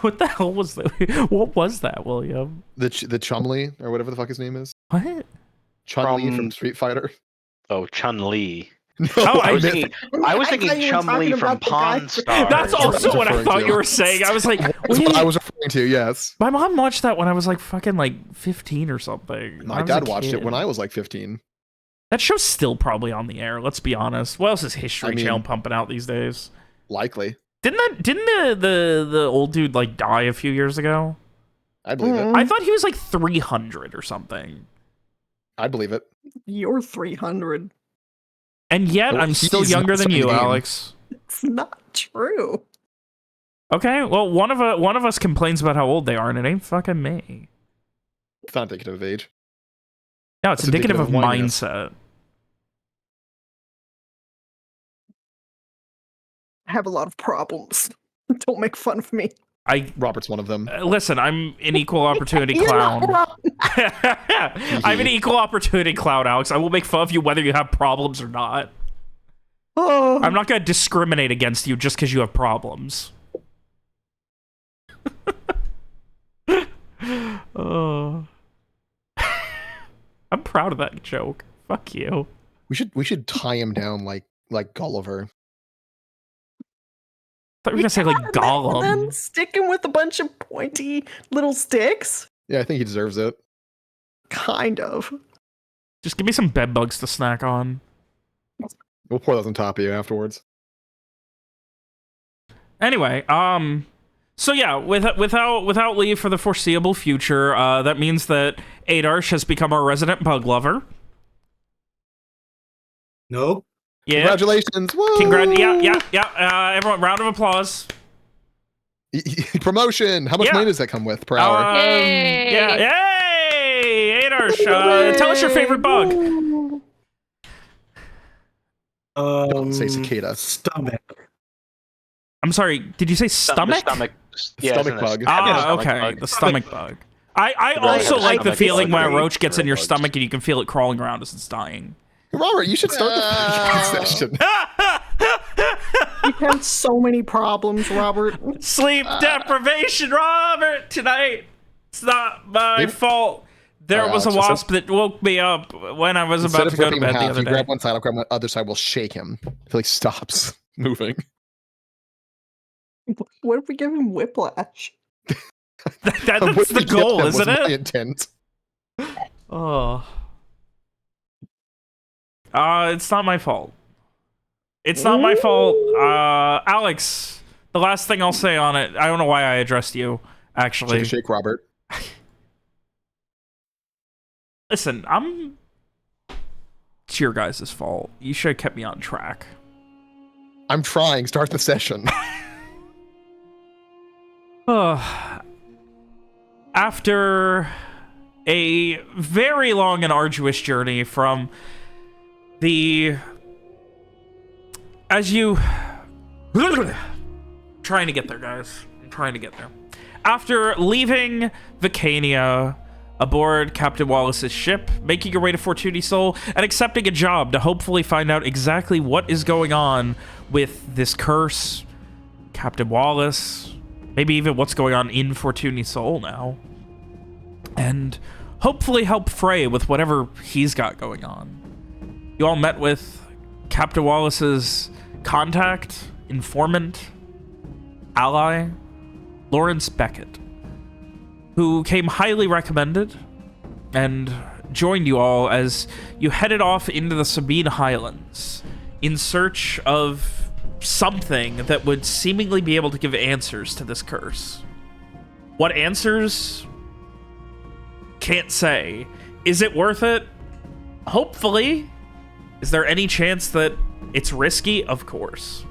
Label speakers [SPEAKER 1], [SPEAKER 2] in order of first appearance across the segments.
[SPEAKER 1] What the hell was that? What was that, William?
[SPEAKER 2] The Chumley or whatever the fuck his name is.
[SPEAKER 1] What?
[SPEAKER 2] Chun-Li
[SPEAKER 3] From-
[SPEAKER 2] from Street Fighter.
[SPEAKER 3] Oh, Chun-Li.
[SPEAKER 2] No,
[SPEAKER 1] Oh,
[SPEAKER 3] I was
[SPEAKER 2] meant-
[SPEAKER 3] thinking, I was
[SPEAKER 4] I
[SPEAKER 3] thinking
[SPEAKER 4] thought you were
[SPEAKER 3] Chun-Li
[SPEAKER 4] talking
[SPEAKER 3] from
[SPEAKER 4] about the guy
[SPEAKER 3] Pawn
[SPEAKER 4] from-
[SPEAKER 3] Stars.
[SPEAKER 1] That's also what I
[SPEAKER 2] referring
[SPEAKER 1] thought
[SPEAKER 2] to.
[SPEAKER 1] you were saying. I was like,
[SPEAKER 2] That's what I was referring to. Yes,
[SPEAKER 1] my mom watched that when I was like fucking like 15 or something.
[SPEAKER 2] my dad watched it when I was like 15.
[SPEAKER 1] That show's still probably on the air. Let's be honest. What else is History Channel pumping out these days?
[SPEAKER 2] Likely,
[SPEAKER 1] Didn't the old dude like die a few years ago?
[SPEAKER 2] I believe it.
[SPEAKER 1] I thought he was like 300 or something.
[SPEAKER 2] I believe it.
[SPEAKER 4] You're 300.
[SPEAKER 1] And yet
[SPEAKER 2] Well,
[SPEAKER 1] I'm still
[SPEAKER 2] he's
[SPEAKER 1] younger
[SPEAKER 2] not
[SPEAKER 1] than you,
[SPEAKER 2] 17.
[SPEAKER 1] Alex.
[SPEAKER 4] It's not true.
[SPEAKER 1] Okay, well one of us complains about how old they are, and it ain't fucking me.
[SPEAKER 2] It's not indicative of age.
[SPEAKER 1] No, it's
[SPEAKER 2] That's
[SPEAKER 1] indicative of
[SPEAKER 2] indicative of whininess.
[SPEAKER 1] mindset.
[SPEAKER 4] I have a lot of problems. Don't make fun of me.
[SPEAKER 2] Robert's one of them.
[SPEAKER 1] Listen, I'm an equal opportunity
[SPEAKER 4] You're
[SPEAKER 1] clown.
[SPEAKER 4] not wrong.
[SPEAKER 1] I'm an equal opportunity clown, Alex. I will make fun of you whether you have problems or not.
[SPEAKER 4] Oh,
[SPEAKER 1] I'm not going to discriminate against you just because you have problems. Oh. I'm proud of that joke. Fuck you.
[SPEAKER 2] We should tie him down like Gulliver.
[SPEAKER 1] I thought you were going to say like
[SPEAKER 4] And
[SPEAKER 1] Gollum.
[SPEAKER 4] then stick him with a bunch of pointy little sticks?
[SPEAKER 2] Yeah, I think he deserves it.
[SPEAKER 4] Kind of.
[SPEAKER 1] Just give me some bed bugs to snack on.
[SPEAKER 2] We'll pour those on top of you afterwards.
[SPEAKER 1] Anyway, so yeah, without leave for the foreseeable future, that means that Adarsh has become our resident bug lover.
[SPEAKER 5] Nope.
[SPEAKER 1] Yeah.
[SPEAKER 2] Congratulations! Woo!
[SPEAKER 1] Yeah. Everyone, round of applause.
[SPEAKER 2] Promotion! How much
[SPEAKER 1] Yeah.
[SPEAKER 2] money does that come with per hour?
[SPEAKER 6] Yay!
[SPEAKER 1] Yeah. Yay! Adarsh, tell us your favorite bug.
[SPEAKER 2] Don't say cicada.
[SPEAKER 5] Stomach.
[SPEAKER 1] I'm sorry, did you say stomach?
[SPEAKER 3] The stomach.
[SPEAKER 2] Stomach bug.
[SPEAKER 1] Okay, the stomach bug. I also like the
[SPEAKER 3] stomach
[SPEAKER 1] feeling
[SPEAKER 3] bug.
[SPEAKER 1] when a roach gets in your
[SPEAKER 3] Bugs.
[SPEAKER 1] stomach and you can feel it crawling around as it's dying.
[SPEAKER 2] Robert, you should start the podcast session.
[SPEAKER 4] You've had so many problems, Robert.
[SPEAKER 1] Sleep deprivation, Robert, tonight. It's not my
[SPEAKER 2] Maybe-
[SPEAKER 1] fault. There
[SPEAKER 2] Alright,
[SPEAKER 1] was a
[SPEAKER 2] Alex,
[SPEAKER 1] wasp that woke me up when I was
[SPEAKER 2] Instead
[SPEAKER 1] about
[SPEAKER 2] of
[SPEAKER 1] to go to
[SPEAKER 2] ripping him in
[SPEAKER 1] bed the
[SPEAKER 2] half,
[SPEAKER 1] other
[SPEAKER 2] you
[SPEAKER 1] day.
[SPEAKER 2] grab one side, I'll grab the other side, we'll shake him until he stops moving.
[SPEAKER 4] What if we give him whiplash?
[SPEAKER 1] That's the goal, isn't
[SPEAKER 2] My
[SPEAKER 1] it?
[SPEAKER 2] intent.
[SPEAKER 1] Oh. It's not my fault. It's not my fault. Alex, the last thing I'll say on it, I don't know why I addressed you, actually.
[SPEAKER 2] Shake, Robert.
[SPEAKER 1] Listen, it's your guys' fault. You should have kept me on track.
[SPEAKER 2] I'm trying. Start the session.
[SPEAKER 1] After a very long and arduous journey from the... As you... Trying to get there, guys. I'm trying to get there. After leaving Vicania aboard Captain Wallace's ship, making your way to Fortuny Sol, and accepting a job to hopefully find out exactly what is going on with this curse, Captain Wallace, maybe even what's going on in Fortuny Sol now, and hopefully help Frey with whatever he's got going on. You all met with Captain Wallace's contact, informant, ally, Lawrence Beckett, who came highly recommended and joined you all as you headed off into the Sabine Highlands in search of something that would seemingly be able to give answers to this curse. What answers? Can't say. Is it worth it? Hopefully. Is there any chance that it's risky? Of course.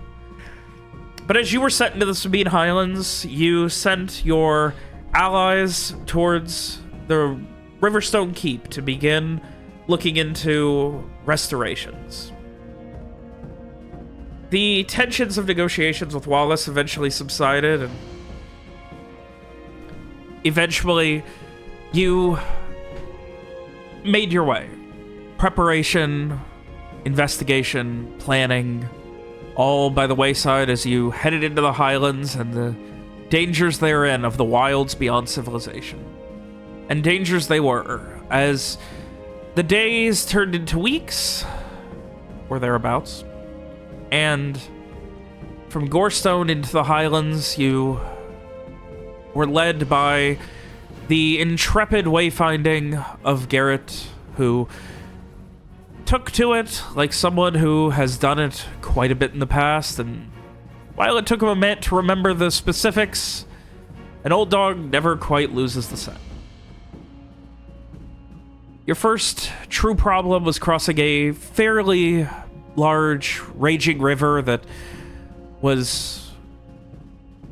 [SPEAKER 1] But as you were sent into the Sabine Highlands, you sent your allies towards the Riverstone Keep to begin looking into restorations. The tensions of negotiations with Wallace eventually subsided, and eventually you made your way. Preparation, investigation, planning, all by the wayside as you headed into the Highlands and the dangers therein of the wilds beyond civilization. And dangers they were, as the days turned into weeks, or thereabouts, and from Gorestone into the Highlands, you were led by the intrepid wayfinding of Garrett, who took to it like someone who has done it quite a bit in the past, and while it took him a minute to remember the specifics, an old dog never quite loses the scent. Your first true problem was crossing a fairly large, raging river that was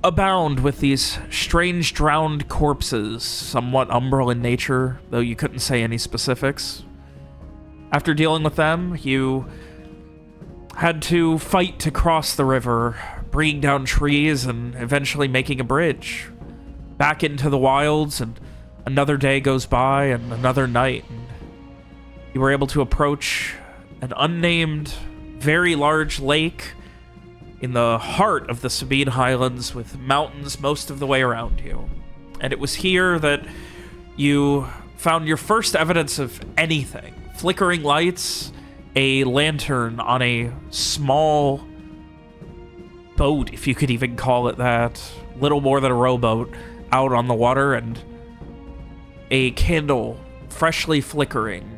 [SPEAKER 1] abound with these strange drowned corpses, somewhat umbral in nature, though you couldn't say any specifics. After dealing with them, you had to fight to cross the river, bringing down trees and eventually making a bridge back into the wilds, and another day goes by and another night, and you were able to approach an unnamed, very large lake in the heart of the Sabine Highlands with mountains most of the way around you. And it was here that you found your first evidence of anything. Flickering lights, a lantern on a small boat, if you could even call it that, little more than a rowboat, out on the water, and a candle freshly flickering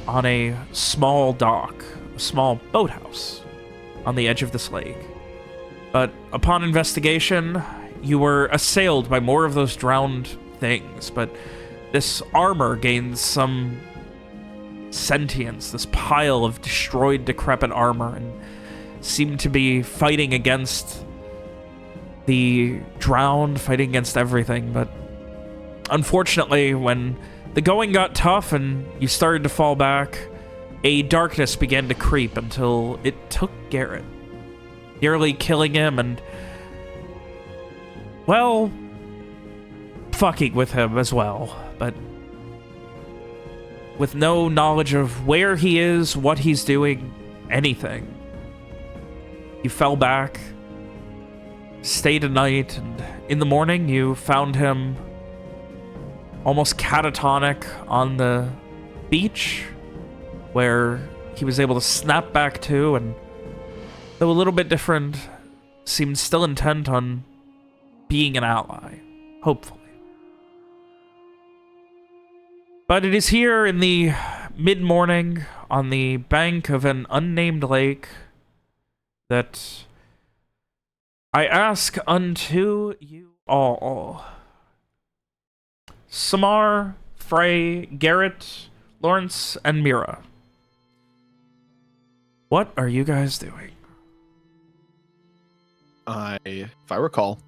[SPEAKER 1] on a small dock, a small boathouse on the edge of this lake. But upon investigation, you were assailed by more of those drowned things, but this armor gains some sentience, this pile of destroyed, decrepit armor, and seemed to be fighting against the drowned, fighting against everything. But unfortunately, when the going got tough and you started to fall back, a darkness began to creep until it took Garrett, nearly killing him and, well, fucking with him as well. But with no knowledge of where he is, what he's doing, anything, you fell back, stayed a night, and in the morning you found him almost catatonic on the beach, where he was able to snap back to, and though a little bit different, seemed still intent on being an ally, hopefully. But it is here in the mid-morning on the bank of an unnamed lake that I ask unto you all. Samar, Frey, Garrett, Lawrence, and Mira. What are you guys doing?
[SPEAKER 2] If I recall,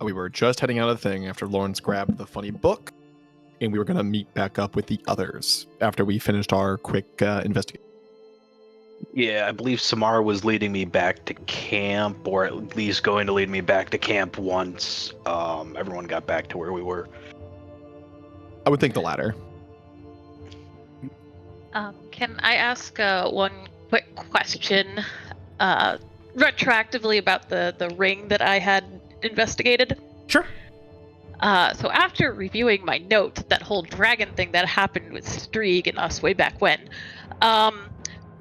[SPEAKER 2] we were just heading out of the thing after Lawrence grabbed the funny book, and we were going to meet back up with the others after we finished our quick investigation.
[SPEAKER 3] Yeah, I believe Samara was leading me back to camp, or at least going to lead me back to camp once everyone got back to where we were.
[SPEAKER 2] I would think the latter.
[SPEAKER 5] Can I ask one quick question retroactively about the ring that I had investigated?
[SPEAKER 1] Sure.
[SPEAKER 5] So after reviewing my notes, that whole dragon thing that happened with Strieg and us way back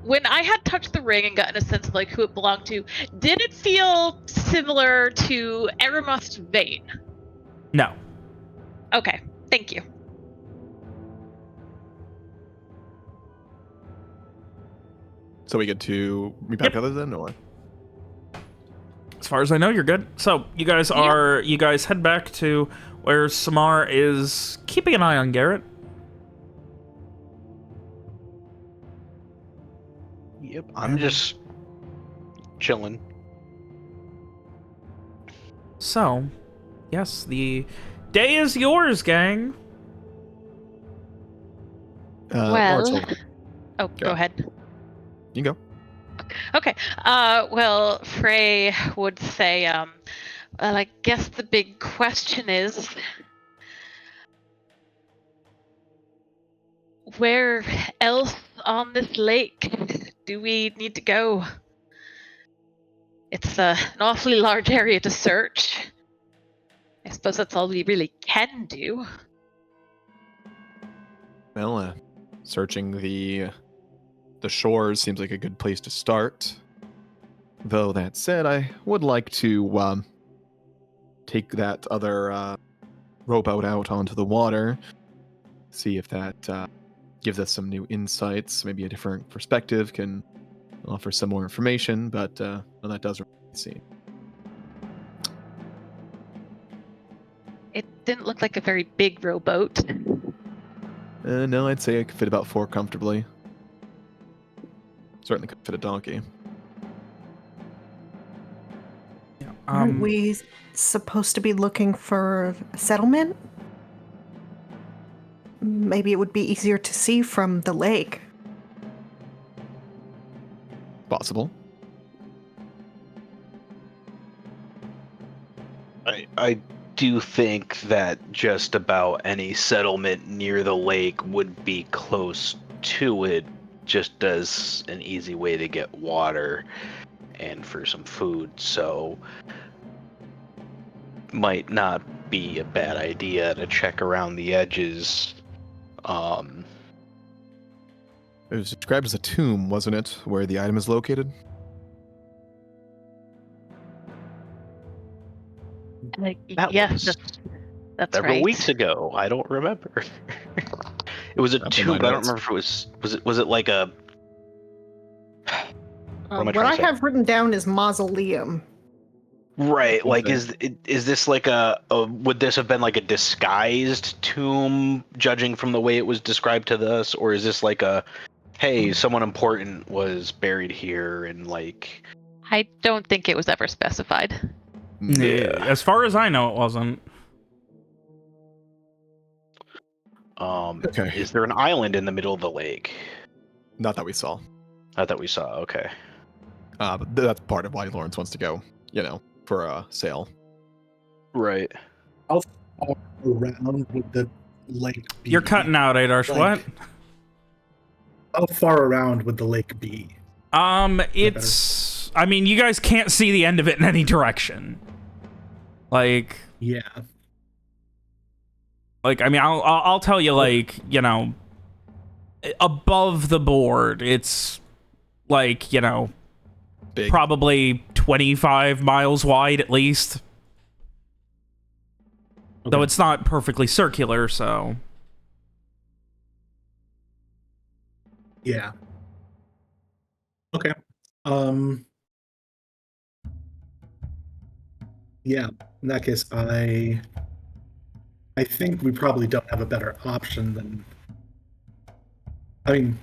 [SPEAKER 5] when I had touched the ring and gotten a sense of like who it belonged to, did it feel similar to Eramust's vein?
[SPEAKER 1] No.
[SPEAKER 5] Okay, thank you.
[SPEAKER 2] So we get to meet back others then, or?
[SPEAKER 1] As far as I know, you're good. So you guys are, you guys head back to where Samar is keeping an eye on Garrett.
[SPEAKER 3] Yep, I'm just chilling.
[SPEAKER 1] So, yes, the day is yours, gang.
[SPEAKER 2] Lawrence,
[SPEAKER 5] Go ahead.
[SPEAKER 2] you can go.
[SPEAKER 5] Okay. Well, Frey would say, well, I guess the big question is, where else on this lake do we need to go? It's an awfully large area to search. I suppose that's all we really can do.
[SPEAKER 2] Well, searching the shores seems like a good place to start. Though that said, I would like to take that other rowboat out onto the water, see if that gives us some new insights, maybe a different perspective, can offer some more information, but well, that does remain to be seen.
[SPEAKER 5] It didn't look like a very big rowboat.
[SPEAKER 2] No, I'd say it could fit about 4 comfortably. Certainly could fit a donkey.
[SPEAKER 4] Aren't we supposed to be looking for a settlement? Maybe it would be easier to see from the lake.
[SPEAKER 2] Possible.
[SPEAKER 3] I do think that just about any settlement near the lake would be close to it, just as an easy way to get water and for some food, so might not be a bad idea to check around the edges.
[SPEAKER 2] It was described as a tomb, wasn't it, where the item is located?
[SPEAKER 3] That
[SPEAKER 5] Yes,
[SPEAKER 3] was
[SPEAKER 5] that's
[SPEAKER 3] several
[SPEAKER 5] right.
[SPEAKER 3] weeks ago. I don't remember. It was a
[SPEAKER 2] Up in
[SPEAKER 3] tomb,
[SPEAKER 2] my
[SPEAKER 3] but I don't
[SPEAKER 2] notes.
[SPEAKER 3] remember if was it like a am I
[SPEAKER 4] What
[SPEAKER 3] trying to
[SPEAKER 4] I
[SPEAKER 3] say?
[SPEAKER 4] have written down is mausoleum.
[SPEAKER 3] Right, like
[SPEAKER 2] Okay.
[SPEAKER 3] is this like a would this have been like a disguised tomb, judging from the way it was described to us, or is this like a hey, someone important was buried here and like
[SPEAKER 5] I don't think it was ever specified.
[SPEAKER 1] As far as I know, it wasn't.
[SPEAKER 2] Okay.
[SPEAKER 3] is there an island in the middle of the lake?
[SPEAKER 2] Not that we saw.
[SPEAKER 3] Not that we saw. Okay.
[SPEAKER 2] But that's part of why Lawrence wants to go, for a sail.
[SPEAKER 3] Right.
[SPEAKER 6] How far around would the lake be?
[SPEAKER 1] You're cutting out, Adarsh.
[SPEAKER 6] Like-
[SPEAKER 1] What?
[SPEAKER 6] How far around would the lake be?
[SPEAKER 1] It's. I mean, you guys can't see the end of it in any direction. Like,
[SPEAKER 6] Yeah.
[SPEAKER 1] I mean, I'll tell you, like, above the board, it's like,
[SPEAKER 2] Big.
[SPEAKER 1] probably 25 miles wide at least. Though
[SPEAKER 6] Okay.
[SPEAKER 1] it's not perfectly circular, so.
[SPEAKER 6] Yeah. Okay. Yeah. In that case, I think we probably don't have a better option than. I mean,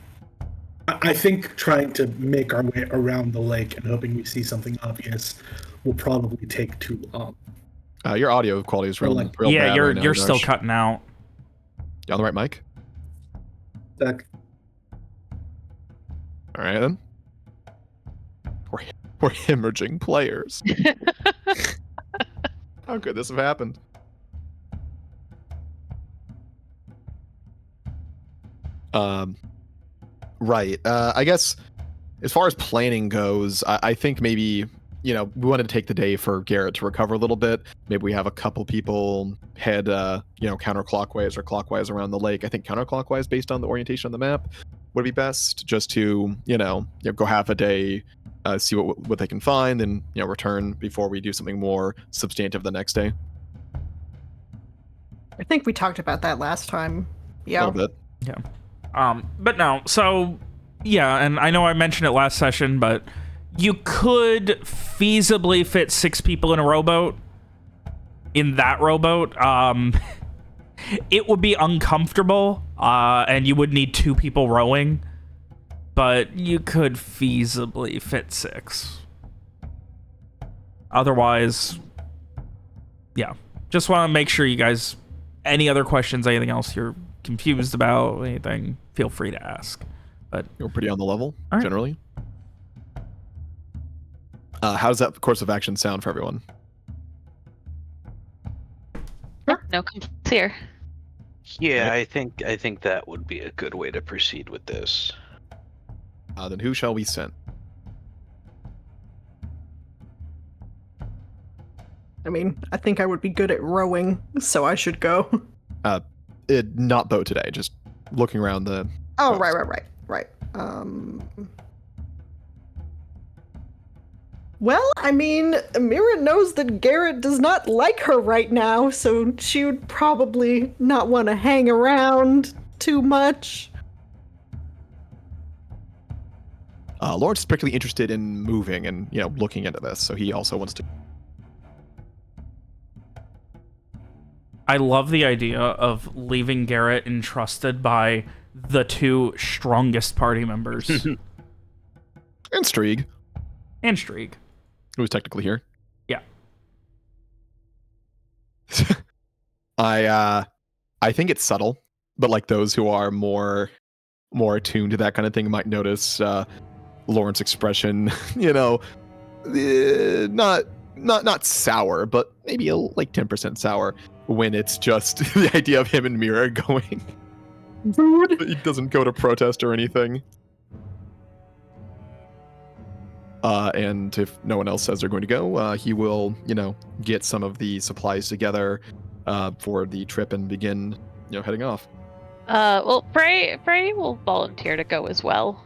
[SPEAKER 6] I think trying to make our way around the lake and hoping we see something obvious will probably take too long.
[SPEAKER 2] Your audio quality is real,
[SPEAKER 6] Like-
[SPEAKER 2] real
[SPEAKER 1] Yeah,
[SPEAKER 2] bad
[SPEAKER 1] you're
[SPEAKER 2] right now,
[SPEAKER 1] you're still
[SPEAKER 2] Darsh.
[SPEAKER 1] cutting out.
[SPEAKER 2] You on the right mic?
[SPEAKER 6] Zach,
[SPEAKER 2] All right, then. We're hemorrhaging players. How could this have happened? Right. I guess as far as planning goes, I think maybe, we wanted to take the day for Garrett to recover a little bit. Maybe we have a couple people head, counterclockwise or clockwise around the lake. I think counterclockwise, based on the orientation on the map, would be best, just to, go half a day, see what they can find, and, return before we do something more substantive the next day.
[SPEAKER 4] I think we talked about that last time.
[SPEAKER 2] A
[SPEAKER 4] Yeah.
[SPEAKER 2] little bit.
[SPEAKER 1] But no, so yeah, and I know I mentioned it last session, but you could feasibly fit 6 people in a rowboat. In that rowboat, it would be uncomfortable, and you would need 2 people rowing, but you could feasibly fit 6. Otherwise, yeah, just want to make sure you guys. Any other questions? Anything else you're confused about? Anything? Feel free to ask. But
[SPEAKER 2] You're pretty on the level,
[SPEAKER 1] All right.
[SPEAKER 2] generally. How does that course of action sound for everyone?
[SPEAKER 5] No complaints here.
[SPEAKER 3] Yeah, I think that would be a good way to proceed with this.
[SPEAKER 2] Then who shall we send?
[SPEAKER 4] I mean, I think I would be good at rowing, so I should go.
[SPEAKER 2] Not boat today, just looking around the...
[SPEAKER 4] Oh,
[SPEAKER 2] coast.
[SPEAKER 4] right. Well, I mean, Mira knows that Garrett does not like her right now, so she would probably not want to hang around too much.
[SPEAKER 2] Lawrence is particularly interested in moving and, looking into this, so he also wants to...
[SPEAKER 1] I love the idea of leaving Garrett entrusted by the two strongest party members.
[SPEAKER 2] And Strieg,
[SPEAKER 1] And Strieg.
[SPEAKER 2] who's technically here.
[SPEAKER 1] Yeah.
[SPEAKER 2] I think it's subtle, but like those who are more attuned to that kind of thing might notice Lauren's expression, not sour, but maybe like 10% sour when it's just the idea of him and Mira going. He doesn't go to protest or anything. And if no one else says they're going to go, he will, get some of the supplies together for the trip and begin, heading off.
[SPEAKER 5] Well, Frey will volunteer to go as well.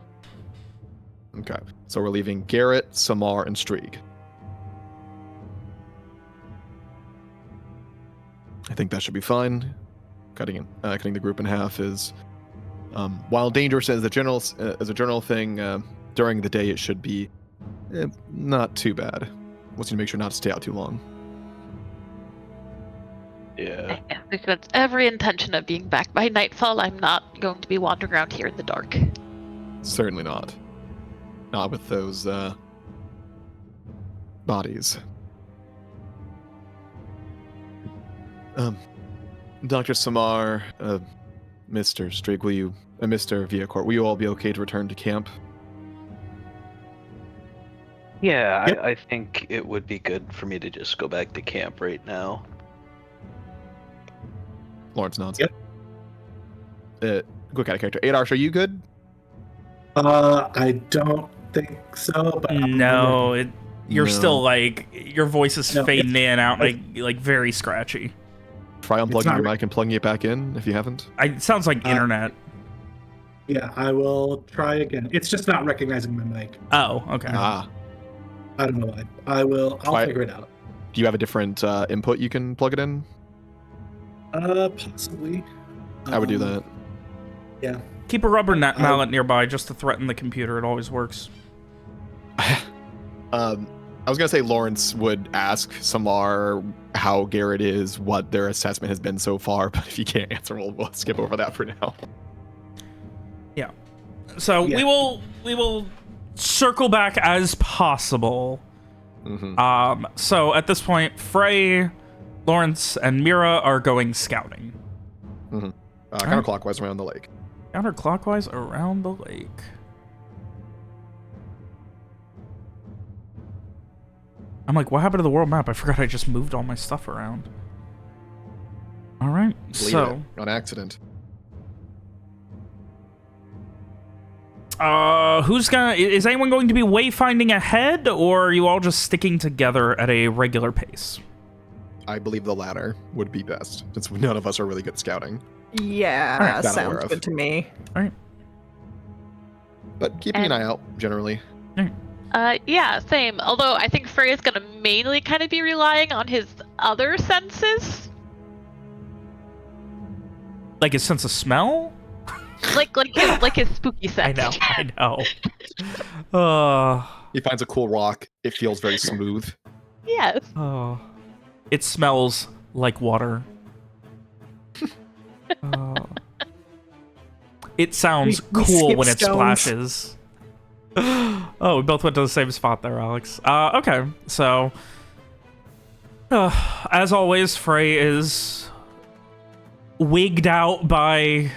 [SPEAKER 2] Okay, so we're leaving Garrett, Samar, and Strieg. I think that should be fine. Cutting the group in half is, while dangerous as a general thing, during the day it should be not too bad. Wants you to make sure not to stay out too long.
[SPEAKER 3] Yeah.
[SPEAKER 5] Because it's every intention of being back by nightfall. I'm not going to be wandering around here in the dark.
[SPEAKER 2] Certainly not. Not with those bodies. Dr. Samar, Mr. Strieg, Mr. Viacourt, will you all be okay to return to camp?
[SPEAKER 3] Yeah,
[SPEAKER 6] Yep.
[SPEAKER 3] I think it would be good for me to just go back to camp right now.
[SPEAKER 2] Lawrence nods.
[SPEAKER 6] Yep.
[SPEAKER 2] Quick out of character. Adarsh, are you good?
[SPEAKER 6] I don't think so, but
[SPEAKER 1] No, you're
[SPEAKER 2] No.
[SPEAKER 1] still like, your voice is
[SPEAKER 6] No,
[SPEAKER 1] fading in and out,
[SPEAKER 6] it's-
[SPEAKER 1] like very scratchy.
[SPEAKER 2] Try unplugging
[SPEAKER 6] not
[SPEAKER 2] your
[SPEAKER 6] re-
[SPEAKER 2] mic and plugging it back in if you haven't.
[SPEAKER 1] It sounds like internet.
[SPEAKER 6] yeah, I will try again. It's just not recognizing my mic.
[SPEAKER 1] Oh, okay.
[SPEAKER 2] Ah,
[SPEAKER 6] I don't know why. I'll
[SPEAKER 2] Try-
[SPEAKER 6] figure it out.
[SPEAKER 2] do you have a different input you can plug it in?
[SPEAKER 6] Possibly.
[SPEAKER 2] I would do that.
[SPEAKER 6] Yeah.
[SPEAKER 1] Keep a rubber mallet nearby just to threaten the computer. It always works.
[SPEAKER 2] I was gonna say Lawrence would ask Samar how Garrett is, what their assessment has been so far, but if you can't answer, we'll skip over that for now.
[SPEAKER 1] So
[SPEAKER 6] Yeah.
[SPEAKER 1] we will circle back as possible.
[SPEAKER 2] Mm-hmm.
[SPEAKER 1] So at this point, Frey, Lawrence, and Mira are going scouting.
[SPEAKER 2] Counterclockwise around the lake.
[SPEAKER 1] Counterclockwise around the lake. I'm like, what happened to the world map? I forgot I just moved all my stuff around. All right,
[SPEAKER 2] Leave
[SPEAKER 1] so
[SPEAKER 2] it on accident.
[SPEAKER 1] is anyone going to be wayfinding ahead, or are you all just sticking together at a regular pace?
[SPEAKER 2] I believe the latter would be best, since none of us are really good at scouting.
[SPEAKER 4] Yeah,
[SPEAKER 2] Alright, that I'm
[SPEAKER 4] sounds
[SPEAKER 2] aware of.
[SPEAKER 4] good to me.
[SPEAKER 2] But keeping an eye out, generally.
[SPEAKER 5] Yeah, same. Although I think Frey is gonna mainly kind of be relying on his other senses,
[SPEAKER 1] Like his sense of smell?
[SPEAKER 5] like his spooky
[SPEAKER 1] I
[SPEAKER 5] sense.
[SPEAKER 1] know. Uh,
[SPEAKER 2] He finds a cool rock. It feels very smooth.
[SPEAKER 5] Yes.
[SPEAKER 1] oh. It smells like water. It sounds
[SPEAKER 4] We
[SPEAKER 1] cool
[SPEAKER 4] skip
[SPEAKER 1] when it
[SPEAKER 4] stones.
[SPEAKER 1] splashes. Oh, we both went to the same spot there, Alex. Okay, so as always, Frey is wigged out by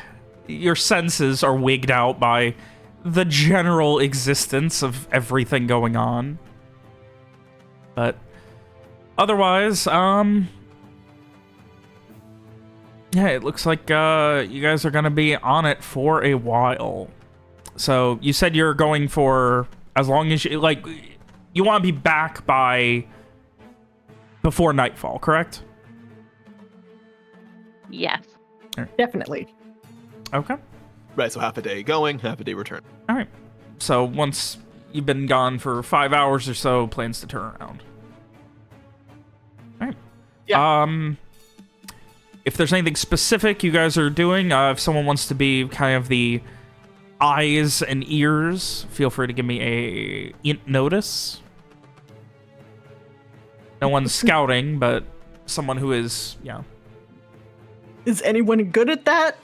[SPEAKER 1] your senses are wigged out by the general existence of everything going on. But otherwise, yeah, it looks like you guys are gonna be on it for a while. So you said you're going for as long as you want to be back by before nightfall, correct?
[SPEAKER 5] Yes.
[SPEAKER 4] Definitely.
[SPEAKER 1] Okay.
[SPEAKER 2] Right, so half a day going, half a day return.
[SPEAKER 1] All right. So once you've been gone for 5 hours or so, plans to turn around. All right.
[SPEAKER 2] Yeah.
[SPEAKER 1] If there's anything specific you guys are doing, if someone wants to be kind of the eyes and ears, feel free to give me a notice. No one's scouting, but someone who is, yeah.
[SPEAKER 4] Is anyone good at that?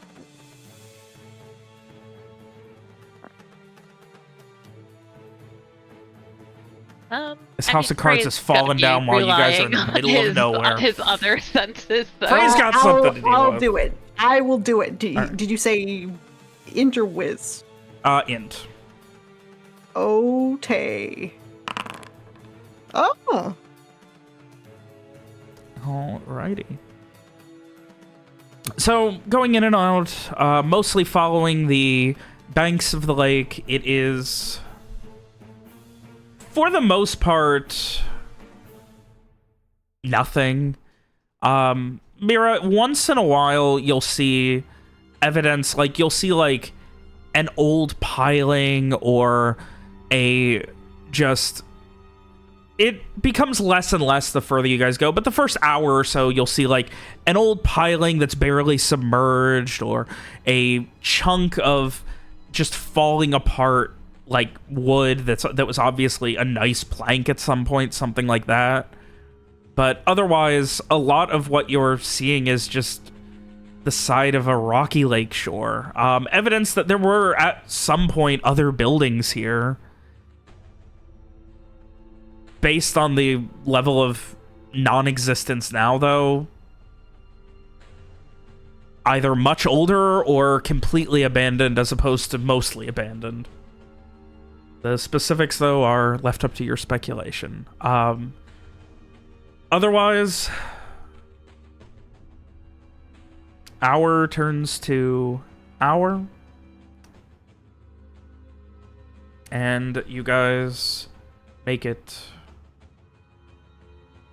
[SPEAKER 1] This house of cards is falling down while you guys are in the middle of nowhere.
[SPEAKER 5] On his other senses. So.
[SPEAKER 1] Frey's got something to deal
[SPEAKER 4] I'll
[SPEAKER 1] with.
[SPEAKER 4] do it. I will do it.
[SPEAKER 1] Alright.
[SPEAKER 4] Did you say int or whiz?
[SPEAKER 1] Int.
[SPEAKER 4] Okay. Oh.
[SPEAKER 1] Alrighty. So, going in and out, mostly following the banks of the lake, it is, for the most part, nothing. Mira, once in a while, you'll see evidence, like, you'll see, like, an old piling or a just... It becomes less and less the further you guys go, but the first hour or so, you'll see, like, an old piling that's barely submerged or a chunk of just falling apart, like, wood that was obviously a nice plank at some point, something like that. But otherwise, a lot of what you're seeing is just the side of a rocky lake shore. Evidence that there were, at some point, other buildings here. Based on the level of non-existence now, though, either much older or completely abandoned as opposed to mostly abandoned. The specifics, though, are left up to your speculation. Otherwise, hour turns to hour. And you guys make it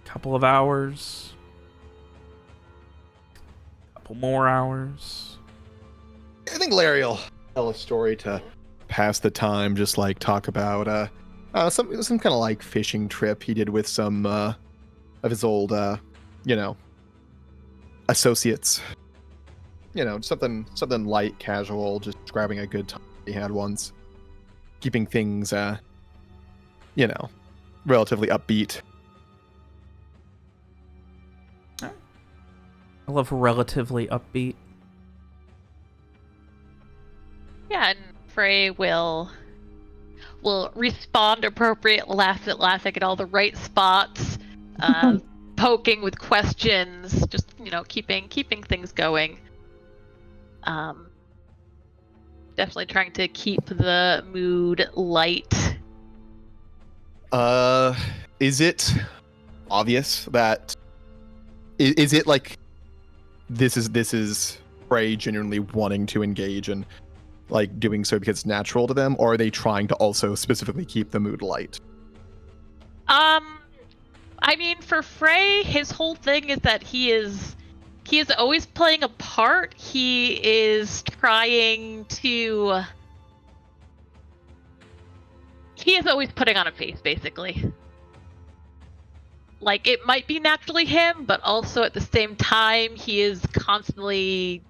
[SPEAKER 1] a couple of hours. Couple more hours.
[SPEAKER 2] I think Larry will tell a story to pass the time, just like talk about some kind of like fishing trip he did with some of his old associates. Something light, casual, just grabbing a good time he had once. Keeping things relatively upbeat.
[SPEAKER 1] I love relatively upbeat.
[SPEAKER 5] Yeah, and Frey will respond appropriately, laughing at all the right spots, poking with questions, just keeping things going. Definitely trying to keep the mood light.
[SPEAKER 2] Is it obvious that is it like this is Frey genuinely wanting to engage and like doing so because it's natural to them, or are they trying to also specifically keep the mood light?
[SPEAKER 5] I mean, for Frey, his whole thing is that he is always playing a part. He is trying to... He is always putting on a face, basically. Like, it might be naturally him, but also at the same time, he is constantly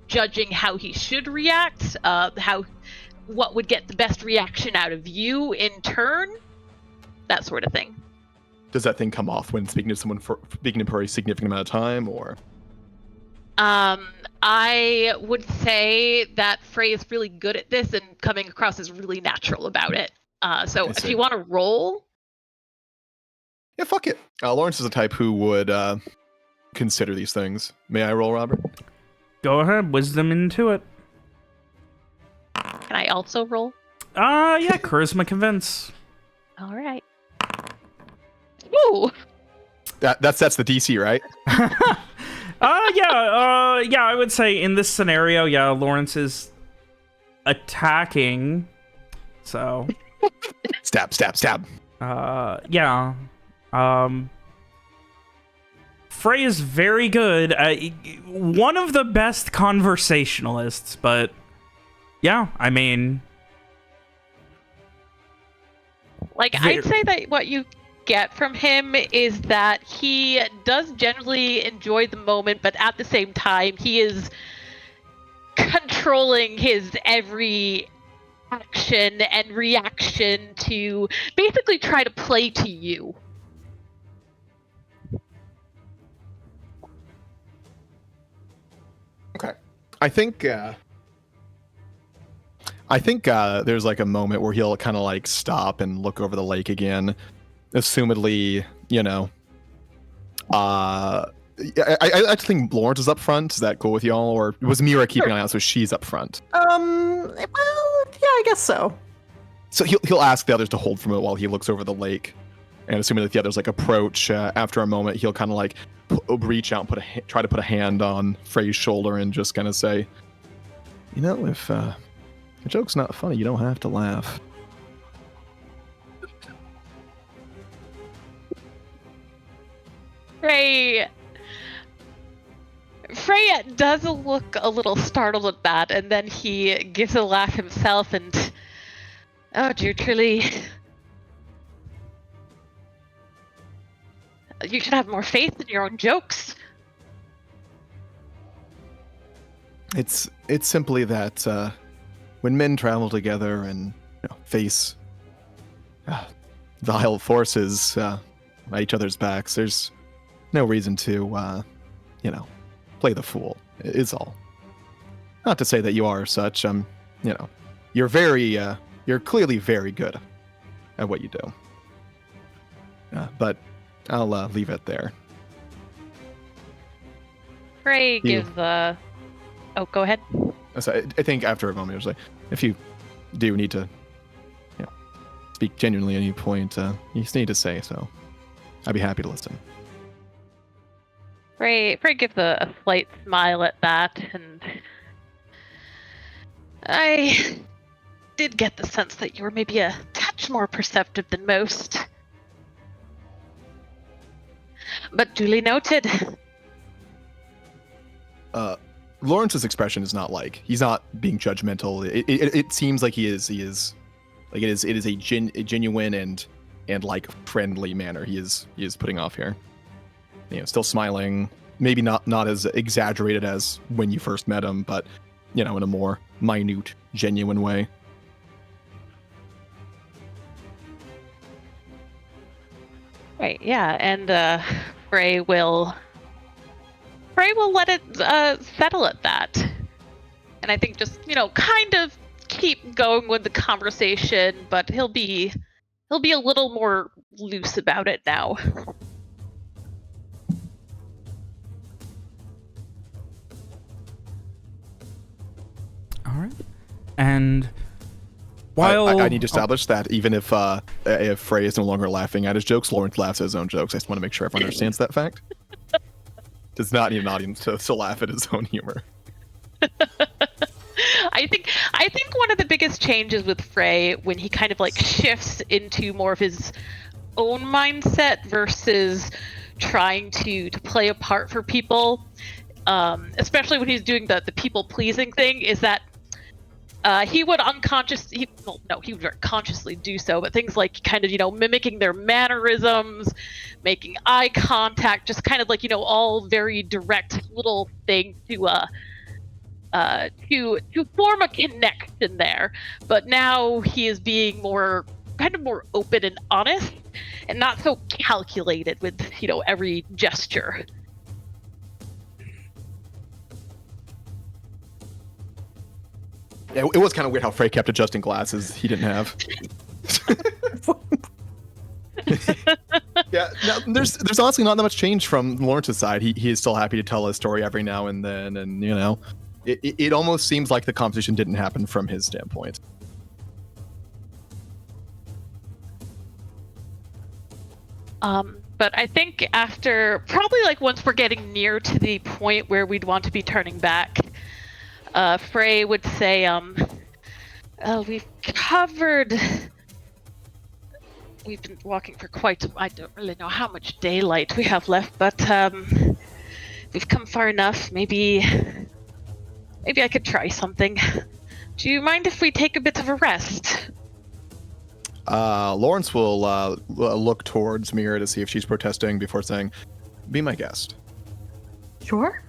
[SPEAKER 5] judging how he should react, what would get the best reaction out of you in turn, that sort of thing.
[SPEAKER 2] Does that thing come off when speaking to someone for a significant amount of time, or?
[SPEAKER 5] I would say that Frey is really good at this and coming across as really natural about it. So if you want to roll...
[SPEAKER 2] Yeah, fuck it. Lawrence is the type who would consider these things. May I roll, Robert?
[SPEAKER 1] Go ahead, wisdom into it.
[SPEAKER 5] Can I also roll?
[SPEAKER 1] Yeah, charisma convince.
[SPEAKER 5] All right. Ooh.
[SPEAKER 2] That's the DC, right?
[SPEAKER 1] Yeah, I would say in this scenario, yeah, Lawrence is attacking. So
[SPEAKER 2] Stab.
[SPEAKER 1] yeah. Frey is very good. One of the best conversationalists, but yeah, I mean...
[SPEAKER 5] Like, I'd say that what you get from him is that he does generally enjoy the moment, but at the same time, he is controlling his every action and reaction to basically try to play to you.
[SPEAKER 2] Okay. I think there's like a moment where he'll kind of like stop and look over the lake again. Assumedly, you know. I think Lawrence is up front. Is that cool with y'all? Or was Mira keeping an eye out so she's up front?
[SPEAKER 4] Well, yeah, I guess so.
[SPEAKER 2] So he'll ask the others to hold from it while he looks over the lake. And assuming that the others like approach, after a moment, he'll kind of like reach out and try to put a hand on Frey's shoulder and just kind of say, you know, if the joke's not funny, you don't have to laugh.
[SPEAKER 5] Frey does look a little startled at that, and then he gives a laugh himself and, oh dear, truly, you should have more faith in your own jokes.
[SPEAKER 2] It's simply that when men travel together and face vile forces at each other's backs, there's no reason to, play the fool. Is all. Not to say that you are such. You're you're clearly very good at what you do. But I'll leave it there.
[SPEAKER 5] Frey gives the... Oh, go ahead.
[SPEAKER 2] So I think after a moment, it was like, if you do need to, speak genuinely at any point, you just need to say so. I'd be happy to listen.
[SPEAKER 5] Frey gives a slight smile at that, and I did get the sense that you were maybe a touch more perceptive than most. But duly noted.
[SPEAKER 2] Lawrence's expression is not like he's not being judgmental. It seems like he is like it is a genuine and like friendly manner he is putting off here. Still smiling, maybe not as exaggerated as when you first met him, but in a more minute, genuine way.
[SPEAKER 5] Right, yeah, and Frey will let it settle at that. And I think just, kind of keep going with the conversation, but he'll be a little more loose about it now.
[SPEAKER 1] All right. And while
[SPEAKER 2] I need to establish that even if Frey is no longer laughing at his jokes, Lawrence laughs at his own jokes. I just want to make sure everyone understands that fact. Does not need an audience to laugh at his own humor.
[SPEAKER 5] I think one of the biggest changes with Frey when he kind of like shifts into more of his own mindset versus trying to play a part for people, especially when he's doing the people pleasing thing, is that he would he would very consciously do so, but things like kind of, mimicking their mannerisms, making eye contact, just kind of like, all very direct little things to form a connection there. But now he is being more open and honest and not so calculated with, every gesture.
[SPEAKER 2] Yeah, it was kind of weird how Frey kept adjusting glasses he didn't have. Yeah, no, there's honestly not that much change from Lawrence's side. He is still happy to tell a story every now and then, and it almost seems like the competition didn't happen from his standpoint.
[SPEAKER 5] But I think after probably once we're getting near to the point where we'd want to be turning back, Frey would say, we've been walking for I don't really know how much daylight we have left, but we've come far enough. Maybe I could try something. Do you mind if we take a bit of a rest?
[SPEAKER 2] Lawrence will look towards Mira to see if she's protesting before saying, "Be my guest."
[SPEAKER 4] Sure.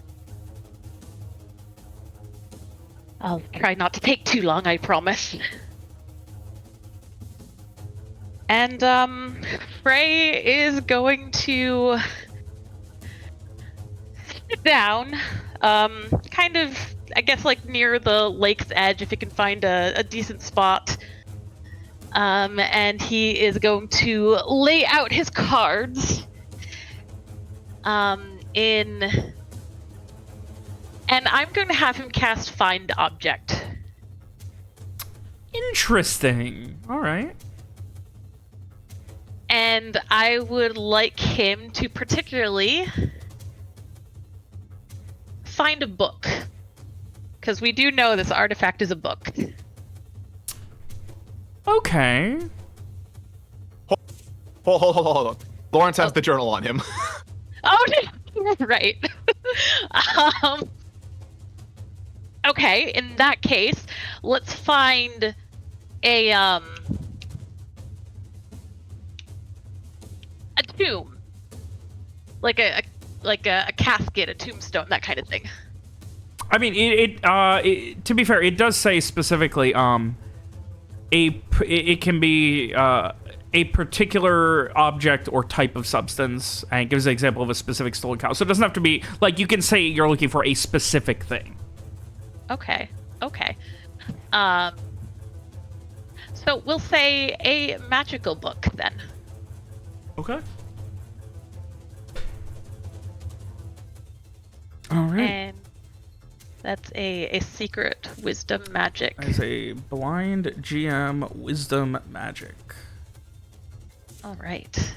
[SPEAKER 5] I'll try not to take too long, I promise. And, Frey is going to sit down, kind of, I guess, like, near the lake's edge, if he can find a decent spot. And he is going to lay out his cards, and I'm going to have him cast Find Object.
[SPEAKER 1] Interesting. All right.
[SPEAKER 5] And I would like him to particularly find a book. Because we do know this artifact is a book.
[SPEAKER 1] Okay.
[SPEAKER 2] Hold on. Lawrence has the journal on him.
[SPEAKER 5] Oh, no. Right. Okay, in that case, let's find a tomb. Like a casket, a tombstone, that kind of thing.
[SPEAKER 1] I mean, it to be fair, it does say specifically, it can be a particular object or type of substance, and it gives an example of a specific stolen cow. So it doesn't have to be, like, you can say you're looking for a specific thing.
[SPEAKER 5] Okay. So we'll say a magical book, then.
[SPEAKER 1] Okay. All right.
[SPEAKER 5] And that's a secret wisdom magic.
[SPEAKER 1] As a blind GM wisdom magic.
[SPEAKER 5] All right.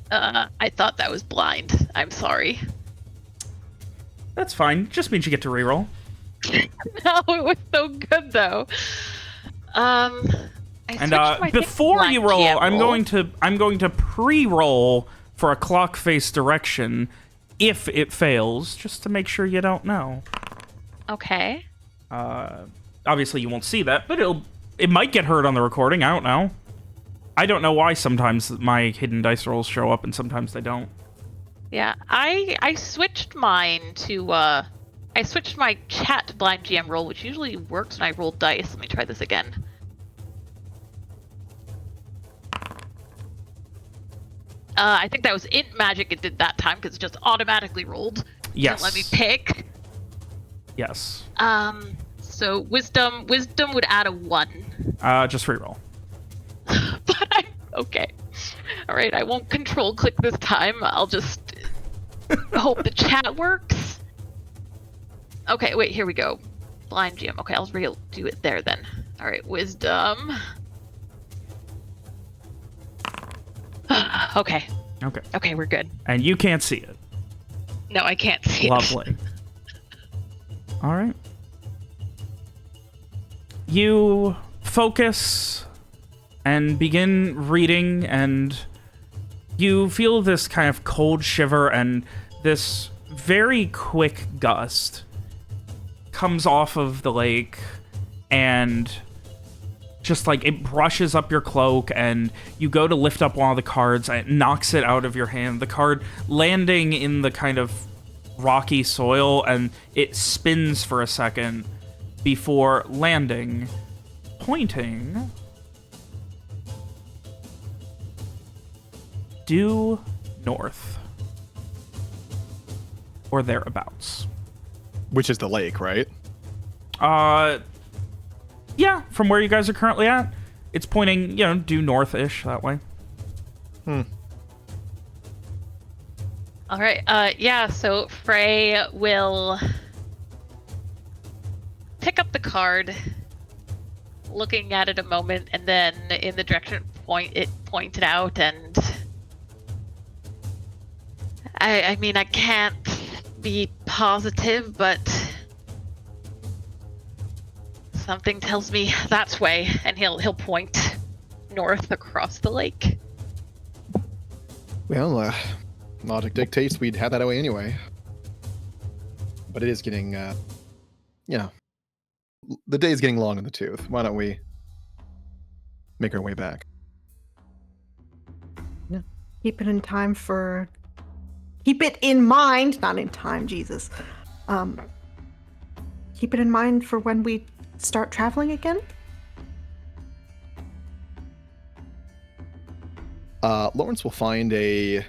[SPEAKER 5] I thought that was blind. I'm sorry.
[SPEAKER 1] That's fine. Just means you get to reroll.
[SPEAKER 5] No, it was so good though.
[SPEAKER 1] Before you roll,
[SPEAKER 5] GM
[SPEAKER 1] I'm going to pre-roll for a clock face direction if it fails, just to make sure you don't know.
[SPEAKER 5] Okay.
[SPEAKER 1] Obviously you won't see that, but it might get heard on the recording. I don't know. I don't know why sometimes my hidden dice rolls show up and sometimes they don't.
[SPEAKER 5] Yeah, I switched mine to I switched my chat to blind GM roll, which usually works when I roll dice. Let me try this again. I think that was int magic it did that time because it just automatically rolled.
[SPEAKER 1] Yes.
[SPEAKER 5] Didn't let me pick.
[SPEAKER 1] Yes.
[SPEAKER 5] So wisdom would add a 1.
[SPEAKER 1] Just reroll.
[SPEAKER 5] But I'm okay. All right, I won't control click this time. I'll just hope the chat works. Okay, wait, here we go. Blind GM. Okay, I'll do it there then. All right, wisdom. Okay. Okay, we're good.
[SPEAKER 1] And you can't see it.
[SPEAKER 5] No, I can't see it.
[SPEAKER 1] Lovely. All right. You focus and begin reading, and you feel this kind of cold shiver, and this very quick gust comes off of the lake, and just like it brushes up your cloak, and you go to lift up one of the cards, and it knocks it out of your hand. The card landing in the kind of rocky soil, and it spins for a second before landing, pointing due north, or thereabouts.
[SPEAKER 2] Which is the lake, right?
[SPEAKER 1] Yeah, from where you guys are currently at. It's pointing, due north-ish, that way.
[SPEAKER 5] All right, yeah, so Frey will pick up the card, looking at it a moment, and then in the direction it pointed out, and I mean, I can't be positive, but Something tells me that's way, and he'll point north across the lake.
[SPEAKER 2] Well, logic dictates we'd have that away anyway. But it is getting, the day's getting long in the tooth. Why don't we make our way back?
[SPEAKER 4] Keep it in time for... Keep it in mind, not in time, Jesus. Keep it in mind for when we start traveling again?
[SPEAKER 2] Lawrence will find a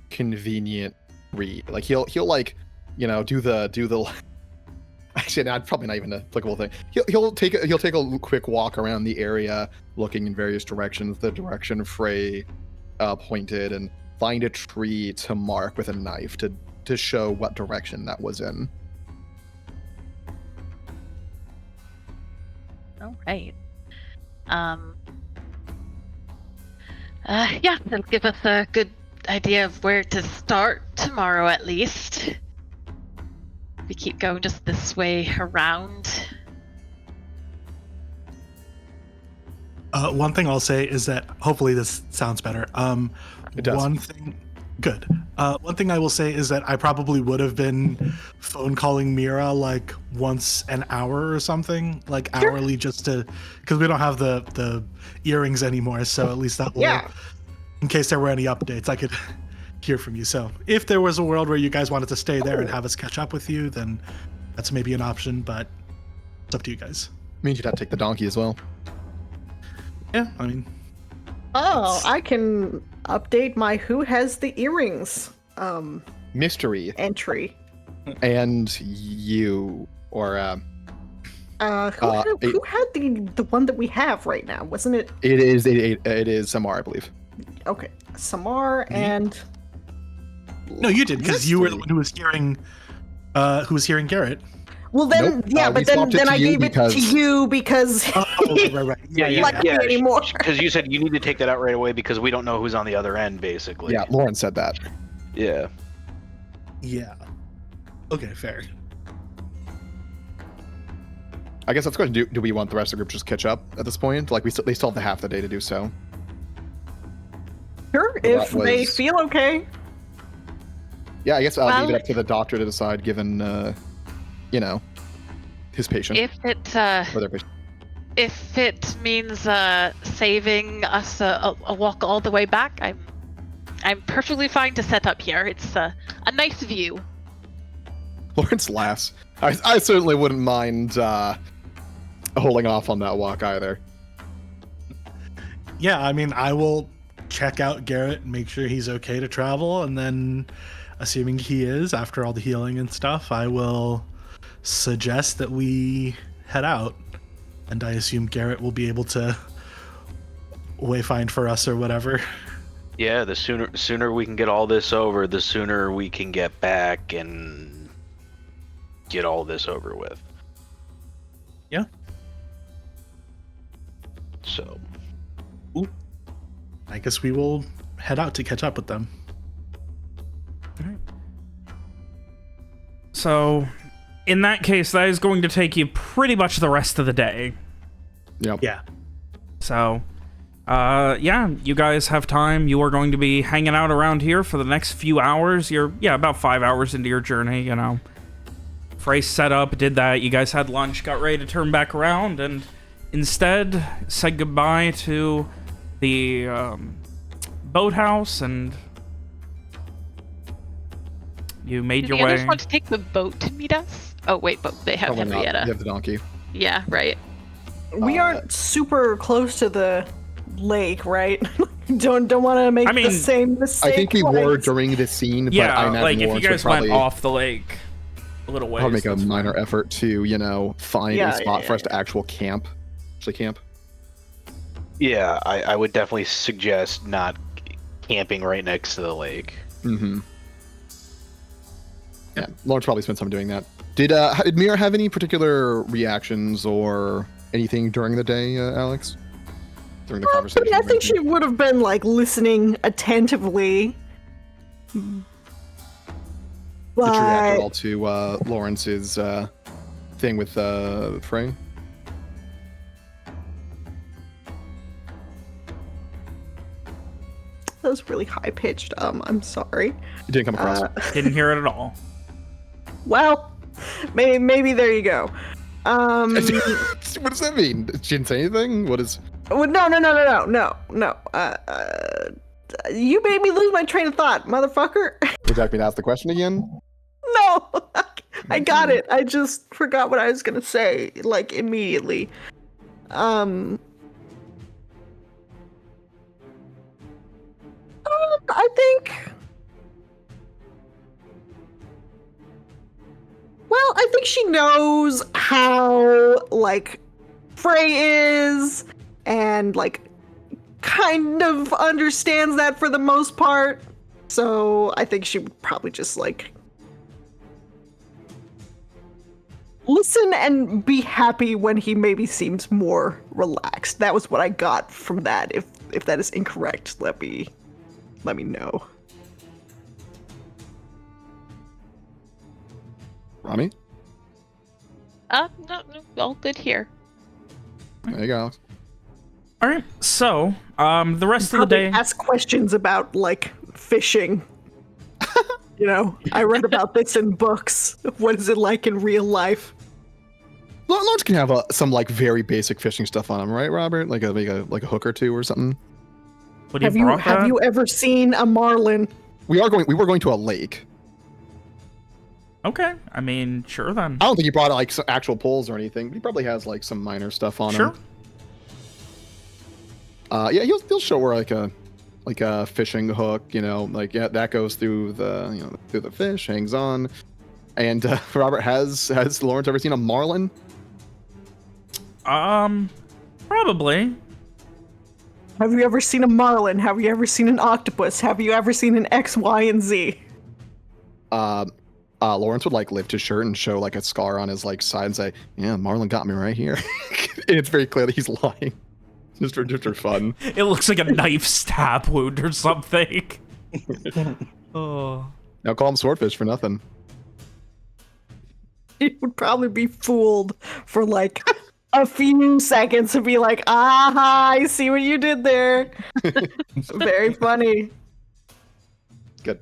[SPEAKER 2] convenient read. Like he'll like, do the actually not probably not even an applicable thing. He'll take a quick walk around the area, looking in various directions, the direction Frey pointed, and find a tree to mark with a knife to show what direction that was in.
[SPEAKER 5] All right. Yeah, that'll give us a good idea of where to start tomorrow, at least. We keep going just this way around.
[SPEAKER 7] One thing I'll say is that hopefully this sounds better.
[SPEAKER 2] It does.
[SPEAKER 7] One thing I will say is that I probably would have been phone calling Mira like once an hour or something, like hourly, just to, because we don't have the earrings anymore. So at least that will, in case there were any updates, I could hear from you. So if there was a world where you guys wanted to stay there and have us catch up with you, then that's maybe an option, but it's up to you guys.
[SPEAKER 2] Means you'd have to take the donkey as well.
[SPEAKER 7] Yeah, I mean.
[SPEAKER 4] Oh, I can update my who has the earrings
[SPEAKER 2] Mystery.
[SPEAKER 4] entry.
[SPEAKER 2] And you, or
[SPEAKER 4] Who had the one that we have right now? Wasn't it?
[SPEAKER 2] it is Samar, I believe.
[SPEAKER 4] Okay, Samar and
[SPEAKER 7] No, you did, because you were the one who was hearing Garrett.
[SPEAKER 4] well then
[SPEAKER 2] Nope,
[SPEAKER 4] yeah,
[SPEAKER 2] we
[SPEAKER 4] but
[SPEAKER 2] swapped it
[SPEAKER 4] then
[SPEAKER 2] to
[SPEAKER 4] I
[SPEAKER 2] you
[SPEAKER 4] gave it to
[SPEAKER 2] because-
[SPEAKER 4] you because
[SPEAKER 7] Right.
[SPEAKER 3] Yeah,
[SPEAKER 4] you like me anymore.
[SPEAKER 3] Because you said you need to take that out right away because we don't know who's on the other end, basically.
[SPEAKER 2] Yeah, Lauren said that.
[SPEAKER 3] Yeah.
[SPEAKER 7] Yeah. Okay, fair.
[SPEAKER 2] I guess that's going to do we want the rest of the group to just catch up at this point? Like they still have the half the day to do so.
[SPEAKER 4] Sure,
[SPEAKER 2] Well,
[SPEAKER 4] if
[SPEAKER 2] that
[SPEAKER 4] they
[SPEAKER 2] was-
[SPEAKER 4] feel okay.
[SPEAKER 2] Yeah, I guess I'll leave it
[SPEAKER 5] Well-
[SPEAKER 2] up to the doctor to decide, given his patient
[SPEAKER 5] If it
[SPEAKER 2] or their patient.
[SPEAKER 5] if it means saving us a walk all the way back, I'm perfectly fine to set up here. It's a nice view.
[SPEAKER 2] Lawrence laughs. I certainly wouldn't mind holding off on that walk either.
[SPEAKER 7] Yeah, I mean, I will check out Garrett and make sure he's okay to travel, and then, assuming he is, after all the healing and stuff, I will suggest that we head out. And I assume Garrett will be able to wayfind for us or whatever.
[SPEAKER 3] Yeah, the sooner we can get all this over, the sooner we can get back and get all this over with.
[SPEAKER 7] Yeah.
[SPEAKER 3] So.
[SPEAKER 7] I guess we will head out to catch up with them.
[SPEAKER 1] So, in that case, that is going to take you pretty much the rest of the day.
[SPEAKER 2] Yep.
[SPEAKER 7] Yeah.
[SPEAKER 1] So, yeah, you guys have time. You are going to be hanging out around here for the next few hours. You're, about 5 hours into your journey, Frey set up, did that. You guys had lunch, got ready to turn back around, and instead said goodbye to the boathouse, and you made
[SPEAKER 5] Do
[SPEAKER 1] your
[SPEAKER 5] the
[SPEAKER 1] way.
[SPEAKER 5] others want to take the boat to meet us? Oh wait, but they have
[SPEAKER 2] Probably not.
[SPEAKER 5] Henrietta.
[SPEAKER 2] You have the donkey.
[SPEAKER 5] Yeah, right.
[SPEAKER 4] We aren't super close to the lake, right? don't want to make the same mistake.
[SPEAKER 2] I think we were
[SPEAKER 4] twice.
[SPEAKER 2] during this scene, but I
[SPEAKER 1] Yeah,
[SPEAKER 2] imagine
[SPEAKER 1] like if you
[SPEAKER 2] Lawrence would
[SPEAKER 1] guys went
[SPEAKER 2] probably,
[SPEAKER 1] off the lake a little ways.
[SPEAKER 2] I'll make a
[SPEAKER 1] that's
[SPEAKER 2] minor
[SPEAKER 1] fine.
[SPEAKER 2] effort to, find
[SPEAKER 4] Yeah,
[SPEAKER 2] a spot
[SPEAKER 4] yeah,
[SPEAKER 2] for us to actually camp.
[SPEAKER 3] Yeah, I would definitely suggest not camping right next to the lake.
[SPEAKER 2] Mm-hmm. Yeah, Lawrence probably spent some doing that. Did Mira have any particular reactions or anything during the day, Alex? During the conversation?
[SPEAKER 4] I think she would have been like listening attentively.
[SPEAKER 2] Did she react at
[SPEAKER 4] But
[SPEAKER 2] all to Lawrence's thing with Frey?
[SPEAKER 4] That was really high pitched. I'm sorry.
[SPEAKER 2] It didn't come across.
[SPEAKER 1] Didn't hear it at all.
[SPEAKER 4] Well, maybe there you go.
[SPEAKER 2] What does that mean? She didn't say anything? What is...
[SPEAKER 4] Well, no. You made me lose my train of thought, motherfucker.
[SPEAKER 2] Would you like me to ask the question again?
[SPEAKER 4] No, I got it. I just forgot what I was gonna say, like, immediately. I think... Well, I think she knows how, like, Frey is, and, like, kind of understands that for the most part. So I think she would probably just, like, listen and be happy when he maybe seems more relaxed. That was what I got from that. If that is incorrect, let me know.
[SPEAKER 2] Rami?
[SPEAKER 5] No, all good here.
[SPEAKER 2] There you go, Alex.
[SPEAKER 1] All right, so the rest of the
[SPEAKER 4] Probably
[SPEAKER 1] day.
[SPEAKER 4] ask questions about, like, fishing. You know, I read about this in books. What is it like in real life?
[SPEAKER 2] Lawrence can have some like very basic fishing stuff on him, right, Robert? Like a hook or two or something.
[SPEAKER 1] Would
[SPEAKER 4] Have you ever seen a marlin?
[SPEAKER 2] We were going to a lake.
[SPEAKER 1] Okay, I mean, sure then.
[SPEAKER 2] I don't think he brought like some actual poles or anything, but he probably has like some minor stuff on
[SPEAKER 1] Sure.
[SPEAKER 2] him. Yeah, he'll show her like a fishing hook, you know, like that goes through the fish, hangs on. And Robert, has Lawrence ever seen a marlin?
[SPEAKER 1] Probably.
[SPEAKER 4] Have you ever seen a marlin? Have you ever seen an octopus? Have you ever seen an X, Y, and Z?
[SPEAKER 2] Lawrence would like lift his shirt and show like a scar on his like side and say, "Yeah, marlin got me right here." And it's very clear that he's lying. Just for fun.
[SPEAKER 1] It looks like a knife stab wound or something. Oh.
[SPEAKER 2] Now call him swordfish for nothing.
[SPEAKER 4] He would probably be fooled for like a few seconds to be like, aha, I see what you did there. Very funny.
[SPEAKER 2] Good.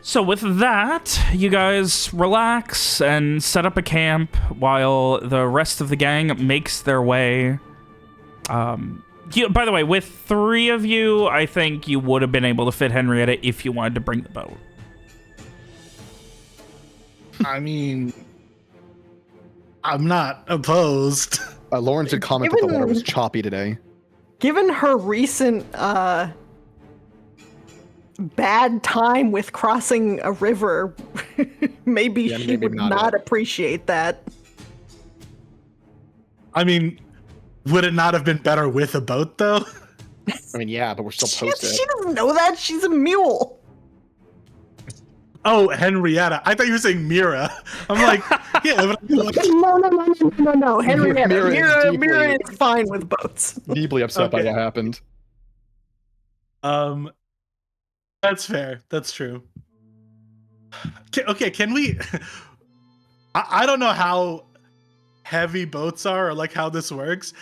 [SPEAKER 1] So with that, you guys relax and set up a camp while the rest of the gang makes their way. By the way, with 3 of you, I think you would have been able to fit Henrietta if you wanted to bring the boat.
[SPEAKER 7] I mean, I'm not opposed.
[SPEAKER 2] Lawrence did comment that the water was choppy today.
[SPEAKER 4] Given her recent bad time with crossing a river, maybe she
[SPEAKER 2] maybe
[SPEAKER 4] would
[SPEAKER 2] not
[SPEAKER 4] not
[SPEAKER 2] it.
[SPEAKER 4] appreciate that.
[SPEAKER 7] I mean, would it not have been better with a boat, though?
[SPEAKER 2] I mean, yeah, but we're still
[SPEAKER 4] She
[SPEAKER 2] posted.
[SPEAKER 4] doesn't know that. She's a mule.
[SPEAKER 7] Oh, Henrietta. I thought you were saying Mira. I'm like, yeah, but
[SPEAKER 4] No. Henrietta.
[SPEAKER 2] Mira is
[SPEAKER 4] Mira is fine with boats.
[SPEAKER 2] Deeply upset by
[SPEAKER 7] Okay.
[SPEAKER 2] what happened.
[SPEAKER 7] That's fair. That's true. Okay, can we... I don't know how heavy boats are or like how this works.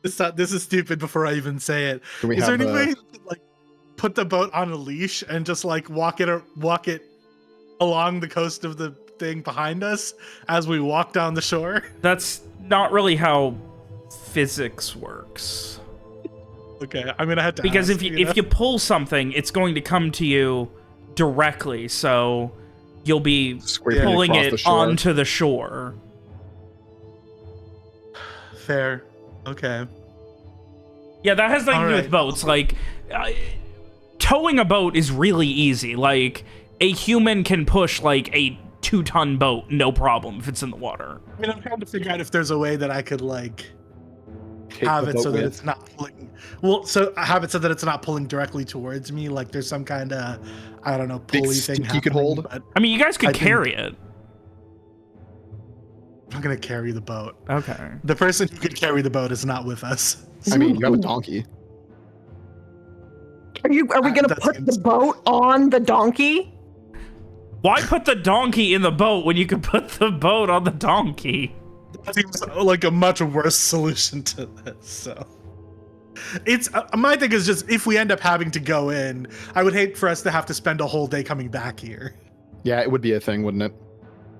[SPEAKER 7] This is stupid before I even say it.
[SPEAKER 2] Can we
[SPEAKER 7] Is there
[SPEAKER 2] have
[SPEAKER 7] any way to, like, put the boat on a leash and just like walk it along the coast of the thing behind us as we walk down the shore?
[SPEAKER 1] That's not really how physics works.
[SPEAKER 7] Okay, I'm gonna have to
[SPEAKER 1] Because
[SPEAKER 7] ask,
[SPEAKER 1] if you pull something, it's going to come to you directly, so you'll be
[SPEAKER 2] Scraping
[SPEAKER 1] pulling
[SPEAKER 2] across the
[SPEAKER 1] it
[SPEAKER 2] shore.
[SPEAKER 1] onto the shore.
[SPEAKER 7] Fair. Okay.
[SPEAKER 1] Yeah, that has nothing to do with
[SPEAKER 7] Alright.
[SPEAKER 1] boats. Like, towing a boat is really easy. Like, a human can push, like, a 2-ton boat, no problem, if it's in the water.
[SPEAKER 7] I mean, I'm trying to figure out if there's a way that I could like
[SPEAKER 2] Take
[SPEAKER 7] have
[SPEAKER 2] the
[SPEAKER 7] it
[SPEAKER 2] boat
[SPEAKER 7] so that
[SPEAKER 2] with.
[SPEAKER 7] it's not pulling. Well, so I have it so that it's not pulling directly towards me. Like there's some kind of, I don't know,
[SPEAKER 2] Big
[SPEAKER 7] pulley
[SPEAKER 2] stick
[SPEAKER 7] thing
[SPEAKER 2] you
[SPEAKER 7] happening.
[SPEAKER 2] could hold?
[SPEAKER 7] But
[SPEAKER 1] I mean, you guys could
[SPEAKER 7] I think-
[SPEAKER 1] carry it.
[SPEAKER 7] I'm gonna carry the boat.
[SPEAKER 1] Okay.
[SPEAKER 7] The person who could carry the boat is not with us.
[SPEAKER 2] I mean, you have a donkey.
[SPEAKER 4] Are we gonna
[SPEAKER 7] That
[SPEAKER 4] put the
[SPEAKER 7] seems-
[SPEAKER 4] boat on the donkey?
[SPEAKER 1] Why put the donkey in the boat when you could put the boat on the donkey?
[SPEAKER 7] That seems like a much worse solution to this. So, it's my thing is just if we end up having to go in, I would hate for us to have to spend a whole day coming back here.
[SPEAKER 2] Yeah, it would be a thing, wouldn't it?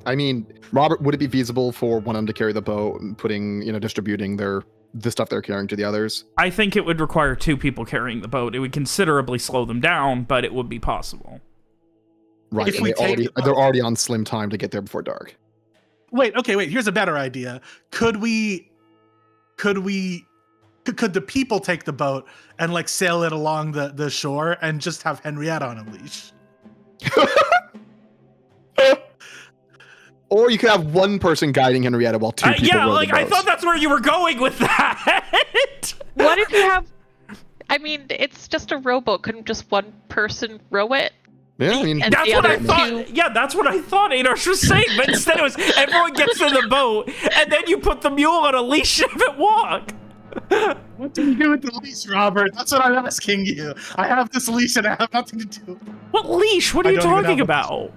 [SPEAKER 2] I mean, Robert, would it be feasible for one of them to carry the boat and putting, distributing the stuff they're carrying to the others?
[SPEAKER 1] I think it would require 2 people carrying the boat. It would considerably slow them down, but it would be possible.
[SPEAKER 2] Right,
[SPEAKER 7] If
[SPEAKER 2] and
[SPEAKER 7] we take the boat-
[SPEAKER 2] they're already on slim time to get there before dark.
[SPEAKER 7] Wait, here's a better idea. Could the people take the boat and like sail it along the shore and just have Henrietta on a leash?
[SPEAKER 2] Or you could have one person guiding Henrietta while 2 people row the
[SPEAKER 1] I
[SPEAKER 2] boat.
[SPEAKER 1] thought that's where you were going with that.
[SPEAKER 5] What if you have? I mean, it's just a rowboat. Couldn't just one person row it?
[SPEAKER 2] Yeah, I mean,
[SPEAKER 5] And
[SPEAKER 1] That's
[SPEAKER 5] the
[SPEAKER 1] what I
[SPEAKER 5] other
[SPEAKER 1] thought.
[SPEAKER 5] two-
[SPEAKER 1] Yeah, that's what I thought Adarsh was saying. But instead, it was everyone gets in the boat, and then you put the mule on a leash and have it walk.
[SPEAKER 7] What do you do with the leash, Robert? That's what I'm asking you. I have this leash and I have nothing to do with
[SPEAKER 1] What leash? What are
[SPEAKER 7] I
[SPEAKER 1] you
[SPEAKER 7] don't even
[SPEAKER 1] talking
[SPEAKER 7] have a-
[SPEAKER 1] about?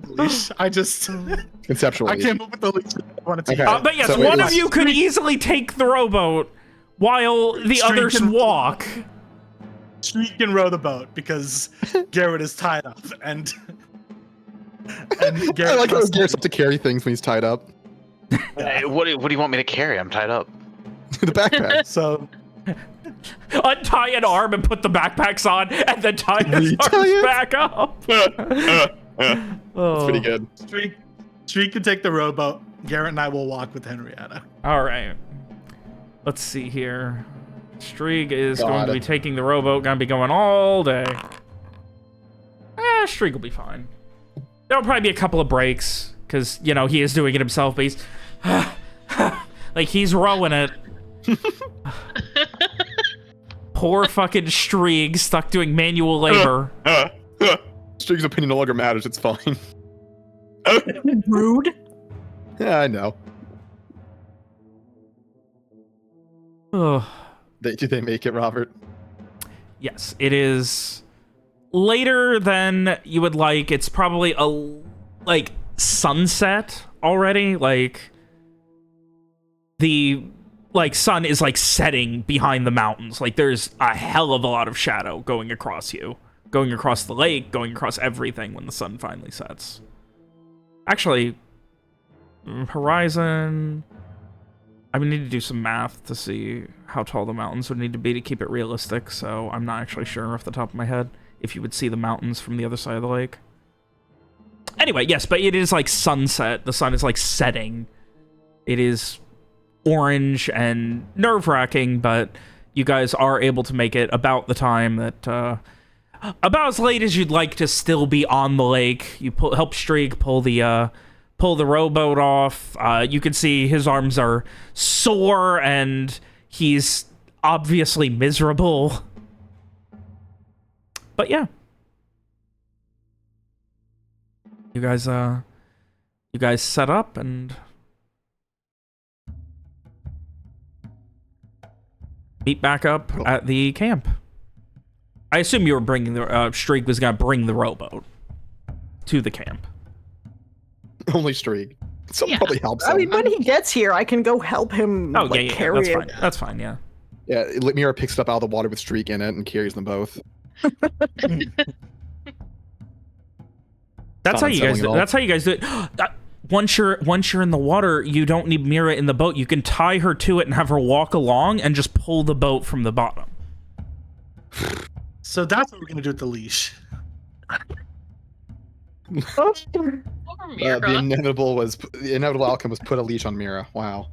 [SPEAKER 7] the leash. I
[SPEAKER 2] conceptually.
[SPEAKER 7] came up with the leash I wanted to
[SPEAKER 2] Okay.
[SPEAKER 7] use.
[SPEAKER 1] But yes,
[SPEAKER 2] So
[SPEAKER 1] one
[SPEAKER 2] it
[SPEAKER 1] of
[SPEAKER 2] is-
[SPEAKER 1] you could easily take the rowboat while the
[SPEAKER 7] Streak
[SPEAKER 1] others
[SPEAKER 7] and-
[SPEAKER 1] walk.
[SPEAKER 7] Streak can row the boat because Garrett is tied up and
[SPEAKER 2] I
[SPEAKER 7] Garrett
[SPEAKER 2] like how
[SPEAKER 7] must-
[SPEAKER 2] Garrett's up to carry things when he's tied up.
[SPEAKER 3] Hey, what do you want me to carry? I'm tied up.
[SPEAKER 2] The backpack.
[SPEAKER 7] So
[SPEAKER 1] Untie an arm and put the backpacks on, and then tie his
[SPEAKER 2] Retie
[SPEAKER 1] arms
[SPEAKER 2] it.
[SPEAKER 1] back up.
[SPEAKER 2] That's
[SPEAKER 1] Oh.
[SPEAKER 2] pretty good.
[SPEAKER 7] Streak can take the rowboat. Garrett and I will walk with Henrietta.
[SPEAKER 1] All right. Let's see here. Streak is
[SPEAKER 2] Got
[SPEAKER 1] going to
[SPEAKER 2] it.
[SPEAKER 1] be taking the rowboat, going to be going all day. Streak will be fine. There'll probably be a couple of breaks, because, he is doing it himself, but he's... like, he's rowing it. Poor fucking Streak stuck doing manual labor.
[SPEAKER 2] Streak's opinion no longer matters. It's fine.
[SPEAKER 4] Rude.
[SPEAKER 2] Yeah, I know.
[SPEAKER 1] Ugh.
[SPEAKER 2] Did they make it, Robert?
[SPEAKER 1] Yes, it is later than you would like. It's probably sunset already. The sun is setting behind the mountains. There's a hell of a lot of shadow going across you, going across the lake, going across everything when the sun finally sets. Actually, horizon. I would need to do some math to see how tall the mountains would need to be to keep it realistic, so I'm not actually sure off the top of my head if you would see the mountains from the other side of the lake. Anyway, yes, but it is sunset. The sun is setting. It is orange and nerve-wracking, but you guys are able to make it about the time that, about as late as you'd like to still be on the lake. You help Streak pull the rowboat off. You can see his arms are sore and he's obviously miserable. But yeah. You guys set up and meet back up at the camp. I assume you were bringing the Streak was gonna bring the rowboat to the camp.
[SPEAKER 2] Only Streak. Someone
[SPEAKER 5] Yeah.
[SPEAKER 2] probably helps him.
[SPEAKER 4] I mean, when he gets here, I can go help him
[SPEAKER 1] Oh yeah,
[SPEAKER 4] carry
[SPEAKER 1] that's
[SPEAKER 4] it.
[SPEAKER 1] fine. That's fine. Yeah.
[SPEAKER 2] Yeah, Mira picks it up out of the water with Streak in it and carries them both.
[SPEAKER 1] That's how
[SPEAKER 2] Not
[SPEAKER 1] you guys.
[SPEAKER 2] unsettling at all.
[SPEAKER 1] That's how you guys do it. Once you're in the water, you don't need Mira in the boat. You can tie her to it and have her walk along and just pull the boat from the bottom.
[SPEAKER 7] So that's what we're gonna do with the leash.
[SPEAKER 5] Or
[SPEAKER 2] The
[SPEAKER 5] Mira.
[SPEAKER 2] inevitable outcome was put a leash on Mira. Wow.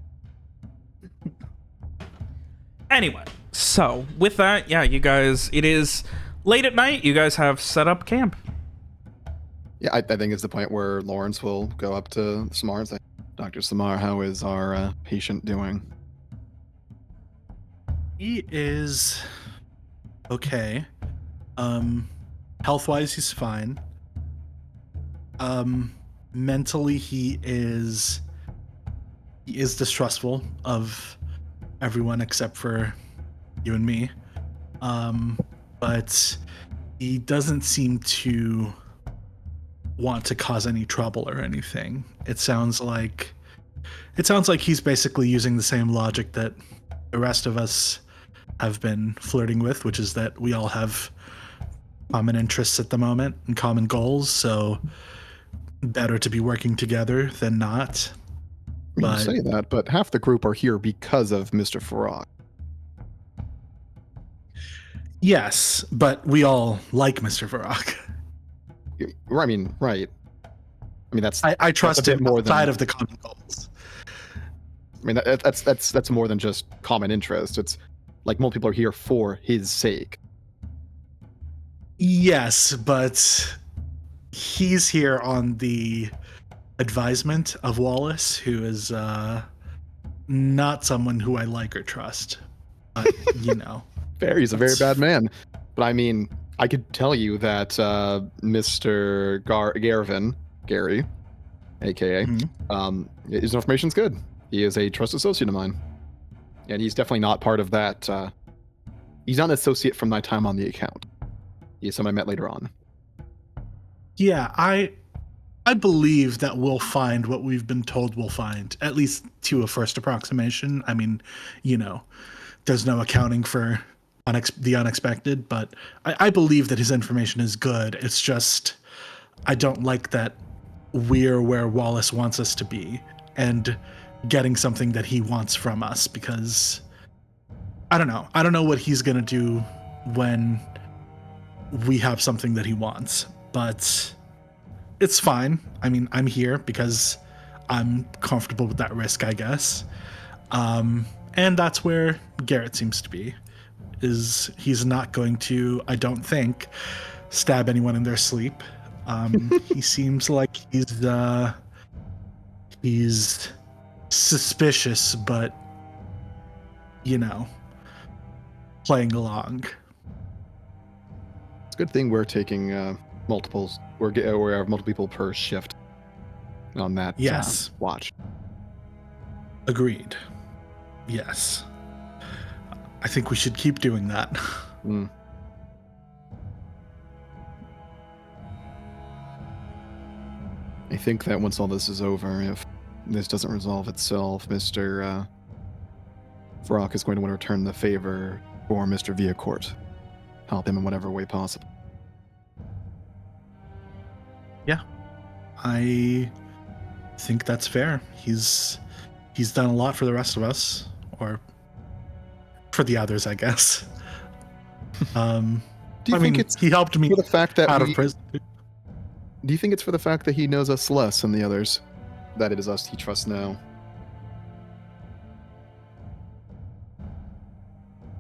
[SPEAKER 1] Anyway, so with that, yeah, you guys. It is late at night. You guys have set up camp.
[SPEAKER 2] Yeah, I think it's the point where Lawrence will go up to Samar and say, Dr. Samar, how is our patient doing?
[SPEAKER 7] He is okay. Health-wise, he's fine. Mentally, he is distrustful of everyone except for you and me. But he doesn't seem to want to cause any trouble or anything. It sounds like he's basically using the same logic that the rest of us have been flirting with, which is that we all have common interests at the moment and common goals, so better to be working together than not.
[SPEAKER 2] You say that, but half the group are here because of Mr. Farag.
[SPEAKER 7] Yes, but we all like Mr. Farag.
[SPEAKER 2] I mean, right. I mean, that's
[SPEAKER 7] I trust
[SPEAKER 2] a bit
[SPEAKER 7] him
[SPEAKER 2] more
[SPEAKER 7] outside
[SPEAKER 2] than,
[SPEAKER 7] of the common goals.
[SPEAKER 2] I mean, that's more than just common interest. It's like multiple people are here for his sake.
[SPEAKER 7] Yes, but he's here on the advisement of Wallace, who is not someone who I like or trust. But, you know.
[SPEAKER 2] He's a very bad man. But I mean, I could tell you that Mr. Gary, aka, his information's good. He is a trusted associate of mine. And he's definitely not part of that. He's not an associate from my time on the account. He's someone I met later on.
[SPEAKER 7] Yeah, I believe that we'll find what we've been told we'll find, at least to a first approximation. I mean, you know, there's no accounting for the unexpected, but I believe that his information is good. It's just, I don't like that we're where Wallace wants us to be and getting something that he wants from us, because I don't know what he's going to do when we have something that he wants, but it's fine. I mean, I'm here because I'm comfortable with that risk, I guess. And that's where Garrett seems to be, is he's not going to, I don't think, stab anyone in their sleep. He seems like he's suspicious, but, you know, playing along.
[SPEAKER 2] It's a good thing we're taking multiples. We have multiple people per shift on that watch.
[SPEAKER 7] Agreed. Yes. I think we should keep doing that.
[SPEAKER 2] Mm. I think that once all this is over, if this doesn't resolve itself, Mr. Farag is going to want to return the favor for Mr. Viacourt. Help him in whatever way possible.
[SPEAKER 7] Yeah. I think that's fair. He's done a lot for the rest of us, or for the others, I guess.
[SPEAKER 2] Do you think it's
[SPEAKER 7] he helped me
[SPEAKER 2] for the fact that
[SPEAKER 7] out of prison.
[SPEAKER 2] Do you think it's for the fact that he knows us less than the others? That it is us he trusts now?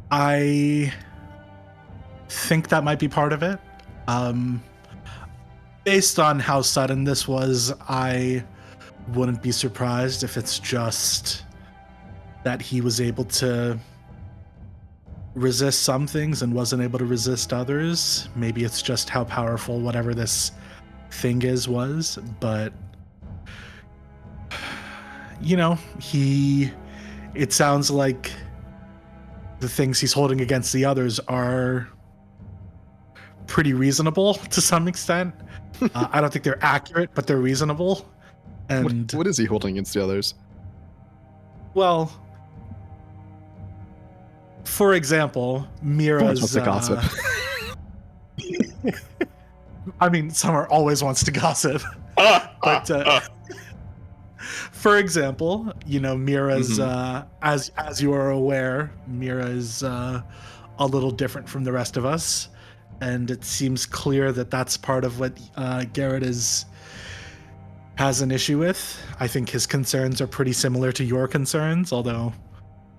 [SPEAKER 7] I think that might be part of it. Based on how sudden this was, I wouldn't be surprised if it's just that he was able to resist some things and wasn't able to resist others. Maybe it's just how powerful whatever this thing was, but you know, it sounds like the things he's holding against the others are pretty reasonable to some extent. I don't think they're accurate, but they're reasonable. And
[SPEAKER 2] what is he holding against the others?
[SPEAKER 7] Well, for example, Mira's
[SPEAKER 2] gossip.
[SPEAKER 7] I mean, Summer always wants to gossip. But for example, you know, Mira's as you are aware, Mira is a little different from the rest of us, and it seems clear that that's part of what Garrett has an issue with. I think his concerns are pretty similar to your concerns, although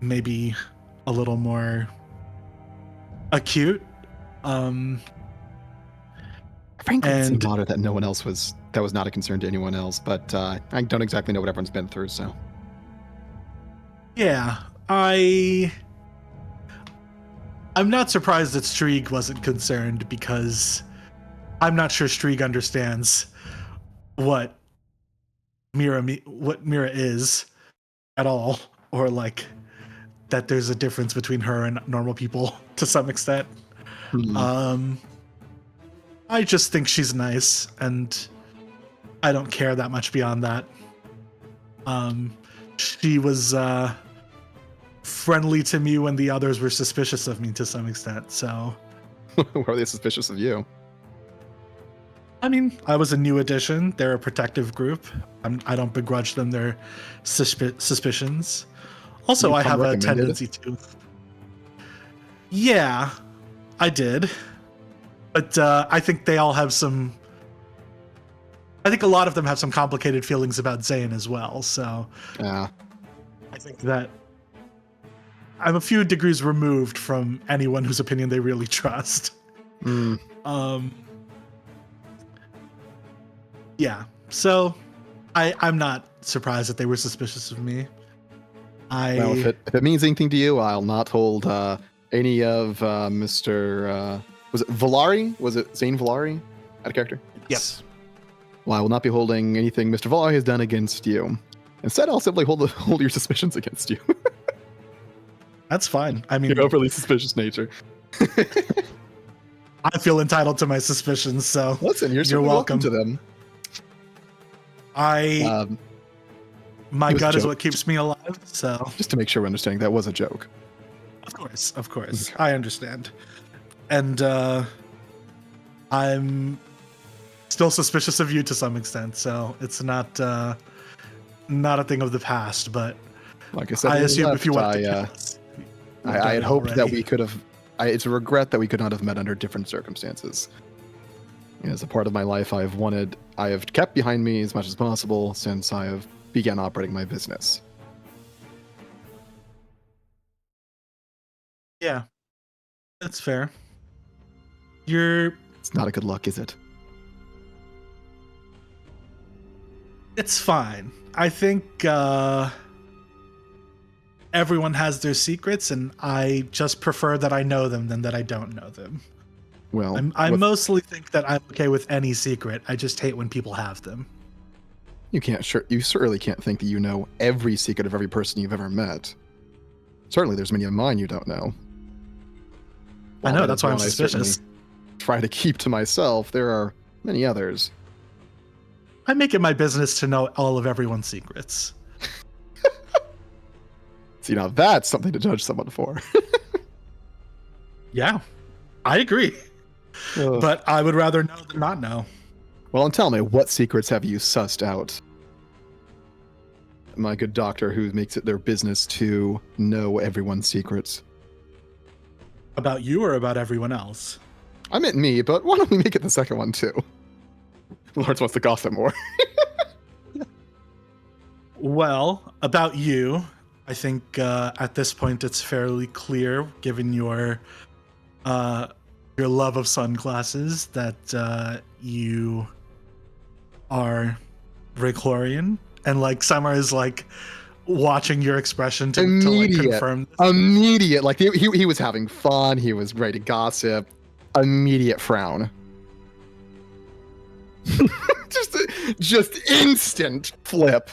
[SPEAKER 7] maybe a little more acute.
[SPEAKER 2] Frankly, it seemed odder that no one else was not a concern to anyone else, but I don't exactly know what everyone's been through, so.
[SPEAKER 7] Yeah, I'm not surprised that Strieg wasn't concerned, because I'm not sure Strieg understands what Mira is at all, or like that there's a difference between her and normal people to some extent.
[SPEAKER 2] Mm-hmm.
[SPEAKER 7] I just think she's nice, and I don't care that much beyond that. She was friendly to me when the others were suspicious of me to some extent. So,
[SPEAKER 2] Why are they suspicious of you?
[SPEAKER 7] I mean, I was a new addition. They're a protective group. I don't begrudge them their suspicions. Also,
[SPEAKER 2] You
[SPEAKER 7] I
[SPEAKER 2] come
[SPEAKER 7] have a
[SPEAKER 2] recommended?
[SPEAKER 7] tendency to. Yeah, I did. But I think they all have some. I think a lot of them have some complicated feelings about Zane as well. So
[SPEAKER 2] Yeah.
[SPEAKER 7] I think that I'm a few degrees removed from anyone whose opinion they really trust.
[SPEAKER 2] Mm.
[SPEAKER 7] Yeah. So I'm not surprised that they were suspicious of me.
[SPEAKER 2] Well, if it means anything to you, I'll not hold any of Mr. Was it Valari? Was it Zane Valari? Out of character?
[SPEAKER 1] Yes.
[SPEAKER 2] Well, I will not be holding anything Mr. Valari has done against you. Instead, I'll simply hold your suspicions against you.
[SPEAKER 7] That's fine. I mean,
[SPEAKER 2] Your overly suspicious nature.
[SPEAKER 7] I feel entitled to my suspicions, so
[SPEAKER 2] Listen, you're certainly welcome to them.
[SPEAKER 7] my
[SPEAKER 2] it was
[SPEAKER 7] gut
[SPEAKER 2] a
[SPEAKER 7] is
[SPEAKER 2] joke.
[SPEAKER 7] what keeps me alive. So
[SPEAKER 2] Just to make sure we're understanding, that was a joke.
[SPEAKER 7] of course, I understand, and I'm still suspicious of you to some extent. So it's not a thing of the past, but
[SPEAKER 2] Like I said,
[SPEAKER 7] I
[SPEAKER 2] when we
[SPEAKER 7] assume if
[SPEAKER 2] left,
[SPEAKER 7] you want to kill us, you've
[SPEAKER 2] I
[SPEAKER 7] done
[SPEAKER 2] had
[SPEAKER 7] it
[SPEAKER 2] hoped that
[SPEAKER 7] already.
[SPEAKER 2] we could have. It's a regret that we could not have met under different circumstances. As a part of my life, I have kept behind me as much as possible since I have began operating my business.
[SPEAKER 7] Yeah, that's fair. You're.
[SPEAKER 2] It's not a good luck, is it?
[SPEAKER 7] It's fine. I think everyone has their secrets, and I just prefer that I know them than that I don't know them.
[SPEAKER 2] Well,
[SPEAKER 7] I
[SPEAKER 2] what-
[SPEAKER 7] mostly think that I'm okay with any secret. I just hate when people have them.
[SPEAKER 2] you certainly can't think that you know every secret of every person you've ever met. Certainly, there's many of mine you don't know.
[SPEAKER 7] I
[SPEAKER 2] While
[SPEAKER 7] know,
[SPEAKER 2] that
[SPEAKER 7] that's
[SPEAKER 2] is
[SPEAKER 7] why I'm
[SPEAKER 2] one I certainly
[SPEAKER 7] suspicious.
[SPEAKER 2] try to keep to myself. There are many others.
[SPEAKER 7] I make it my business to know all of everyone's secrets.
[SPEAKER 2] See, now that's something to judge someone for.
[SPEAKER 7] Yeah, I agree.
[SPEAKER 2] Ugh.
[SPEAKER 7] But I would rather know than not know.
[SPEAKER 2] Well, and tell me, what secrets have you sussed out? My good doctor who makes it their business to know everyone's secrets.
[SPEAKER 7] About you or about everyone else?
[SPEAKER 2] I meant me, but why don't we make it the second one too? Lawrence wants to gossip more.
[SPEAKER 7] Well, about you, I think at this point it's fairly clear, given your love of sunglasses, that you are Raychlorian, and like Summer is like watching your expression to like
[SPEAKER 2] Immediate.
[SPEAKER 7] confirm.
[SPEAKER 2] Immediate, like he was having fun, he was ready to gossip. Immediate frown. just instant flip.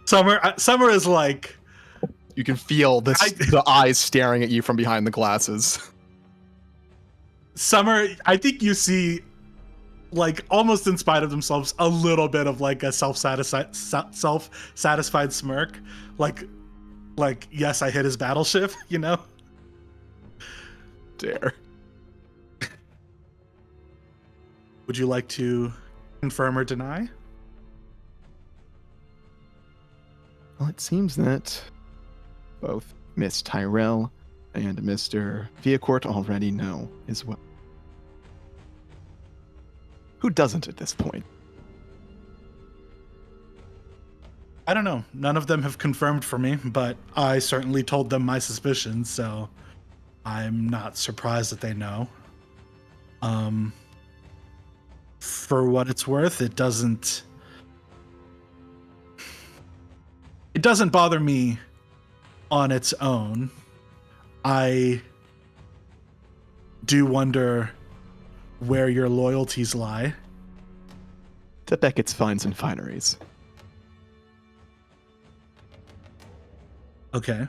[SPEAKER 7] Summer is like,
[SPEAKER 2] You can feel the eyes staring at you from behind the glasses.
[SPEAKER 7] Summer, I think you see, like, almost in spite of themselves, a little bit of like a self-satisfied smirk, like yes, I hit his battleship, you know.
[SPEAKER 2] Dare.
[SPEAKER 7] Would you like to confirm or deny?
[SPEAKER 2] Well, it seems that both Miss Tyrell and Mr. Viacourt already know as well. Who doesn't at this point?
[SPEAKER 7] I don't know. None of them have confirmed for me, but I certainly told them my suspicions, so I'm not surprised that they know. For what it's worth, it doesn't bother me on its own. I do wonder where your loyalties lie.
[SPEAKER 2] To Beckett's Fines and Fineries.
[SPEAKER 7] Okay.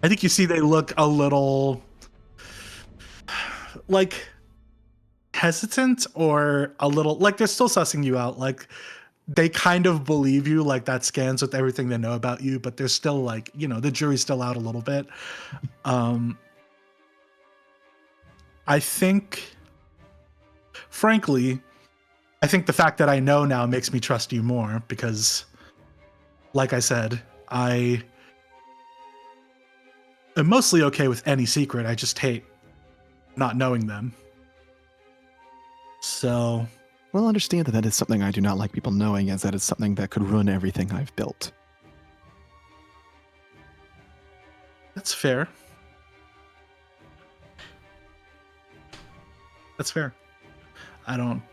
[SPEAKER 7] I think you see they look a little like hesitant or a little like they're still sussing you out. Like they kind of believe you, like that scans with everything they know about you, but they're still like, the jury's still out a little bit. I think, frankly, the fact that I know now makes me trust you more because, like I said, I am mostly okay with any secret. I just hate not knowing them. So,
[SPEAKER 2] Well, understand that is something I do not like people knowing, as that is something that could ruin everything I've built.
[SPEAKER 7] that's fair. That's fair. I don't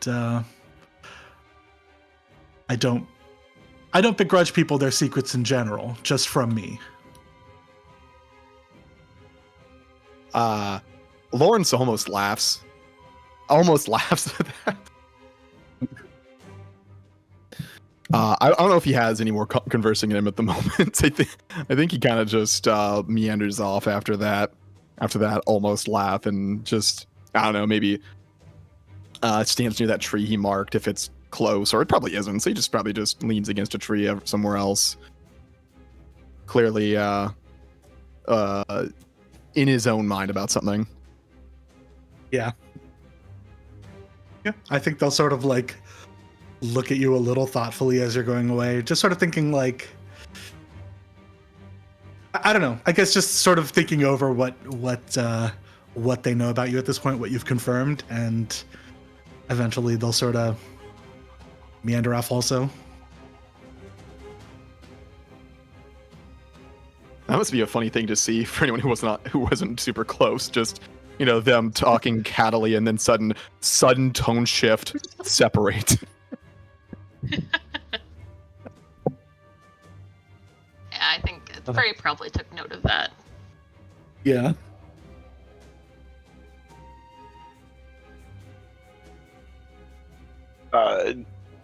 [SPEAKER 7] begrudge people their secrets in general, just from me.
[SPEAKER 2] Lawrence almost laughs at that. I don't know if he has any more conversing in him at the moment. I think he kind of just meanders off after that almost laugh and just, I don't know, maybe stands near that tree he marked if it's close, or it probably isn't, so he probably just leans against a tree somewhere else. Clearly in his own mind about something.
[SPEAKER 7] Yeah, I think they'll sort of like look at you a little thoughtfully as you're going away, just sort of thinking like, I don't know, I guess just sort of thinking over what they know about you at this point, what you've confirmed, and eventually they'll sort of meander off also.
[SPEAKER 2] That must be a funny thing to see for anyone who wasn't super close. Just, them talking cattily and then sudden tone shift, separate.
[SPEAKER 8] Yeah, I think Frey probably took note of that.
[SPEAKER 6] Yeah.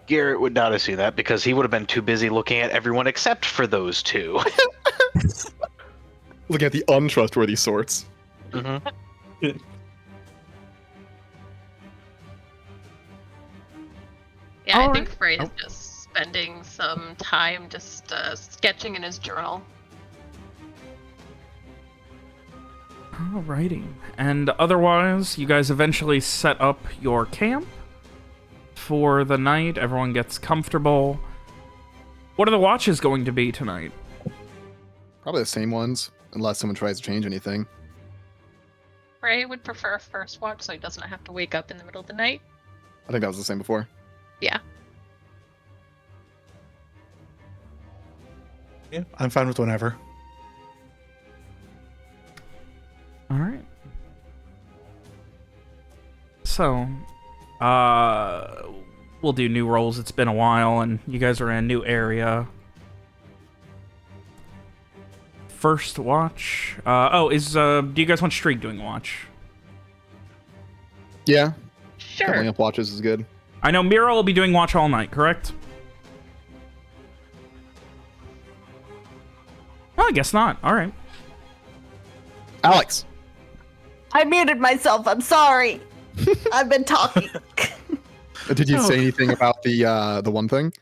[SPEAKER 3] Garrett would not have seen that because he would have been too busy looking at everyone except for those two.
[SPEAKER 2] Looking at the untrustworthy sorts.
[SPEAKER 3] Mm-hmm.
[SPEAKER 8] Yeah,
[SPEAKER 1] All
[SPEAKER 8] I think
[SPEAKER 1] right.
[SPEAKER 8] Frey is just spending some time just sketching in his journal.
[SPEAKER 1] Alrighty. And otherwise, you guys eventually set up your camp for the night. Everyone gets comfortable. What are the watches going to be tonight?
[SPEAKER 2] Probably the same ones, unless someone tries to change anything.
[SPEAKER 8] Frey would prefer first watch so he doesn't have to wake up in the middle of the night.
[SPEAKER 2] I think that was the same before.
[SPEAKER 8] Yeah.
[SPEAKER 7] Yeah, I'm fine with whenever.
[SPEAKER 1] Alright. So, we'll do new roles. It's been a while, and you guys are in a new area. First watch. Do you guys want Streak doing watch?
[SPEAKER 2] Yeah.
[SPEAKER 8] Sure.
[SPEAKER 2] Doubling up watches is good.
[SPEAKER 1] I know Mira will be doing watch all night, correct? Oh, I guess not. Alright.
[SPEAKER 2] Alex.
[SPEAKER 4] I muted myself. I'm sorry. I've been talking.
[SPEAKER 2] Did you say anything about the one thing?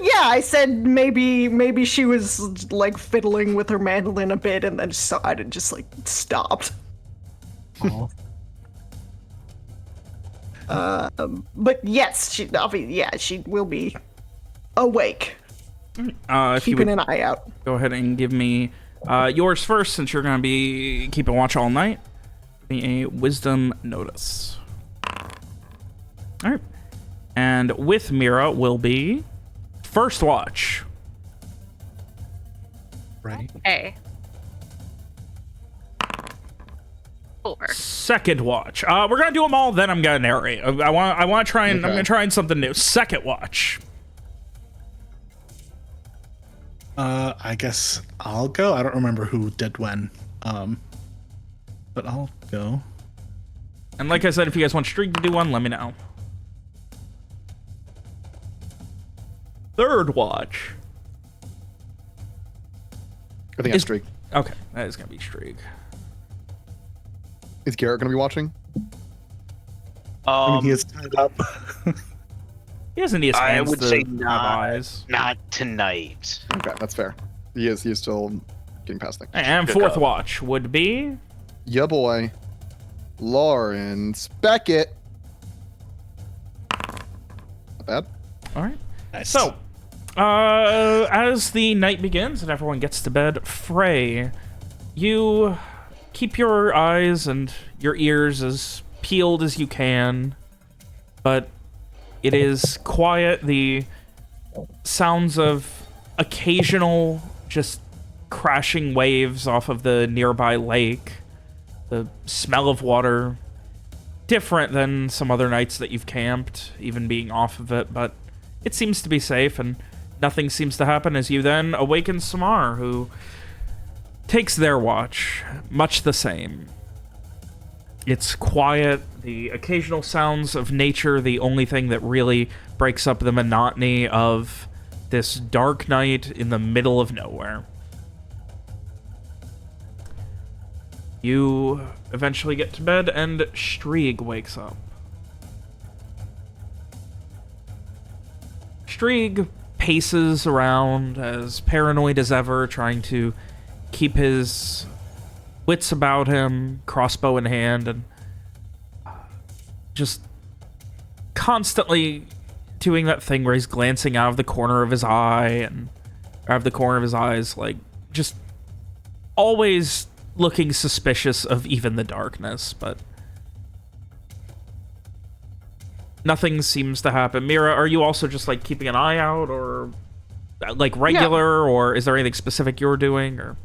[SPEAKER 4] Yeah, I said maybe she was like fiddling with her mandolin a bit and then decided and just like stopped.
[SPEAKER 7] Oh.
[SPEAKER 4] But yes, she will be awake,
[SPEAKER 1] If you would
[SPEAKER 4] keeping an eye out.
[SPEAKER 1] go ahead and give me yours first, since you're going to be keeping watch all night. Give me a wisdom notice. Alright. And with Mira will be first watch.
[SPEAKER 7] Right.
[SPEAKER 8] A. 4.
[SPEAKER 1] Second watch. We're gonna do them all. Then I'm gonna narrate. I want to try and I'm
[SPEAKER 2] Okay.
[SPEAKER 1] gonna try something new. Second watch.
[SPEAKER 7] I guess I'll go. I don't remember who did when. But I'll go.
[SPEAKER 1] And like I said, if you guys want Streak to do one, let me know. Third watch.
[SPEAKER 2] I think that's Streak.
[SPEAKER 1] Okay, that is gonna be Streak.
[SPEAKER 2] Is Garrett going to be watching?
[SPEAKER 6] I mean, he is tied up.
[SPEAKER 1] He doesn't need his
[SPEAKER 3] I
[SPEAKER 1] hands
[SPEAKER 3] would
[SPEAKER 1] to
[SPEAKER 3] say
[SPEAKER 1] have eyes.
[SPEAKER 3] not tonight.
[SPEAKER 2] Okay, that's fair. He is still getting past things.
[SPEAKER 1] And
[SPEAKER 3] Good
[SPEAKER 1] fourth
[SPEAKER 3] call.
[SPEAKER 1] watch would be...
[SPEAKER 2] Yeah, boy. Lawrence Beckett. Not bad.
[SPEAKER 1] All right.
[SPEAKER 7] Nice.
[SPEAKER 1] So, as the night begins and everyone gets to bed, Frey, you keep your eyes and your ears as peeled as you can, but it is quiet. The sounds of occasional just crashing waves off of the nearby lake, the smell of water, different than some other nights that you've camped, even being off of it, but it seems to be safe and nothing seems to happen as you then awaken Samar, who takes their watch, much the same. It's quiet, the occasional sounds of nature, the only thing that really breaks up the monotony of this dark night in the middle of nowhere. You eventually get to bed, and Strieg wakes up. Strieg paces around as paranoid as ever, trying to keep his wits about him, crossbow in hand, and just constantly doing that thing where he's glancing out of the corner of his eye and out of the corner of his eyes, like just always looking suspicious of even the darkness, but nothing seems to happen. Mira, are you also just like keeping an eye out, or like regular, or is there anything specific you're doing, or?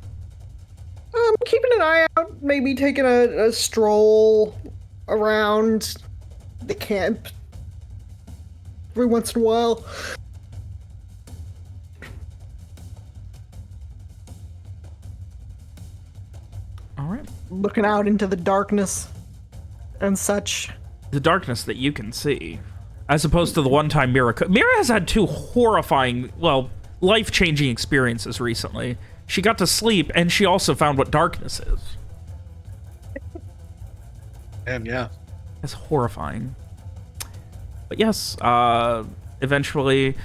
[SPEAKER 4] Keeping an eye out, maybe taking a stroll around the camp every once in a while.
[SPEAKER 1] All right.
[SPEAKER 4] Looking out into the darkness and such.
[SPEAKER 1] The darkness that you can see, as opposed to the one time Mira has had two horrifying, well, life-changing experiences recently. She got to sleep, and she also found what darkness is.
[SPEAKER 6] And yeah.
[SPEAKER 1] It's horrifying. But yes, eventually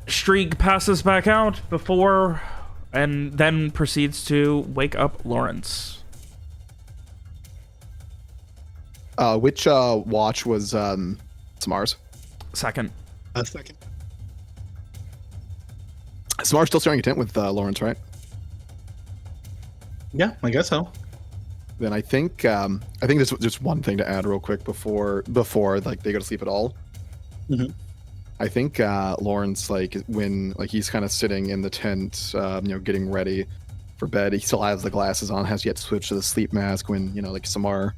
[SPEAKER 1] Strieg passes back out before, and then proceeds to wake up Lawrence.
[SPEAKER 2] Which watch was Samar's?
[SPEAKER 1] Second.
[SPEAKER 6] A second.
[SPEAKER 2] Samar's still staring intent with Lawrence, right?
[SPEAKER 6] Yeah, I guess so.
[SPEAKER 2] Then I think there's just one thing to add real quick before like they go to sleep at all.
[SPEAKER 6] Mhm.
[SPEAKER 2] I think Lawrence, like when like he's kind of sitting in the tent, getting ready for bed, he still has the glasses on, has yet to switch to the sleep mask when like Samar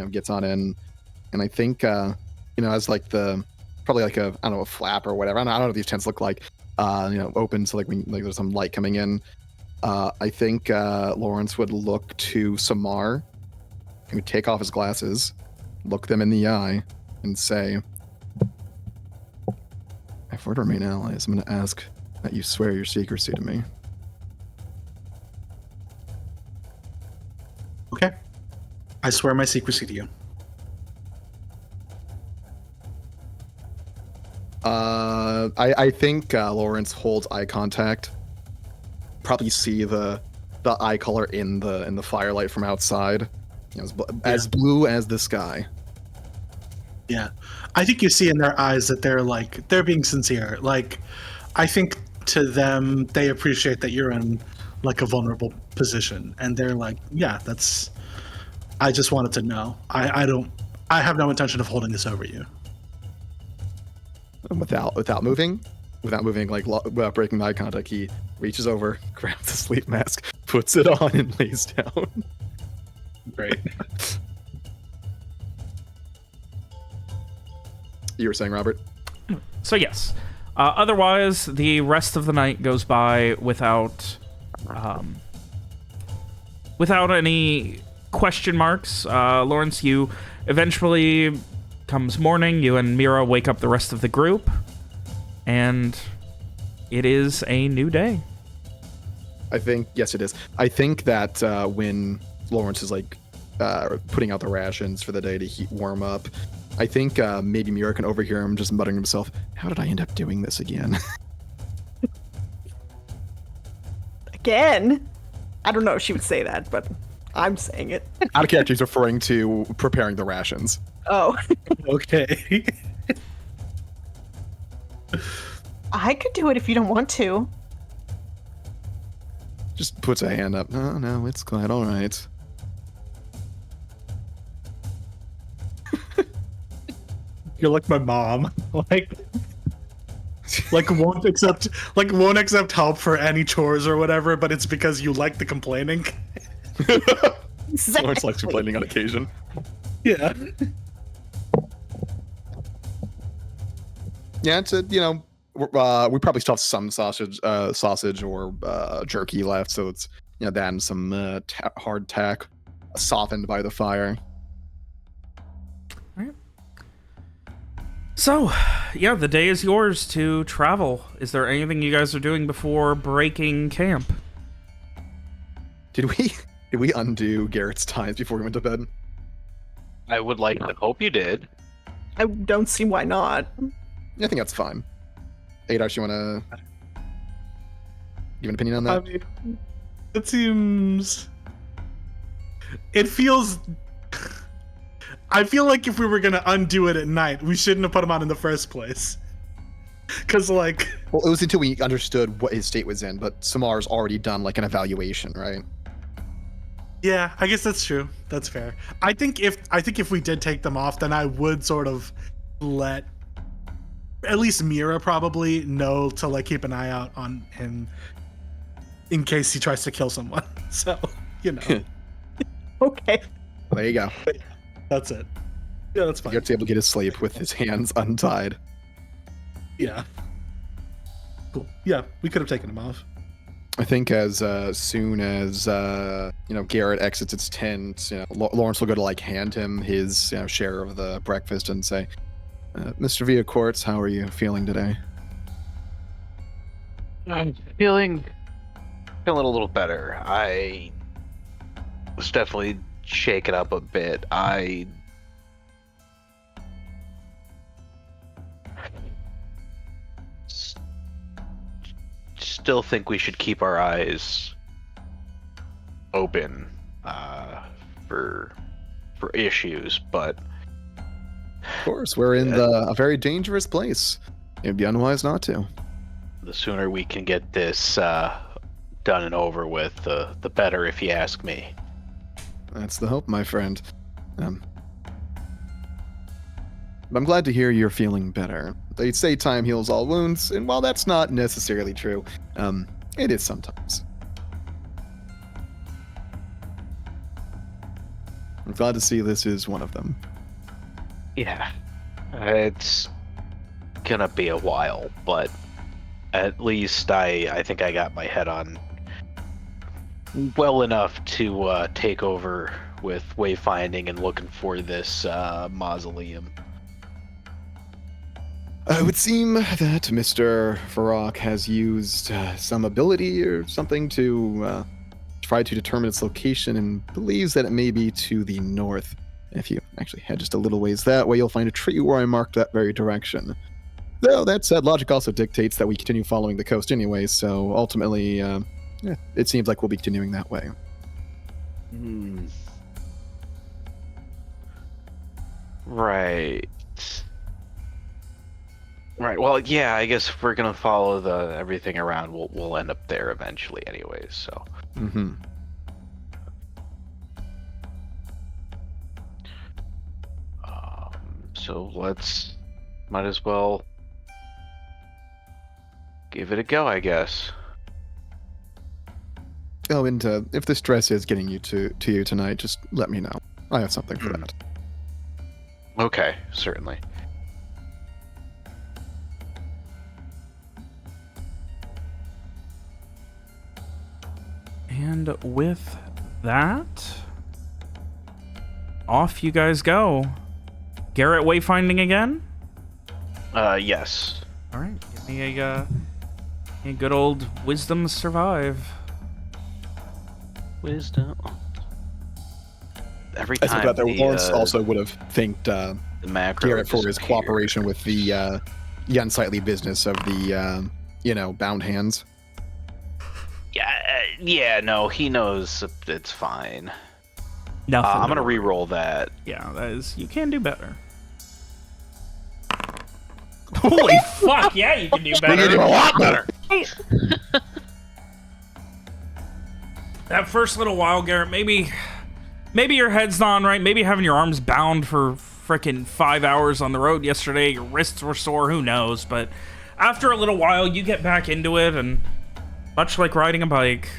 [SPEAKER 2] gets on in, and I think as like the probably like a I don't know, a flap or whatever. I don't know what these tents look like. Open so like when like there's some light coming in. I think Lawrence would look to Samar. He would take off his glasses, look them in the eye, and say, "If we're to remain allies, I'm going to ask that you swear your secrecy to me."
[SPEAKER 6] Okay. I swear my secrecy to you.
[SPEAKER 2] I think Lawrence holds eye contact. Probably see the eye color in the firelight from outside, as blue as the sky.
[SPEAKER 6] Yeah. I think you see in their eyes that they're being sincere. Like, I think to them, they appreciate that you're in like a vulnerable position, and they're like, yeah, I just wanted to know. I have no intention of holding this over you.
[SPEAKER 2] And without moving, like without breaking eye contact, he reaches over, grabs the sleep mask, puts it on, and lays down.
[SPEAKER 6] Great.
[SPEAKER 2] You were saying, Robert?
[SPEAKER 1] So yes. Otherwise, the rest of the night goes by without any question marks. Lawrence, you eventually comes morning, you and Mira wake up the rest of the group, and it is a new day.
[SPEAKER 2] Yes, it is. I think that when Lawrence is like putting out the rations for the day to warm up. I think maybe Mira can overhear him just muttering to himself, "How did I end up doing this again?"
[SPEAKER 4] Again? I don't know if she would say that, but I'm saying it.
[SPEAKER 2] Out of character, he's referring to preparing the rations.
[SPEAKER 4] Oh.
[SPEAKER 6] Okay.
[SPEAKER 4] I could do it if you don't want to.
[SPEAKER 2] Just puts a hand up. No, it's quite all right.
[SPEAKER 6] You're like my mom. Like won't accept help for any chores or whatever, but it's because you like the complaining.
[SPEAKER 2] Lawrence likes complaining on occasion.
[SPEAKER 6] Yeah.
[SPEAKER 2] Yeah, it's we probably still have some sausage or jerky left, so it's that and some hard tack, softened by the fire.
[SPEAKER 1] So, yeah, the day is yours to travel. Is there anything you guys are doing before breaking camp?
[SPEAKER 2] Did we undo Garrett's times before we went to bed?
[SPEAKER 3] I would like to hope you did.
[SPEAKER 4] I don't see why not.
[SPEAKER 2] I think that's fine. Adash, you want to give an opinion on that?
[SPEAKER 6] I mean, it feels. I feel like if we were gonna undo it at night, we shouldn't have put him on in the first place. Cause
[SPEAKER 2] well, it was until we understood what his state was in, but Samar's already done like an evaluation, right?
[SPEAKER 6] Yeah, I guess that's true. That's fair. I think if we did take them off, then I would sort of let at least Mira probably know to like keep an eye out on him in case he tries to kill someone. So,
[SPEAKER 4] Okay.
[SPEAKER 2] There you go.
[SPEAKER 6] That's it. Yeah, that's fine.
[SPEAKER 2] Garrett's able to get his sleep with his hands untied.
[SPEAKER 6] Yeah. Cool. Yeah, we could have taken him off.
[SPEAKER 2] I think as soon as Garrett exits its tent, Lawrence will go to like hand him his share of the breakfast and say, "Mr. Villacourts, how are you feeling today?"
[SPEAKER 3] I'm feeling a little better. I was definitely shaken up a bit. I still think we should keep our eyes open for issues, but
[SPEAKER 2] of course, we're in a very dangerous place. It'd be unwise not to.
[SPEAKER 3] The sooner we can get this done and over with, the better, if you ask me.
[SPEAKER 2] That's the hope, my friend. I'm glad to hear you're feeling better. They say time heals all wounds, and while that's not necessarily true, it is sometimes. I'm glad to see this is one of them.
[SPEAKER 3] Yeah, it's gonna be a while, but at least I think I got my head on well enough to take over with wayfinding and looking for this mausoleum.
[SPEAKER 2] It would seem that Mr. Farrak has used some ability or something to try to determine its location and believes that it may be to the north. If you actually head just a little ways that way, you'll find a tree where I marked that very direction. Though, that said, logic also dictates that we continue following the coast anyway, so ultimately, it seems like we'll be continuing that way.
[SPEAKER 3] Right. Well, yeah, I guess if we're gonna follow everything around, we'll end up there eventually anyways, so.
[SPEAKER 2] Mm-hmm.
[SPEAKER 3] So might as well give it a go, I guess.
[SPEAKER 2] Oh, and if the stress is getting you to you tonight, just let me know. I have something for that.
[SPEAKER 3] Okay, certainly.
[SPEAKER 1] And with that, off you guys go. Garrett wayfinding again?
[SPEAKER 3] Yes.
[SPEAKER 1] All right, give me a good old wisdom survive.
[SPEAKER 3] Wisdom. every
[SPEAKER 2] I
[SPEAKER 3] time
[SPEAKER 2] think that
[SPEAKER 3] the,
[SPEAKER 2] Lawrence also would have thanked
[SPEAKER 3] the macro
[SPEAKER 2] Garrett for his
[SPEAKER 3] disappeared.
[SPEAKER 2] cooperation with the unsightly business of the, bound hands.
[SPEAKER 3] Yeah, no, he knows it's fine.
[SPEAKER 1] Nothing.
[SPEAKER 3] I'm
[SPEAKER 1] to
[SPEAKER 3] gonna
[SPEAKER 1] worry.
[SPEAKER 3] re-roll that.
[SPEAKER 1] Yeah, that is. You can do better. Holy fuck! Yeah, you can do
[SPEAKER 2] We can do a
[SPEAKER 1] better.
[SPEAKER 2] lot better.
[SPEAKER 1] That first little while, Garrett, maybe your head's not on right. Maybe having your arms bound for frickin' 5 hours on the road yesterday, your wrists were sore. Who knows? But after a little while, you get back into it, and much like riding a bike,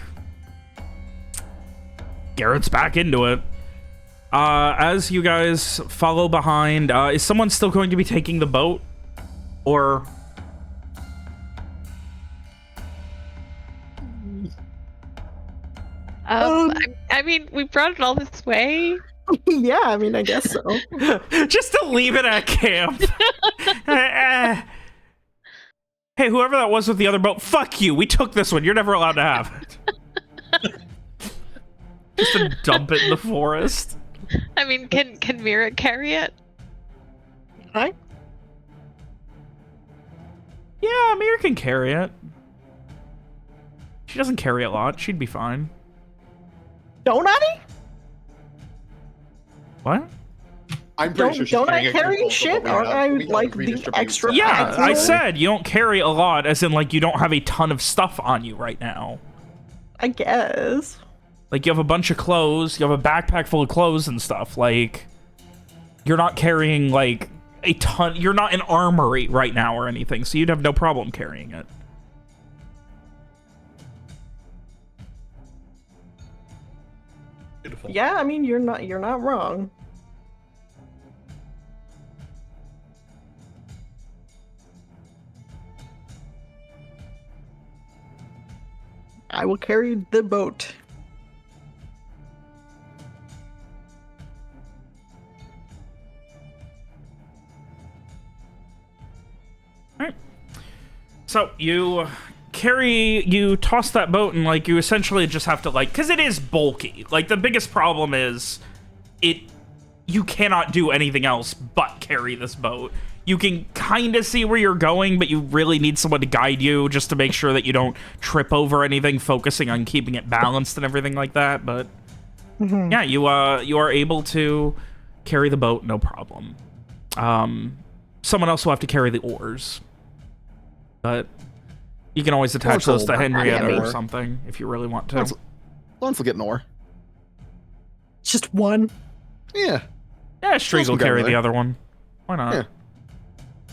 [SPEAKER 1] Garrett's back into it. As you guys follow behind, is someone still going to be taking the boat? Or...
[SPEAKER 5] I mean, we brought it all this way.
[SPEAKER 4] Yeah, I mean, I guess so.
[SPEAKER 1] just to leave it at camp. Hey, whoever that was with the other boat, fuck you. We took this one. You're never allowed to have it. Just to dump it in the forest.
[SPEAKER 5] I mean, can Mira carry it?
[SPEAKER 4] Hi.
[SPEAKER 1] Yeah, Mira can carry it. She doesn't carry a lot. She'd be fine.
[SPEAKER 4] Don't I?
[SPEAKER 1] What?
[SPEAKER 2] I'm
[SPEAKER 4] Don't I carry shit? Aren't I like the extra?
[SPEAKER 1] Yeah, I
[SPEAKER 4] pack
[SPEAKER 1] said you don't carry a lot, as in like you don't have a ton of stuff on you right now.
[SPEAKER 4] I guess.
[SPEAKER 1] Like you have a bunch of clothes, you have a backpack full of clothes and stuff. Like you're not carrying like a ton. You're not an armory right now or anything, so you'd have no problem carrying it.
[SPEAKER 7] Beautiful.
[SPEAKER 4] Yeah, I mean, you're not wrong. I will carry the boat.
[SPEAKER 1] Alright. So you toss that boat and like you essentially just have to like, because it is bulky. Like the biggest problem is you cannot do anything else but carry this boat. You can kind of see where you're going, but you really need someone to guide you just to make sure that you don't trip over anything, focusing on keeping it balanced and everything like that. But yeah, you are able to carry the boat, no problem. Someone else will have to carry the oars, but you can always attach those to Henrietta or something if you really want to.
[SPEAKER 2] Lawrence will get an oar.
[SPEAKER 4] Just one.
[SPEAKER 2] Yeah.
[SPEAKER 1] Yeah, Strieg will
[SPEAKER 2] Awesome guy
[SPEAKER 1] carry
[SPEAKER 2] there.
[SPEAKER 1] the other one. Why not?
[SPEAKER 2] Yeah.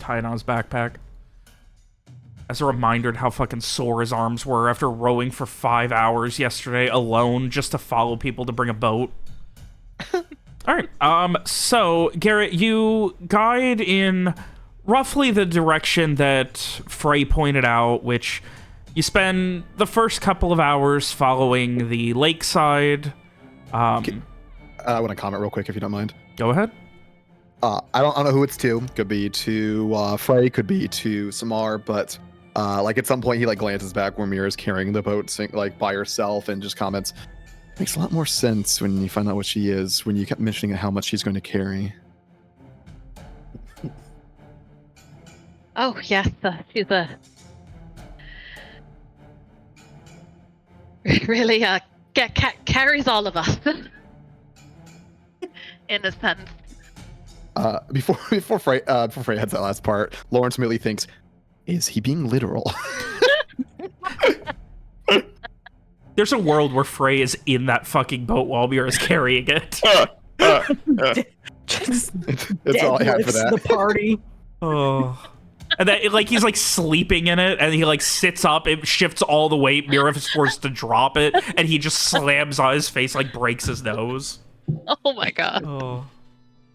[SPEAKER 1] Tie it on his backpack. As a reminder of how fucking sore his arms were after rowing for 5 hours yesterday alone just to follow people to bring a boat. Alright, so, Garrett, you guide in roughly the direction that Frey pointed out, which you spend the first couple of hours following the lakeside.
[SPEAKER 2] I want to comment real quick if you don't mind.
[SPEAKER 1] Go ahead.
[SPEAKER 2] I don't know who it's to. Could be to Frey, could be to Samar, but like at some point he like glances back where Mira's carrying the boat like by herself and just comments, makes a lot more sense when you find out what she is, when you kept mentioning how much she's going to carry.
[SPEAKER 5] Oh yes, she's really carries all of us in a sense.
[SPEAKER 2] Before Frey heads that last part, Lawrence immediately thinks, is he being literal?
[SPEAKER 1] There's a world where Frey is in that fucking boat while Mira is carrying it.
[SPEAKER 4] Just
[SPEAKER 2] That's all I had for
[SPEAKER 4] deadlifts
[SPEAKER 2] that.
[SPEAKER 4] the party.
[SPEAKER 1] Oh. And that, like, he's like sleeping in it, and he like sits up, it shifts all the weight, Mira is forced to drop it, and he just slams on his face, like breaks his nose.
[SPEAKER 5] Oh my god.
[SPEAKER 1] Oh.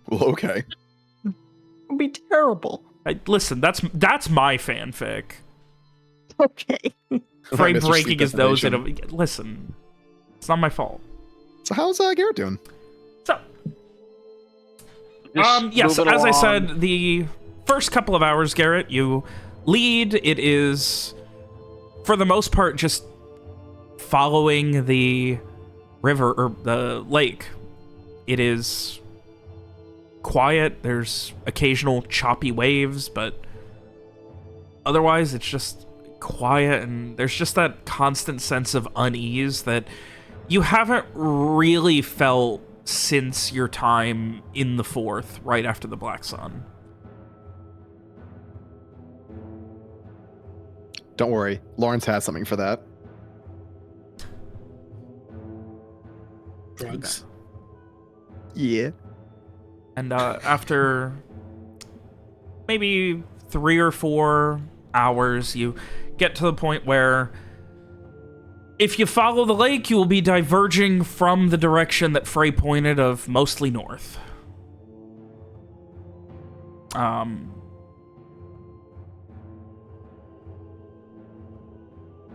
[SPEAKER 2] Well, okay.
[SPEAKER 4] It would be terrible.
[SPEAKER 1] Listen, that's my fanfic.
[SPEAKER 4] Okay.
[SPEAKER 1] Frey
[SPEAKER 2] Mr. Sleep
[SPEAKER 1] breaking his nose in a...
[SPEAKER 2] Deprivation.
[SPEAKER 1] Listen, it's not my fault.
[SPEAKER 2] So how's Garrett doing?
[SPEAKER 1] So,
[SPEAKER 3] Just
[SPEAKER 1] yes,
[SPEAKER 3] moving
[SPEAKER 1] as I
[SPEAKER 3] along.
[SPEAKER 1] said, the first couple of hours, Garrett, you lead. It is, for the most part, just following the river, or the lake. It is quiet. There's occasional choppy waves, but otherwise it's just quiet, and there's just that constant sense of unease that you haven't really felt since your time in the Fourth, right after the Black Sun.
[SPEAKER 2] Don't worry, Lawrence has something for that.
[SPEAKER 6] Drugs.
[SPEAKER 2] Yeah.
[SPEAKER 1] And after maybe 3 or 4 hours, you get to the point where if you follow the lake, you will be diverging from the direction that Frey pointed of mostly north.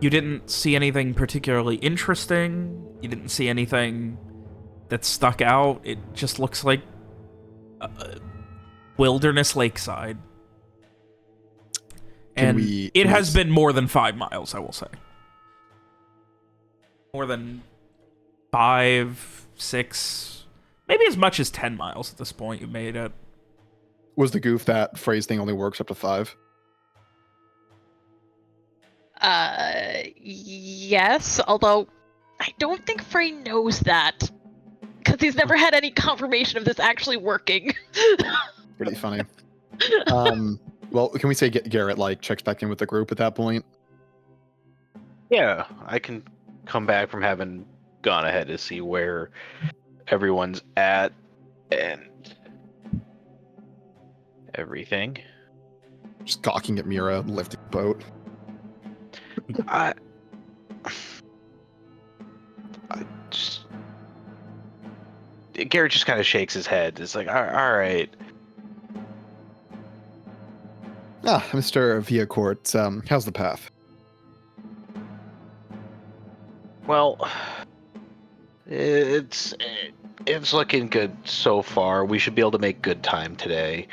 [SPEAKER 1] You didn't see anything particularly interesting. You didn't see anything that stuck out. It just looks like wilderness lakeside. And it has been more than 5 miles, I will say. More than 5, 6, maybe as much as 10 miles at this point you made it.
[SPEAKER 2] Was the goof that phrase thing only works up to 5?
[SPEAKER 5] Yes, although I don't think Frey knows that. Because he's never had any confirmation of this actually working.
[SPEAKER 2] Pretty funny. Well, can we say Garrett, like, checks back in with the group at that point?
[SPEAKER 3] Yeah, I can come back from having gone ahead to see where everyone's at and everything.
[SPEAKER 2] Just gawking at Mira, lifting the boat.
[SPEAKER 3] I just... Garrett just kind of shakes his head. It's like, all right.
[SPEAKER 2] Ah, Mr. Villacourt, how's the path?
[SPEAKER 3] Well, it's looking good so far. We should be able to make good time today.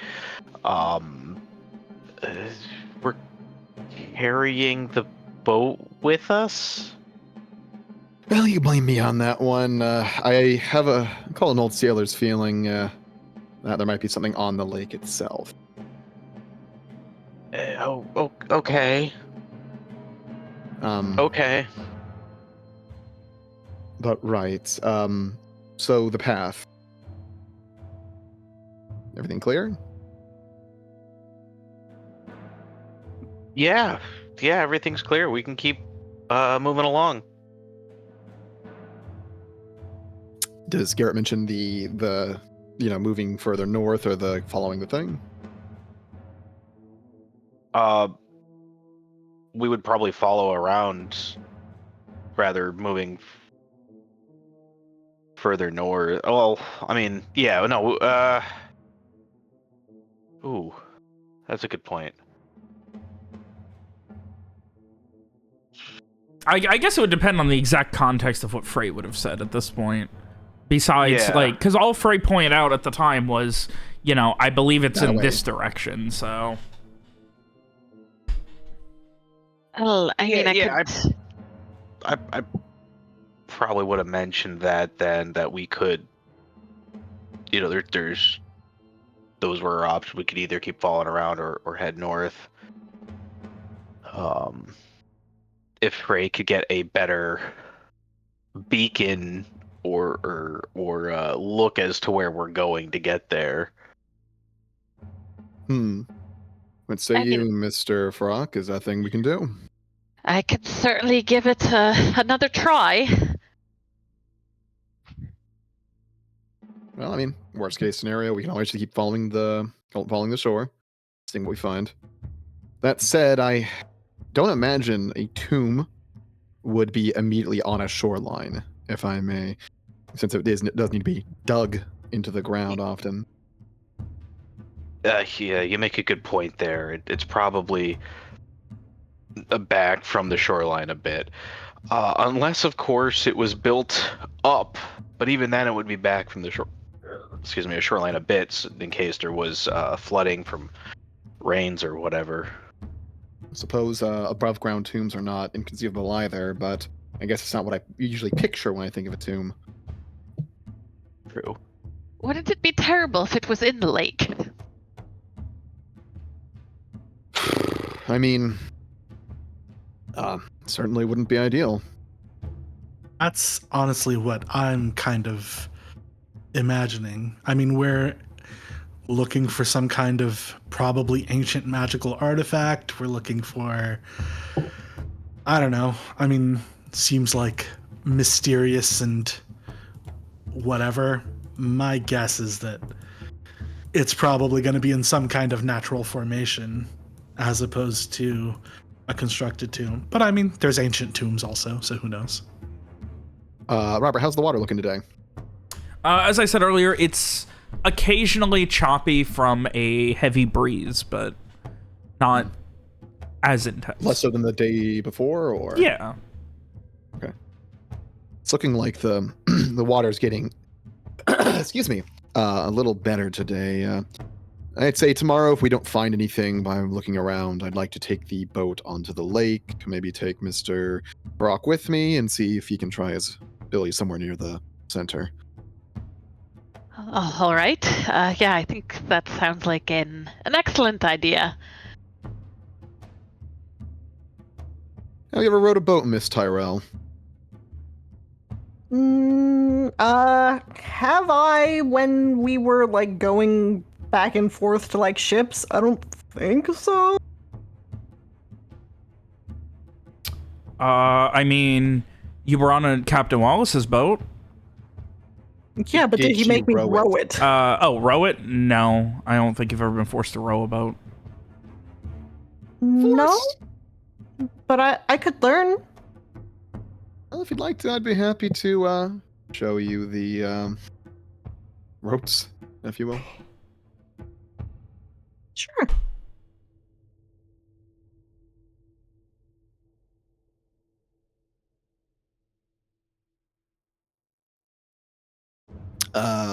[SPEAKER 3] We're carrying the boat with us?
[SPEAKER 2] Well, you blame me on that one. I have call an old sailor's feeling that there might be something on the lake itself.
[SPEAKER 3] Okay. Okay.
[SPEAKER 2] But right. So the path. Everything clear?
[SPEAKER 3] Yeah, everything's clear. We can keep moving along.
[SPEAKER 2] Does Garrett mention the moving further north or the following the thing?
[SPEAKER 3] We would probably follow around rather moving further north. Well, I mean, yeah, no, ooh, that's a good point.
[SPEAKER 1] I guess it would depend on the exact context of what Frey would have said at this point. Besides,
[SPEAKER 3] Yeah.
[SPEAKER 1] because all Frey pointed out at the time was, I believe it's
[SPEAKER 2] That
[SPEAKER 1] in
[SPEAKER 2] way.
[SPEAKER 1] this direction, so...
[SPEAKER 5] Well, I mean,
[SPEAKER 3] yeah,
[SPEAKER 5] I could...
[SPEAKER 3] I probably would have mentioned that then, that we could, there's those were our options. We could either keep following around or head north. If Frey could get a better beacon or look as to where we're going to get there.
[SPEAKER 2] What say
[SPEAKER 5] I
[SPEAKER 2] you,
[SPEAKER 5] mean-
[SPEAKER 2] Mr. Frock? Is that a thing we can do?
[SPEAKER 5] I could certainly give it another try.
[SPEAKER 2] Well, I mean, worst case scenario, we can always just keep following the shore, seeing what we find. That said, I don't imagine a tomb would be immediately on a shoreline, if I may, since it does need to be dug into the ground often.
[SPEAKER 3] Yeah, you make a good point there. It's probably back from the shoreline a bit. Unless, of course, it was built up, but even then it would be back from the a shoreline a bit in case there was flooding from rains or whatever.
[SPEAKER 2] I suppose above ground tombs are not inconceivable either, but I guess it's not what I usually picture when I think of a tomb.
[SPEAKER 3] True.
[SPEAKER 5] Wouldn't it be terrible if it was in the lake?
[SPEAKER 2] I mean, certainly wouldn't be ideal.
[SPEAKER 7] That's honestly what I'm kind of imagining. I mean, we're looking for some kind of probably ancient magical artifact. We're looking for, I don't know. I mean, seems like mysterious and whatever. My guess is that it's probably going to be in some kind of natural formation as opposed to a constructed tomb. But I mean, there's ancient tombs also, so who knows?
[SPEAKER 2] Robert, how's the water looking today?
[SPEAKER 1] As I said earlier, it's occasionally choppy from a heavy breeze, but not as intense.
[SPEAKER 2] Less so than the day before, or?
[SPEAKER 1] Yeah.
[SPEAKER 2] Okay. It's looking like the the water's getting, excuse me, a little better today. I'd say tomorrow, if we don't find anything by looking around, I'd like to take the boat onto the lake, maybe take Mr. Brock with me, and see if he can try his Billy somewhere near the center.
[SPEAKER 5] Oh, all right. Yeah, I think that sounds like an excellent idea.
[SPEAKER 2] Have you ever rowed a boat, Miss Tyrell?
[SPEAKER 4] Have I when we were like going back and forth to like ships? I don't think so.
[SPEAKER 1] I mean, you were on Captain Wallace's boat.
[SPEAKER 4] Yeah, but did he
[SPEAKER 2] you
[SPEAKER 4] make me
[SPEAKER 2] row
[SPEAKER 4] row it?
[SPEAKER 1] Row it? No, I don't think you've ever been forced to row a boat.
[SPEAKER 4] No, but I could learn.
[SPEAKER 2] Well, if you'd like to, I'd be happy to show you the ropes, if you will.
[SPEAKER 4] Sure.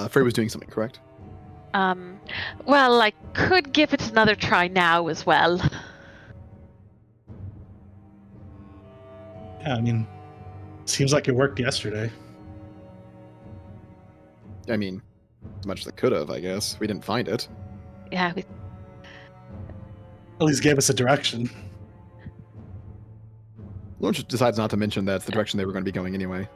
[SPEAKER 2] Frey was doing something, correct?
[SPEAKER 5] Well, I could give it another try now as well.
[SPEAKER 7] Yeah, I mean, seems like it worked yesterday.
[SPEAKER 2] I mean, as much as it could have, I guess. We didn't find it.
[SPEAKER 5] Yeah, we
[SPEAKER 7] At least gave us a direction.
[SPEAKER 2] Lawrence decides not to mention that's the direction they were going to be going anyway.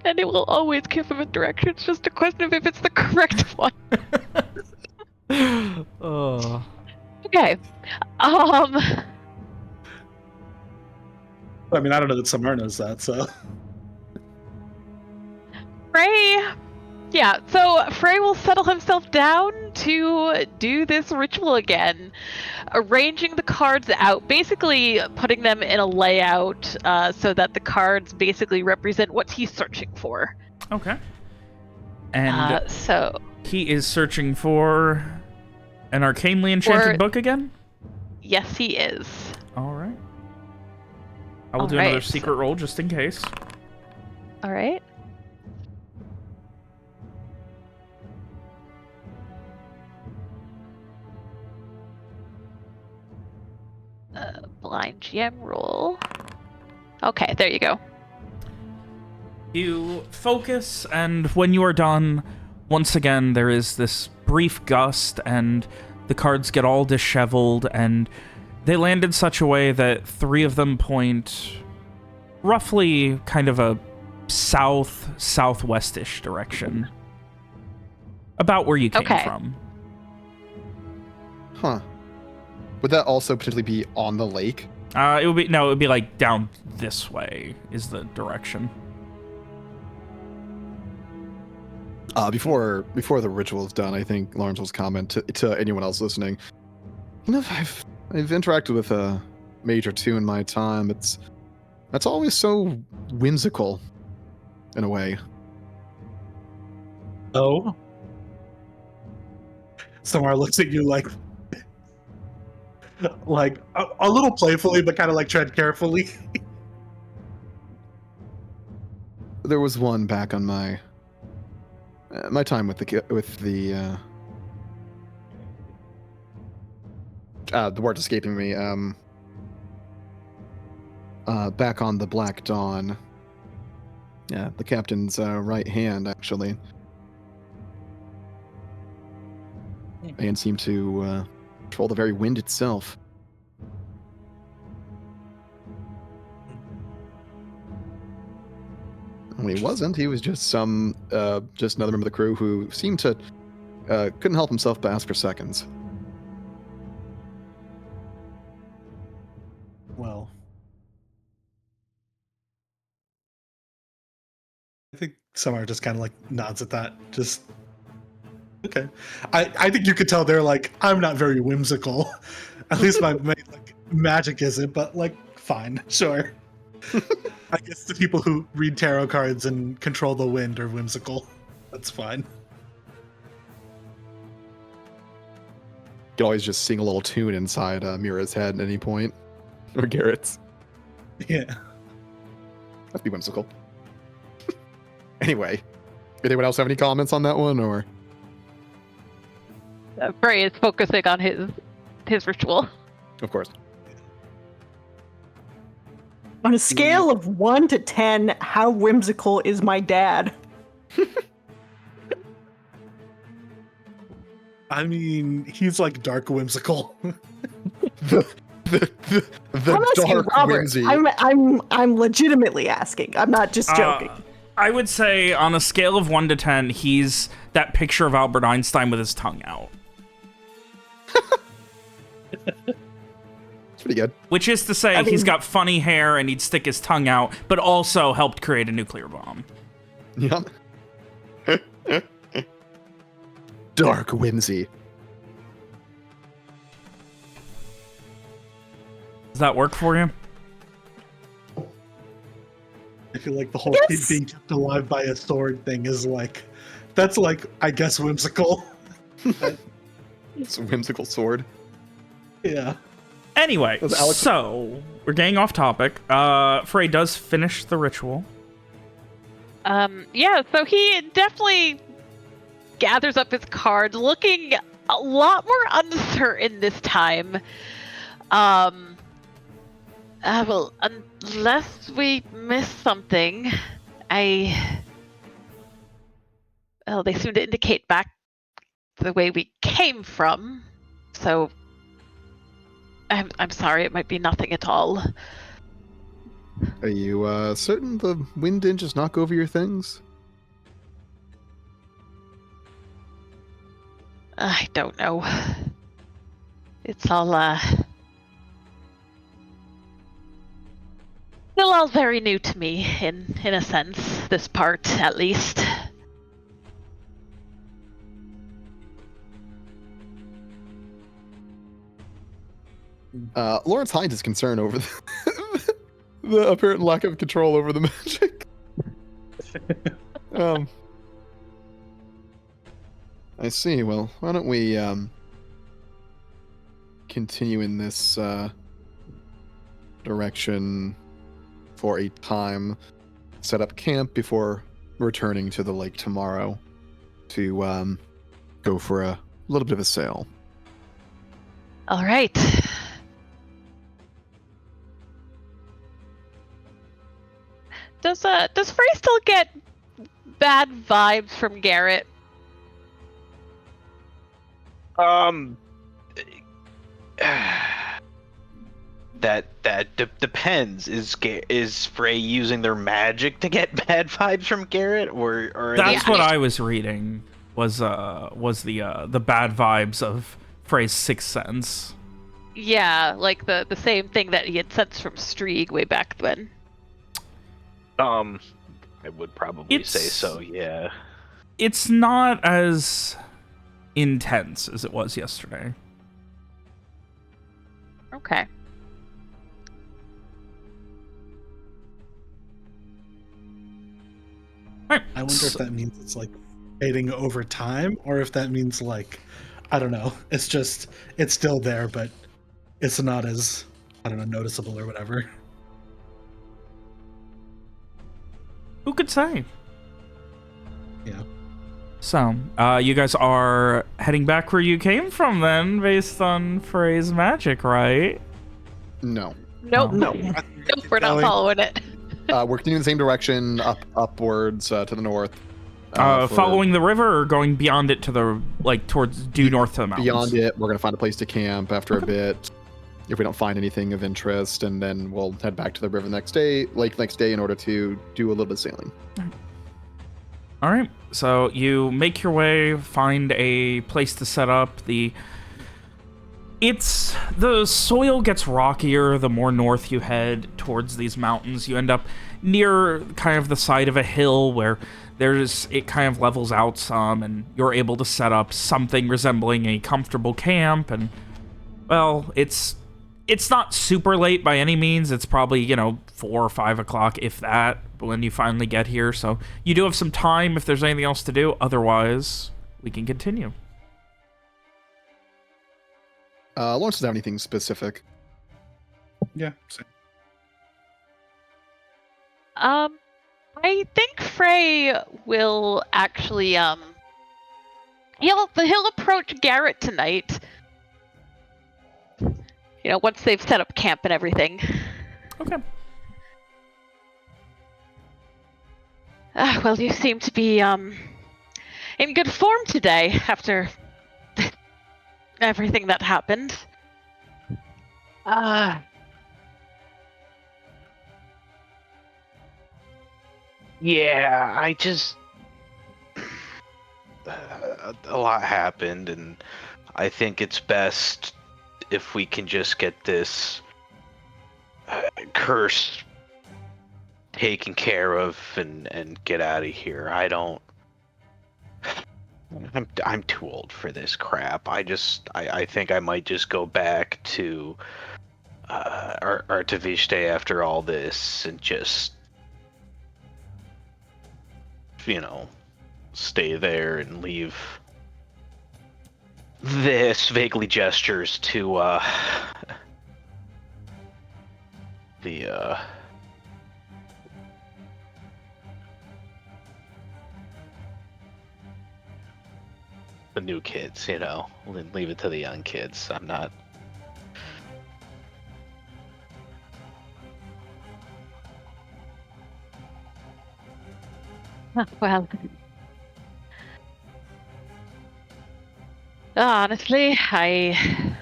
[SPEAKER 5] And it will always give him a direction. It's just a question of if it's the correct one.
[SPEAKER 1] Oh.
[SPEAKER 5] Okay.
[SPEAKER 7] I mean, I don't know that Samar knows that, so.
[SPEAKER 5] Frey. Yeah, so Frey will settle himself down to do this ritual again, arranging the cards out, basically putting them in a layout so that the cards basically represent what he's searching for.
[SPEAKER 1] Okay. And
[SPEAKER 5] so
[SPEAKER 1] he is searching for an arcanely enchanted book again?
[SPEAKER 5] Yes, he is.
[SPEAKER 1] All right. I will do another secret roll just in case.
[SPEAKER 5] All right. Blind GM roll. Okay, there you go.
[SPEAKER 1] You focus, and when you are done, once again, there is this brief gust, and the cards get all disheveled, and they land in such a way that 3 of them point roughly kind of a southwestish direction. About where you came from.
[SPEAKER 2] Huh. Would that also potentially be on the lake?
[SPEAKER 1] It would be like down this way is the direction.
[SPEAKER 2] Before the ritual is done, I think Lawrence will comment to anyone else listening. You know, I've interacted with a mage or two in my time. That's always so whimsical, in a way.
[SPEAKER 7] Oh. Samar looks at you like a little playfully, but kind of like tread carefully.
[SPEAKER 2] There was one back on my time with the word's escaping me. back on the Black Dawn. Yeah, the captain's right hand, actually. And seem to control the very wind itself. Well, he wasn't. He was just just another member of the crew who seemed to couldn't help himself but ask for seconds.
[SPEAKER 7] Well, I think Samar just kind of like nods at that. Just okay. I think you could tell they're like, I'm not very whimsical. At least my like, magic isn't, but like, fine, sure. I guess the people who read tarot cards and control the wind are whimsical. That's fine.
[SPEAKER 2] You could always just sing a little tune inside Mira's head at any point. Or Garrett's.
[SPEAKER 7] Yeah.
[SPEAKER 2] That'd be whimsical. Anyway, anyone else have any comments on that one, or?
[SPEAKER 5] Frey is focusing on his ritual.
[SPEAKER 2] Of course.
[SPEAKER 4] On a scale of 1 to 10, how whimsical is my dad?
[SPEAKER 7] I mean, he's like dark whimsical.
[SPEAKER 2] The
[SPEAKER 4] I'm asking
[SPEAKER 2] dark
[SPEAKER 4] Robert.
[SPEAKER 2] whimsy.
[SPEAKER 4] I'm legitimately asking. I'm not just joking.
[SPEAKER 1] I would say on a scale of 1 to 10, he's that picture of Albert Einstein with his tongue out.
[SPEAKER 2] It's pretty good.
[SPEAKER 1] Which is to say, he's got funny hair and he'd stick his tongue out, but also helped create a nuclear bomb.
[SPEAKER 2] Yep. Dark whimsy.
[SPEAKER 1] Does that work for you?
[SPEAKER 7] I feel like the whole kid being kept alive by a sword thing is like, that's like, I guess, whimsical.
[SPEAKER 2] It's a whimsical sword.
[SPEAKER 7] Yeah.
[SPEAKER 1] Anyway, so we're getting off topic. Frey does finish the ritual.
[SPEAKER 5] Yeah, so he definitely gathers up his cards, looking a lot more uncertain this time. Well, unless we miss something, well, they seem to indicate back the way we came from, so I'm sorry, it might be nothing at all.
[SPEAKER 2] Are you certain the wind didn't just knock over your things?
[SPEAKER 5] I don't know. It's all, still all very new to me, in a sense, this part, at least.
[SPEAKER 2] Lawrence Hines is concerned over the apparent lack of control over the magic. I see. Well, why don't we continue in this direction for a time, set up camp before returning to the lake tomorrow to go for a little bit of a sail.
[SPEAKER 5] All right. Does Frey still get bad vibes from Garrett?
[SPEAKER 3] That depends. Is Frey using their magic to get bad vibes from Garrett, or
[SPEAKER 1] that's what I was reading was the bad vibes of Frey's sixth sense.
[SPEAKER 5] Yeah, like the same thing that he had sensed from Strieg way back when.
[SPEAKER 3] I would probably say so. Yeah.
[SPEAKER 1] It's not as intense as it was yesterday.
[SPEAKER 5] Okay.
[SPEAKER 1] Right.
[SPEAKER 7] I wonder if that means it's like fading over time, or if that means like, I don't know. It's just, it's still there, but it's not as, I don't know, noticeable or whatever.
[SPEAKER 1] Who could say?
[SPEAKER 7] Yeah.
[SPEAKER 1] So, you guys are heading back where you came from then, based on Frey's magic, right?
[SPEAKER 2] No.
[SPEAKER 5] Nope.
[SPEAKER 4] No.
[SPEAKER 5] Nope, we're not
[SPEAKER 7] going.
[SPEAKER 5] following it.
[SPEAKER 2] We're continuing the same direction, upwards to the north.
[SPEAKER 1] Following the river or going beyond it to the, like, towards due north to the mountains?
[SPEAKER 2] Beyond it, we're going to find a place to camp after a bit. If we don't find anything of interest, and then we'll head back to the river next day, in order to do a little bit of sailing.
[SPEAKER 1] All right, so you make your way, find a place to set up. The soil gets rockier the more north you head towards these mountains. You end up near kind of the side of a hill where it kind of levels out some, and you're able to set up something resembling a comfortable camp. And, well, it's not super late by any means. It's probably, 4 or 5 o'clock, if that, when you finally get here. So you do have some time if there's anything else to do. Otherwise, we can continue.
[SPEAKER 2] Lawrence doesn't have anything specific.
[SPEAKER 7] Yeah. Same.
[SPEAKER 5] I think Frey will actually, he'll approach Garrett tonight. Once they've set up camp and everything.
[SPEAKER 1] Okay.
[SPEAKER 5] Well, you seem to be, in good form today after everything that happened.
[SPEAKER 3] Yeah, I just a lot happened, and I think it's best if we can just get this curse taken care of and get out of here. I'm too old for this crap. I think I might just go back to Artaviste after all this and just stay there and leave this, vaguely gestures to the new kids, leave it to the young kids. I'm not.
[SPEAKER 5] Well, honestly, I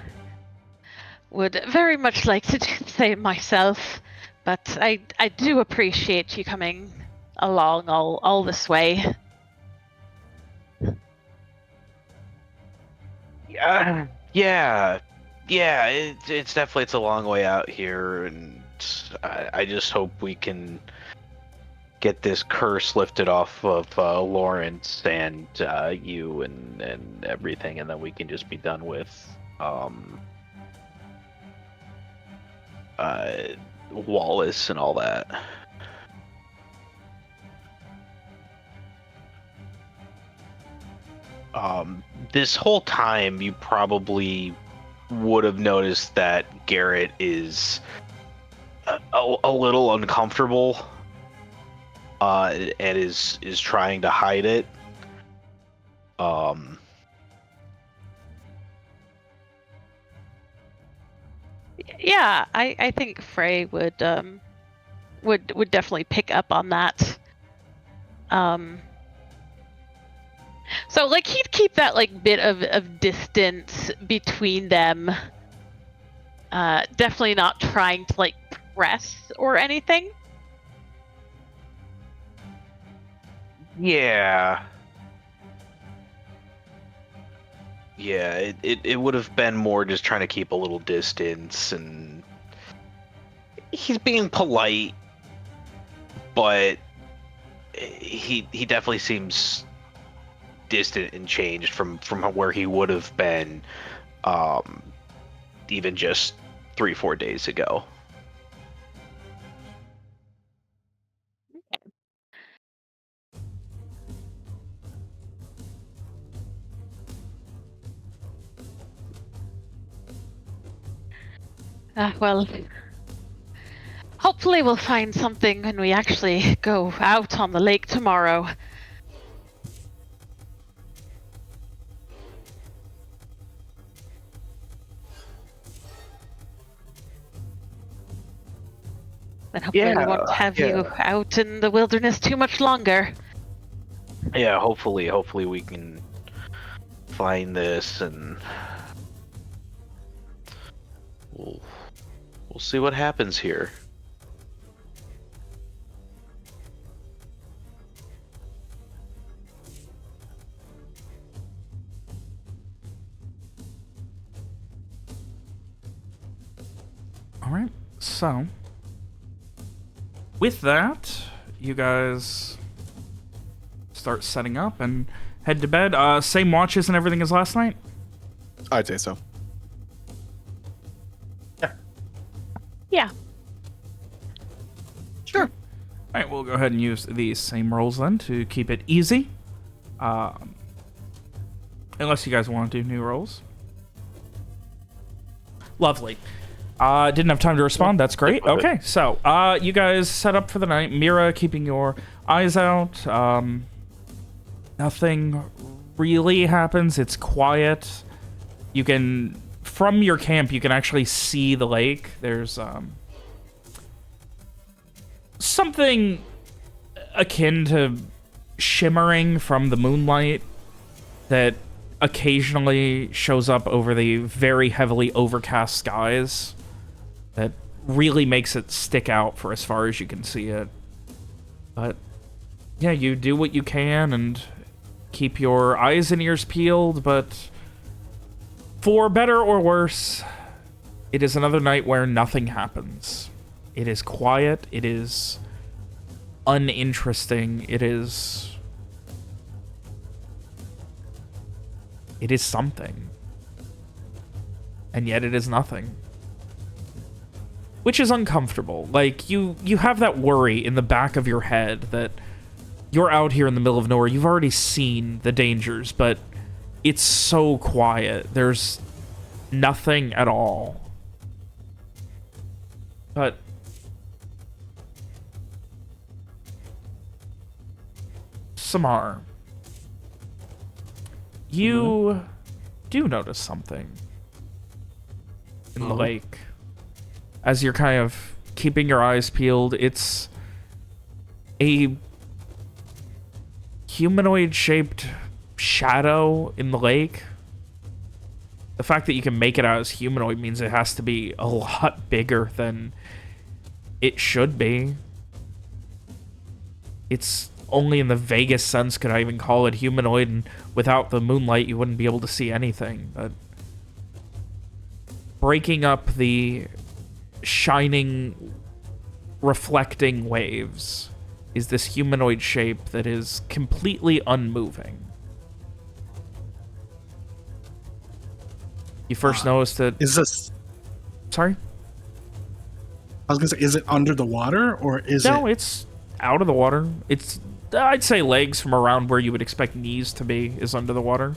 [SPEAKER 5] would very much like to do the same myself, but I do appreciate you coming along all this way.
[SPEAKER 3] Yeah. It's definitely a long way out here, and I just hope we can get this curse lifted off of Lawrence and you and everything, and then we can just be done with Wallace and all that. This whole time you probably would have noticed that Garrett is a little uncomfortable and is trying to hide it.
[SPEAKER 5] Yeah, I think Frey would definitely pick up on that. So like he'd keep that like bit of distance between them. Definitely not trying to like press or anything.
[SPEAKER 3] Yeah, it would have been more just trying to keep a little distance, and he's being polite, but he definitely seems distant and changed from where he would have been even just 3-4 days ago.
[SPEAKER 5] Well, hopefully we'll find something when we actually go out on the lake tomorrow. Then hopefully we won't have you out in the wilderness too much longer.
[SPEAKER 3] Yeah, hopefully we can find this and we'll see what happens here.
[SPEAKER 1] All right, so with that, you guys start setting up and head to bed. Same watches and everything as last night?
[SPEAKER 2] I'd say so.
[SPEAKER 5] Yeah.
[SPEAKER 4] Sure.
[SPEAKER 1] All right, we'll go ahead and use these same rolls then to keep it easy. Unless you guys want to do new rolls. Lovely. Didn't have time to respond. That's great. Okay, so you guys set up for the night. Mira keeping your eyes out. Nothing really happens. It's quiet. You can, from your camp, you can actually see the lake. There's something akin to shimmering from the moonlight that occasionally shows up over the very heavily overcast skies that really makes it stick out for as far as you can see it. But yeah, you do what you can and keep your eyes and ears peeled, but for better or worse, it is another night where nothing happens. It is quiet, it is uninteresting, it is something. And yet it is nothing. Which is uncomfortable. Like, you have that worry in the back of your head that you're out here in the middle of nowhere. You've already seen the dangers, but it's so quiet. There's nothing at all. But Samar, you do notice something in the lake. As you're kind of keeping your eyes peeled, it's a humanoid-shaped shadow in the lake. The fact that you can make it out as humanoid means it has to be a lot bigger than it should be. It's only in the vaguest sense could I even call it humanoid, and without the moonlight you wouldn't be able to see anything. But breaking up the shining, reflecting waves is this humanoid shape that is completely unmoving. You first noticed that...
[SPEAKER 7] Is this...
[SPEAKER 1] Sorry?
[SPEAKER 7] I was gonna say, is it under the water, or is it...
[SPEAKER 1] No, it's out of the water. It's, I'd say legs from around where you would expect knees to be is under the water.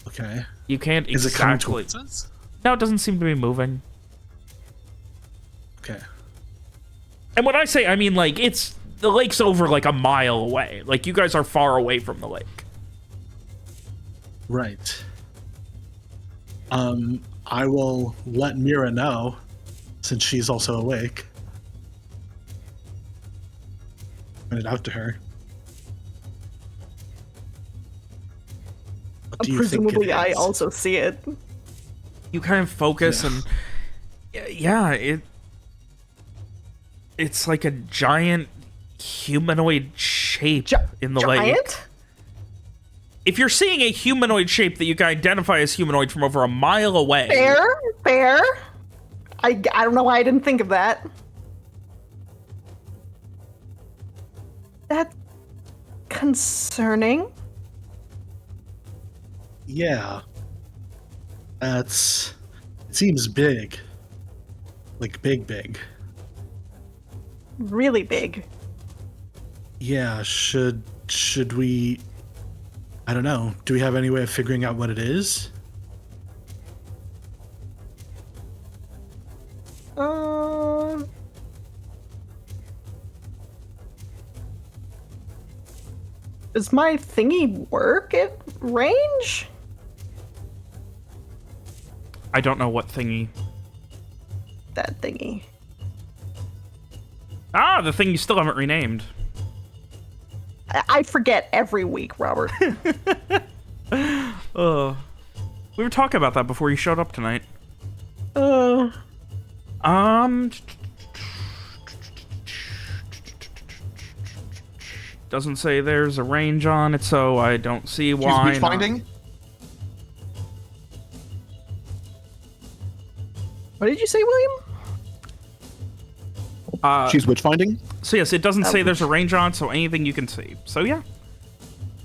[SPEAKER 7] Okay.
[SPEAKER 1] You can't
[SPEAKER 7] Is it coming
[SPEAKER 1] exactly...
[SPEAKER 7] towards us?
[SPEAKER 1] No, it doesn't seem to be moving.
[SPEAKER 7] Okay.
[SPEAKER 1] And when I say, I mean, like, it's... The lake's over, like, a mile away. Like, you guys are far away from the lake.
[SPEAKER 7] Right. I will let Mira know, since she's also awake. Point it out to her. What do you think it
[SPEAKER 4] Presumably, I
[SPEAKER 7] is?
[SPEAKER 4] also see it.
[SPEAKER 1] You kind of focus and... Yeah, it's like a giant humanoid shape in the lake.
[SPEAKER 4] Giant?
[SPEAKER 1] If you're seeing a humanoid shape that you can identify as humanoid from over a mile away...
[SPEAKER 4] Fair. I don't know why I didn't think of that. That's concerning.
[SPEAKER 7] Yeah. It seems big. Like big.
[SPEAKER 4] Really big.
[SPEAKER 7] Yeah, should we... I don't know. Do we have any way of figuring out what it is?
[SPEAKER 4] Does my thingy work at range?
[SPEAKER 1] I don't know what thingy.
[SPEAKER 4] that thingy?
[SPEAKER 1] Ah, the thing you still haven't renamed.
[SPEAKER 4] I forget every week, Robert.
[SPEAKER 1] We were talking about that before you showed up tonight.
[SPEAKER 4] Uh,
[SPEAKER 1] Doesn't say there's a range on it, so I don't see why.
[SPEAKER 2] Witch
[SPEAKER 1] not.
[SPEAKER 2] finding?
[SPEAKER 4] what did you say, William?
[SPEAKER 2] She's witch finding?
[SPEAKER 1] So yes, it doesn't say there's a range on, so anything you can see. So yeah,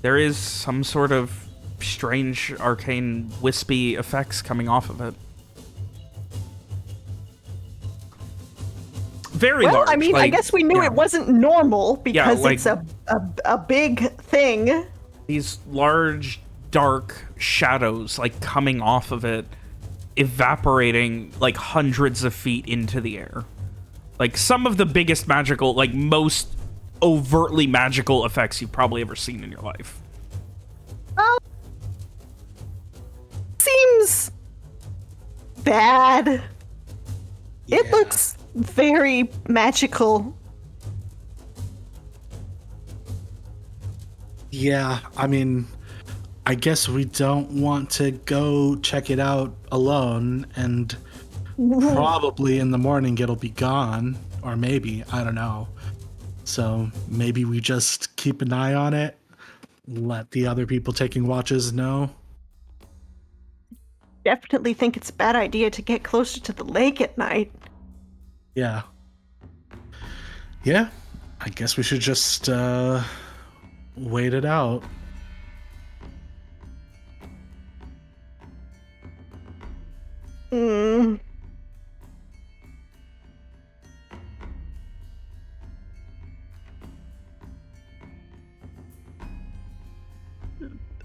[SPEAKER 1] there is some sort of strange, arcane, wispy effects coming off of it. Very
[SPEAKER 4] Well,
[SPEAKER 1] large.
[SPEAKER 4] I mean, I
[SPEAKER 1] like,
[SPEAKER 4] guess we knew
[SPEAKER 1] yeah.
[SPEAKER 4] it wasn't normal because
[SPEAKER 1] like-
[SPEAKER 4] it's a big thing.
[SPEAKER 1] These large, dark shadows, like, coming off of it, evaporating, like, hundreds of feet into the air. Like, some of the biggest magical, like, most overtly magical effects you've probably ever seen in your life.
[SPEAKER 4] Seems bad. It looks very magical.
[SPEAKER 7] Yeah, I mean, I guess we don't want to go check it out alone, and probably in the morning it'll be gone, or maybe, I don't know. So maybe we just keep an eye on it, let the other people taking watches know.
[SPEAKER 4] Definitely think it's a bad idea to get closer to the lake at night.
[SPEAKER 7] Yeah. Yeah, I guess we should just wait it out.
[SPEAKER 4] Mm.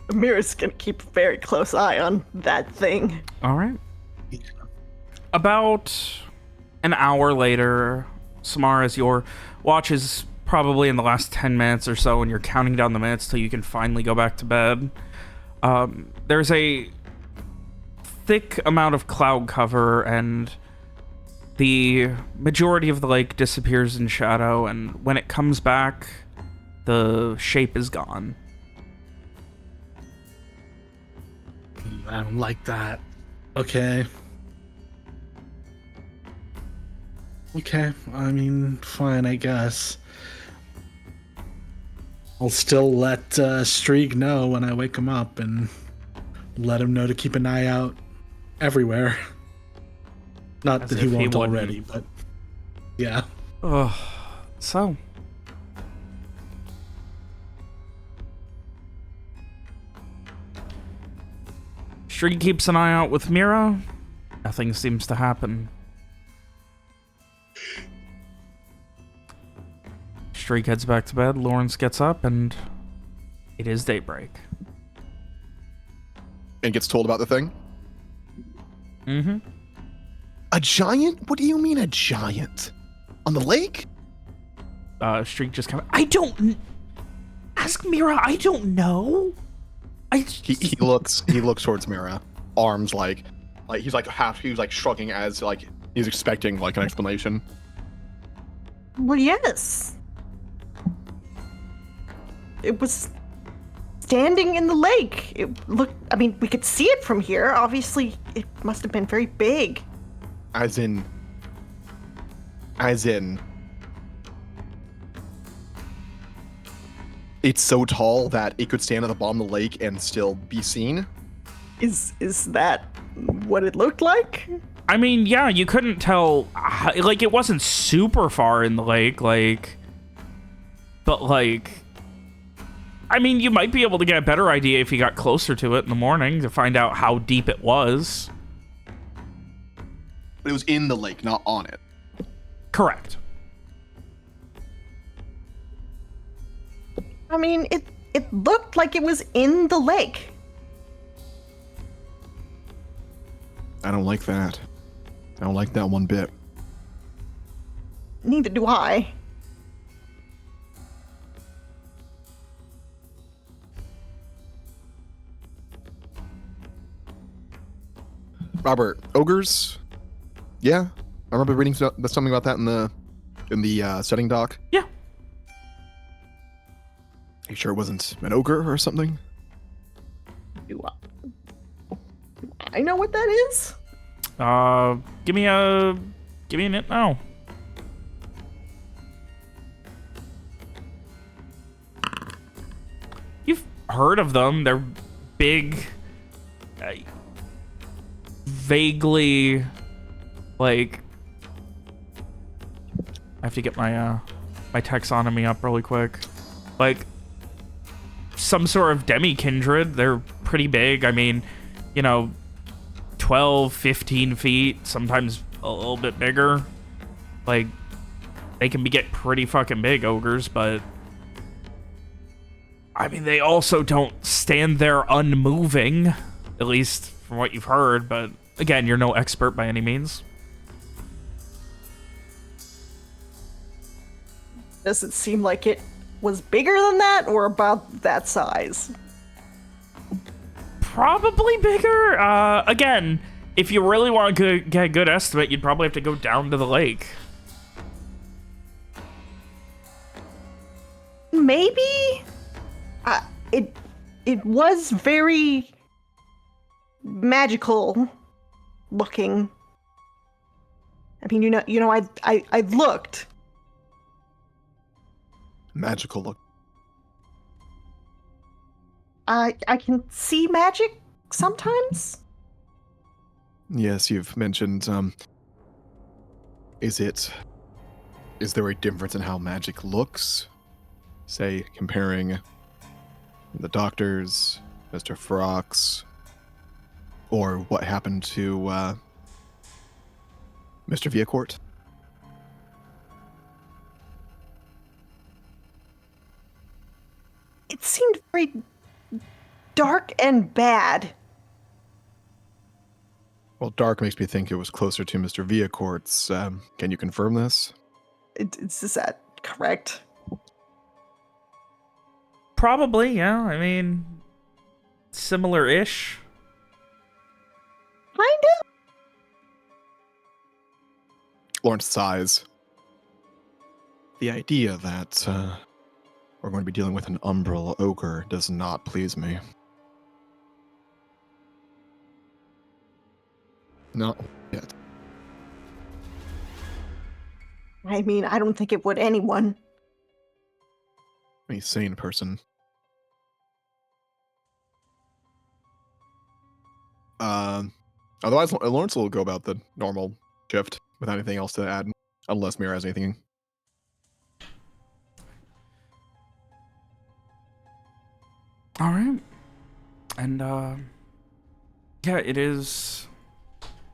[SPEAKER 4] Amira's gonna keep a very close eye on that thing.
[SPEAKER 1] All right. About an hour later, Samara, as your watch is probably in the last 10 minutes or so, and you're counting down the minutes till you can finally go back to bed, there's a thick amount of cloud cover, and the majority of the lake disappears in shadow, and when it comes back, the shape is gone.
[SPEAKER 7] I don't like that. Okay. Okay, I mean, fine, I guess. I'll still let Streak know when I wake him up and let him know to keep an eye out everywhere. Not
[SPEAKER 1] As
[SPEAKER 7] that he
[SPEAKER 1] if he
[SPEAKER 7] won't
[SPEAKER 1] wouldn't.
[SPEAKER 7] already, but yeah.
[SPEAKER 1] Ugh. So. Streak keeps an eye out with Mira. Nothing seems to happen. Streak heads back to bed. Lawrence gets up, and it is daybreak.
[SPEAKER 2] And gets told about the thing?
[SPEAKER 1] Mm-hmm.
[SPEAKER 2] A giant? What do you mean a giant? On the lake?
[SPEAKER 1] Streak just kind of... I don't... Ask Mira. I don't know.
[SPEAKER 2] He looks towards Mira, arms like he's like shrugging as like he's expecting like an explanation.
[SPEAKER 4] Well, yes. It was standing in the lake. It looked, I mean, we could see it from here. Obviously, it must have been very big.
[SPEAKER 2] As in it's so tall that it could stand at the bottom of the lake and still be seen.
[SPEAKER 4] Is that what it looked like?
[SPEAKER 1] I mean, yeah, you couldn't tell... Like, it wasn't super far in the lake, like... But, like... I mean, you might be able to get a better idea if you got closer to it in the morning to find out how deep it was.
[SPEAKER 2] But it was in the lake, not on it.
[SPEAKER 1] Correct.
[SPEAKER 4] I mean, it looked like it was in the lake.
[SPEAKER 2] I don't like that. I don't like that one bit.
[SPEAKER 4] Neither do I.
[SPEAKER 2] Robert, ogres? Yeah? I remember reading something about that in the setting doc.
[SPEAKER 1] Yeah.
[SPEAKER 2] You sure it wasn't an ogre or something?
[SPEAKER 4] Do I know what that is?
[SPEAKER 1] Give me a hint now. You've heard of them. They're big, vaguely, like, I have to get my my taxonomy up really quick. Like, some sort of demi-kindred. They're pretty big. I mean, you know, 12, 15 feet, sometimes a little bit bigger. Like, they can get pretty fucking big, ogres, but I mean, they also don't stand there unmoving, at least from what you've heard, but again, you're no expert by any means.
[SPEAKER 4] Does it seem like it was bigger than that or about that size?
[SPEAKER 1] Probably bigger. Again, if you really want to get a good estimate, you'd probably have to go down to the lake.
[SPEAKER 4] Maybe? It was very magical looking. I mean, I looked.
[SPEAKER 2] Magical look.
[SPEAKER 4] I can see magic sometimes.
[SPEAKER 2] Yes, you've mentioned. Is there a difference in how magic looks? Say, comparing the doctors, Mr. Frox, or what happened to Mr. Viacourt?
[SPEAKER 4] It seemed very dark and bad.
[SPEAKER 2] Well, dark makes me think it was closer to Mr. Viacourt's. Can you confirm this?
[SPEAKER 4] Is that correct?
[SPEAKER 1] Probably, yeah. I mean, similar-ish.
[SPEAKER 4] Kinda?
[SPEAKER 2] Lawrence sighs. The idea that we're going to be dealing with an umbral ogre does not please me. Not yet.
[SPEAKER 4] I mean, I don't think it would anyone.
[SPEAKER 2] A sane person. Otherwise, Lawrence will go about the normal shift without anything else to add, unless Mira has anything.
[SPEAKER 1] All right. And, yeah, it is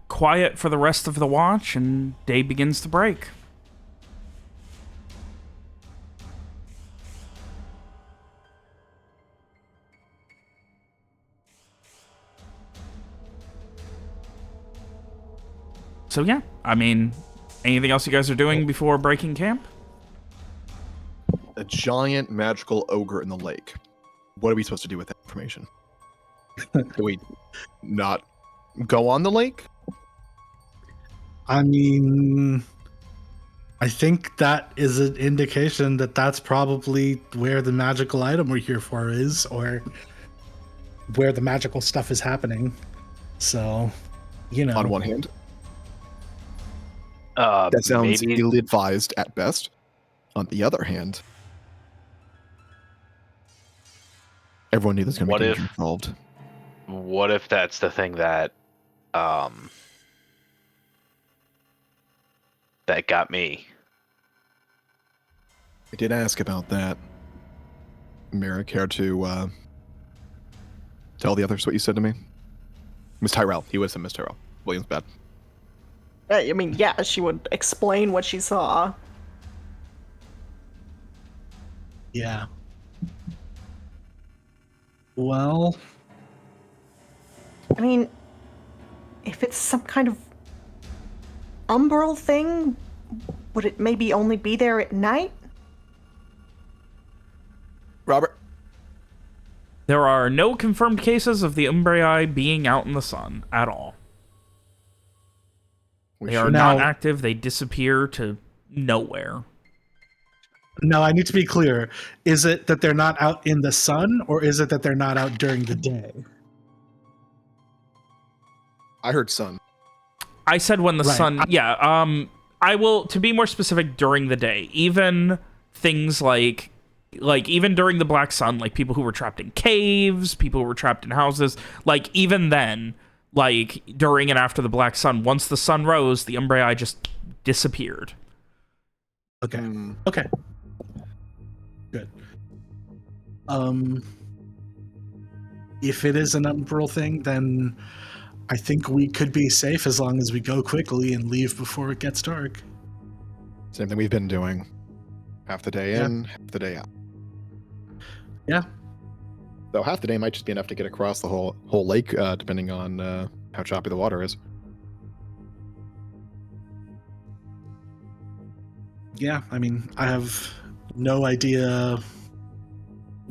[SPEAKER 1] quiet for the rest of the watch, and day begins to break. So yeah, I mean, anything else you guys are doing before breaking camp?
[SPEAKER 2] A giant magical ogre in the lake. What are we supposed to do with that information? Do we not go on the lake?
[SPEAKER 7] I mean, I think that is an indication that that's probably where the magical item we're here for is, or where the magical stuff is happening. So, you know.
[SPEAKER 2] On one hand, that sounds
[SPEAKER 3] maybe
[SPEAKER 2] ill-advised at best. On the other hand, everyone knew there's going to
[SPEAKER 3] What
[SPEAKER 2] be
[SPEAKER 3] if-
[SPEAKER 2] danger involved.
[SPEAKER 3] What if that's the thing that that got me?
[SPEAKER 2] I did ask about that. Mira, care to tell the others what you said to me? Miss Tyrell. He was Miss Tyrell. William's bad.
[SPEAKER 4] I mean, yeah, she would explain what she saw.
[SPEAKER 7] Yeah. Well,
[SPEAKER 4] I mean, if it's some kind of umbral thing, would it maybe only be there at night?
[SPEAKER 2] Robert?
[SPEAKER 1] There are no confirmed cases of the Umbraei being out in the sun at all.
[SPEAKER 2] We
[SPEAKER 1] They are
[SPEAKER 2] should-
[SPEAKER 1] not
[SPEAKER 7] Now-
[SPEAKER 1] active. They disappear to nowhere.
[SPEAKER 7] No, I need to be clear. Is it that they're not out in the sun, or is it that they're not out during the day?
[SPEAKER 2] I heard sun.
[SPEAKER 1] I said when the
[SPEAKER 7] Right.
[SPEAKER 1] sun... Yeah, I will... To be more specific, during the day. Even things like even during the Black Sun, like people who were trapped in caves, people who were trapped in houses, like even then, like during and after the Black Sun, once the sun rose, the Umbraei just disappeared.
[SPEAKER 7] Okay.
[SPEAKER 2] Hmm.
[SPEAKER 7] Okay. Good. If it is an umbral thing, then I think we could be safe as long as we go quickly and leave before it gets dark.
[SPEAKER 2] Same thing we've been doing. Half the day
[SPEAKER 7] Yeah.
[SPEAKER 2] in, half the day out.
[SPEAKER 7] Yeah.
[SPEAKER 2] Though half the day might just be enough to get across the whole lake, depending on how choppy the water is.
[SPEAKER 7] Yeah, I mean, I have no idea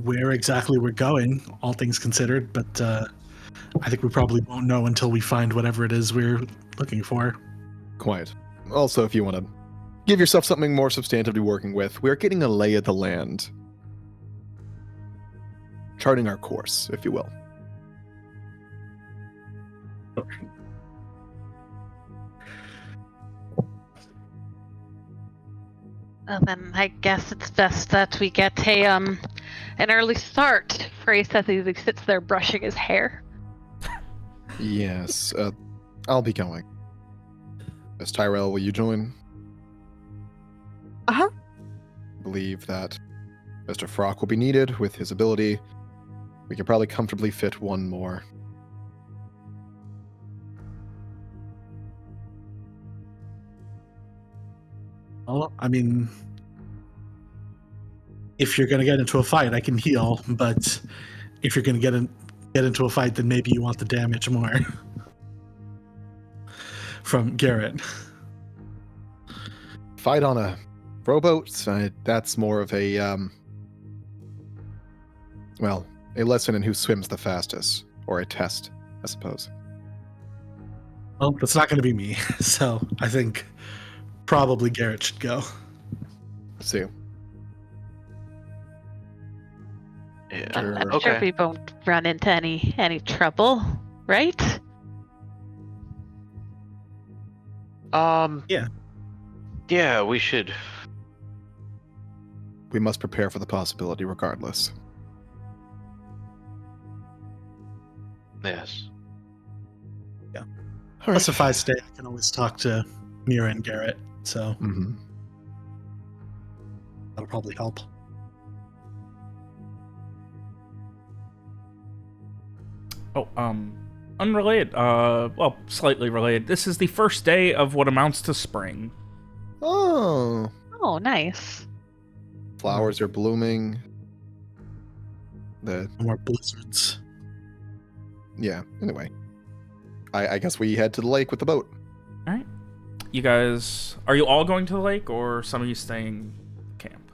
[SPEAKER 7] where exactly we're going, all things considered, but I think we probably won't know until we find whatever it is we're looking for.
[SPEAKER 2] Quite. Also, if you want to give yourself something more substantive to be working with, we're getting a lay of the land. Charting our course, if you will.
[SPEAKER 5] Well, then I guess it's best that we get a an early start. Frey says as he sits there brushing his hair.
[SPEAKER 2] Yes, I'll be going. Miss Tyrell, will you join?
[SPEAKER 4] Uh-huh.
[SPEAKER 2] I believe that Mr. Frock will be needed with his ability. We can probably comfortably fit one more.
[SPEAKER 7] Well, I mean, if you're going to get into a fight, I can heal, but if you're going to get into a fight, then maybe you want the damage more. From Garrett.
[SPEAKER 2] Fight on a rowboat, that's more of a, well, a lesson in who swims the fastest, or a test, I suppose.
[SPEAKER 7] Well, that's not going to be me, so I think probably Garrett should go.
[SPEAKER 2] Let's see.
[SPEAKER 3] Yeah.
[SPEAKER 2] Sure.
[SPEAKER 5] I'm sure we won't run into any trouble, right?
[SPEAKER 7] Yeah.
[SPEAKER 3] Yeah, we should.
[SPEAKER 2] We must prepare for the possibility regardless.
[SPEAKER 3] Yes.
[SPEAKER 7] Plus, if I stay, I can always talk to Mira and Garrett, so
[SPEAKER 2] Mm-hmm.
[SPEAKER 7] that'll probably help.
[SPEAKER 1] Oh, unrelated, well, slightly related. This is the first day of what amounts to spring.
[SPEAKER 2] Oh,
[SPEAKER 5] Oh, nice.
[SPEAKER 2] flowers are blooming.
[SPEAKER 7] No more blizzards.
[SPEAKER 2] Yeah, anyway. I guess we head to the lake with the boat.
[SPEAKER 1] All right. You guys, are you all going to the lake, or some of you staying camp?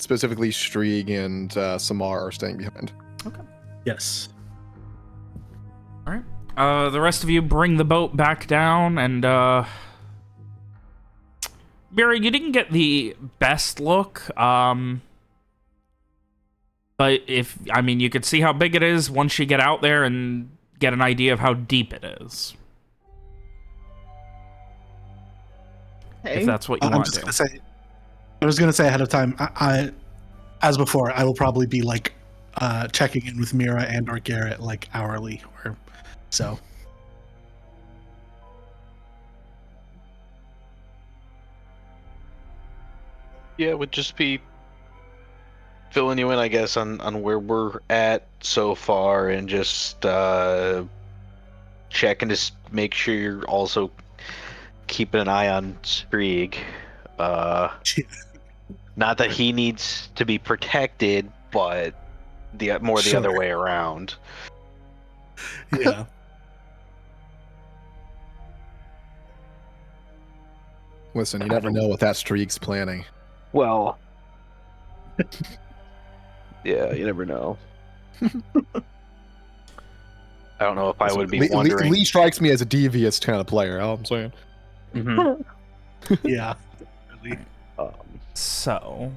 [SPEAKER 2] Specifically, Strieg and Samar are staying behind.
[SPEAKER 7] Yes.
[SPEAKER 1] All right. The rest of you bring the boat back down, and Mira, you didn't get the best look. But you could see how big it is once you get out there and get an idea of how deep it is. If that's what you
[SPEAKER 7] I'm
[SPEAKER 1] want
[SPEAKER 7] just
[SPEAKER 1] to do.
[SPEAKER 7] gonna say. I was gonna say ahead of time. I as before, I will probably be like checking in with Mira and or Garrett like hourly or so.
[SPEAKER 3] Yeah, it would just be filling you in, I guess, on where we're at so far, and just checking to make sure you're also keeping an eye on Strieg. Not that he needs to be protected, but the
[SPEAKER 7] Sure.
[SPEAKER 3] other way around.
[SPEAKER 7] Yeah.
[SPEAKER 2] Listen, you never know what that Strieg's planning.
[SPEAKER 3] Well, yeah, you never know. I don't know if I would be
[SPEAKER 2] Lee
[SPEAKER 3] wondering.
[SPEAKER 2] strikes me as a devious kind of player. All I'm saying.
[SPEAKER 7] Yeah. Really.
[SPEAKER 1] So,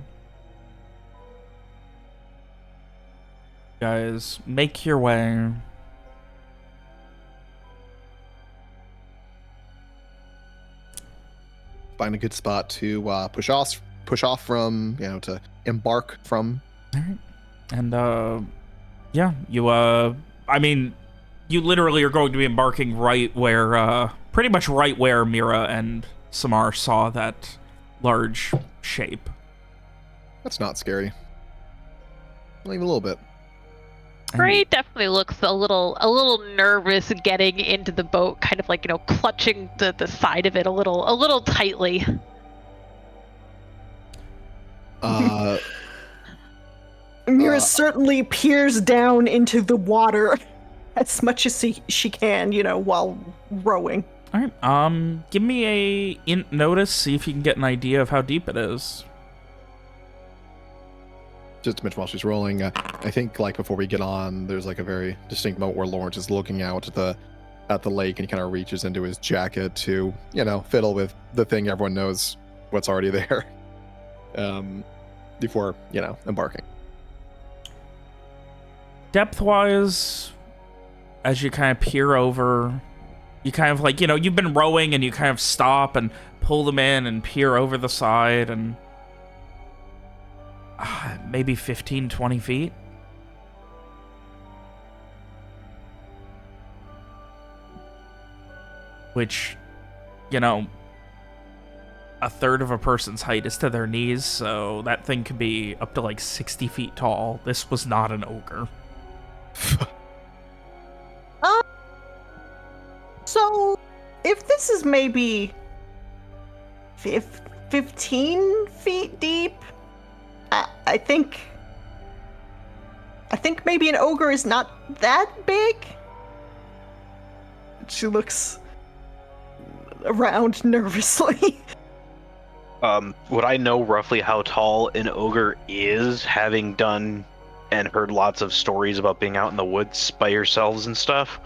[SPEAKER 1] guys, make your way.
[SPEAKER 2] Find a good spot to push off from, to embark from.
[SPEAKER 1] And, yeah, you, I mean, you literally are going to be embarking right where, pretty much right where Mira and Samar saw that large shape.
[SPEAKER 2] That's not scary. Not even a little bit.
[SPEAKER 1] And-
[SPEAKER 5] Ray definitely looks a little nervous getting into the boat, kind of like, clutching the side of it a little tightly.
[SPEAKER 4] Mira certainly peers down into the water as much as she can, while rowing.
[SPEAKER 1] All right, give me a int notice, see if you can get an idea of how deep it is.
[SPEAKER 2] Just to mention while she's rolling, I think like before we get on, there's like a very distinct moment where Lawrence is looking out at the lake, and he kind of reaches into his jacket to, fiddle with the thing everyone knows what's already there, before embarking.
[SPEAKER 1] Depth-wise, as you kind of peer over, you kind of like, you've been rowing and you kind of stop and pull them in and peer over the side, and maybe 15, 20 feet. Which, a third of a person's height is to their knees, so that thing could be up to like 60 feet tall. This was not an ogre.
[SPEAKER 4] So, if this is maybe 15 feet deep, I think maybe an ogre is not that big. She looks around nervously.
[SPEAKER 3] Would I know roughly how tall an ogre is, having done and heard lots of stories about being out in the woods by yourselves and stuff?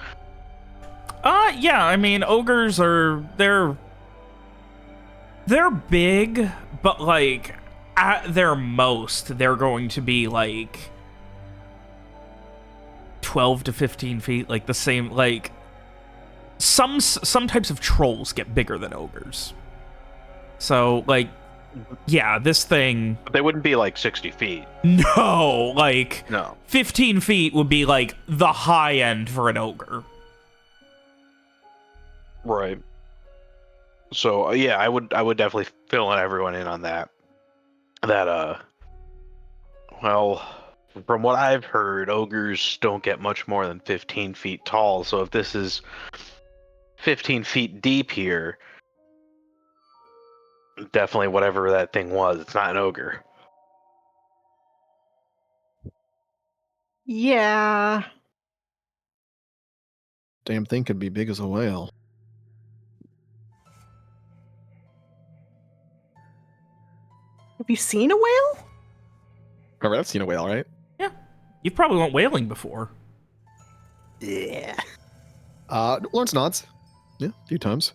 [SPEAKER 1] Yeah, I mean, ogres they're big, but like at their most, they're going to be like 12 to 15 feet, like the same, like some types of trolls get bigger than ogres. So, like, yeah, this thing...
[SPEAKER 3] But they wouldn't be like 60 feet.
[SPEAKER 1] No, like...
[SPEAKER 3] No.
[SPEAKER 1] 15 feet would be like the high end for an ogre.
[SPEAKER 3] Right. So, yeah, I would definitely fill everyone in on that. Well, from what I've heard, ogres don't get much more than 15 feet tall, so if this is 15 feet deep here, definitely whatever that thing was, it's not an ogre.
[SPEAKER 4] Yeah.
[SPEAKER 2] Damn thing could be big as a whale.
[SPEAKER 4] Have you seen a whale?
[SPEAKER 2] Remember, I've seen a whale, right?
[SPEAKER 1] Yeah. You probably went whaling before.
[SPEAKER 4] Yeah.
[SPEAKER 2] Lawrence nods. Yeah, a few times.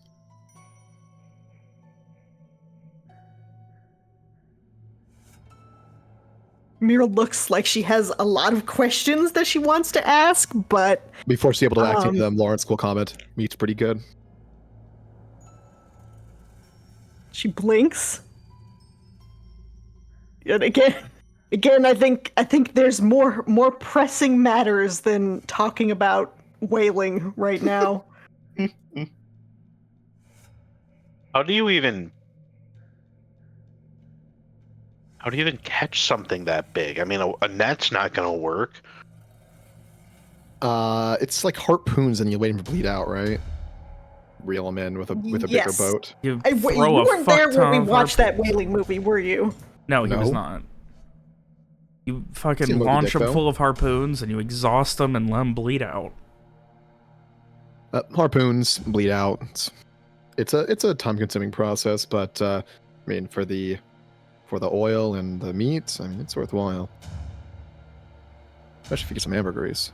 [SPEAKER 4] Mira looks like she has a lot of questions that she wants to ask, but...
[SPEAKER 2] Before she's able to activate them, Lawrence will comment. Meat's pretty good.
[SPEAKER 4] She blinks. And again, I think there's more pressing matters than talking about whaling right now.
[SPEAKER 3] How do you even catch something that big? I mean, a net's not gonna work.
[SPEAKER 2] It's like harpoons, and you wait them to bleed out, right? Reel them in with a bigger
[SPEAKER 4] Yes.
[SPEAKER 2] boat.
[SPEAKER 1] You
[SPEAKER 4] You
[SPEAKER 1] throw a
[SPEAKER 4] weren't
[SPEAKER 1] fuck
[SPEAKER 4] there when
[SPEAKER 1] ton
[SPEAKER 4] we
[SPEAKER 1] of
[SPEAKER 4] watched that
[SPEAKER 1] harpoons.
[SPEAKER 4] whaling movie, were you?
[SPEAKER 1] No, he was
[SPEAKER 2] No.
[SPEAKER 1] not. You fucking
[SPEAKER 2] Seen Moby
[SPEAKER 1] launch
[SPEAKER 2] Dick,
[SPEAKER 1] them
[SPEAKER 2] though.
[SPEAKER 1] full of harpoons, and you exhaust them and let them bleed out.
[SPEAKER 2] Harpoons bleed out. It's a time-consuming process, but I mean, for the oil and the meat, I mean, it's worthwhile. Especially if you get some ambergris.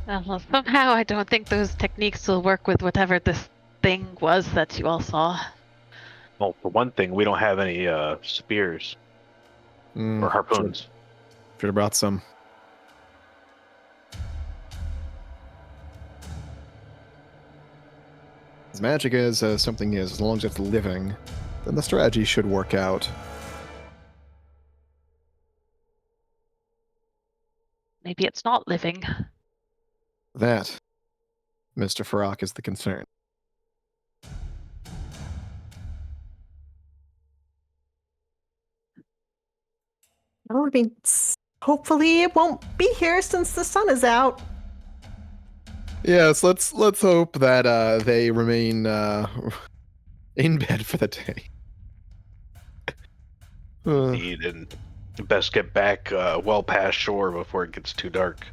[SPEAKER 5] Well, somehow I don't think those techniques will work with whatever this thing was that you all saw?
[SPEAKER 3] Well, for one thing, we don't have any spears or harpoons.
[SPEAKER 2] Should have brought some. As magic is as something is, as long as it's living, then the strategy should work out.
[SPEAKER 5] Maybe it's not living.
[SPEAKER 2] That, Mr. Farrak, is the concern.
[SPEAKER 4] Well, I mean, hopefully it won't be here since the sun is out.
[SPEAKER 2] Yes, let's hope that they remain in bed for the day.
[SPEAKER 3] Indeed, and best get back well past shore before it gets too dark.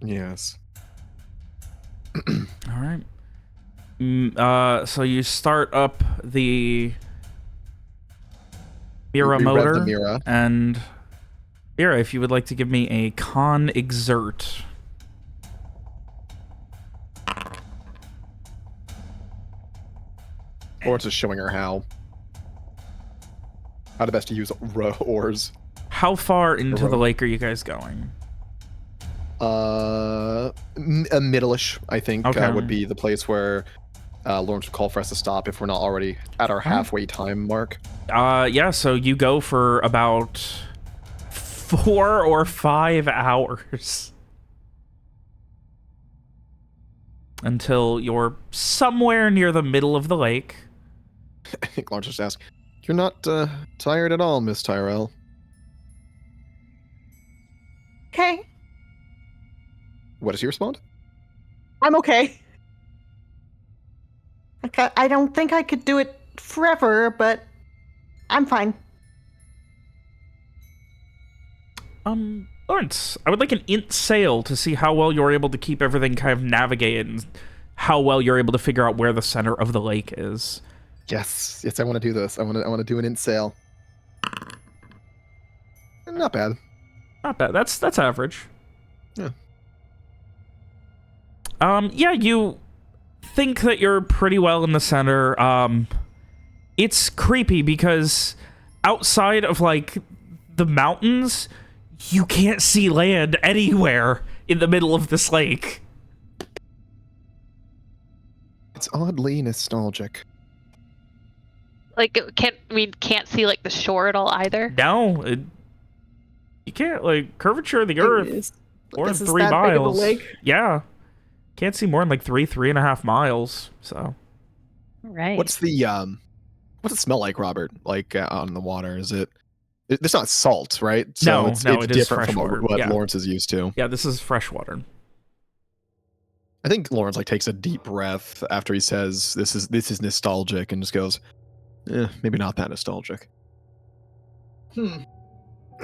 [SPEAKER 2] Yes.
[SPEAKER 1] All right. So you start up the Mira
[SPEAKER 2] We rev
[SPEAKER 1] motor,
[SPEAKER 2] the Mira.
[SPEAKER 1] and Mira, if you would like to give me a con exert.
[SPEAKER 2] Or it's just showing her how to best to use oars.
[SPEAKER 1] How far into the
[SPEAKER 2] Row.
[SPEAKER 1] lake are you guys going?
[SPEAKER 2] A middle-ish, I think,
[SPEAKER 1] Okay.
[SPEAKER 2] would be the place where Lawrence would call for us to stop if we're not already at our halfway time mark.
[SPEAKER 1] Yeah, so you go for about 4 or 5 hours until you're somewhere near the middle of the lake.
[SPEAKER 2] I think Lawrence just asked, "You're not tired at all, Miss Tyrell?"
[SPEAKER 4] Okay,
[SPEAKER 2] What does he respond?
[SPEAKER 4] I'm okay. I don't think I could do it forever, but I'm fine.
[SPEAKER 1] Lawrence, I would like an int sail to see how well you're able to keep everything kind of navigated and how well you're able to figure out where the center of the lake is.
[SPEAKER 2] Yes, I want to do this. I want to do an int sail. Not bad.
[SPEAKER 1] Not bad. That's average.
[SPEAKER 2] Yeah.
[SPEAKER 1] Yeah, you think that you're pretty well in the center. It's creepy because outside of, like, the mountains, you can't see land anywhere in the middle of this lake.
[SPEAKER 2] It's oddly nostalgic.
[SPEAKER 5] Like, can't see like the shore at all either.
[SPEAKER 1] No, you can't, like, curvature of the earth, more than
[SPEAKER 4] This is
[SPEAKER 1] 3
[SPEAKER 4] that big of a
[SPEAKER 1] miles.
[SPEAKER 4] lake?
[SPEAKER 1] Yeah. Can't see more than like 3.5 miles, so.
[SPEAKER 5] Right.
[SPEAKER 2] What's it smell like, Robert? Like on the water? Is it? It's not salt, right?
[SPEAKER 1] No,
[SPEAKER 2] it's
[SPEAKER 1] it is
[SPEAKER 2] different from
[SPEAKER 1] freshwater,
[SPEAKER 2] what
[SPEAKER 1] yeah.
[SPEAKER 2] Lawrence is used to.
[SPEAKER 1] Yeah, this is freshwater.
[SPEAKER 2] I think Lawrence like takes a deep breath after he says this is nostalgic and just goes, maybe not that nostalgic.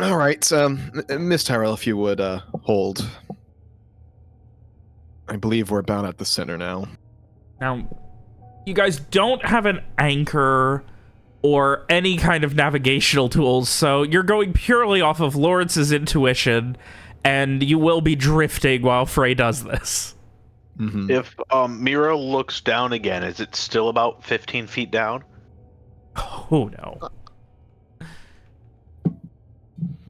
[SPEAKER 2] All right, Miss Tyrell, if you would hold. I believe we're about at the center now.
[SPEAKER 1] Now, you guys don't have an anchor or any kind of navigational tools, so you're going purely off of Lawrence's intuition, and you will be drifting while Frey does this.
[SPEAKER 2] Mm-hmm.
[SPEAKER 3] If Mira looks down again, is it still about 15 feet down?
[SPEAKER 1] Oh, no.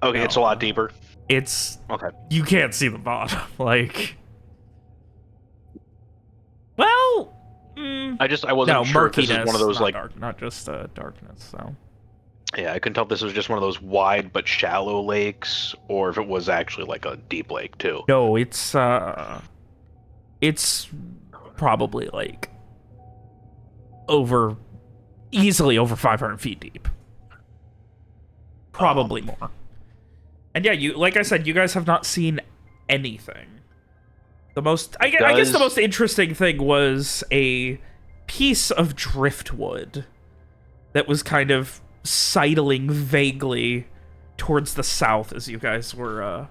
[SPEAKER 3] Okay,
[SPEAKER 1] No.
[SPEAKER 3] it's a lot deeper.
[SPEAKER 1] It's...
[SPEAKER 3] Okay.
[SPEAKER 1] You can't see the bottom. Like... Well...
[SPEAKER 3] I wasn't sure if this is one of those,
[SPEAKER 1] not
[SPEAKER 3] like...
[SPEAKER 1] dark, not just darkness, so...
[SPEAKER 3] Yeah, I couldn't tell if this was just one of those wide but shallow lakes, or if it was actually like a deep lake, too.
[SPEAKER 1] No, it's probably, like, easily over 500 feet deep. Probably more. And yeah, like I said, you guys have not seen anything. The most, I guess the most interesting thing was a piece of driftwood that was kind of sidling vaguely towards the south as you guys were,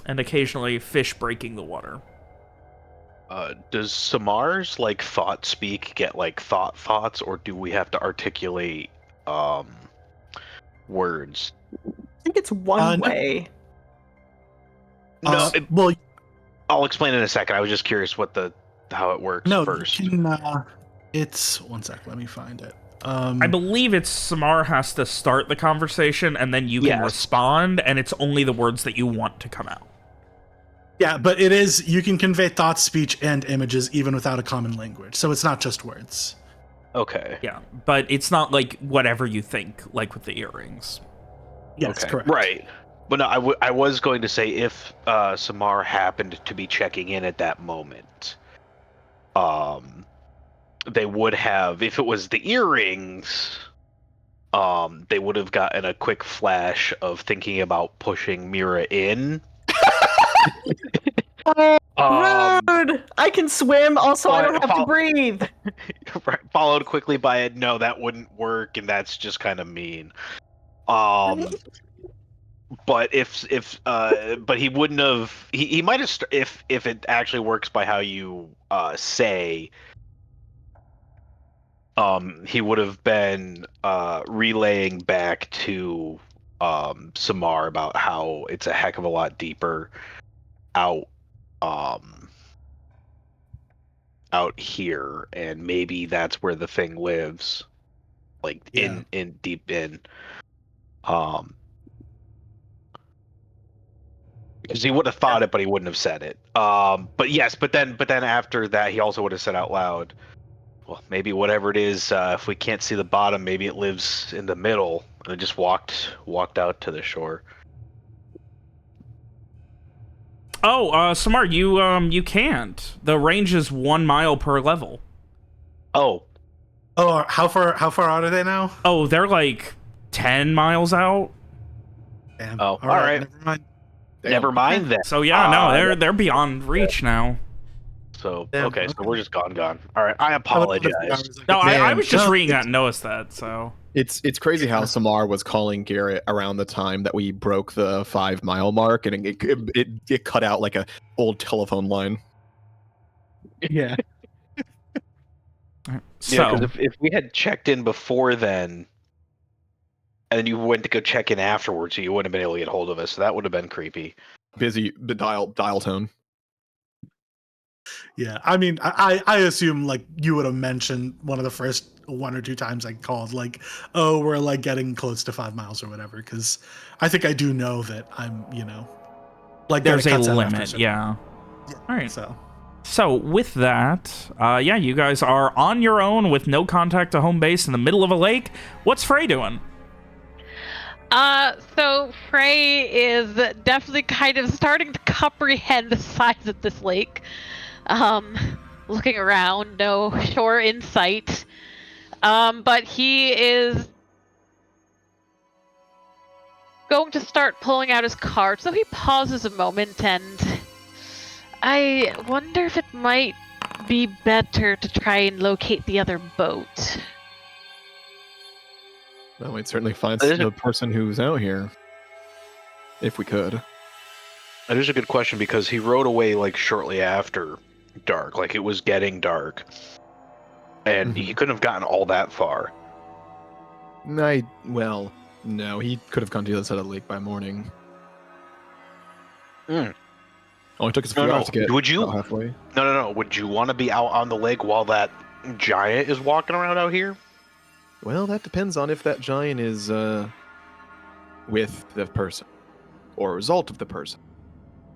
[SPEAKER 1] and occasionally fish breaking the water.
[SPEAKER 3] Does Samar's, like, thought speak get, like, thoughts, or do we have to articulate, words?
[SPEAKER 4] I think it's one
[SPEAKER 7] No.
[SPEAKER 4] way.
[SPEAKER 3] No,
[SPEAKER 7] Well,
[SPEAKER 3] I'll explain in a second. I was just curious what the how it works
[SPEAKER 7] No,
[SPEAKER 3] first?
[SPEAKER 7] you can, it's one sec. Let me find it.
[SPEAKER 1] I believe it's Samar has to start the conversation, and then you can
[SPEAKER 3] Yes.
[SPEAKER 1] respond, and it's only the words that you want to come out.
[SPEAKER 7] Yeah, but it is, you can convey thoughts, speech, and images even without a common language. So it's not just words.
[SPEAKER 3] Okay.
[SPEAKER 1] Yeah, but it's not like whatever you think, like with the earrings.
[SPEAKER 7] Yes,
[SPEAKER 3] Okay.
[SPEAKER 7] correct.
[SPEAKER 3] Right. But no, I was going to say if Samar happened to be checking in at that moment, they would have, if it was the earrings, they would have gotten a quick flash of thinking about pushing Mira in.
[SPEAKER 4] Rude! I can swim, also I don't
[SPEAKER 3] but
[SPEAKER 4] have to breathe.
[SPEAKER 3] Right, followed quickly by a no, that wouldn't work, and that's just kind of mean. But but he wouldn't have. He might have if it actually works by how you say. He would have been relaying back to Samar about how it's a heck of a lot deeper out out here, and maybe that's where the thing lives, like
[SPEAKER 7] Yeah.
[SPEAKER 3] in deep in. Because he would have thought it, but he wouldn't have said it. But yes, but then after that, he also would have said out loud, "Well, maybe whatever it is, if we can't see the bottom, maybe it lives in the middle." And just walked out to the shore.
[SPEAKER 1] Oh, Samar, you can't. The range is 1 mile per level.
[SPEAKER 3] Oh,
[SPEAKER 7] Oh, how far out are they now?
[SPEAKER 1] Oh, they're like 10 miles out.
[SPEAKER 7] Damn.
[SPEAKER 3] Oh, all right.
[SPEAKER 7] Never mind.
[SPEAKER 3] never mind then.
[SPEAKER 1] So yeah, no, they're beyond reach now.
[SPEAKER 3] So
[SPEAKER 7] Damn,
[SPEAKER 3] okay, so
[SPEAKER 7] okay.
[SPEAKER 3] we're just gone. All right, I
[SPEAKER 7] How about a few
[SPEAKER 3] apologize.
[SPEAKER 7] hours ago?
[SPEAKER 1] No, I
[SPEAKER 2] Man,
[SPEAKER 1] was just
[SPEAKER 7] no,
[SPEAKER 1] reading that
[SPEAKER 7] it's-
[SPEAKER 1] and noticed that, so...
[SPEAKER 2] It's crazy how Samar was calling Garrett around the time that we broke the 5 mile mark, and it cut out like a old telephone line.
[SPEAKER 7] Yeah.
[SPEAKER 1] So,
[SPEAKER 3] Yeah, because if we had checked in before then, and then you went to go check in afterwards, you wouldn't have been able to get hold of us. So that would have been creepy.
[SPEAKER 2] Busy the dial tone.
[SPEAKER 7] Yeah. I mean, I assume like you would have mentioned one of the first 1 or 2 times I called, like, oh, we're like getting close to 5 miles or whatever. Because I think I do know that I'm, like
[SPEAKER 1] there's
[SPEAKER 7] that it
[SPEAKER 1] a
[SPEAKER 7] cuts out after
[SPEAKER 1] limit,
[SPEAKER 7] certain-
[SPEAKER 1] yeah.
[SPEAKER 7] Yeah,
[SPEAKER 1] All right.
[SPEAKER 7] So
[SPEAKER 1] with that, yeah, you guys are on your own with no contact to home base in the middle of a lake. What's Frey doing?
[SPEAKER 5] So Frey is definitely kind of starting to comprehend the size of this lake. Looking around, no shore in sight. But he is going to start pulling out his card. So he pauses a moment, and I wonder if it might be better to try and locate the other boat.
[SPEAKER 2] Well, we'd certainly find
[SPEAKER 3] That is
[SPEAKER 2] the person who's out here, if we could.
[SPEAKER 3] That is a good question because he rode away like shortly after dark, like it was getting dark, and he couldn't have gotten all that far.
[SPEAKER 2] Well, no, he could have gone to the other side of the lake by morning. Only took us a few
[SPEAKER 3] No,
[SPEAKER 2] hours to get
[SPEAKER 3] would you?
[SPEAKER 2] about halfway.
[SPEAKER 3] No. Would you want to be out on the lake while that giant is walking around out here?
[SPEAKER 2] Well, that depends on if that giant is with the person or a result of the person.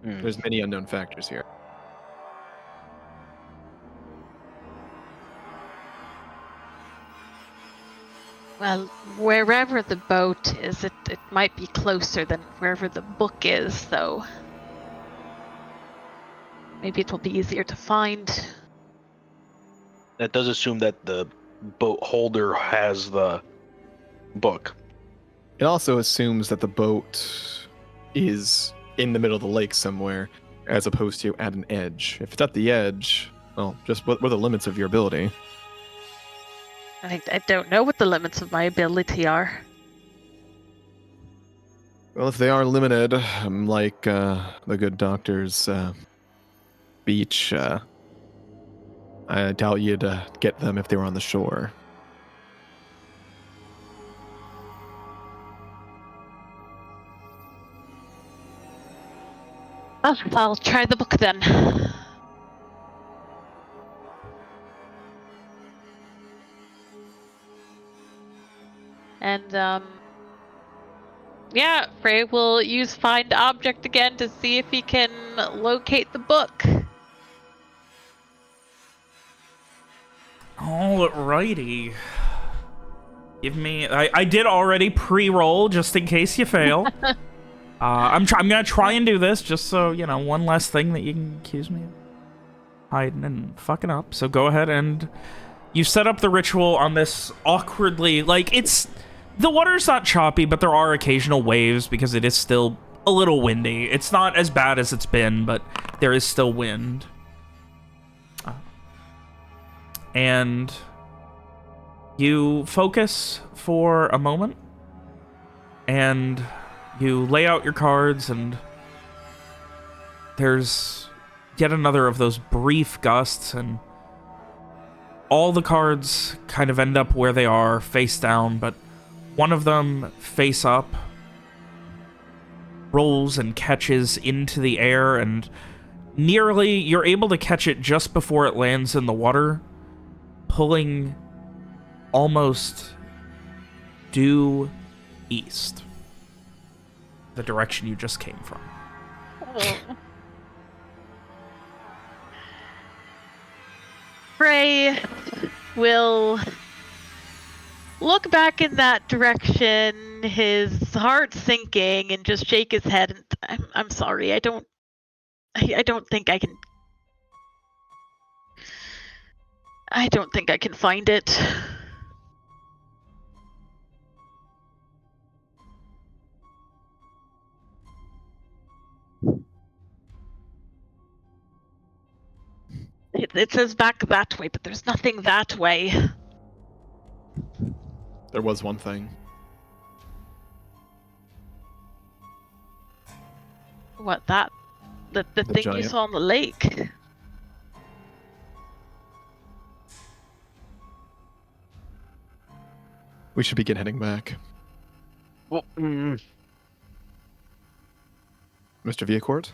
[SPEAKER 2] There's many unknown factors here.
[SPEAKER 5] Well, wherever the boat is, it might be closer than wherever the book is, though. Maybe it will be easier to find.
[SPEAKER 3] That does assume that the boat holder has the book.
[SPEAKER 2] It also assumes that the boat is in the middle of the lake somewhere, as opposed to at an edge. If it's at the edge, well, just what are the limits of your ability?
[SPEAKER 5] I don't know what the limits of my ability are.
[SPEAKER 2] Well, if they are limited, like the good doctor's speech, I doubt you'd get them if they were on the shore.
[SPEAKER 5] Well, I'll try the book then. And yeah, Frey will use find object again to see if he can locate the book.
[SPEAKER 1] Alrighty. Give me... I did already pre-roll, just in case you fail. I'm gonna try and do this, just so, you know, one less thing that you can accuse me of hiding and fucking up. So go ahead and... You set up the ritual on this awkwardly... Like, it's... The water's not choppy, but there are occasional waves because it is still a little windy. It's not as bad as it's been, but there is still wind. And you focus for a moment, and you lay out your cards, and there's yet another of those brief gusts, and all the cards kind of end up where they are, face down, but one of them, face up, rolls and catches into the air, and nearly you're able to catch it just before it lands in the water, pulling almost due east, the direction you just came from.
[SPEAKER 5] Frey will look back in that direction, his heart sinking, and just shake his head. And I'm sorry, I don't think I can. I don't think I can find it. It says back that way, but there's nothing that way.
[SPEAKER 2] There was one thing.
[SPEAKER 5] What, that? The thing
[SPEAKER 2] giant.
[SPEAKER 5] you saw on the lake?
[SPEAKER 2] We should begin heading back.
[SPEAKER 3] Well,
[SPEAKER 2] Mr. Viacourt?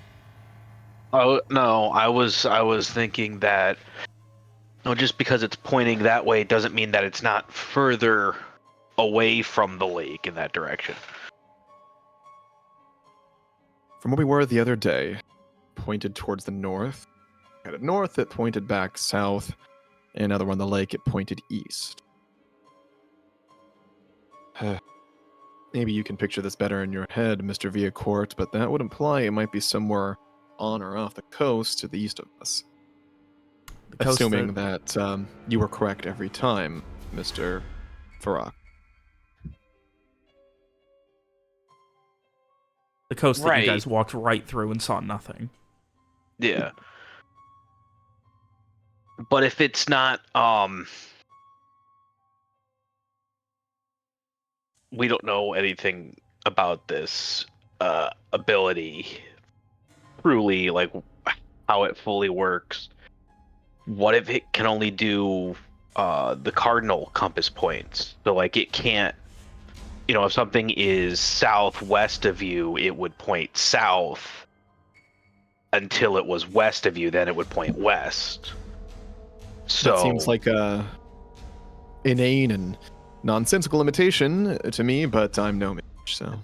[SPEAKER 3] oh no, I was thinking that just because it's pointing that way doesn't mean that it's not further away from the lake in that direction.
[SPEAKER 2] From where we were the other day, pointed towards the north. Headed north, it pointed back south. Another one on the lake, it pointed east. Maybe you can picture this better in your head, Mr. Viacourt, but that would imply it might be somewhere on or off the coast to the east of us.
[SPEAKER 1] The coast
[SPEAKER 2] Assuming that you were correct every time, Mr. Farak.
[SPEAKER 1] The coast that
[SPEAKER 3] Right.
[SPEAKER 1] you guys walked right through and saw nothing.
[SPEAKER 3] Yeah. But if it's not, we don't know anything about this ability, truly, like how it fully works. What if it can only do the cardinal compass points? So like it can't, if something is southwest of you, it would point south until it was west of you, then it would point west. So
[SPEAKER 2] That seems like a inane and nonsensical limitation to me, but I'm no mage, so.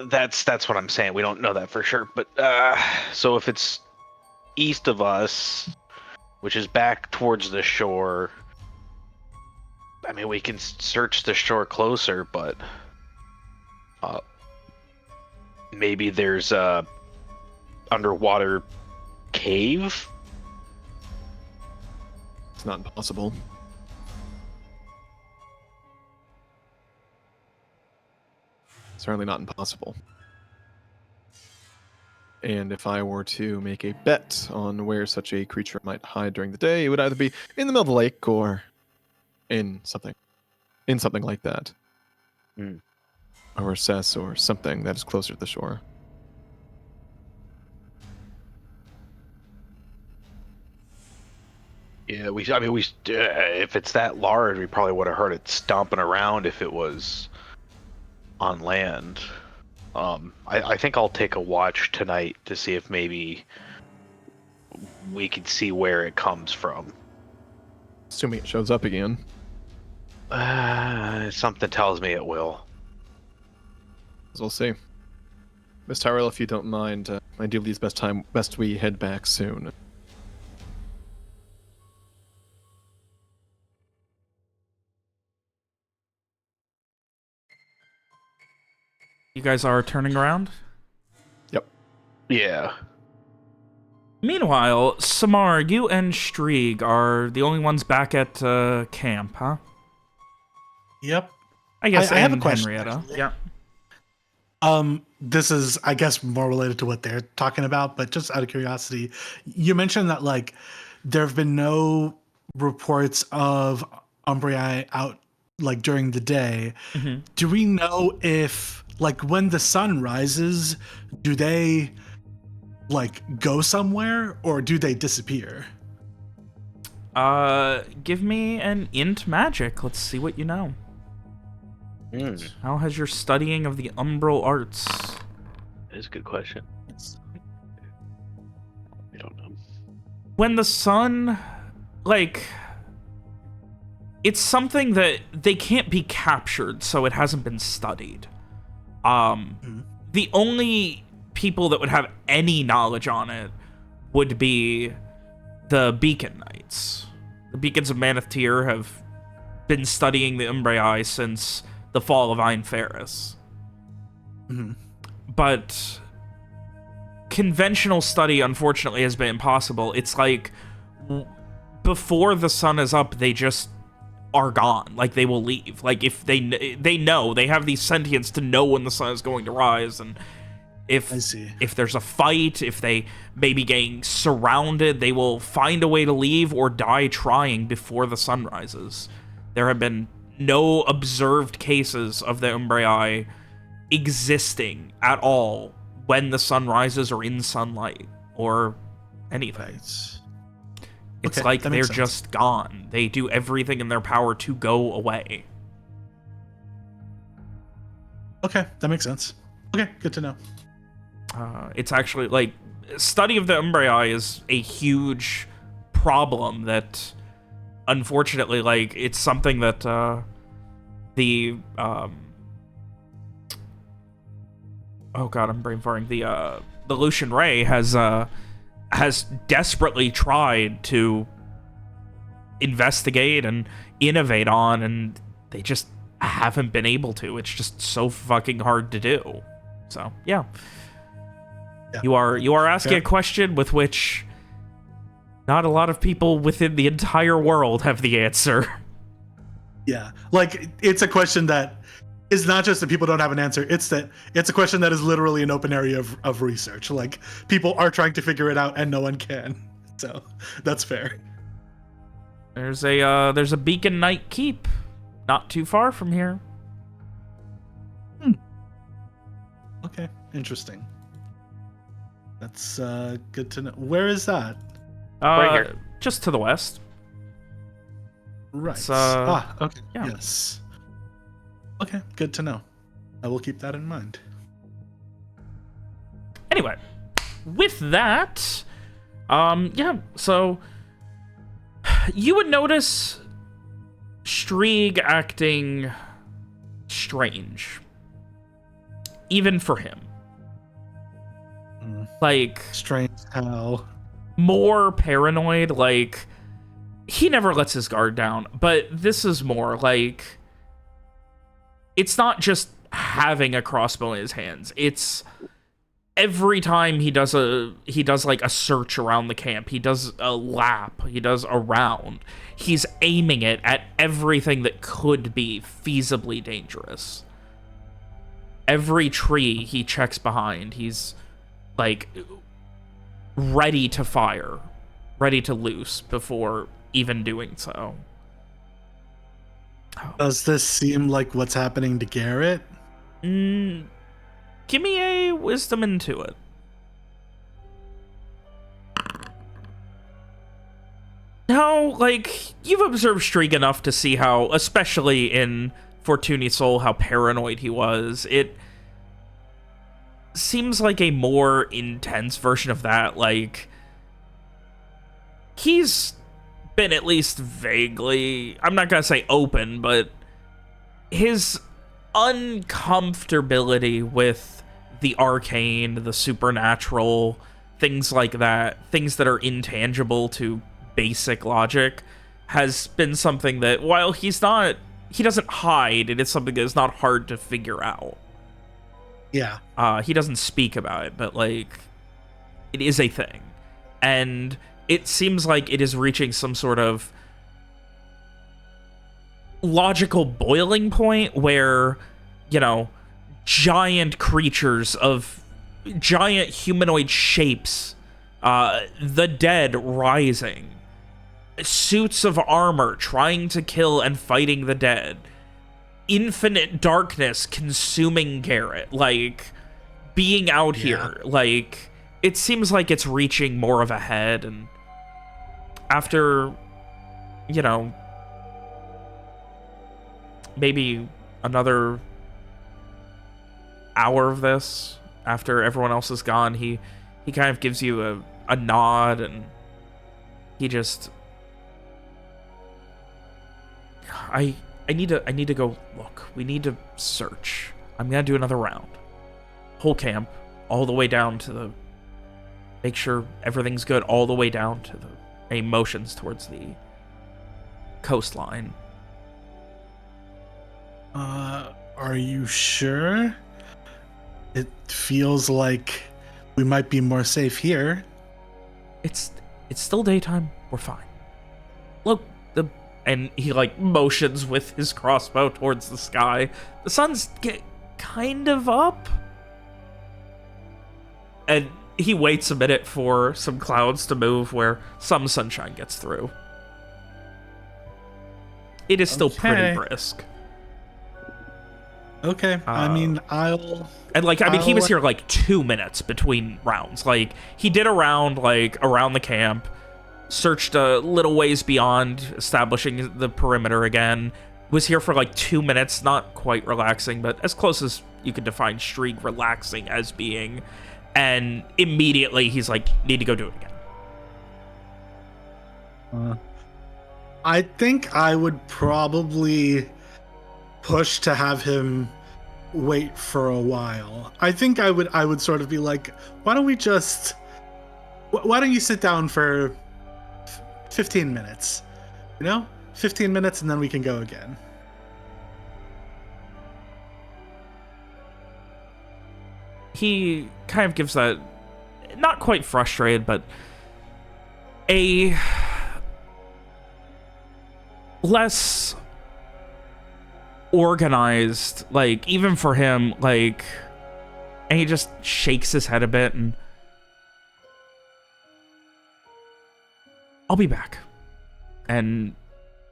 [SPEAKER 3] that's what I'm saying. We don't know that for sure, but so if it's east of us, which is back towards the shore, I mean, we can search the shore closer, but maybe there's a underwater cave.
[SPEAKER 2] It's not impossible. Certainly not impossible. And if I were to make a bet on where such a creature might hide during the day, it would either be in the middle of the lake or in something like that.
[SPEAKER 3] Hmm.
[SPEAKER 2] A recess or something that is closer to the shore.
[SPEAKER 3] Yeah, if it's that large, we probably would have heard it stomping around if it was on land. I think I'll take a watch tonight to see if maybe we can see where it comes from.
[SPEAKER 2] Assuming it shows up again.
[SPEAKER 3] Something tells me it will.
[SPEAKER 2] As we'll see. Miss Tyrell, if you don't mind, ideally it's best we head back soon.
[SPEAKER 1] You guys are turning around?
[SPEAKER 2] Yep.
[SPEAKER 3] Yeah.
[SPEAKER 1] Meanwhile, Samar, you and Strieg are the only ones back at camp, huh?
[SPEAKER 7] Yep.
[SPEAKER 1] I guess
[SPEAKER 7] I have a
[SPEAKER 1] and
[SPEAKER 7] question,
[SPEAKER 1] Henrietta.
[SPEAKER 7] actually.
[SPEAKER 1] Yeah.
[SPEAKER 7] This is, I guess, more related to what they're talking about, but just out of curiosity, you mentioned that like there have been no reports of Umbrii out like during the day.
[SPEAKER 1] Mm-hmm.
[SPEAKER 7] Do we know if like when the sun rises, do they like go somewhere or do they disappear?
[SPEAKER 1] Give me an int magic. Let's see what you know. How has your studying of the umbral arts?
[SPEAKER 3] That is a good question. We don't know.
[SPEAKER 1] When the sun, like, it's something that they can't be captured, so it hasn't been studied. The only people that would have any knowledge on it would be the Beacon Knights. The Beacons of Maneth Tyr have been studying the Umbrii since the fall of Ein Ferris. But conventional study, unfortunately, has been impossible. It's like before the sun is up, they just are gone. Like, they will leave. Like, if they know, they have these sentience to know when the sun is going to rise, and if there's a fight, if they may be getting surrounded, they will find a way to leave or die trying before the sun rises. There have been no observed cases of the Umbrii existing at all when the sun rises or in sunlight or anything. It's
[SPEAKER 7] Okay,
[SPEAKER 1] like
[SPEAKER 7] that
[SPEAKER 1] they're
[SPEAKER 7] makes sense.
[SPEAKER 1] just gone. They do everything in their power to go away.
[SPEAKER 7] Okay, that makes sense. Okay, good to know.
[SPEAKER 1] It's actually, like, study of the Umbrii is a huge problem that, unfortunately, like, it's something that, the, oh god, I'm brain farting. The Lucian Ray has desperately tried to investigate and innovate on, and they just haven't been able to. It's just so fucking hard to do. So, yeah. You are asking a question with which not a lot of people within the entire world have the answer.
[SPEAKER 7] Yeah, like it's a question that is not just that people don't have an answer. It's a question that is literally an open area of research. Like people are trying to figure it out and no one can. So that's fair.
[SPEAKER 1] There's a Beacon Knight Keep not too far from here.
[SPEAKER 7] Okay, interesting. That's good to know. Where is that?
[SPEAKER 3] Right here.
[SPEAKER 1] Just to the west.
[SPEAKER 7] Right.
[SPEAKER 1] It's,
[SPEAKER 7] okay.
[SPEAKER 1] yeah.
[SPEAKER 7] Yes. Okay, good to know. I will keep that in mind.
[SPEAKER 1] Anyway, with that, yeah, so you would notice Strieg acting strange. Even for him. Like,
[SPEAKER 7] Strange how.
[SPEAKER 1] more paranoid, like, he never lets his guard down, but this is more like, it's not just having a crossbow in his hands, it's every time he does like a search around the camp, he does a lap, he does a round, he's aiming it at everything that could be feasibly dangerous. Every tree he checks behind, he's like ready to fire, ready to loose before even doing so.
[SPEAKER 7] Does this seem like what's happening to Garrett?
[SPEAKER 1] Give me a wisdom into it. No, like, you've observed Strieg enough to see how, especially in Fortuny Soul, how paranoid he was. It seems like a more intense version of that. Like, he's been at least vaguely, I'm not going to say open, but his uncomfortability with the arcane, the supernatural, things like that, things that are intangible to basic logic, has been something that, while he doesn't hide, it is something that is not hard to figure out.
[SPEAKER 7] Yeah.
[SPEAKER 1] He doesn't speak about it, but, like, it is a thing. And it seems like it is reaching some sort of logical boiling point where, you know, giant creatures of giant humanoid shapes, the dead rising, suits of armor trying to kill and fighting the dead, infinite darkness consuming Garrett, like, being out here, like, it seems like it's reaching more of a head. And after, you know, maybe another hour of this, after everyone else is gone, he kind of gives you a nod, and he just, I need to go look. We need to search. I'm gonna do another round. Whole camp, all the way down to the, make sure everything's good, all the way down to the any motions towards the coastline.
[SPEAKER 7] Are you sure? It feels like we might be more safe here.
[SPEAKER 1] It's still daytime. We're fine. Look, and he, like, motions with his crossbow towards the sky. The sun's kind of up. And he waits a minute for some clouds to move where some sunshine gets through. It is still pretty brisk.
[SPEAKER 7] Okay, I mean,
[SPEAKER 1] And, like, I mean, he was here, like, 2 minutes between rounds. Like, he did a round, like, around the camp, searched a little ways beyond, establishing the perimeter again, was here for, like, 2 minutes, not quite relaxing, but as close as you could define Shriek relaxing as being, and immediately he's like, need to go do it again.
[SPEAKER 7] I think I would probably push to have him wait for a while. I think I would sort of be like, why don't you sit down for 15 minutes? You know? 15 minutes and then we can go again.
[SPEAKER 1] He kind of gives that, not quite frustrated, but a less organized, like, even for him, like, and he just shakes his head a bit, and I'll be back. And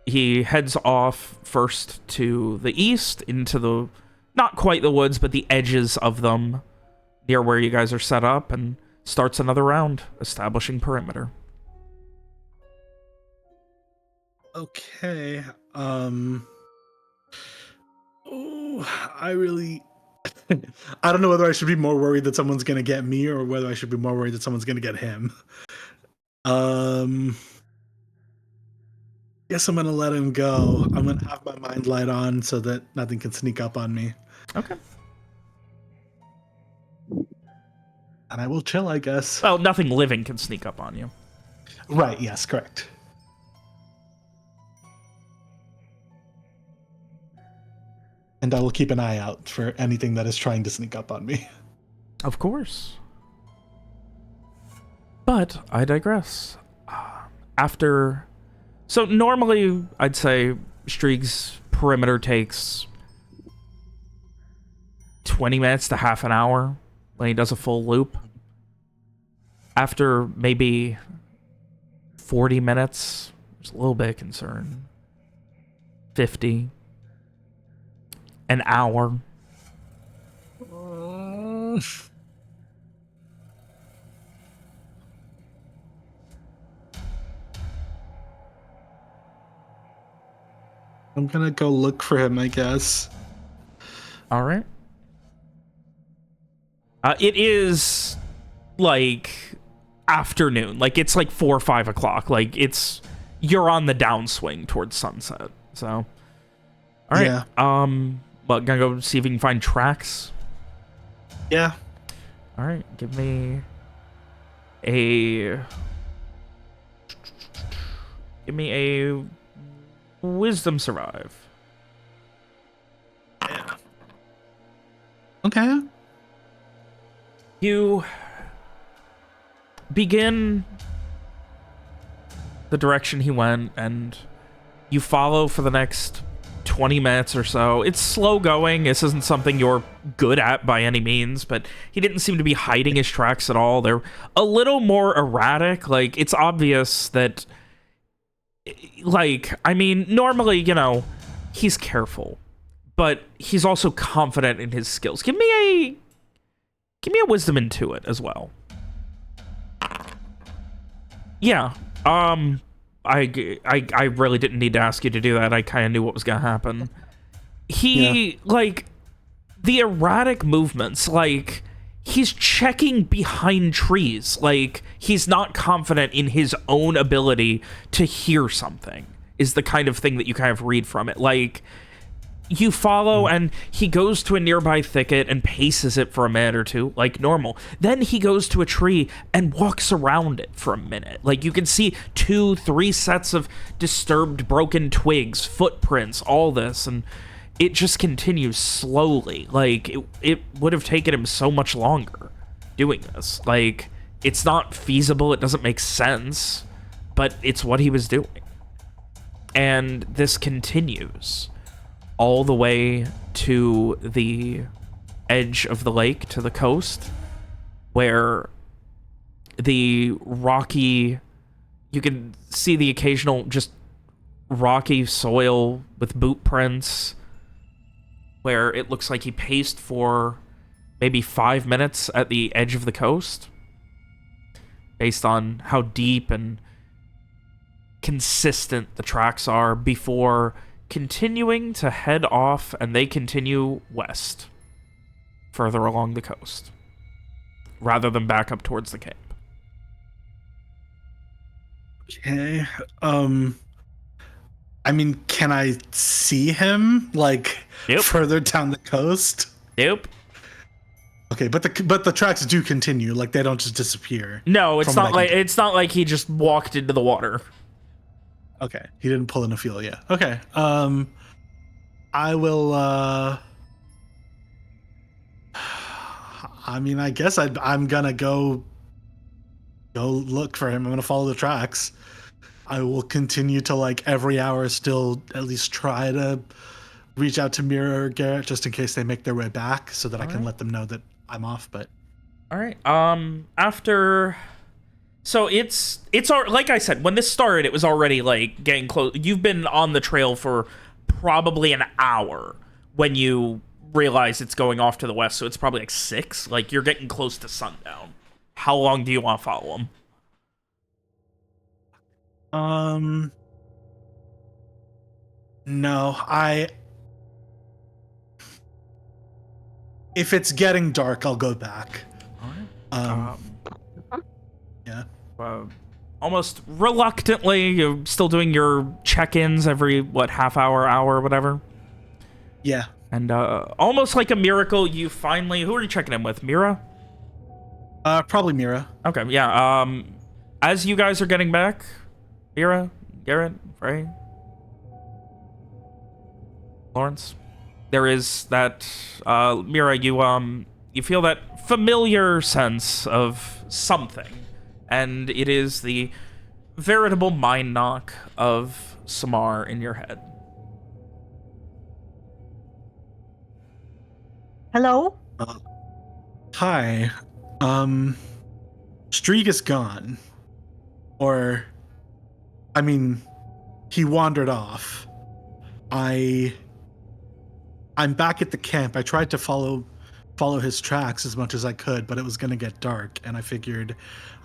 [SPEAKER 1] he heads off first to the east, into the, not quite the woods, but the edges of them, near where you guys are set up, and starts another round, establishing perimeter.
[SPEAKER 7] Okay, I really, I don't know whether I should be more worried that someone's gonna get me or whether I should be more worried that someone's gonna get him. Guess I'm gonna let him go. I'm gonna have my mind light on so that nothing can sneak up on me.
[SPEAKER 1] Okay.
[SPEAKER 7] And I will chill, I guess.
[SPEAKER 1] Well, nothing living can sneak up on you.
[SPEAKER 7] Right, yes, correct. And I will keep an eye out for anything that is trying to sneak up on me.
[SPEAKER 1] Of course. But I digress. So normally, I'd say Streeg's perimeter takes 20 minutes to half an hour when he does a full loop. After maybe 40 minutes, there's a little bit of concern. 50. An hour.
[SPEAKER 7] I'm gonna go look for him, I guess.
[SPEAKER 1] All right. It is like afternoon. Like, it's like 4 or 5 o'clock. Like, it's, you're on the downswing towards sunset. So, all right.
[SPEAKER 7] Yeah.
[SPEAKER 1] Well, gonna go see if you can find tracks.
[SPEAKER 7] Yeah.
[SPEAKER 1] All right, give me a wisdom survive.
[SPEAKER 7] Yeah. Okay.
[SPEAKER 1] You begin the direction he went, and you follow for the next 20 minutes or so. It's slow going. This isn't something you're good at by any means, but he didn't seem to be hiding his tracks at all. They're a little more erratic. Like, it's obvious that, like, I mean, normally, you know, he's careful, but he's also confident in his skills. Give me a wisdom intuit as well. Yeah. I really didn't need to ask you to do that. I kind of knew what was going to happen. Like, the erratic movements, like, he's checking behind trees. Like, he's not confident in his own ability to hear something, is the kind of thing that you kind of read from it. Like, you follow, and he goes to a nearby thicket and paces it for a minute or two, like normal. Then he goes to a tree and walks around it for a minute. Like, you can see 2-3 sets of disturbed, broken twigs, footprints, all this, and it just continues slowly. Like, it would have taken him so much longer doing this. Like, it's not feasible, it doesn't make sense, but it's what he was doing. And this continues all the way to the edge of the lake, to the coast, where the rocky, you can see the occasional just rocky soil with boot prints, where it looks like he paced for maybe 5 minutes at the edge of the coast, based on how deep and consistent the tracks are, before continuing to head off, and they continue west, further along the coast, rather than back up towards the camp.
[SPEAKER 7] Okay. I mean, can I see him, like, further down the coast?
[SPEAKER 1] Nope.
[SPEAKER 7] Okay, but the tracks do continue, like, they don't just disappear.
[SPEAKER 1] No, it's not like he just walked into the water.
[SPEAKER 7] Okay, he didn't pull in a fuel yet. Okay, I will, I mean, I guess I'm gonna go look for him. I'm gonna follow the tracks. I will continue to, like, every hour still at least try to reach out to Mira or Garrett, just in case they make their way back, so that I can let them know that I'm off. But
[SPEAKER 1] all right, after. So it's like I said, when this started, it was already, like, getting close. You've been on the trail for probably an hour when you realize it's going off to the west, so it's probably like 6. Like, you're getting close to sundown. How long do you want to follow him?
[SPEAKER 7] No, if it's getting dark, I'll go back.
[SPEAKER 1] All right.
[SPEAKER 7] Yeah.
[SPEAKER 1] Almost reluctantly, you're still doing your check-ins every, half hour, whatever?
[SPEAKER 7] Yeah.
[SPEAKER 1] And almost like a miracle, you finally... Who are you checking in with? Mira?
[SPEAKER 7] Probably Mira.
[SPEAKER 1] Okay, yeah. As you guys are getting back, Mira, Garrett, Frey, Lawrence, there is that... Mira, you feel that familiar sense of something. And it is the veritable mind knock of Samar in your head.
[SPEAKER 4] Hello?
[SPEAKER 7] Hi. Streeg is gone. Or, I mean, he wandered off. I'm back at the camp. I tried to follow his tracks as much as I could, but it was going to get dark, and I figured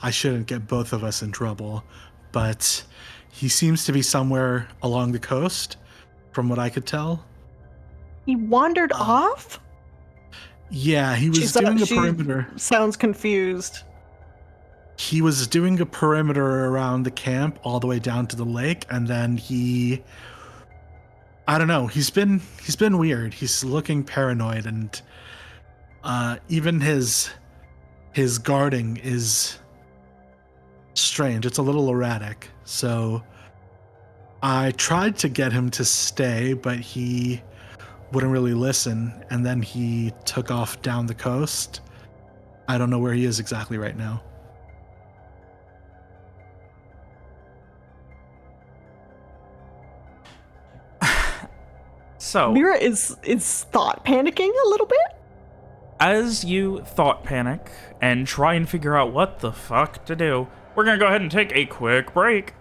[SPEAKER 7] I shouldn't get both of us in trouble. But he seems to be somewhere along the coast, from what I could tell.
[SPEAKER 4] He wandered off?
[SPEAKER 7] Yeah, he was doing the perimeter.
[SPEAKER 4] Sounds confused.
[SPEAKER 7] he was doing a perimeter around the camp all the way down to the lake, and then I don't know, he's been weird. He's looking paranoid, and even his guarding is strange. It's a little erratic. So I tried to get him to stay, but he wouldn't really listen, and then he took off down the coast. I don't know where he is exactly right now.
[SPEAKER 1] So,
[SPEAKER 4] Mira is thought panicking a little bit.
[SPEAKER 1] as you thought panic and try and figure out what the fuck to do, we're gonna go ahead and take a quick break.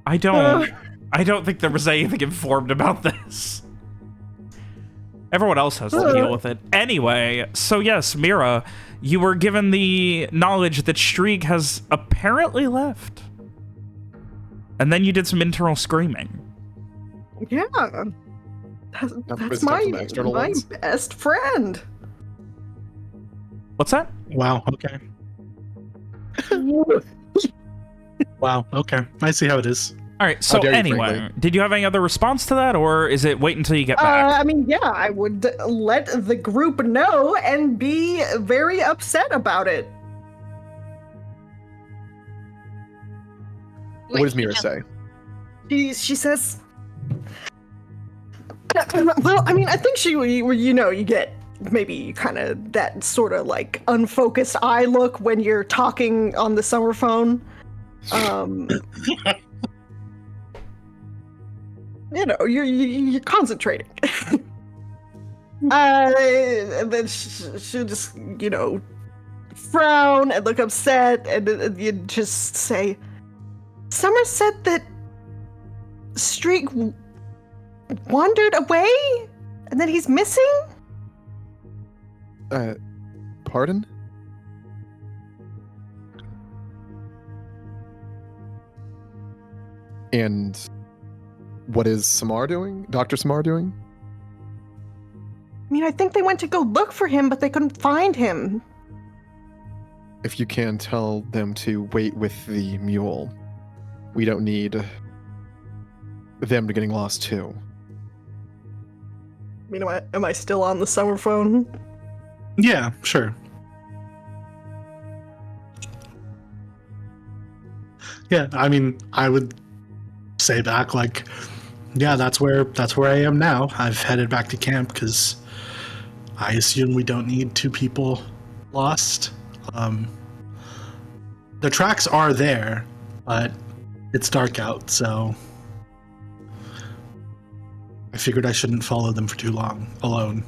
[SPEAKER 1] I don't think there was anything informed about this. Everyone else has to deal with it. Anyway, so yes, Mira, you were given the knowledge that Strieg has apparently left. And then you did some internal screaming.
[SPEAKER 4] Yeah. That's
[SPEAKER 2] was
[SPEAKER 4] my
[SPEAKER 2] some external ones?
[SPEAKER 4] best friend.
[SPEAKER 1] What's that?
[SPEAKER 7] Wow, okay. Wow, okay. I see how it is.
[SPEAKER 1] All right, so
[SPEAKER 2] dare you,
[SPEAKER 1] anyway,
[SPEAKER 2] frankly.
[SPEAKER 1] did you have any other response to that, or is it wait until you get back?
[SPEAKER 4] I mean, yeah, I would let the group know and be very upset about it.
[SPEAKER 2] What does Mira say?
[SPEAKER 4] She says, well, I mean, I think you get maybe kind of that sort of like unfocused eye look when you're talking on the summer phone. You're concentrating. And then she'll just, frown and look upset, and you just say, Summer said that Strieg wandered away, and that he's missing?
[SPEAKER 2] Pardon? And what is Samar doing? Dr. Samar doing?
[SPEAKER 4] I mean, I think they went to go look for him, but they couldn't find him.
[SPEAKER 2] If you can, tell them to wait with the mule. We don't need them getting lost too.
[SPEAKER 4] I mean, am I still on the summer phone?
[SPEAKER 7] Yeah, sure. Yeah, I mean, I would say back like, yeah, that's where I am now. I've headed back to camp because I assume we don't need two people lost. The tracks are there, but it's dark out, so I figured I shouldn't follow them for too long alone.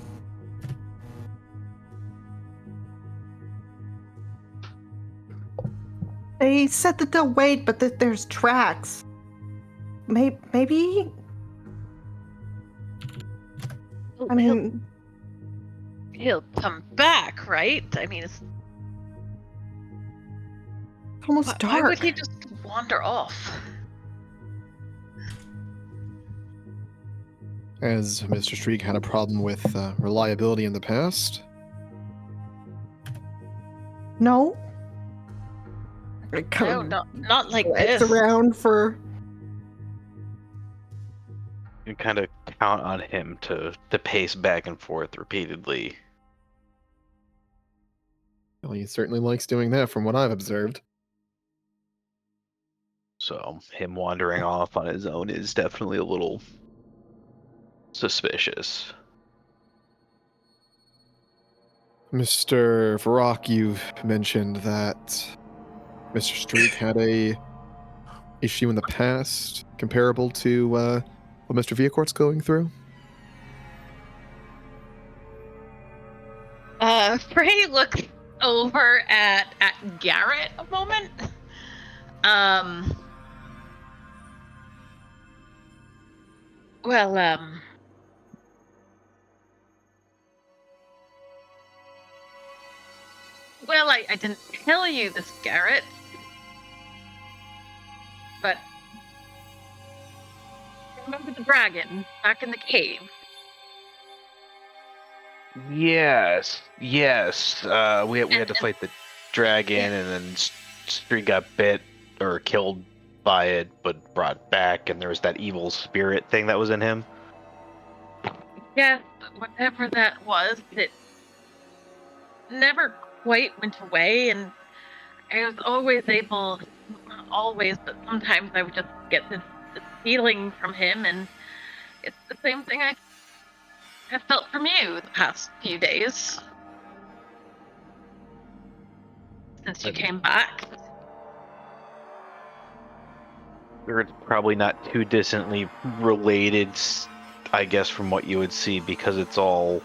[SPEAKER 4] They said that they'll wait, but that there's tracks. Maybe? I mean,
[SPEAKER 5] He'll come back, right? I mean, it's
[SPEAKER 4] almost dark.
[SPEAKER 5] why would he just wander off?
[SPEAKER 2] As Mr. Strieg had a problem with reliability in the past.
[SPEAKER 4] No?
[SPEAKER 5] No, not like
[SPEAKER 4] It's
[SPEAKER 5] this.
[SPEAKER 4] around for...
[SPEAKER 3] You kind of count on him to pace back and forth repeatedly.
[SPEAKER 2] Well, he certainly likes doing that from what I've observed.
[SPEAKER 3] So him wandering off on his own is definitely a little suspicious.
[SPEAKER 2] Mr. Varrock, you've mentioned that Mr. Strieg had a issue in the past comparable to what Mr. Viacort's going through.
[SPEAKER 5] Frey looks over at Garrett a moment.
[SPEAKER 8] Well, I didn't tell you this, Garrett. But remember the dragon back in the cave?
[SPEAKER 3] Yes. We had to fight the dragon, and then Street got bit or killed by it, but brought back, and there was that evil spirit thing that was in him.
[SPEAKER 8] Yes, whatever that was, it never quite went away, and I was always able, not always, but sometimes I would just get this feeling from him, and it's the same thing I have felt from you the past few days. Since you came back.
[SPEAKER 3] They're probably not too distantly related, I guess, from what you would see, because it's all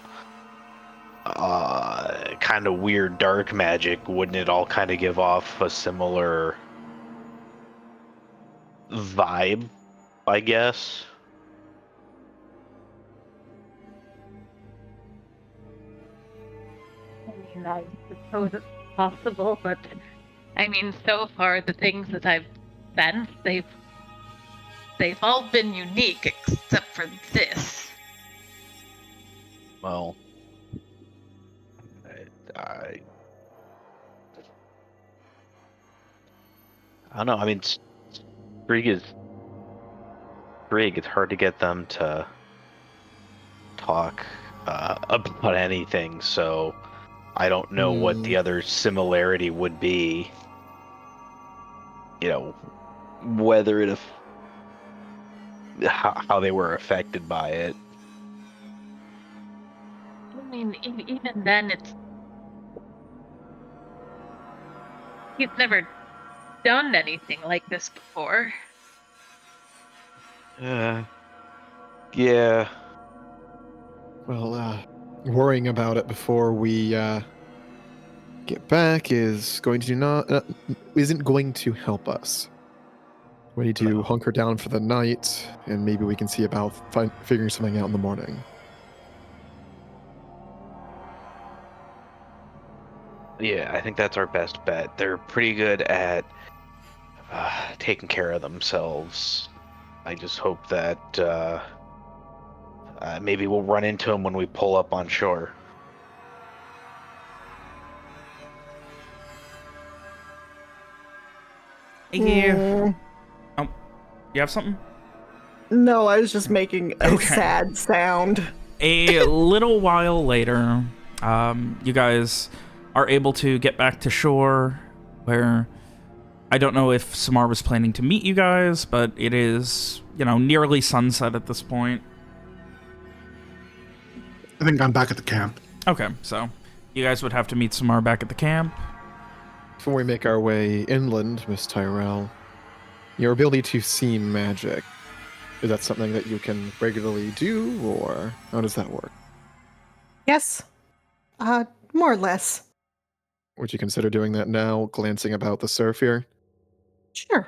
[SPEAKER 3] kind of weird dark magic. Wouldn't it all kind of give off a similar vibe, I guess?
[SPEAKER 8] I mean, I suppose it's possible, but I mean, so far the things that I've sensed, they've all been unique except for this.
[SPEAKER 3] Well, I don't know. I mean, Brig is Brig. It's hard to get them to talk about anything, so I don't know what the other similarity would be. You know, whether it how they were affected by it.
[SPEAKER 8] I mean, even then, he's never done anything like this before.
[SPEAKER 3] Yeah.
[SPEAKER 2] Well, worrying about it before we get back is going to isn't going to help us. We need to hunker down for the night, and maybe we can see about figuring something out in the morning.
[SPEAKER 3] Yeah, I think that's our best bet. They're pretty good at taking care of themselves. I just hope that maybe we'll run into them when we pull up on shore.
[SPEAKER 1] Yeah. Oh, you have something?
[SPEAKER 4] No, I was just making a
[SPEAKER 1] Okay.
[SPEAKER 4] sad sound.
[SPEAKER 1] A little while later, you guys are able to get back to shore, where I don't know if Samar was planning to meet you guys, but it is, nearly sunset at this point.
[SPEAKER 7] I think I'm back at the camp.
[SPEAKER 1] Okay, so you guys would have to meet Samar back at the camp.
[SPEAKER 2] Before we make our way inland, Miss Tyrell, your ability to see magic, is that something that you can regularly do, or how does that work?
[SPEAKER 4] Yes. More or less.
[SPEAKER 2] Would you consider doing that now, glancing about the surf here?
[SPEAKER 4] Sure.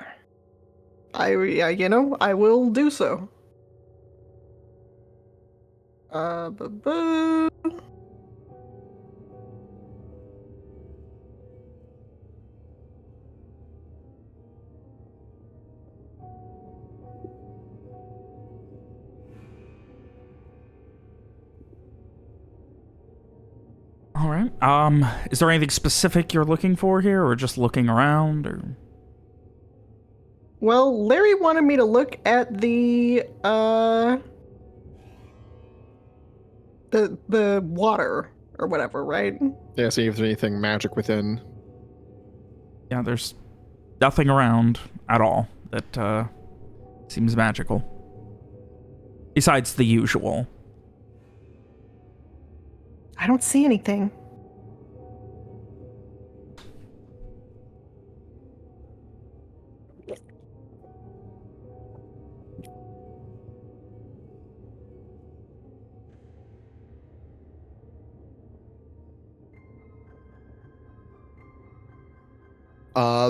[SPEAKER 4] I will do so.
[SPEAKER 1] All right. Is there anything specific you're looking for here, or just looking around, or?
[SPEAKER 4] Well, Larry wanted me to look at the water or whatever, right?
[SPEAKER 2] Yeah, see if there's anything magic within.
[SPEAKER 1] Yeah, there's nothing around at all that seems magical. Besides the usual.
[SPEAKER 4] I don't see anything.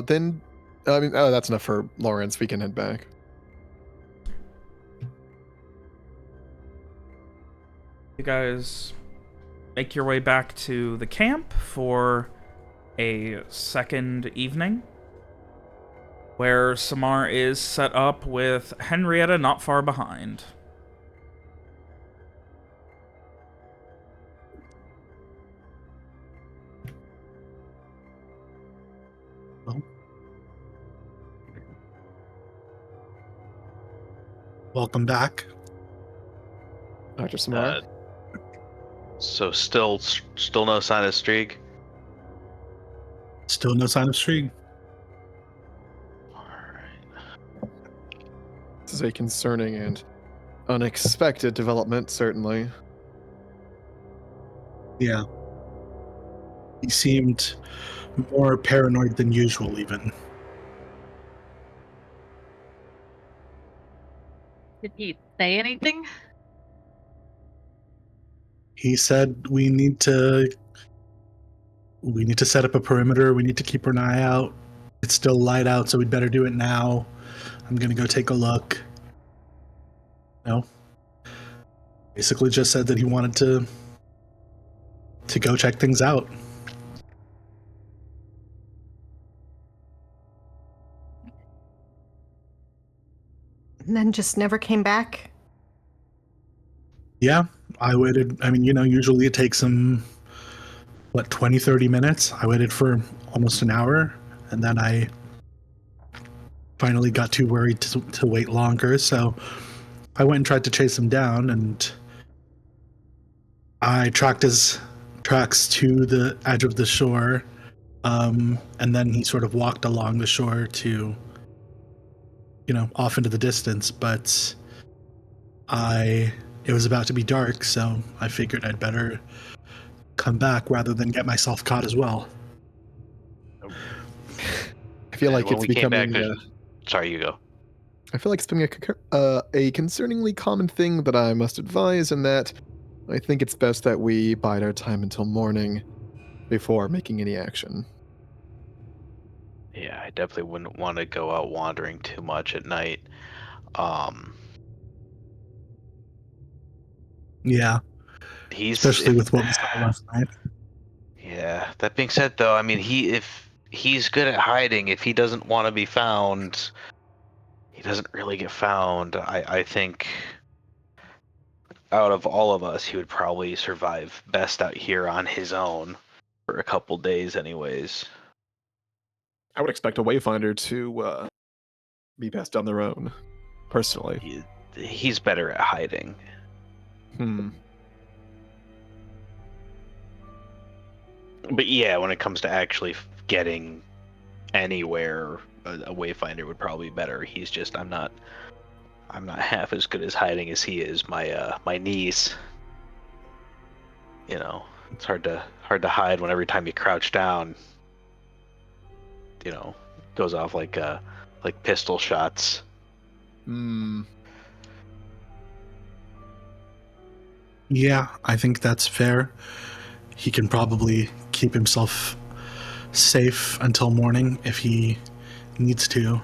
[SPEAKER 2] Then, I mean, oh, that's enough for Lawrence. We can head back.
[SPEAKER 1] You guys make your way back to the camp for a second evening where Samar is set up with Henrietta not far behind.
[SPEAKER 7] Welcome back.
[SPEAKER 2] Dr. Samar.
[SPEAKER 3] So still no sign of Streak.
[SPEAKER 7] Still no sign of Shrieg.
[SPEAKER 2] This is a concerning and unexpected development, certainly.
[SPEAKER 7] Yeah. He seemed more paranoid than usual, even.
[SPEAKER 8] Did he say anything?
[SPEAKER 7] He said we need to set up a perimeter. We need to keep an eye out. It's still light out, so we'd better do it now. I'm gonna go take a look. No. Basically just said that he wanted to go check things out.
[SPEAKER 4] And then just never came back.
[SPEAKER 7] Yeah, I waited. I mean, usually it takes him, 20, 30 minutes? I waited for almost an hour, and then I finally got too worried to wait longer, so I went and tried to chase him down, and I tracked his tracks to the edge of the shore, and then he sort of walked along the shore to, off into the distance, but it was about to be dark, so I figured I'd better come back rather than get myself caught as well.
[SPEAKER 2] I feel like
[SPEAKER 3] When
[SPEAKER 2] it's
[SPEAKER 3] we came
[SPEAKER 2] becoming.
[SPEAKER 3] back, sorry, you go.
[SPEAKER 2] I feel like it's becoming a concerningly common thing that I must advise, and that I think it's best that we bide our time until morning before making any action.
[SPEAKER 3] Yeah, I definitely wouldn't want to go out wandering too much at night.
[SPEAKER 7] Yeah, especially with what we saw last night.
[SPEAKER 3] Yeah. That being said, though, I mean, if he's good at hiding, if he doesn't want to be found, he doesn't really get found. I think out of all of us, he would probably survive best out here on his own for a couple days, anyways.
[SPEAKER 2] I would expect a Wayfinder to be best on their own, personally.
[SPEAKER 3] He's better at hiding. But yeah, when it comes to actually getting anywhere, a Wayfinder would probably be better. He's just I'm not half as good as hiding as he is. My knees, it's hard to hide when every time you crouch down, goes off like pistol shots.
[SPEAKER 7] Yeah, I think that's fair. He can probably keep himself safe until morning if he needs to.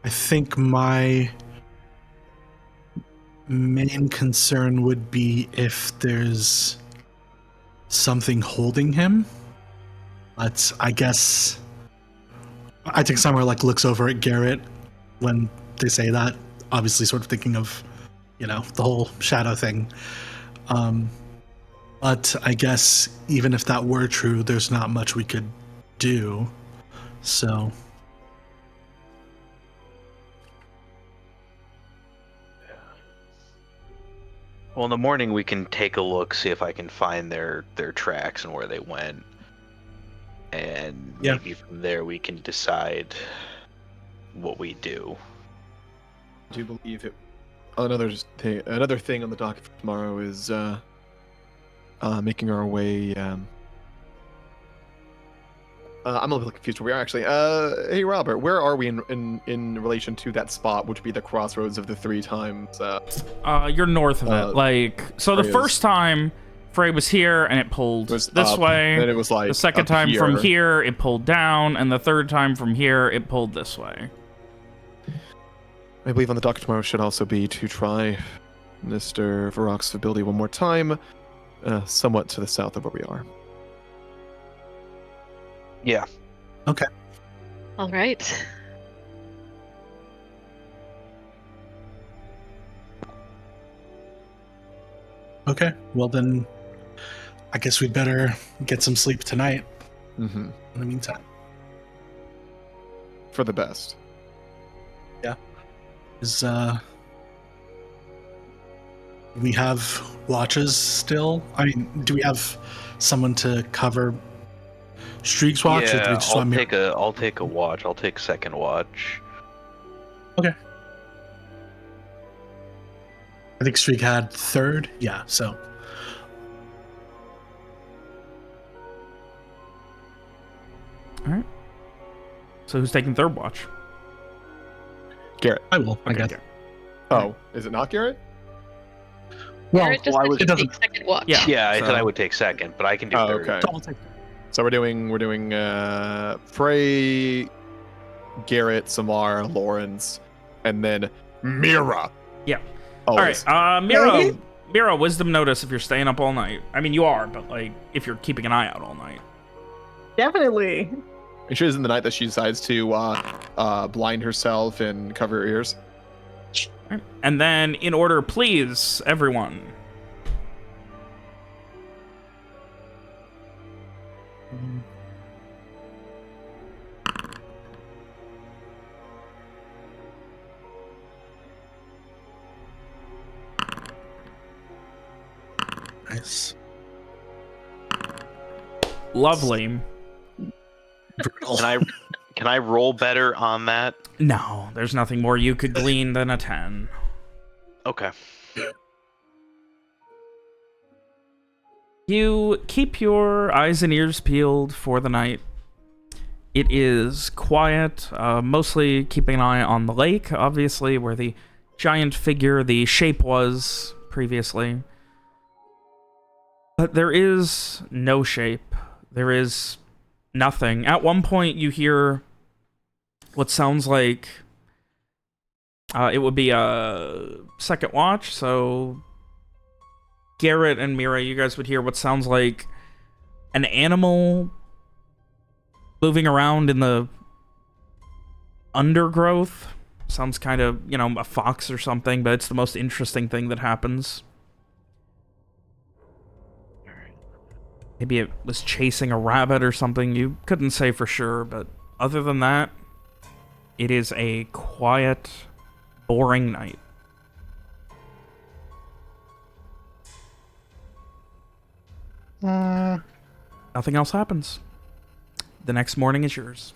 [SPEAKER 7] I think my main concern would be if there's something holding him. But I guess I think Summer looks over at Garrett when they say that, obviously sort of thinking of, the whole shadow thing. But I guess even if that were true, there's not much we could do. So.
[SPEAKER 3] Well, in the morning we can take a look, see if I can find their tracks and where they went. And maybe from there we can decide what we do.
[SPEAKER 2] I do believe it. Another thing on the docket for tomorrow is making our way. I'm a little bit confused where we are actually. Hey Robert, where are we in relation to that spot, which would be the crossroads of the 3 times?
[SPEAKER 1] You're north of it. So the first time Frey was here and it pulled this way.
[SPEAKER 2] Then it was
[SPEAKER 1] the second time from here it pulled down, and the third time from here it pulled this way.
[SPEAKER 2] I believe on the docket tomorrow should also be to try Mr. Varrock's ability one more time, somewhat to the south of where we are.
[SPEAKER 3] Yeah.
[SPEAKER 5] All right.
[SPEAKER 7] Okay, well then, I guess we'd better get some sleep tonight.
[SPEAKER 2] Mm-hmm.
[SPEAKER 7] In the meantime,
[SPEAKER 2] For the best.
[SPEAKER 7] is we have watches still? I mean, do we have someone to cover Streak's watch? Or do we
[SPEAKER 3] Yeah,
[SPEAKER 7] just
[SPEAKER 3] I'll
[SPEAKER 7] want
[SPEAKER 3] take a watch. I'll take second watch.
[SPEAKER 7] Okay. I think Streak had third. Yeah, so
[SPEAKER 1] All right. So who's taking third watch?
[SPEAKER 2] Garrett.
[SPEAKER 7] I will. I guess.
[SPEAKER 1] Garrett.
[SPEAKER 2] Oh, is it not Garrett?
[SPEAKER 7] Well,
[SPEAKER 5] Garrett just
[SPEAKER 3] well, I
[SPEAKER 5] said
[SPEAKER 3] was-
[SPEAKER 5] he'd
[SPEAKER 7] it doesn't-
[SPEAKER 5] take second watch.
[SPEAKER 1] Yeah.
[SPEAKER 3] Yeah, I said I
[SPEAKER 2] so-
[SPEAKER 3] would take second, but I can do
[SPEAKER 2] Oh,
[SPEAKER 3] third.
[SPEAKER 2] okay.
[SPEAKER 7] So I'll take.
[SPEAKER 2] So we're doing Frey, Garrett, Samar, Lawrence, and then Mira.
[SPEAKER 1] Yeah.
[SPEAKER 2] Always.
[SPEAKER 1] All right. Mira,
[SPEAKER 4] Ready?
[SPEAKER 1] Mira, wisdom notice if you're staying up all night. I mean, you are, but like if you're keeping an eye out all night.
[SPEAKER 4] Definitely.
[SPEAKER 2] It is in the night that she decides to blind herself and cover her ears.
[SPEAKER 1] All right. And then in order, please, everyone.
[SPEAKER 7] Nice.
[SPEAKER 1] Lovely.
[SPEAKER 7] Brutal.
[SPEAKER 3] Can I roll better on that?
[SPEAKER 1] No, there's nothing more you could glean than a 10.
[SPEAKER 3] Okay.
[SPEAKER 1] You keep your eyes and ears peeled for the night. It is quiet, mostly keeping an eye on the lake, obviously, where the giant figure, the shape was previously. But there is no shape. There is nothing. At one point, you hear what sounds like it would be a second watch, so Garrett and Mira, you guys would hear what sounds like an animal moving around in the undergrowth. Sounds kind of, you know, a fox or something, but it's the most interesting thing that happens. Maybe it was chasing a rabbit or something. You couldn't say for sure, but other than that, it is a quiet, boring night. Nothing else happens. The next morning is yours.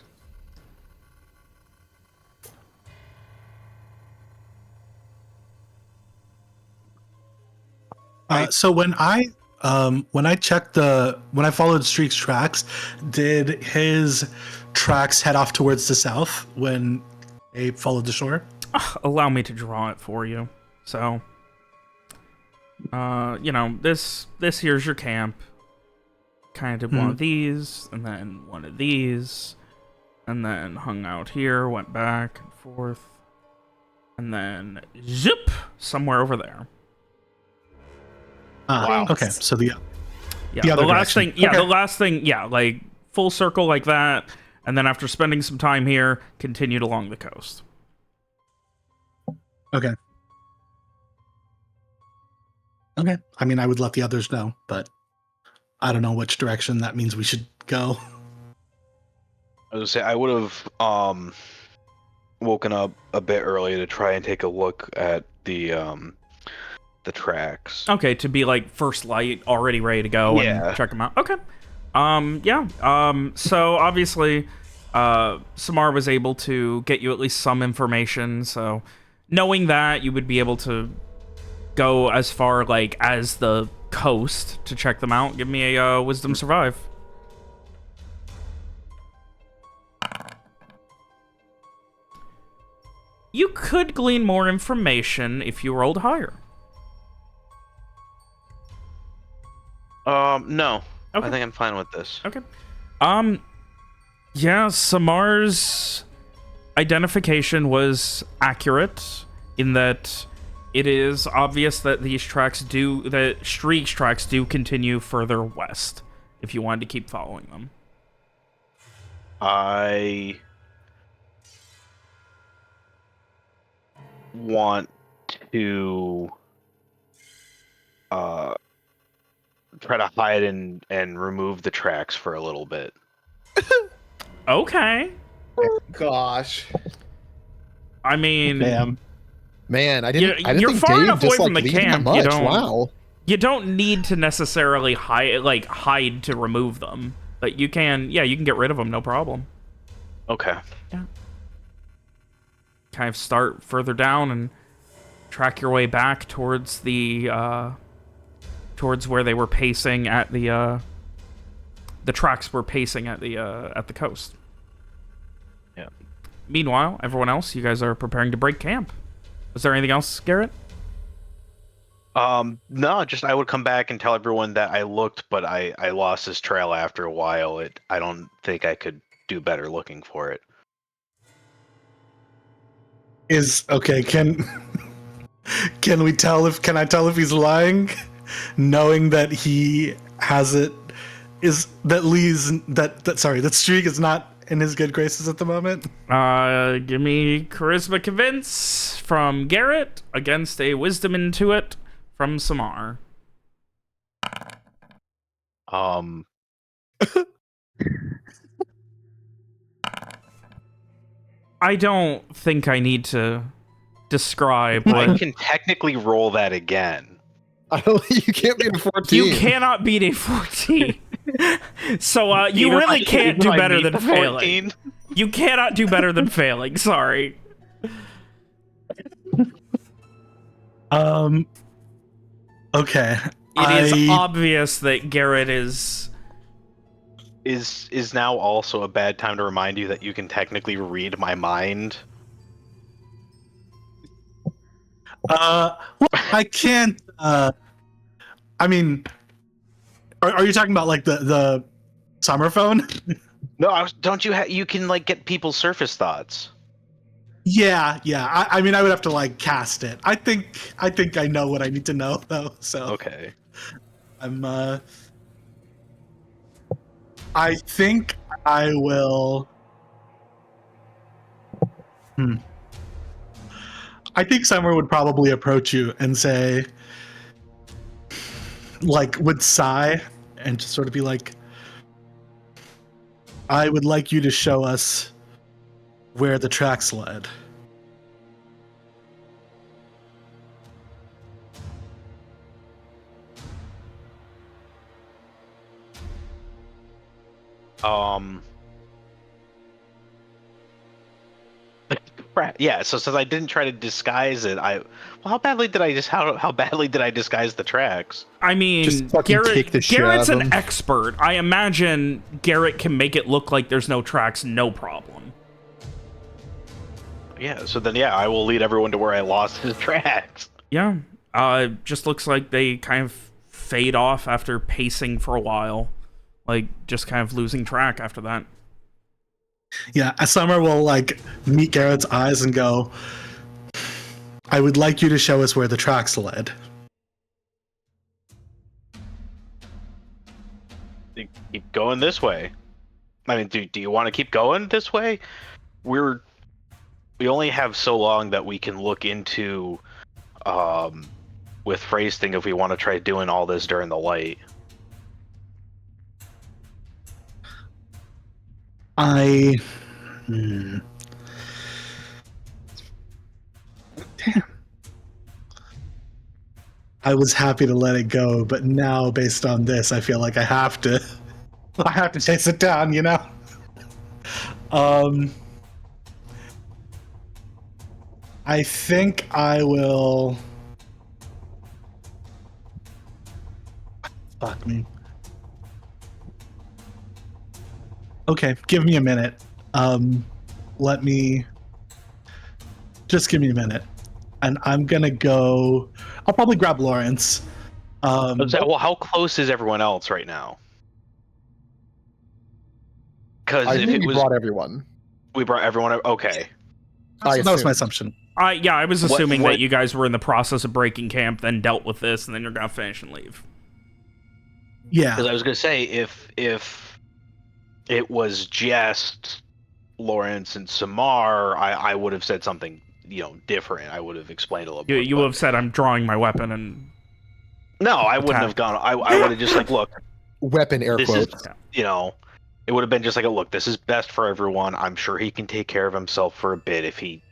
[SPEAKER 7] So when I checked when I followed Streak's tracks, did his tracks head off towards the south when they followed the shore?
[SPEAKER 1] Allow me to draw it for you. So, you know, this here's your camp. Kind of did one of these, and then one of these, and then hung out here, went back and forth, and then zip somewhere over there.
[SPEAKER 7] Wow. Okay, so the
[SPEAKER 1] Yeah,
[SPEAKER 7] other
[SPEAKER 1] the last
[SPEAKER 7] direction.
[SPEAKER 1] thing. Yeah,
[SPEAKER 7] Okay.
[SPEAKER 1] the last thing. Yeah, like full circle like that, and then after spending some time here, continued along the coast.
[SPEAKER 7] Okay. Okay. I mean, I would let the others know, but I don't know which direction that means we should go.
[SPEAKER 3] I was gonna say I would have woken up a bit early to try and take a look at the tracks.
[SPEAKER 1] Okay, to be like first light, already ready to go
[SPEAKER 3] Yeah.
[SPEAKER 1] and check them out. Okay. Yeah. So obviously, Samar was able to get you at least some information. So knowing that, you would be able to go as far like as the coast to check them out. Give me a wisdom survive. You could glean more information if you rolled higher.
[SPEAKER 3] No.
[SPEAKER 1] Okay.
[SPEAKER 3] I think I'm fine with this.
[SPEAKER 1] Okay. Yeah, Samar's identification was accurate in that it is obvious that that Streak's tracks do continue further west if you wanted to keep following them.
[SPEAKER 3] I want to try to hide and remove the tracks for a little bit.
[SPEAKER 1] Okay.
[SPEAKER 2] Gosh,
[SPEAKER 1] I mean,
[SPEAKER 7] Damn.
[SPEAKER 2] man, I didn't
[SPEAKER 1] you're
[SPEAKER 2] think
[SPEAKER 1] far
[SPEAKER 2] Dave
[SPEAKER 1] enough away
[SPEAKER 2] disliked
[SPEAKER 1] from the
[SPEAKER 2] leaving that
[SPEAKER 1] camp.
[SPEAKER 2] much. Wow.
[SPEAKER 1] You don't need to necessarily hide to remove them, but you can. Yeah, you can get rid of them, no problem.
[SPEAKER 3] Okay.
[SPEAKER 1] Kind of start further down and track your way back towards the towards where they were pacing at the tracks were pacing at the coast.
[SPEAKER 3] Yeah.
[SPEAKER 1] Meanwhile, everyone else, you guys are preparing to break camp. Is there anything else, Garrett?
[SPEAKER 3] No, just I would come back and tell everyone that I looked, but I lost this trail after a while. I don't think I could do better looking for it.
[SPEAKER 7] Is okay, can we tell if can I tell if he's lying? Knowing that he has it is that that Streak is not in his good graces at the moment.
[SPEAKER 1] Give me Charisma Convince from Garrett against a Wisdom Intuit from Samar. I don't think I need to describe
[SPEAKER 3] I
[SPEAKER 1] what...
[SPEAKER 3] can technically roll that again.
[SPEAKER 2] You can't beat a 14.
[SPEAKER 1] You cannot beat a 14. So you
[SPEAKER 3] Even if
[SPEAKER 1] really can't do
[SPEAKER 3] even if I
[SPEAKER 1] better
[SPEAKER 3] beat
[SPEAKER 1] than
[SPEAKER 3] the
[SPEAKER 1] failing.
[SPEAKER 3] 14?
[SPEAKER 1] You cannot do better than failing. Sorry.
[SPEAKER 7] Okay.
[SPEAKER 1] It is obvious that Garrett is
[SPEAKER 3] now also a bad time to remind you that you can technically read my mind.
[SPEAKER 7] Well, I can't. I mean, are you talking about like the summer phone?
[SPEAKER 3] No, don't you you can like get people's surface thoughts.
[SPEAKER 7] Yeah. I mean, I would have to like cast it. I think I know what I need to know though. So
[SPEAKER 3] Okay.
[SPEAKER 7] I'm. I think I will. I think Summer would probably approach you and say, like, would sigh and just sort of be like, I would like you to show us where the tracks led.
[SPEAKER 3] Yeah, so since I didn't try to disguise it, how badly did I disguise the tracks?
[SPEAKER 1] I mean,
[SPEAKER 2] Just fucking kick the shit
[SPEAKER 1] Garrett's
[SPEAKER 2] out of
[SPEAKER 1] an
[SPEAKER 2] him.
[SPEAKER 1] expert. I imagine Garrett can make it look like there's no tracks, no problem.
[SPEAKER 3] Yeah, so then I will lead everyone to where I lost his tracks.
[SPEAKER 1] Yeah. Just looks like they kind of fade off after pacing for a while. Like, just kind of losing track after that.
[SPEAKER 7] Yeah, Summer will like meet Garrett's eyes and go, I would like you to show us where the tracks led.
[SPEAKER 3] Keep going this way. I mean, do you want to keep going this way? We only have so long that we can look into with Frey's thing if we want to try doing all this during the light.
[SPEAKER 7] Damn. I was happy to let it go, but now based on this, I feel like I have to chase it down, you know? I think I will. Fuck me. Okay, give me a minute. Let me just give me a minute, and I'm gonna go. I'll probably grab Lawrence.
[SPEAKER 3] Well, how close is everyone else right now? Because
[SPEAKER 2] I
[SPEAKER 3] if
[SPEAKER 2] think
[SPEAKER 3] it
[SPEAKER 2] we
[SPEAKER 3] was,
[SPEAKER 2] brought everyone.
[SPEAKER 3] we brought everyone. Okay.
[SPEAKER 2] I
[SPEAKER 7] that was my
[SPEAKER 2] assumed.
[SPEAKER 7] assumption.
[SPEAKER 1] Yeah, I was assuming
[SPEAKER 3] what-
[SPEAKER 1] that you guys were in the process of breaking camp, then dealt with this, and then you're gonna finish and leave.
[SPEAKER 7] Yeah.
[SPEAKER 3] Because I was gonna say if it was just Lawrence and Samar, I would have said something, different. I would have explained a little bit.
[SPEAKER 1] You would have said, I'm drawing my weapon and...
[SPEAKER 3] No, I wouldn't have gone. I would have just like, look,
[SPEAKER 2] Weapon air
[SPEAKER 3] this
[SPEAKER 2] quotes.
[SPEAKER 3] is, it would have been just like, look, this is best for everyone. I'm sure he can take care of himself for a bit if he.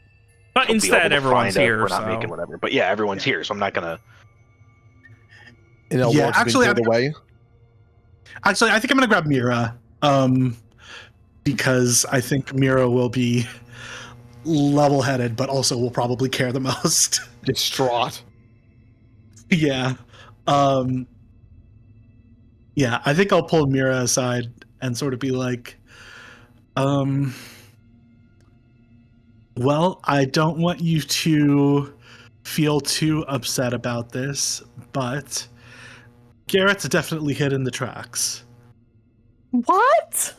[SPEAKER 1] But instead, everyone's here.
[SPEAKER 3] We're not making whatever. But yeah, everyone's here, so I'm not gonna.
[SPEAKER 7] Yeah, actually, I think I'm gonna grab Mira, because I think Mira will be level-headed, but also will probably care the most.
[SPEAKER 2] Distraught.
[SPEAKER 7] Yeah. Yeah, I think I'll pull Mira aside and sort of be like, well, I don't want you to feel too upset about this, but Garrett's definitely hidden the tracks.
[SPEAKER 4] What?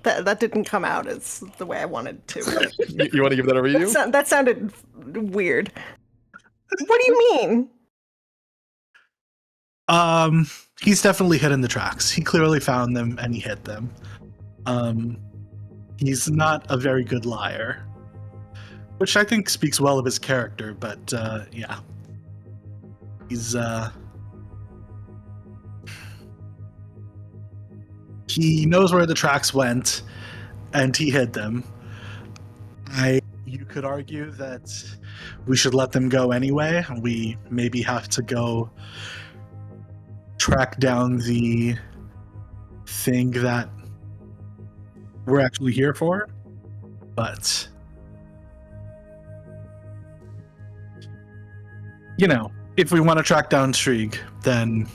[SPEAKER 4] That didn't come out as the way I wanted to.
[SPEAKER 2] You want to give that a redo?
[SPEAKER 4] That sounded weird. What do you mean?
[SPEAKER 7] He's definitely hidden the tracks. He clearly found them and he hid them. He's not a very good liar, which I think speaks well of his character, but yeah. He's he knows where the tracks went and he hid them. You could argue that we should let them go anyway. We maybe have to go track down the thing that we're actually here for, but if we want to track down Strieg, then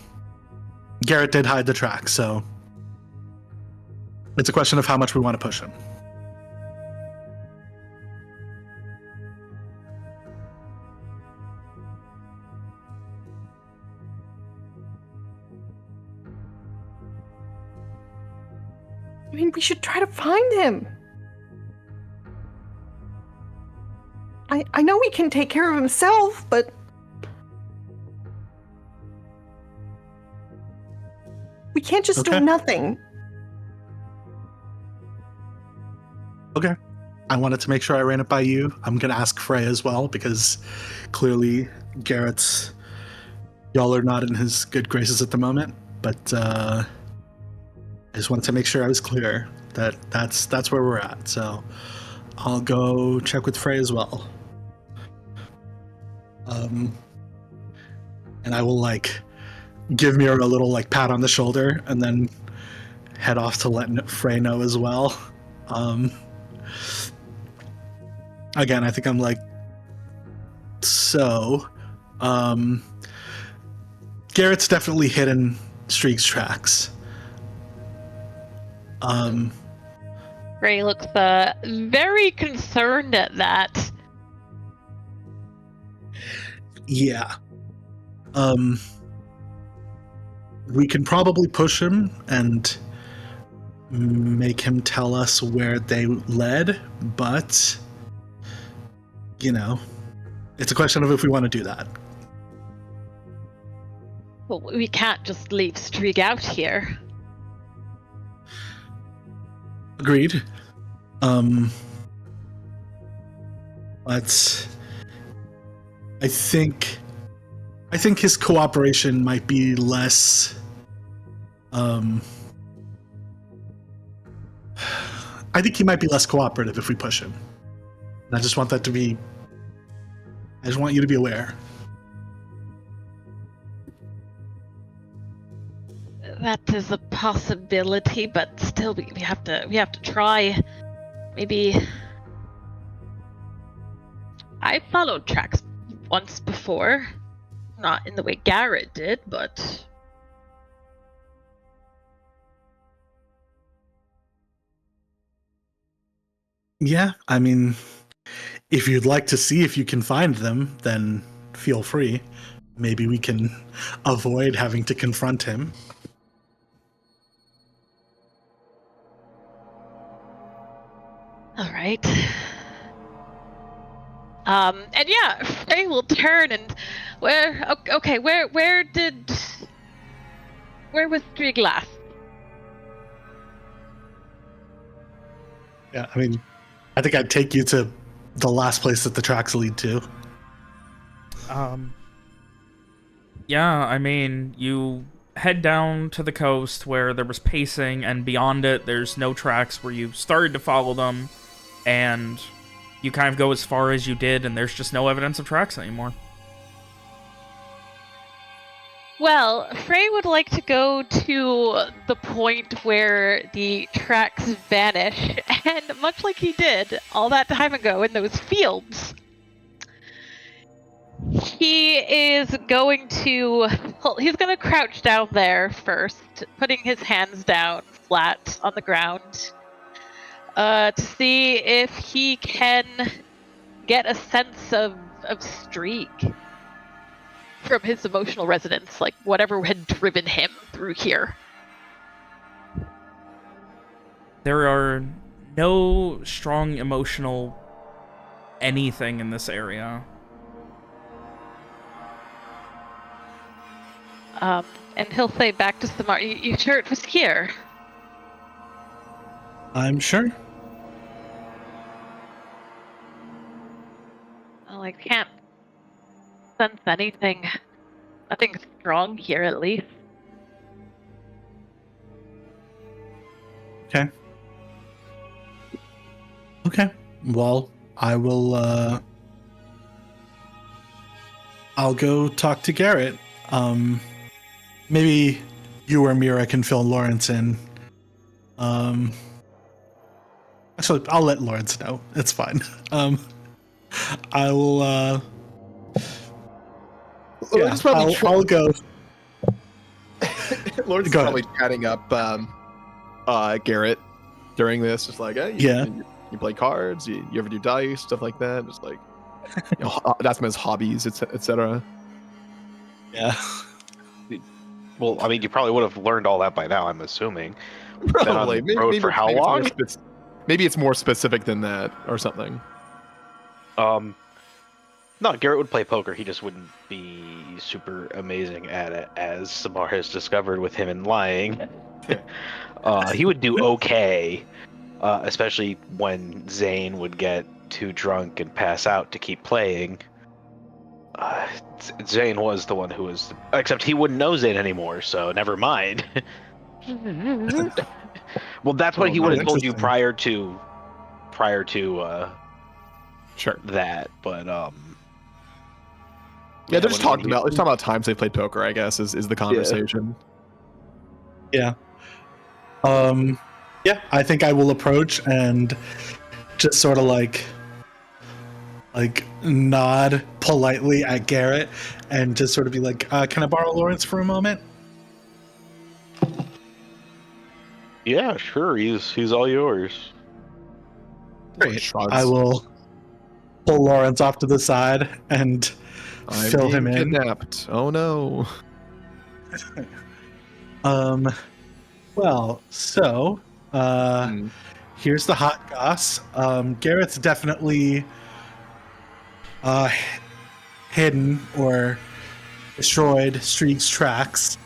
[SPEAKER 7] Garrett did hide the track, so it's a question of how much we want to push him.
[SPEAKER 4] I mean, we should try to find him. I know he can take care of himself, but... we can't just do nothing.
[SPEAKER 7] Okay. I wanted to make sure I ran it by you. I'm going to ask Frey as well, because clearly y'all are not in his good graces at the moment, but I just wanted to make sure I was clear that that's where we're at. So I'll go check with Frey as well. And I will give Mira a little pat on the shoulder and then head off to let Frey know as well. Again, I think I'm Garrett's definitely hidden Strieg's tracks.
[SPEAKER 5] Frey looks very concerned at that.
[SPEAKER 7] Yeah. We can probably push him and make him tell us where they led, but it's a question of if we want to do that.
[SPEAKER 5] Well, we can't just leave Strieg out here.
[SPEAKER 7] Agreed. But I think his cooperation might be less. I think he might be less cooperative if we push him. And I just want you to be aware.
[SPEAKER 5] That is a possibility, but still, we have to try. Maybe I followed tracks once before, not in the way Garrett did, but
[SPEAKER 7] yeah. I mean, if you'd like to see if you can find them, then feel free. Maybe we can avoid having to confront him.
[SPEAKER 5] all right. And yeah, Frey will turn and where was Strieg last?
[SPEAKER 7] Yeah, I mean, I think I'd take you to the last place that the tracks lead to.
[SPEAKER 1] Yeah, I mean, you head down to the coast where there was pacing, and beyond it, there's no tracks where you started to follow them, and you kind of go as far as you did, and there's just no evidence of tracks anymore.
[SPEAKER 5] Well, Frey would like to go to the point where the tracks vanish, and much like he did all that time ago in those fields, he's going to crouch down there first, putting his hands down flat on the ground, to see if he can get a sense of Streak from his emotional resonance, like whatever had driven him through here.
[SPEAKER 1] There are no strong emotional anything in this area.
[SPEAKER 5] And he'll say back to Samar, you sure it was here?
[SPEAKER 7] I'm sure.
[SPEAKER 5] Well, I can't sense anything. Nothing strong here, at least.
[SPEAKER 7] Okay. Okay. Well, I will, I'll go talk to Garrett. Maybe you or Mira can fill Lawrence in. Actually, I'll let Lawrence know. It's fine. I will,
[SPEAKER 2] Lawrence is probably
[SPEAKER 7] I'll go.
[SPEAKER 2] Lawrence is
[SPEAKER 7] Go
[SPEAKER 2] probably chatting up Garrett during this, just like, hey, you play cards, you ever do dice, stuff like that, just like, that's his hobbies, etc.
[SPEAKER 7] Yeah.
[SPEAKER 3] Well, I mean, you probably would have learned all that by now, I'm assuming.
[SPEAKER 2] Probably.
[SPEAKER 3] Been on the road for how long?
[SPEAKER 2] Maybe it's more specific than that, or something.
[SPEAKER 3] No, Garrett would play poker. He just wouldn't be super amazing at it, as Samar has discovered with him and lying. He would do okay, especially when Zane would get too drunk and pass out to keep playing. Zane was the one who was, except he wouldn't know Zane anymore, so never mind. Well, that's what he would have told you prior to
[SPEAKER 2] Sure.
[SPEAKER 3] that, but
[SPEAKER 2] yeah, they're just talking about times they played poker, I guess, is the conversation.
[SPEAKER 7] Yeah. Yeah, I think I will approach and just sort of like nod politely at Garrett and just sort of be like, can I borrow Lawrence for a moment?
[SPEAKER 3] yeah, sure, he's all yours.
[SPEAKER 2] Great.
[SPEAKER 7] I will pull Lawrence off to the side and fill him in.
[SPEAKER 2] Kidnapped. Oh no.
[SPEAKER 7] Well, so here's the hot goss. Garrett's definitely hidden or destroyed Streak's tracks.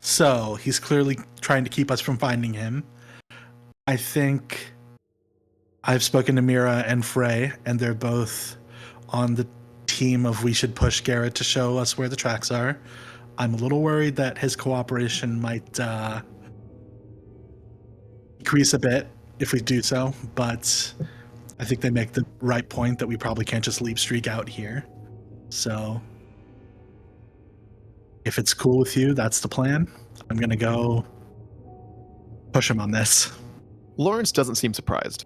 [SPEAKER 7] So he's clearly trying to keep us from finding him. I think I've spoken to Mira and Frey, and they're both on the team of we should push Garrett to show us where the tracks are. I'm a little worried that his cooperation might decrease a bit if we do so, but I think they make the right point that we probably can't just leave Streak out here. So if it's cool with you, that's the plan. I'm going to go push him on this.
[SPEAKER 2] Lawrence doesn't seem surprised.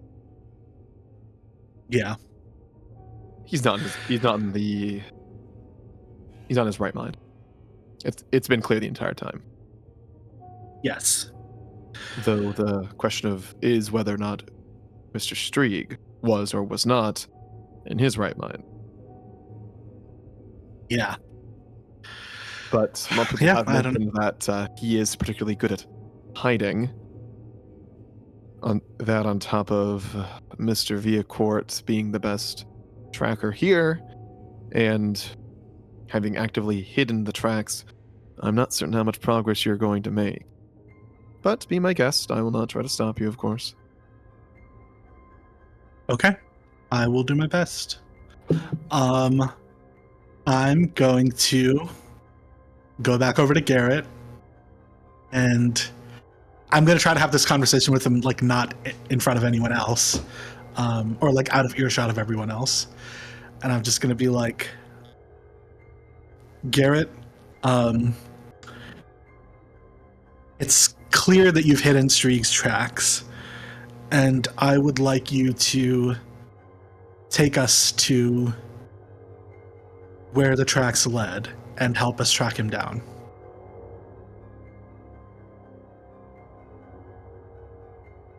[SPEAKER 7] Yeah.
[SPEAKER 2] He's not in his right mind. It's been clear the entire time.
[SPEAKER 7] Yes.
[SPEAKER 2] Though the question of is whether or not Mr. Streak was or was not in his right mind.
[SPEAKER 7] Yeah.
[SPEAKER 2] But more people
[SPEAKER 7] Yeah,
[SPEAKER 2] have
[SPEAKER 7] I don't
[SPEAKER 2] mentioned that he is particularly good at hiding. On top of Mr. Villacourt being the best tracker here, and having actively hidden the tracks, I'm not certain how much progress you're going to make. but be my guest. I will not try to stop you, of course.
[SPEAKER 7] Okay. I will do my best. I'm going to go back over to Garrett, and I'm going to try to have this conversation with him, like, not in front of anyone else, or like out of earshot of everyone else. And I'm just going to be like, Garrett, it's clear that you've hidden Streeg's tracks, and I would like you to take us to where the tracks led and help us track him down.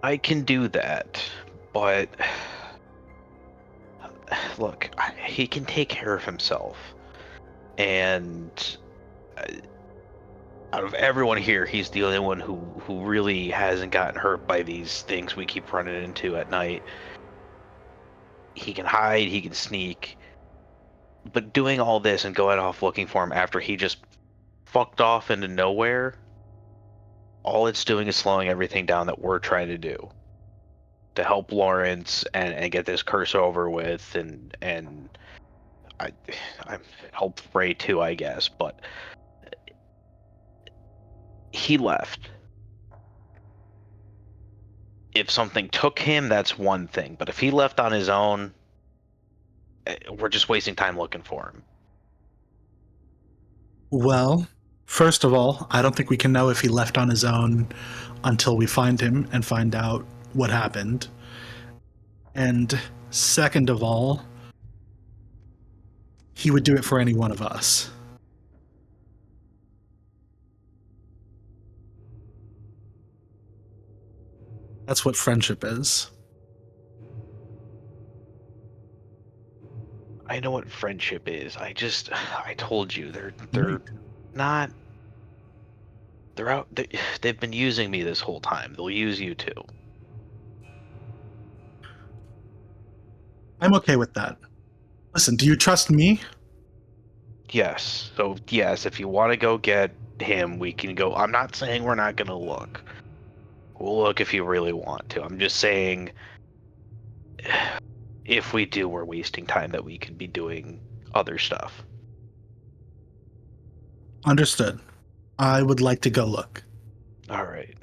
[SPEAKER 3] I can do that, but look, he can take care of himself. And out of everyone here, he's the only one who really hasn't gotten hurt by these things we keep running into at night. He can hide, he can sneak, but doing all this and going off looking for him after he just fucked off into nowhere, all it's doing is slowing everything down that we're trying to do to help Lawrence and get this curse over with, and I help Frey too, I guess, but he left. If something took him, that's one thing, but if he left on his own, we're just wasting time looking for him.
[SPEAKER 7] Well, first of all, I don't think we can know if he left on his own until we find him and find out what happened. And second of all, he would do it for any one of us. That's what friendship is.
[SPEAKER 3] I know what friendship is. I told you, they're not. They're out. They've been using me this whole time. They'll use you too.
[SPEAKER 7] I'm okay with that. Listen, do you trust me?
[SPEAKER 3] Yes. So yes, if you want to go get him, we can go. I'm not saying we're not gonna look. We'll look if you really want to. I'm just saying, if we do, we're wasting time that we could be doing other stuff.
[SPEAKER 7] Understood. I would like to go look.
[SPEAKER 3] All right.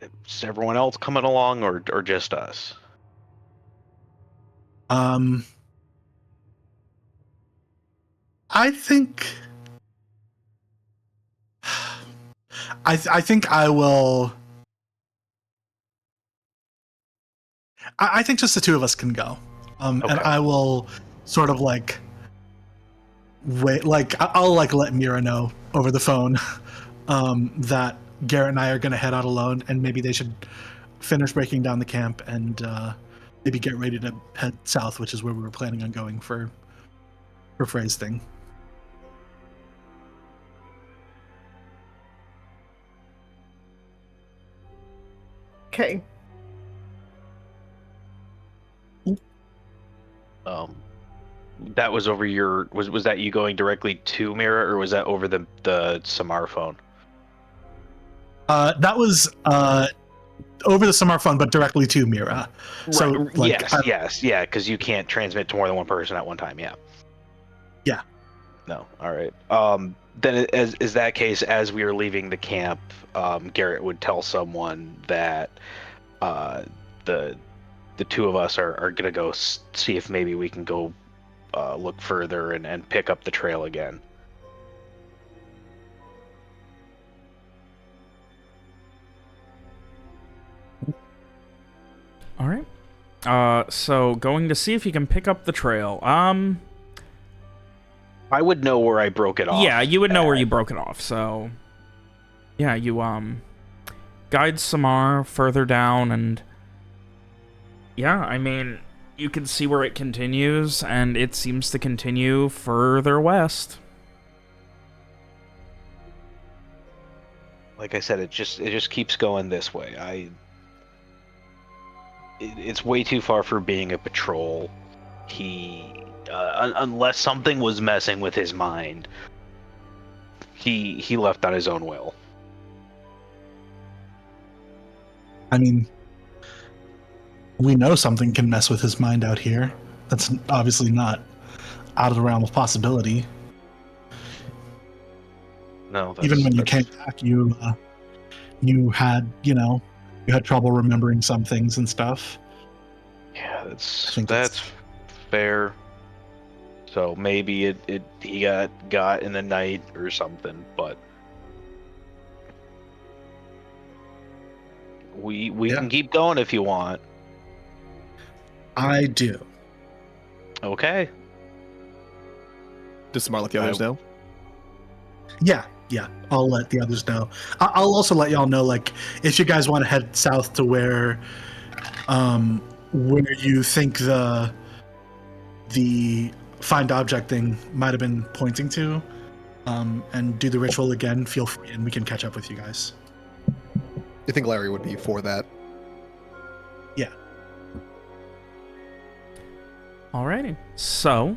[SPEAKER 3] Is everyone else coming along, or just us?
[SPEAKER 7] I think I think I will. I think just the two of us can go,
[SPEAKER 3] Okay.
[SPEAKER 7] and I will sort of like wait. Like I'll like let Mira know over the phone that Garrett and I are going to head out alone, and maybe they should finish breaking down the camp and maybe get ready to head south, which is where we were planning on going for Frey's thing.
[SPEAKER 4] Okay.
[SPEAKER 3] That was over your. Was that you going directly to Mira, or was that over the Samar phone?
[SPEAKER 7] That was over the Samar phone, but directly to Mira. So like,
[SPEAKER 3] yes, because you can't transmit to more than one person at one time. Yeah.
[SPEAKER 7] Yeah.
[SPEAKER 3] No. All right. Then, as is that case, as we are leaving the camp, Garrett would tell someone that the two of us are gonna go see if maybe we can go look further and pick up the trail again.
[SPEAKER 1] All right. So going to see if you can pick up the trail.
[SPEAKER 3] I would know where I broke it off.
[SPEAKER 1] Yeah, you would know where you broke it off. So, yeah, you guide Samar further down, and yeah, I mean, you can see where it continues, and it seems to continue further west.
[SPEAKER 3] Like I said, it just keeps going this way. It's way too far for being a patrol. Unless something was messing with his mind, he left on his own will.
[SPEAKER 7] I mean, we know something can mess with his mind out here. That's obviously not out of the realm of possibility.
[SPEAKER 3] No, that's,
[SPEAKER 7] Even when you
[SPEAKER 3] that's-
[SPEAKER 7] came back, you had trouble remembering some things and stuff.
[SPEAKER 3] Yeah,
[SPEAKER 7] I
[SPEAKER 3] that's
[SPEAKER 7] think
[SPEAKER 3] that's fair. So maybe he got in the night or something, but we
[SPEAKER 7] Yeah.
[SPEAKER 3] can keep going if you want.
[SPEAKER 6] I do.
[SPEAKER 3] Okay.
[SPEAKER 2] Does Samar let the others know?
[SPEAKER 6] Yeah. I'll let the others know. I'll also let y'all know, like, if you guys want to head south to where you think the find object thing might have been pointing to, and do the ritual again, feel free, and we can catch up with you guys.
[SPEAKER 2] You think Larry would be for that?
[SPEAKER 6] Yeah.
[SPEAKER 1] Alrighty. So,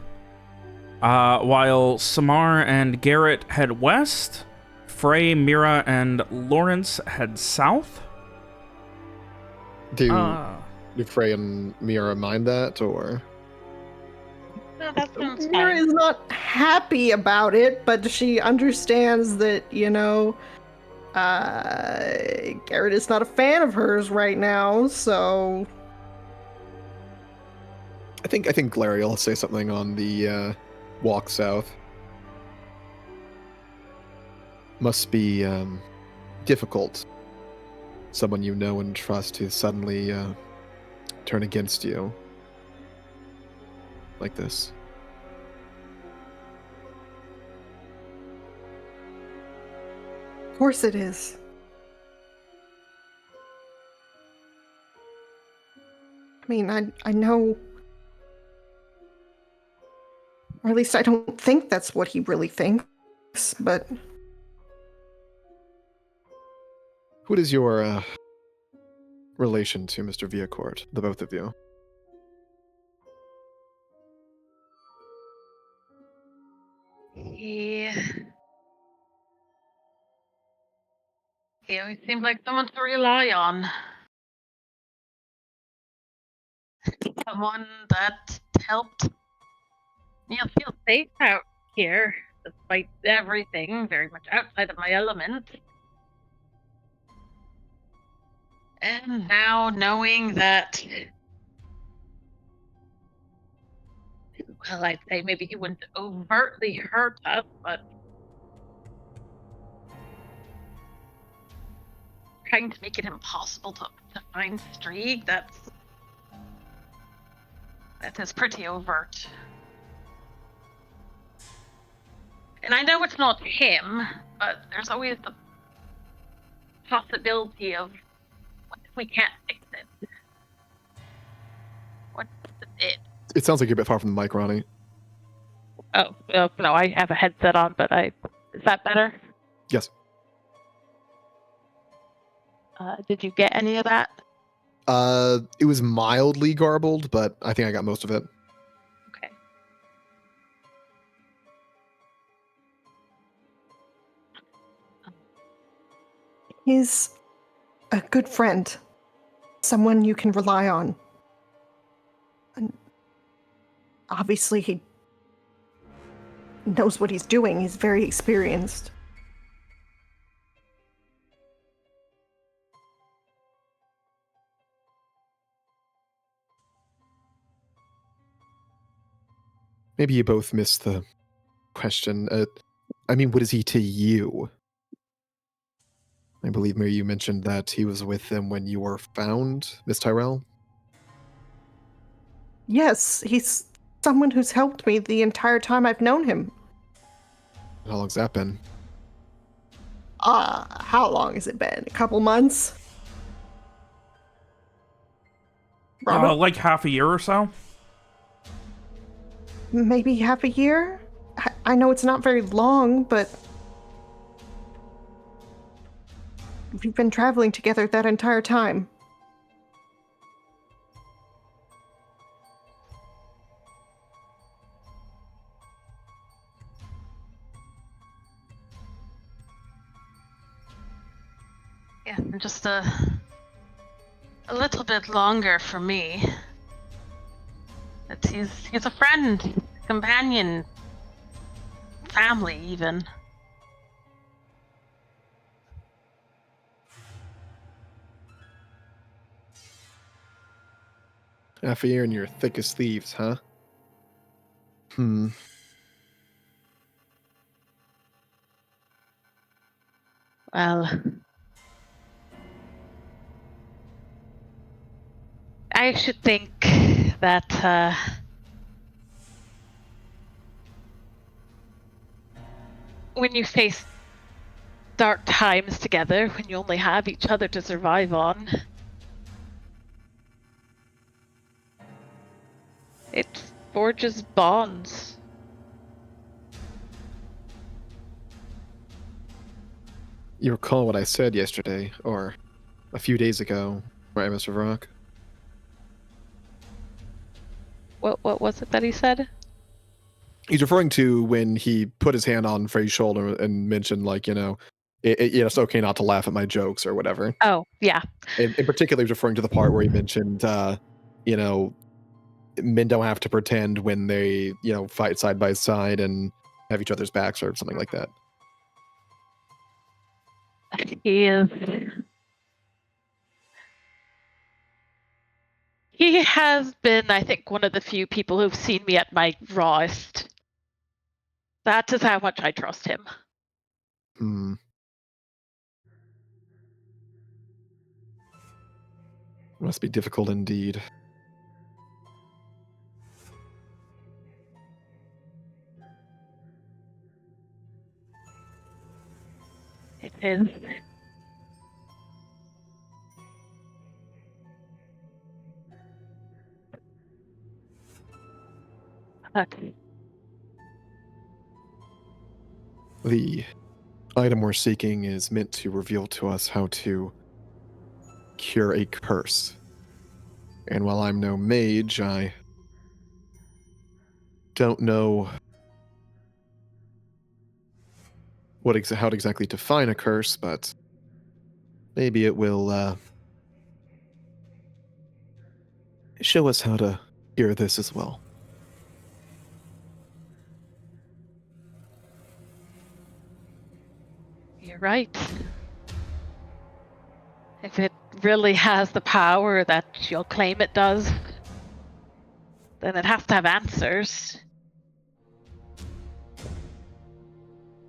[SPEAKER 1] while Samar and Garrett head west, Frey, Mira, and Lawrence head south.
[SPEAKER 2] Do Frey and Mira mind that, or?
[SPEAKER 8] No, that sounds
[SPEAKER 4] Mira
[SPEAKER 8] fine.
[SPEAKER 4] is not happy about it, but she understands that, Garrett is not a fan of hers right now, so
[SPEAKER 2] I think Larry will say something on the walk south. Must be difficult. Someone you know and trust to suddenly turn against you like this.
[SPEAKER 4] of course it is. I mean, I know, or at least I don't think that's what he really thinks, but
[SPEAKER 2] What is your relation to Mr. Viacourt, the both of you?
[SPEAKER 8] He always seemed like someone to rely on. Someone that helped me feel safe out here, despite everything, very much outside of my element. And now knowing that, well, I'd say maybe he wouldn't overtly hurt us, but trying to make it impossible to find Streeg, that is pretty overt. And I know it's not him, but there's always the possibility of, what if we can't fix it? What's it?
[SPEAKER 2] It sounds like you're a bit far from the mic, Ronnie.
[SPEAKER 5] Oh, no, I have a headset on, but is that better?
[SPEAKER 2] Yes.
[SPEAKER 5] Did you get any of that?
[SPEAKER 2] It was mildly garbled, but I think I got most of it.
[SPEAKER 5] Okay.
[SPEAKER 4] he's a good friend, someone you can rely on. And obviously, he knows what he's doing. He's very experienced.
[SPEAKER 2] Maybe you both missed the question. I mean, what is he to you? I believe, Mary, you mentioned that he was with them when you were found, Miss Tyrell?
[SPEAKER 4] Yes, he's someone who's helped me the entire time I've known him.
[SPEAKER 2] How long's that been?
[SPEAKER 4] How long has it been? A couple months? Robert?
[SPEAKER 1] Like half a year or so.
[SPEAKER 4] Maybe half a year? I know it's not very long, but we've been traveling together that entire time.
[SPEAKER 8] Yeah, and just A little bit longer for me. But he's a friend, companion, family even.
[SPEAKER 2] Half a year and you're thick as thieves, huh?
[SPEAKER 5] Well, I should think that when you face dark times together, when you only have each other to survive on, it forges bonds.
[SPEAKER 2] You recall what I said yesterday, or a few days ago, right, Mr. Vrock?
[SPEAKER 5] What was it that he said?
[SPEAKER 2] He's referring to when he put his hand on Frey's shoulder and mentioned, like, it's okay not to laugh at my jokes or whatever.
[SPEAKER 5] Oh, yeah.
[SPEAKER 2] In particular, he's referring to the part where he mentioned, men don't have to pretend when they, fight side by side and have each other's backs or something like that.
[SPEAKER 8] He
[SPEAKER 5] has been, I think, one of the few people who've seen me at my rawest. That is how much I trust him.
[SPEAKER 2] Must be difficult indeed.
[SPEAKER 8] It is.
[SPEAKER 5] Okay.
[SPEAKER 2] The item we're seeking is meant to reveal to us how to cure a curse. And while I'm no mage, I don't know how to exactly define a curse, but maybe it will show us how to cure this as well.
[SPEAKER 5] You're right. If it really has the power that you'll claim it does, then it has to have answers.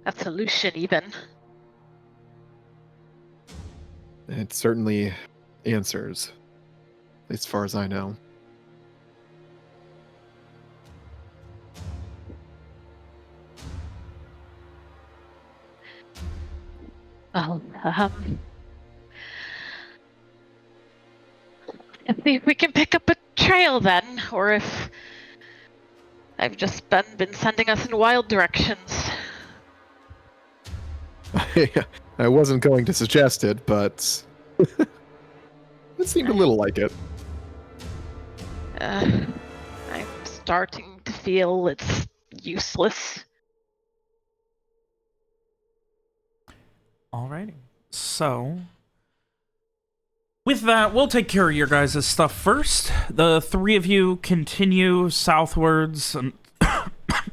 [SPEAKER 5] A solution, even.
[SPEAKER 2] It certainly answers, as far as I know.
[SPEAKER 5] Well, let's see if we can pick up a trail then, or if I've just been sending us in wild directions.
[SPEAKER 2] I wasn't going to suggest it, but it seemed a little like it.
[SPEAKER 5] I'm starting to feel it's useless.
[SPEAKER 1] Alrighty. So, with that, we'll take care of your guys' stuff first. The three of you continue southwards, and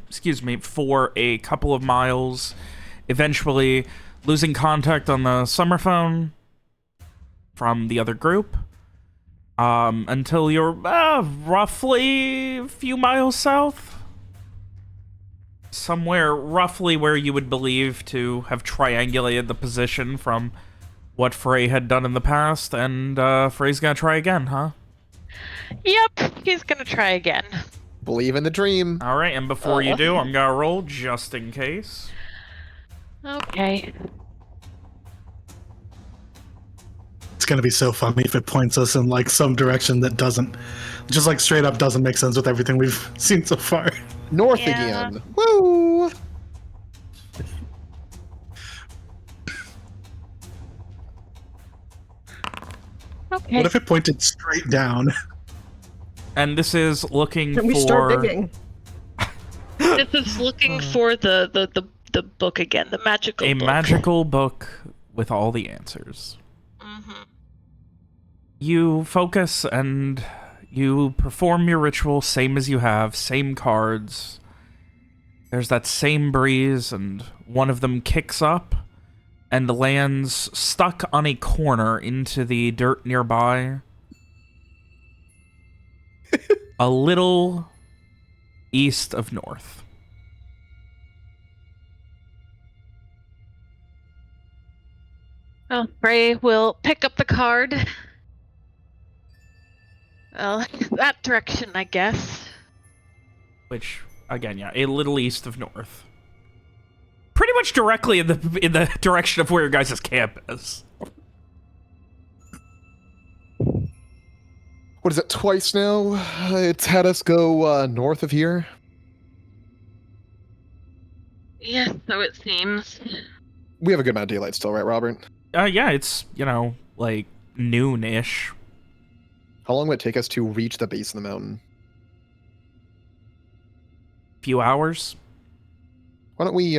[SPEAKER 1] excuse me, for a couple of miles, eventually losing contact on the summer phone from the other group, until you're roughly a few miles south. Somewhere roughly where you would believe to have triangulated the position from what Frey had done in the past, and Frey's gonna try again, huh?
[SPEAKER 5] Yep, he's gonna try again.
[SPEAKER 2] Believe in the dream.
[SPEAKER 1] All right, and before you do, I'm gonna roll just in case.
[SPEAKER 5] Okay.
[SPEAKER 7] It's gonna be so funny if it points us in like some direction that doesn't, just like straight up doesn't make sense with everything we've seen so far.
[SPEAKER 2] North
[SPEAKER 5] Yeah.
[SPEAKER 2] again. Woo!
[SPEAKER 5] Okay.
[SPEAKER 7] What if it pointed straight down?
[SPEAKER 1] And this is looking
[SPEAKER 4] Can we
[SPEAKER 1] for
[SPEAKER 4] start digging?
[SPEAKER 5] This is looking for the book again, the magical
[SPEAKER 1] a
[SPEAKER 5] book.
[SPEAKER 1] magical book with all the answers.
[SPEAKER 5] Mm-hmm.
[SPEAKER 1] you focus and you perform your ritual, same as you have, same cards. There's that same breeze, and one of them kicks up and lands stuck on a corner into the dirt nearby. A little east of north.
[SPEAKER 5] Well, Bray will pick up the card. Well, that direction, I guess.
[SPEAKER 1] Which, again, yeah, a little east of north. Pretty much directly in the direction of where your guys' camp is.
[SPEAKER 2] What is it, twice now? It's had us go north of here.
[SPEAKER 8] Yes, so it seems.
[SPEAKER 2] We have a good amount of daylight still, right, Robert?
[SPEAKER 1] Yeah, it's, like noon-ish.
[SPEAKER 2] How long would it take us to reach the base of the mountain?
[SPEAKER 1] Few hours.
[SPEAKER 2] Why don't we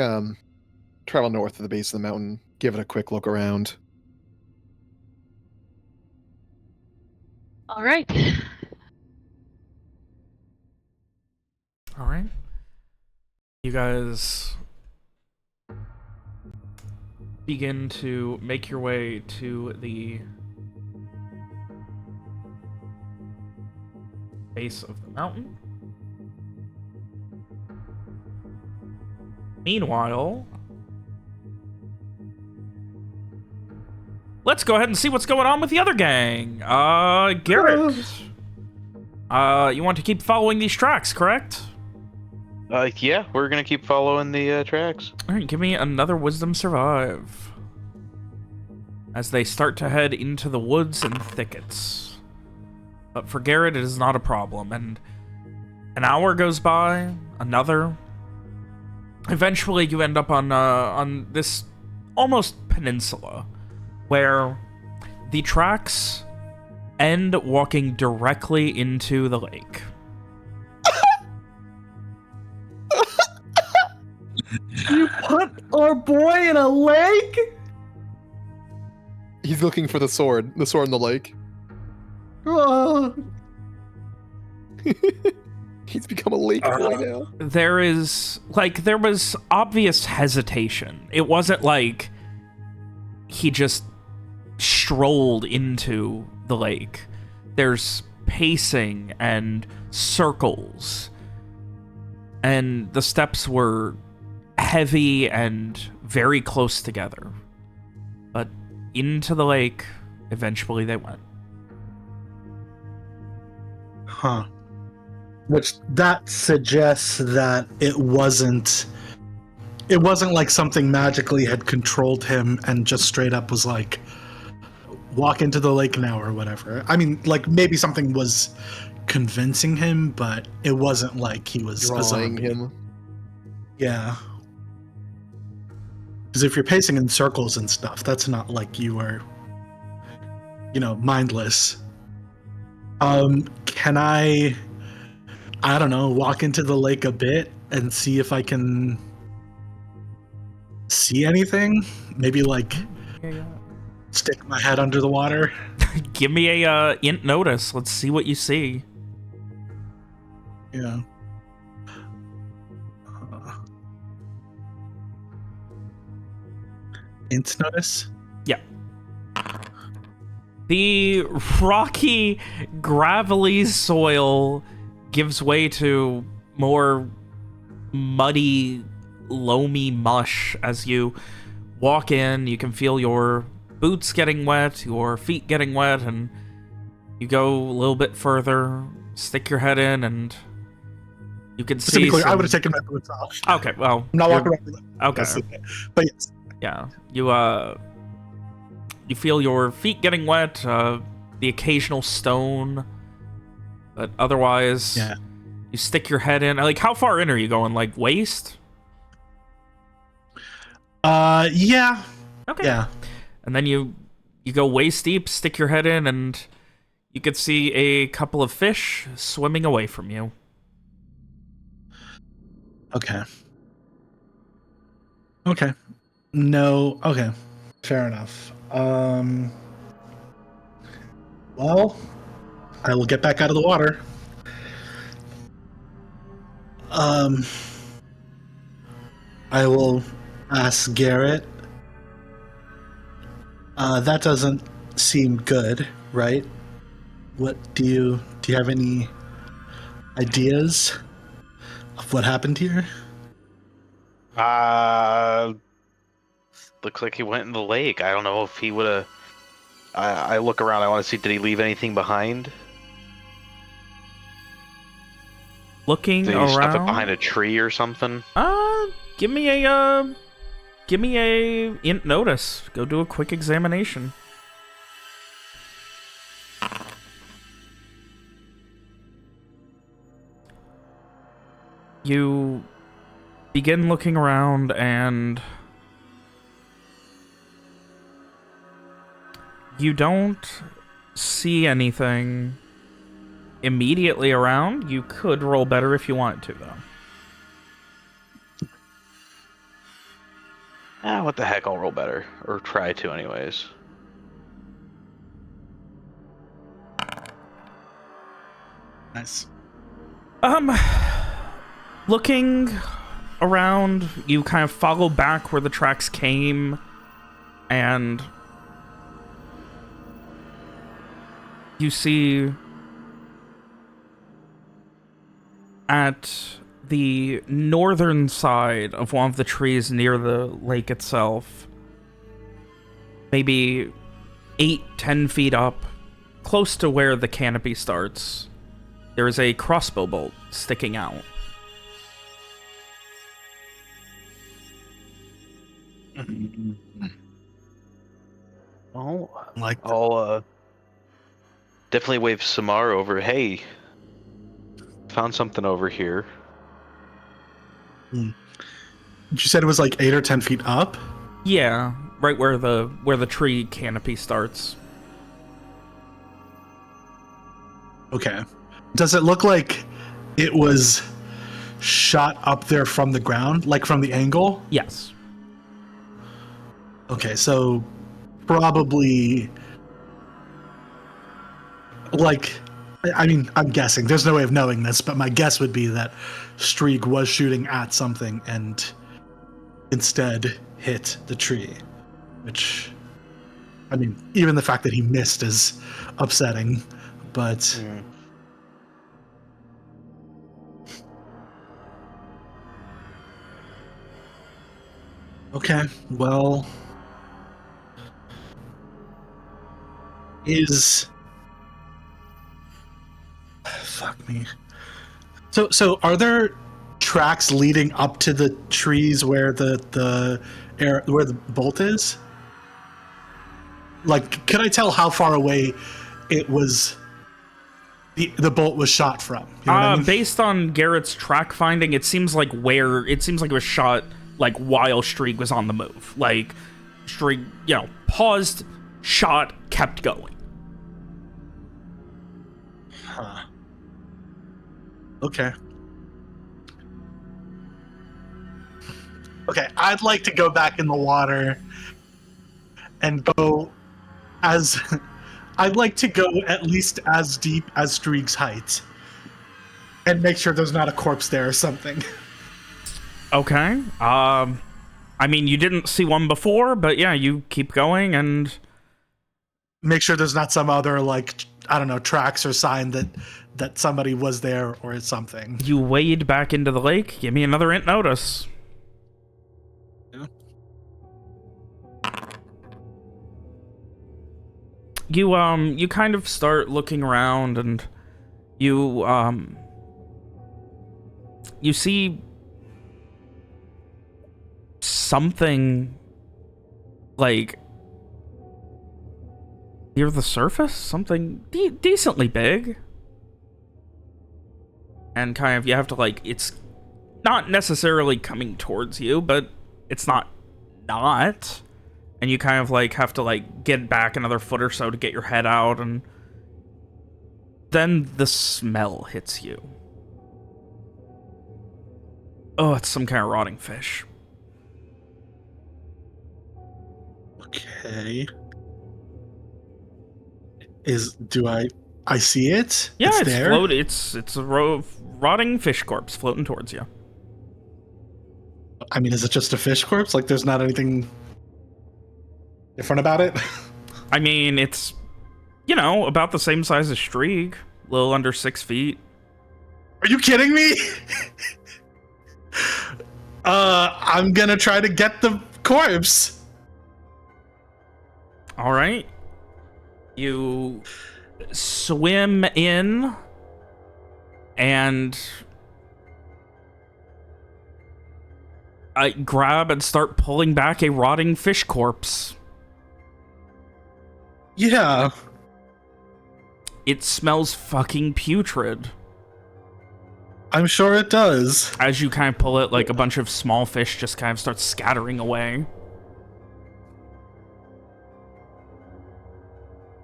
[SPEAKER 2] travel north of the base of the mountain, give it a quick look around.
[SPEAKER 5] All right.
[SPEAKER 1] All right. You guys begin to make your way to the base of the mountain. Meanwhile, let's go ahead and see what's going on with the other gang. Garrett. You want to keep following these tracks, correct?
[SPEAKER 3] Yeah, we're gonna keep following the tracks.
[SPEAKER 1] All right, give me another Wisdom Survive. As they start to head into the woods and thickets. But for Garrett, it is not a problem. And an hour goes by, another. Eventually, you end up on this almost peninsula, where the tracks end walking directly into the lake.
[SPEAKER 4] You put our boy in a lake?
[SPEAKER 2] He's looking for the sword in the lake.
[SPEAKER 4] Oh,
[SPEAKER 2] He's become a lake boy now.
[SPEAKER 1] There was obvious hesitation. It wasn't like he just strolled into the lake. There's pacing and circles. And the steps were heavy and very close together. But into the lake, eventually they went.
[SPEAKER 7] Huh. Which that suggests that it wasn't like something magically had controlled him and just straight up was like, walk into the lake now or whatever. I mean, like maybe something was convincing him, but it wasn't like he was a
[SPEAKER 2] Drawing
[SPEAKER 7] zombie.
[SPEAKER 2] him.
[SPEAKER 7] Yeah. Because if you're pacing in circles and stuff, that's not like you are, mindless. Can I don't know, walk into the lake a bit and see if I can see anything? Maybe like stick my head under the water?
[SPEAKER 1] Give me a int notice. Let's see what you see.
[SPEAKER 7] Yeah. Int notice?
[SPEAKER 1] Yeah. The rocky, gravelly soil gives way to more muddy, loamy mush as you walk in. You can feel your boots getting wet, your feet getting wet, and you go a little bit further, stick your head in, and you can
[SPEAKER 7] To be
[SPEAKER 1] see
[SPEAKER 7] clear, I
[SPEAKER 1] some-
[SPEAKER 7] would have taken my boots off.
[SPEAKER 1] Okay, well,
[SPEAKER 7] I'm not
[SPEAKER 1] you're-
[SPEAKER 7] walking around.
[SPEAKER 1] Okay.
[SPEAKER 7] But yes.
[SPEAKER 1] Yeah, you feel your feet getting wet, the occasional stone, but otherwise,
[SPEAKER 7] Yeah.
[SPEAKER 1] you stick your head in. Like, how far in are you going? Like, waist?
[SPEAKER 7] Yeah.
[SPEAKER 1] Okay.
[SPEAKER 7] Yeah.
[SPEAKER 1] And then you go waist deep, stick your head in, and you could see a couple of fish swimming away from you.
[SPEAKER 7] Okay. Okay. No. Okay. Fair enough.
[SPEAKER 6] Well, I will get back out of the water. I will ask Garrett. That doesn't seem good, right? What do you have any ideas of what happened here?
[SPEAKER 3] Looks like he went in the lake. I don't know if he would have. I look around. I want to see. Did he leave anything behind?
[SPEAKER 1] Looking
[SPEAKER 3] Did he stuff it
[SPEAKER 1] around.
[SPEAKER 3] behind a tree or something?
[SPEAKER 1] Give me a int notice. Go do a quick examination. You begin looking around and you don't see anything immediately around. You could roll better if you wanted to, though.
[SPEAKER 3] What the heck? I'll roll better, or try to, anyways.
[SPEAKER 7] Nice.
[SPEAKER 1] Looking around, you kind of follow back where the tracks came, and you see at the northern side of one of the trees near the lake itself, maybe 8-10 feet up, close to where the canopy starts, there is a crossbow bolt sticking out.
[SPEAKER 3] Oh,
[SPEAKER 7] Like,
[SPEAKER 3] I'll definitely wave Samar over. Hey, found something over here.
[SPEAKER 7] you said it was like 8 or 10 feet up?
[SPEAKER 1] Yeah, right where the tree canopy starts.
[SPEAKER 7] Okay. Does it look like it was shot up there from the ground, like from the angle?
[SPEAKER 1] Yes.
[SPEAKER 7] Okay, so probably like, I mean, I'm guessing. There's no way of knowing this, but my guess would be that Strieg was shooting at something and instead hit the tree, which, I mean, even the fact that he missed is upsetting, but okay, well, fuck me. So are there tracks leading up to the trees where the bolt is? Like, could I tell how far away it was the bolt was shot from? You know what I mean?
[SPEAKER 1] Based on Garrett's track finding, it seems like it was shot like while Strieg was on the move. Like Strieg, paused, shot, kept going.
[SPEAKER 7] Huh. Okay. Okay, I'd like to go back in the water and go as I'd like to go at least as deep as Strieg's height and make sure there's not a corpse there or something.
[SPEAKER 1] Okay. I mean, you didn't see one before, but yeah, you keep going and
[SPEAKER 7] Make sure there's not some other, like, I don't know, tracks or sign that somebody was there or something.
[SPEAKER 1] you wade back into the lake. Give me another int notice.
[SPEAKER 7] Yeah.
[SPEAKER 1] You kind of start looking around and you see something like near the surface, something decently big, and kind of you have to, like, it's not necessarily coming towards you, but it's not, and you kind of like have to like get back another foot or so to get your head out, and then the smell hits you. Oh, it's some kind of rotting fish.
[SPEAKER 7] Okay. I see it?
[SPEAKER 1] Yeah, it's
[SPEAKER 7] there?
[SPEAKER 1] It's a row of rotting fish corpse floating towards you.
[SPEAKER 7] I mean, is it just a fish corpse? Like, there's not anything different about it?
[SPEAKER 1] I mean, it's, about the same size as Strieg, a little under 6 feet.
[SPEAKER 7] Are you kidding me? I'm gonna try to get the corpse.
[SPEAKER 1] All right. You swim in and I grab and start pulling back a rotting fish corpse.
[SPEAKER 7] Yeah.
[SPEAKER 1] It smells fucking putrid.
[SPEAKER 7] I'm sure it does.
[SPEAKER 1] As you kind of pull it, like a bunch of small fish just kind of start scattering away.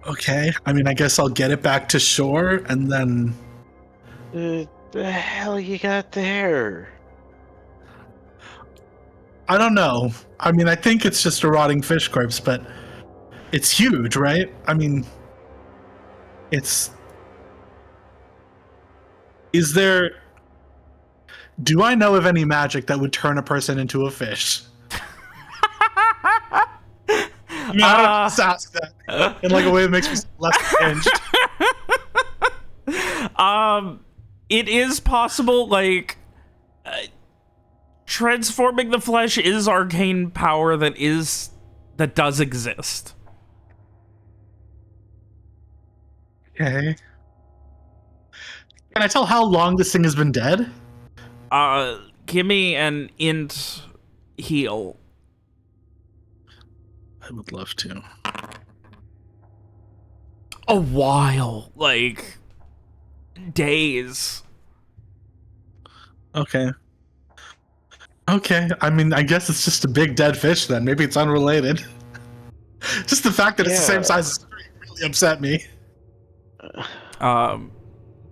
[SPEAKER 7] Okay. I mean, I guess I'll get it back to shore and then...
[SPEAKER 3] The hell you got there?
[SPEAKER 7] I don't know. I mean, I think it's just a rotting fish corpse, but it's huge, right? I mean, it's... Is there... Do I know of any magic that would turn a person into a fish? I mean, I don't just ask that in like a way that makes me less cringed.
[SPEAKER 1] It is possible, like, transforming the flesh is arcane power that does exist.
[SPEAKER 7] Okay. Can I tell how long this thing has been dead?
[SPEAKER 1] Give me an int heal.
[SPEAKER 7] I would love to.
[SPEAKER 1] A while, like days.
[SPEAKER 7] Okay. Okay, I mean, I guess it's just a big dead fish then. Maybe it's unrelated. Just the fact that it's the same size as the tree really upset me.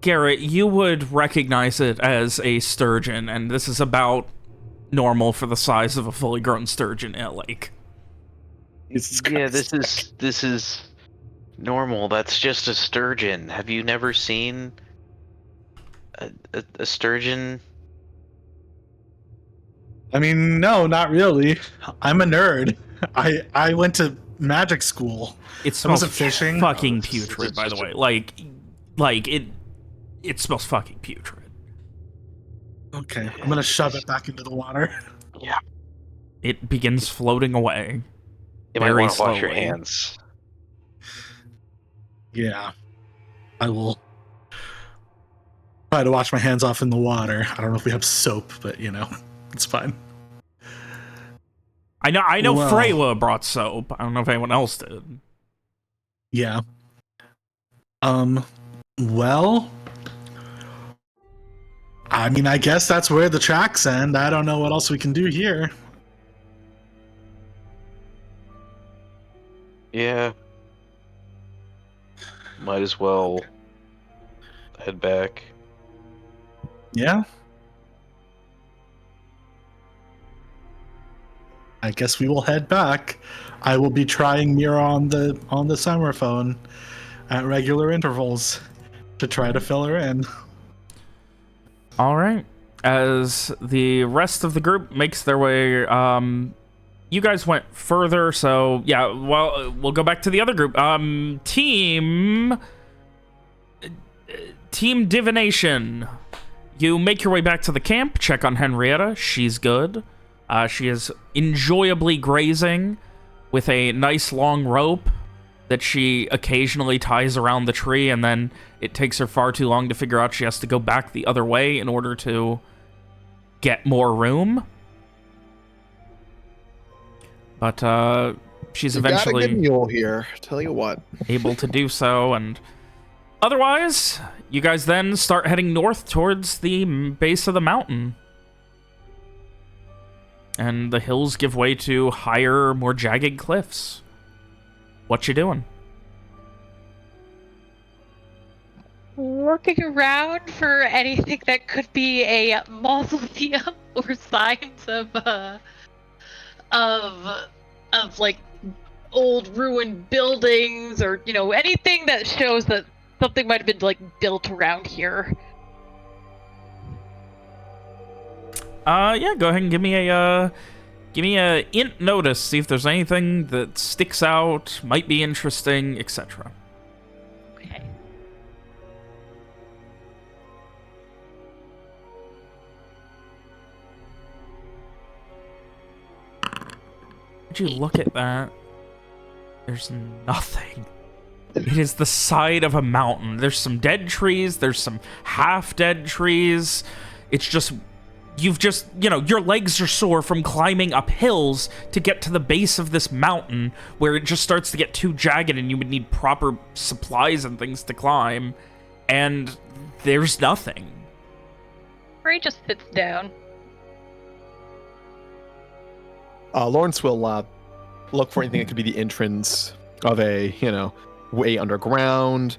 [SPEAKER 1] Garrett, you would recognize it as a sturgeon, and this is about normal for the size of a fully grown sturgeon in a lake.
[SPEAKER 3] Yeah, this is normal. That's just a sturgeon. Have you never seen a sturgeon?
[SPEAKER 7] I mean, no, not really. I'm a nerd. I went to magic school.
[SPEAKER 1] It smells
[SPEAKER 7] fishing.
[SPEAKER 1] Fucking putrid, by the way. Like it smells fucking putrid.
[SPEAKER 7] Okay, I'm gonna shove it back into the water.
[SPEAKER 3] Yeah.
[SPEAKER 1] It begins floating away.
[SPEAKER 3] You might
[SPEAKER 1] very
[SPEAKER 3] want to wash your
[SPEAKER 1] slowly.
[SPEAKER 3] hands.
[SPEAKER 7] Yeah, I will try to wash my hands off in the water. I don't know if we have soap, but it's fine.
[SPEAKER 1] I know
[SPEAKER 7] Well.
[SPEAKER 1] Freyla brought soap. I don't know if anyone else did.
[SPEAKER 7] Yeah. Well, I mean, I guess that's where the tracks end. I don't know what else we can do here.
[SPEAKER 3] Yeah. Might as well head back.
[SPEAKER 7] Yeah. I guess we will head back. I will be trying Mira on the summer phone at regular intervals to try to fill her in.
[SPEAKER 1] All right. As the rest of the group makes their way, you guys went further, so yeah. Well, we'll go back to the other group. Team Divination. You make your way back to the camp. Check on Henrietta. She's good. She is enjoyably grazing with a nice long rope that she occasionally ties around the tree, and then it takes her far too long to figure out she has to go back the other way in order to get more room. But she's eventually
[SPEAKER 2] Got a good mule here. Tell you what.
[SPEAKER 1] able to do so, and otherwise, you guys then start heading north towards the base of the mountain. And the hills give way to higher, more jagged cliffs. What you doing?
[SPEAKER 5] Looking around for anything that could be a mausoleum or signs of like old ruined buildings or, anything that shows that something might have been, like, built around here.
[SPEAKER 1] Yeah, go ahead and give me a int notice, see if there's anything that sticks out, might be interesting, etc.
[SPEAKER 5] Okay.
[SPEAKER 1] Would you look at that? There's nothing. It is the side of a mountain. There's some dead trees, there's some half-dead trees. It's just... You've just, your legs are sore from climbing up hills to get to the base of this mountain where it just starts to get too jagged and you would need proper supplies and things to climb. And there's nothing.
[SPEAKER 5] Frey just sits down.
[SPEAKER 2] Lawrence will look for anything that could be the entrance of a, way underground.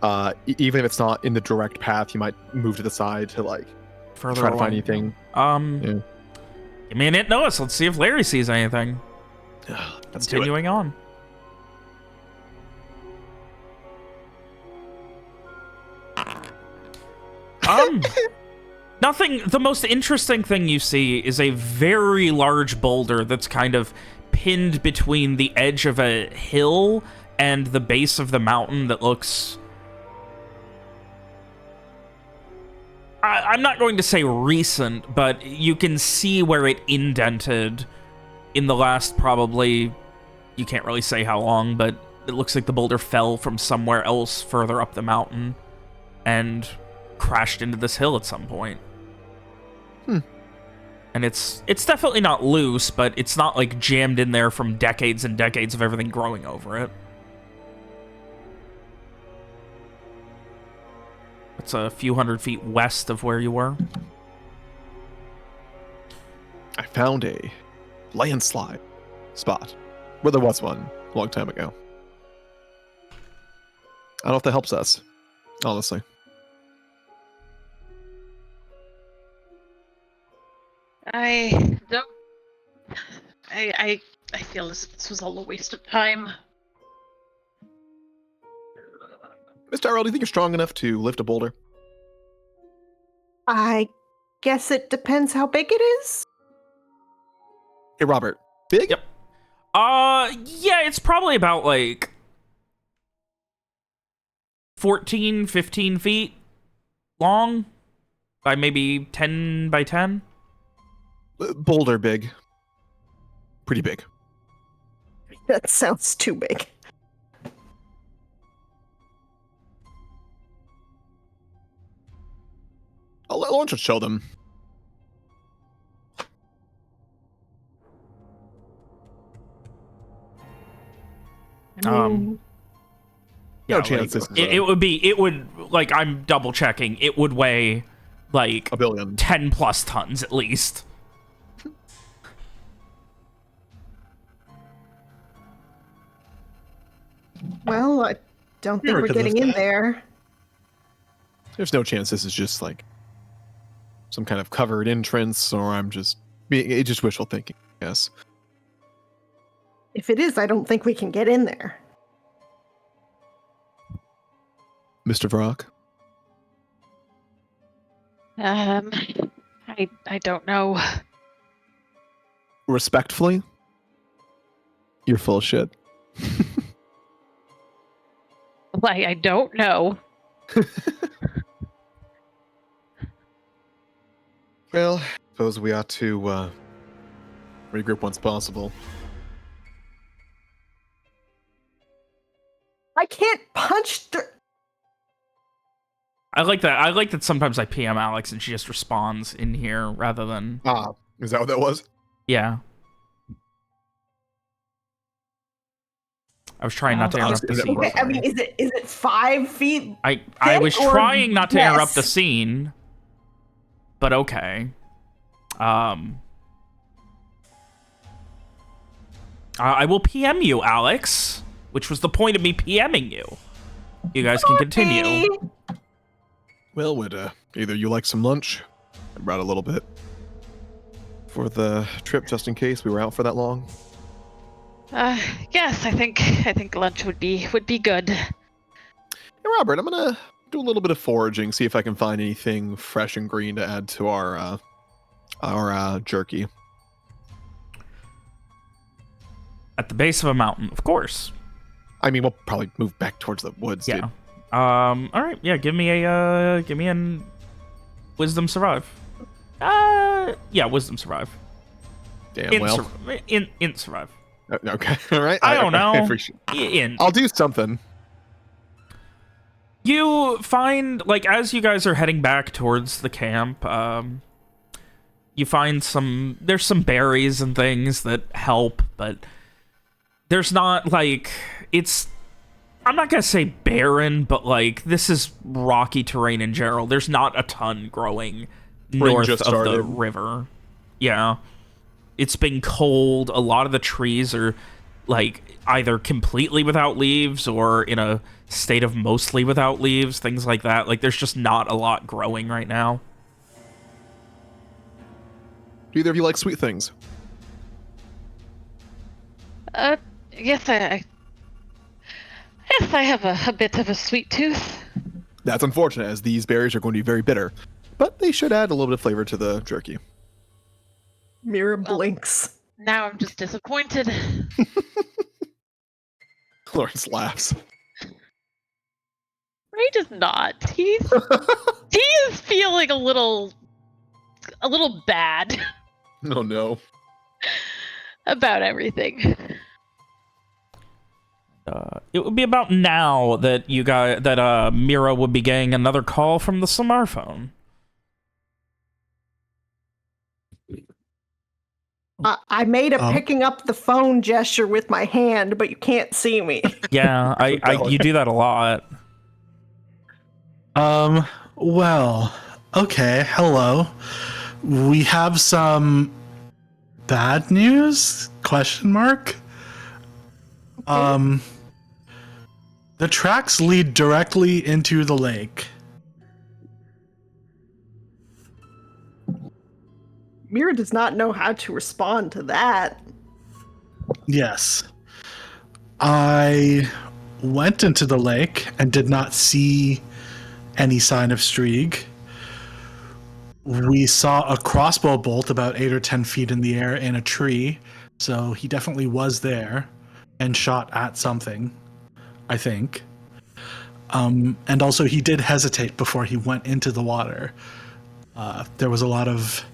[SPEAKER 2] Even if it's not in the direct path, you might move to the side to, like,
[SPEAKER 1] Further
[SPEAKER 2] try to find
[SPEAKER 1] along.
[SPEAKER 2] anything.
[SPEAKER 1] Yeah. Give me an int notice. Let's see if Larry sees anything.
[SPEAKER 2] Let's do it.
[SPEAKER 1] Continuing on. Nothing. The most interesting thing you see is a very large boulder that's kind of pinned between the edge of a hill and the base of the mountain that looks... I'm not going to say recent, but you can see where it indented in the last probably... You can't really say how long, but it looks like the boulder fell from somewhere else further up the mountain and crashed into this hill at some point. And it's definitely not loose, but it's not like jammed in there from decades and decades of everything growing over it. It's a few hundred feet west of where you were.
[SPEAKER 2] I found a landslide spot where there was one a long time ago. I don't know if that helps us, honestly.
[SPEAKER 8] I don't. I feel this was all a waste of time.
[SPEAKER 2] Miss Tyrell, do you think you're strong enough to lift a boulder?
[SPEAKER 4] I guess it depends how big it is.
[SPEAKER 2] Hey, Robert. Big?
[SPEAKER 1] Yep. Yeah, it's probably about, like, 14, 15 feet long by maybe 10 by 10.
[SPEAKER 2] Boulder big. Pretty big.
[SPEAKER 4] That sounds too big.
[SPEAKER 2] I'll let Lawrence show them.
[SPEAKER 1] No
[SPEAKER 2] chance this is
[SPEAKER 1] it would, like, I'm double checking. It would weigh, like,
[SPEAKER 2] a billion.
[SPEAKER 1] 10 plus tons at least.
[SPEAKER 4] Well, I don't think
[SPEAKER 6] Mira
[SPEAKER 4] we're
[SPEAKER 6] could
[SPEAKER 4] getting
[SPEAKER 6] lift
[SPEAKER 4] in
[SPEAKER 6] that.
[SPEAKER 4] there.
[SPEAKER 2] There's no chance this is just like some kind of covered entrance, or I'm just being just wishful thinking. Yes.
[SPEAKER 4] If it is, I don't think we can get in there.
[SPEAKER 2] Mr. Vrock?
[SPEAKER 5] I don't know.
[SPEAKER 2] Respectfully, you're full of shit.
[SPEAKER 5] I don't know.
[SPEAKER 2] Well, suppose we ought to regroup once possible.
[SPEAKER 4] I can't punch through.
[SPEAKER 1] I like that. I like that sometimes I PM Alex and she just responds in here rather than...
[SPEAKER 2] Ah, is that what that was?
[SPEAKER 1] Yeah. I was trying not to interrupt the scene.
[SPEAKER 4] Okay, I mean, is it 5 feet?
[SPEAKER 1] I was
[SPEAKER 4] or
[SPEAKER 1] trying not to interrupt the
[SPEAKER 4] less?
[SPEAKER 1] scene, but okay. I will PM you, Alex, which was the point of me PMing you. You guys can continue.
[SPEAKER 2] Well, would either you like some lunch? I brought a little bit for the trip, just in case we were out for that long.
[SPEAKER 5] Yes, I think lunch would be good.
[SPEAKER 2] Hey, Robert, I'm gonna do a little bit of foraging, see if I can find anything fresh and green to add to our jerky.
[SPEAKER 1] At the base of a mountain, of course.
[SPEAKER 2] I mean, we'll probably move back towards the woods,
[SPEAKER 1] Yeah.
[SPEAKER 2] dude.
[SPEAKER 1] All right. Yeah. Give me an wisdom survive. Yeah, wisdom survive.
[SPEAKER 2] Damn
[SPEAKER 1] Int
[SPEAKER 2] well.
[SPEAKER 1] int survive.
[SPEAKER 2] Okay, all right.
[SPEAKER 1] I don't know.
[SPEAKER 2] appreciate-
[SPEAKER 1] Int.
[SPEAKER 2] I'll do something.
[SPEAKER 1] You find, like, as you guys are heading back towards the camp, you find there's some berries and things that help, but there's not, like, I'm not gonna say barren, but, like, this is rocky terrain in general. There's not a ton growing north
[SPEAKER 2] just
[SPEAKER 1] of the
[SPEAKER 2] started.
[SPEAKER 1] river. Yeah. It's been cold. A lot of the trees are, like, either completely without leaves or in a state of mostly without leaves, things like that. Like, there's just not a lot growing right now.
[SPEAKER 2] Do either of you like sweet things?
[SPEAKER 5] Yes, I have a bit of a sweet tooth.
[SPEAKER 2] That's unfortunate, as these berries are going to be very bitter, but they should add a little bit of flavor to the jerky.
[SPEAKER 4] Mira blinks.
[SPEAKER 5] Now I'm just disappointed.
[SPEAKER 2] Lawrence laughs.
[SPEAKER 5] Ray does not. He is feeling a little bad
[SPEAKER 2] Oh no.
[SPEAKER 5] about everything.
[SPEAKER 1] It would be about now that Mira would be getting another call from the smartphone.
[SPEAKER 4] I made a
[SPEAKER 7] Oh.
[SPEAKER 4] picking up the phone gesture with my hand, but you can't see me.
[SPEAKER 1] Yeah, you do that a lot.
[SPEAKER 7] Well, okay, hello. We have some bad news? Question mark. The tracks lead directly into the lake.
[SPEAKER 4] Mira does not know how to respond to that.
[SPEAKER 7] Yes. I went into the lake and did not see any sign of Strieg. We saw a crossbow bolt about 8 or 10 feet in the air in a tree, so he definitely was there and shot at something, I think. And also he did hesitate before he went into the water. There was a lot of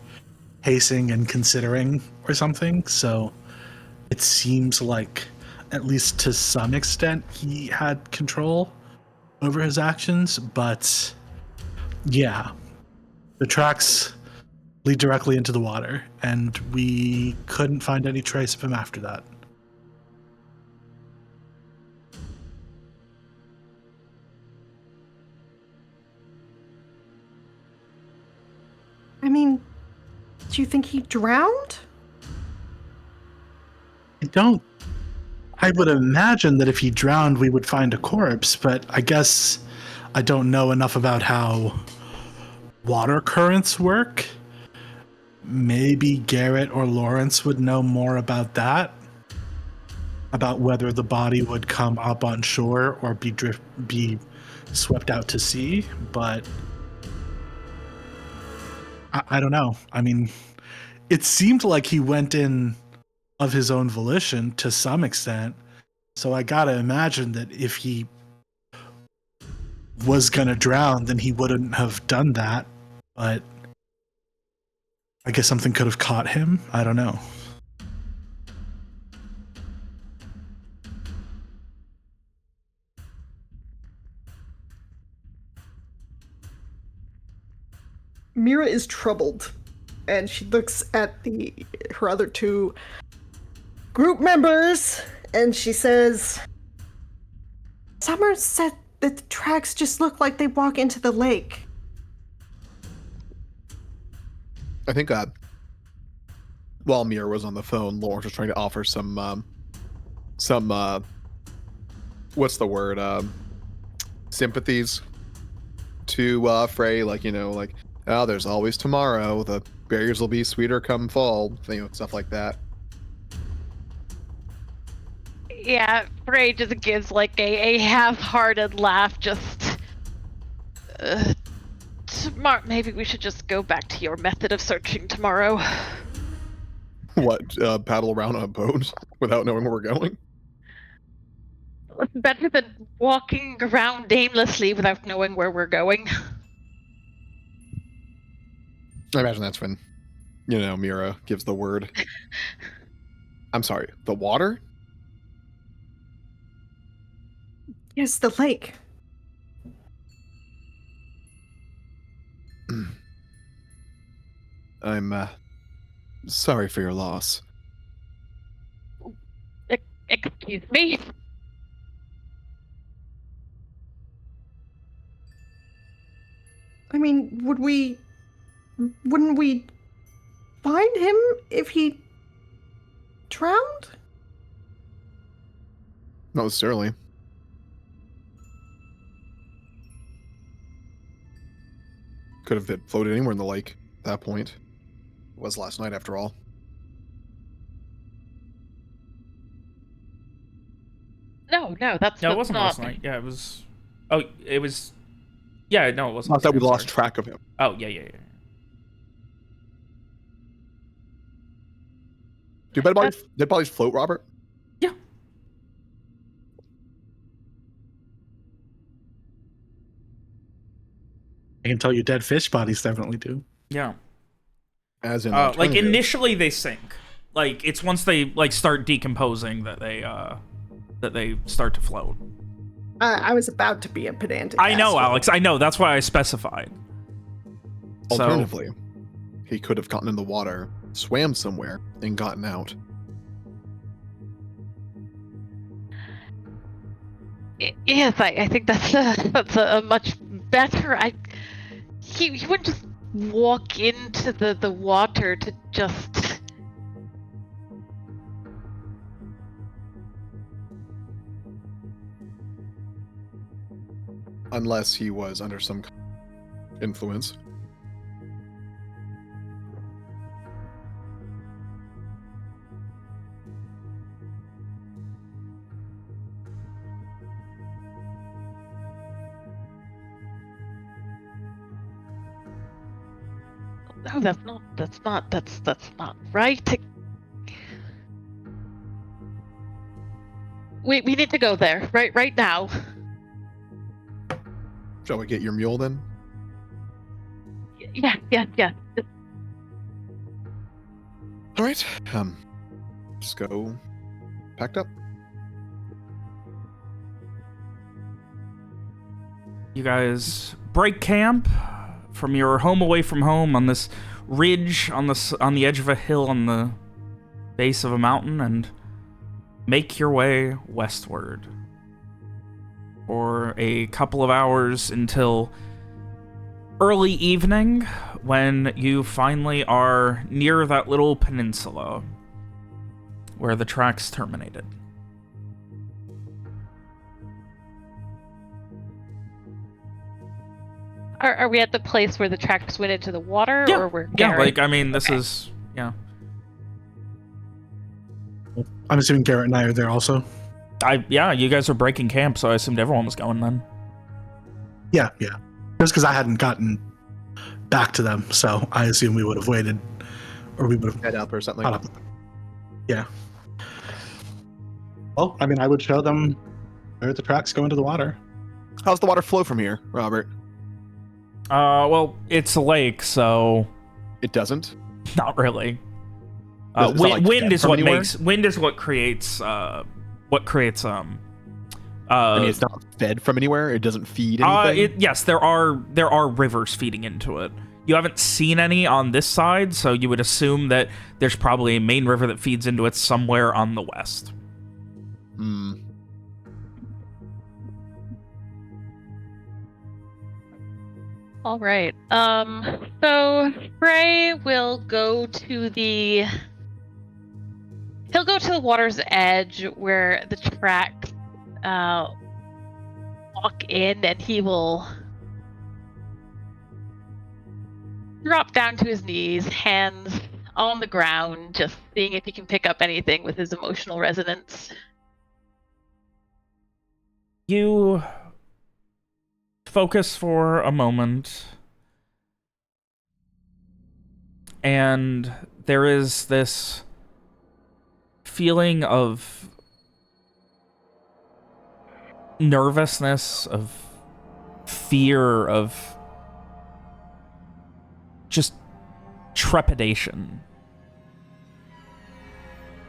[SPEAKER 7] pacing and considering or something, so it seems like, at least to some extent, he had control over his actions, but yeah, the tracks lead directly into the water, and we couldn't find any trace of him after that.
[SPEAKER 4] I mean, do you think he drowned?
[SPEAKER 7] I would imagine that if he drowned, we would find a corpse, but I guess I don't know enough about how water currents work. Maybe Garrett or Lawrence would know more about that, about whether the body would come up on shore or be swept out to sea, but I don't know. I mean, it seemed like he went in of his own volition to some extent, so I gotta imagine that if he was gonna drown, then he wouldn't have done that, but I guess something could have caught him. I don't know.
[SPEAKER 4] Mira is troubled, and she looks at her other two group members, and she says, "Summer said that the tracks just look like they walk into the lake."
[SPEAKER 2] I think while Mira was on the phone, Lawrence was trying to offer some what's the word? Sympathies to Frey, like, like, oh, there's always tomorrow. The berries will be sweeter come fall, stuff like that.
[SPEAKER 5] Yeah, Frey just gives like a half-hearted laugh, just... maybe we should just go back to your method of searching tomorrow.
[SPEAKER 2] What, paddle around on a boat without knowing where we're going?
[SPEAKER 5] It's better than walking around aimlessly without knowing where we're going.
[SPEAKER 2] I imagine that's when, Mira gives the word. I'm sorry, the water?
[SPEAKER 4] Yes, the lake.
[SPEAKER 2] I'm, sorry for your loss.
[SPEAKER 5] Excuse me?
[SPEAKER 4] I mean, wouldn't we find him if he drowned?
[SPEAKER 2] Not necessarily. Could have floated anywhere in the lake at that point. It was last night, after all.
[SPEAKER 5] No, that's
[SPEAKER 1] No, it wasn't
[SPEAKER 5] not...
[SPEAKER 1] last night. Yeah, it was... Oh, it was... Yeah, no, it wasn't.
[SPEAKER 2] Not that we
[SPEAKER 1] I'm
[SPEAKER 2] lost
[SPEAKER 1] sorry.
[SPEAKER 2] track of him.
[SPEAKER 1] Oh, yeah.
[SPEAKER 2] Do dead bodies float, Robert?
[SPEAKER 1] Yeah.
[SPEAKER 7] I can tell you dead fish bodies definitely do.
[SPEAKER 1] Yeah.
[SPEAKER 2] As in,
[SPEAKER 1] Like,
[SPEAKER 2] alternative.
[SPEAKER 1] initially they sink. Like, it's once they, like, start decomposing that they start to float.
[SPEAKER 4] I was about to be a pedantic.
[SPEAKER 1] I know,
[SPEAKER 4] asshole.
[SPEAKER 1] Alex. I know. That's why I specified. So,
[SPEAKER 2] Alternatively, he could have gotten in the water, swam somewhere, and gotten out.
[SPEAKER 5] Yes, I think that's a much better... He wouldn't just walk into the water to just...
[SPEAKER 2] Unless he was under some influence.
[SPEAKER 5] No, that's not right. We need to go there right now.
[SPEAKER 2] Shall we get your mule then?
[SPEAKER 5] Yeah.
[SPEAKER 2] All right. Just go packed up.
[SPEAKER 1] you guys break camp from your home away from home on this ridge on the edge of a hill on the base of a mountain and make your way westward for a couple of hours until early evening when you finally are near that little peninsula where the tracks terminated.
[SPEAKER 5] Are we at the place where the tracks went into the water,
[SPEAKER 1] Yeah.
[SPEAKER 5] or we're
[SPEAKER 1] Yeah,
[SPEAKER 5] Garrett?
[SPEAKER 1] like, I mean, this
[SPEAKER 5] Okay.
[SPEAKER 1] is, yeah.
[SPEAKER 7] I'm assuming Garrett and I are there also.
[SPEAKER 1] Yeah, you guys are breaking camp, so I assumed everyone was going then.
[SPEAKER 7] Yeah. Just because I hadn't gotten back to them, so I assume we would have waited, or we would have
[SPEAKER 2] Head up or something.
[SPEAKER 7] caught up. Yeah. Well, I mean, I would show them where the tracks go into the water.
[SPEAKER 2] How's the water flow from here, Robert?
[SPEAKER 1] Well, it's a lake, so
[SPEAKER 2] It doesn't.
[SPEAKER 1] not really.
[SPEAKER 2] It's not like
[SPEAKER 1] Wind
[SPEAKER 2] fed
[SPEAKER 1] is
[SPEAKER 2] from
[SPEAKER 1] what
[SPEAKER 2] anywhere?
[SPEAKER 1] creates
[SPEAKER 2] I mean, it's not fed from anywhere. It doesn't feed anything.
[SPEAKER 1] yes, there are rivers feeding into it. You haven't seen any on this side, so you would assume that there's probably a main river that feeds into it somewhere on the west.
[SPEAKER 2] Hmm.
[SPEAKER 5] All right. So Frey will go to the. He'll go to the water's edge where the tracks walk in, and he will drop down to his knees, hands on the ground, just seeing if he can pick up anything with his emotional resonance.
[SPEAKER 1] You focus for a moment, and there is this feeling of nervousness, of fear, of just trepidation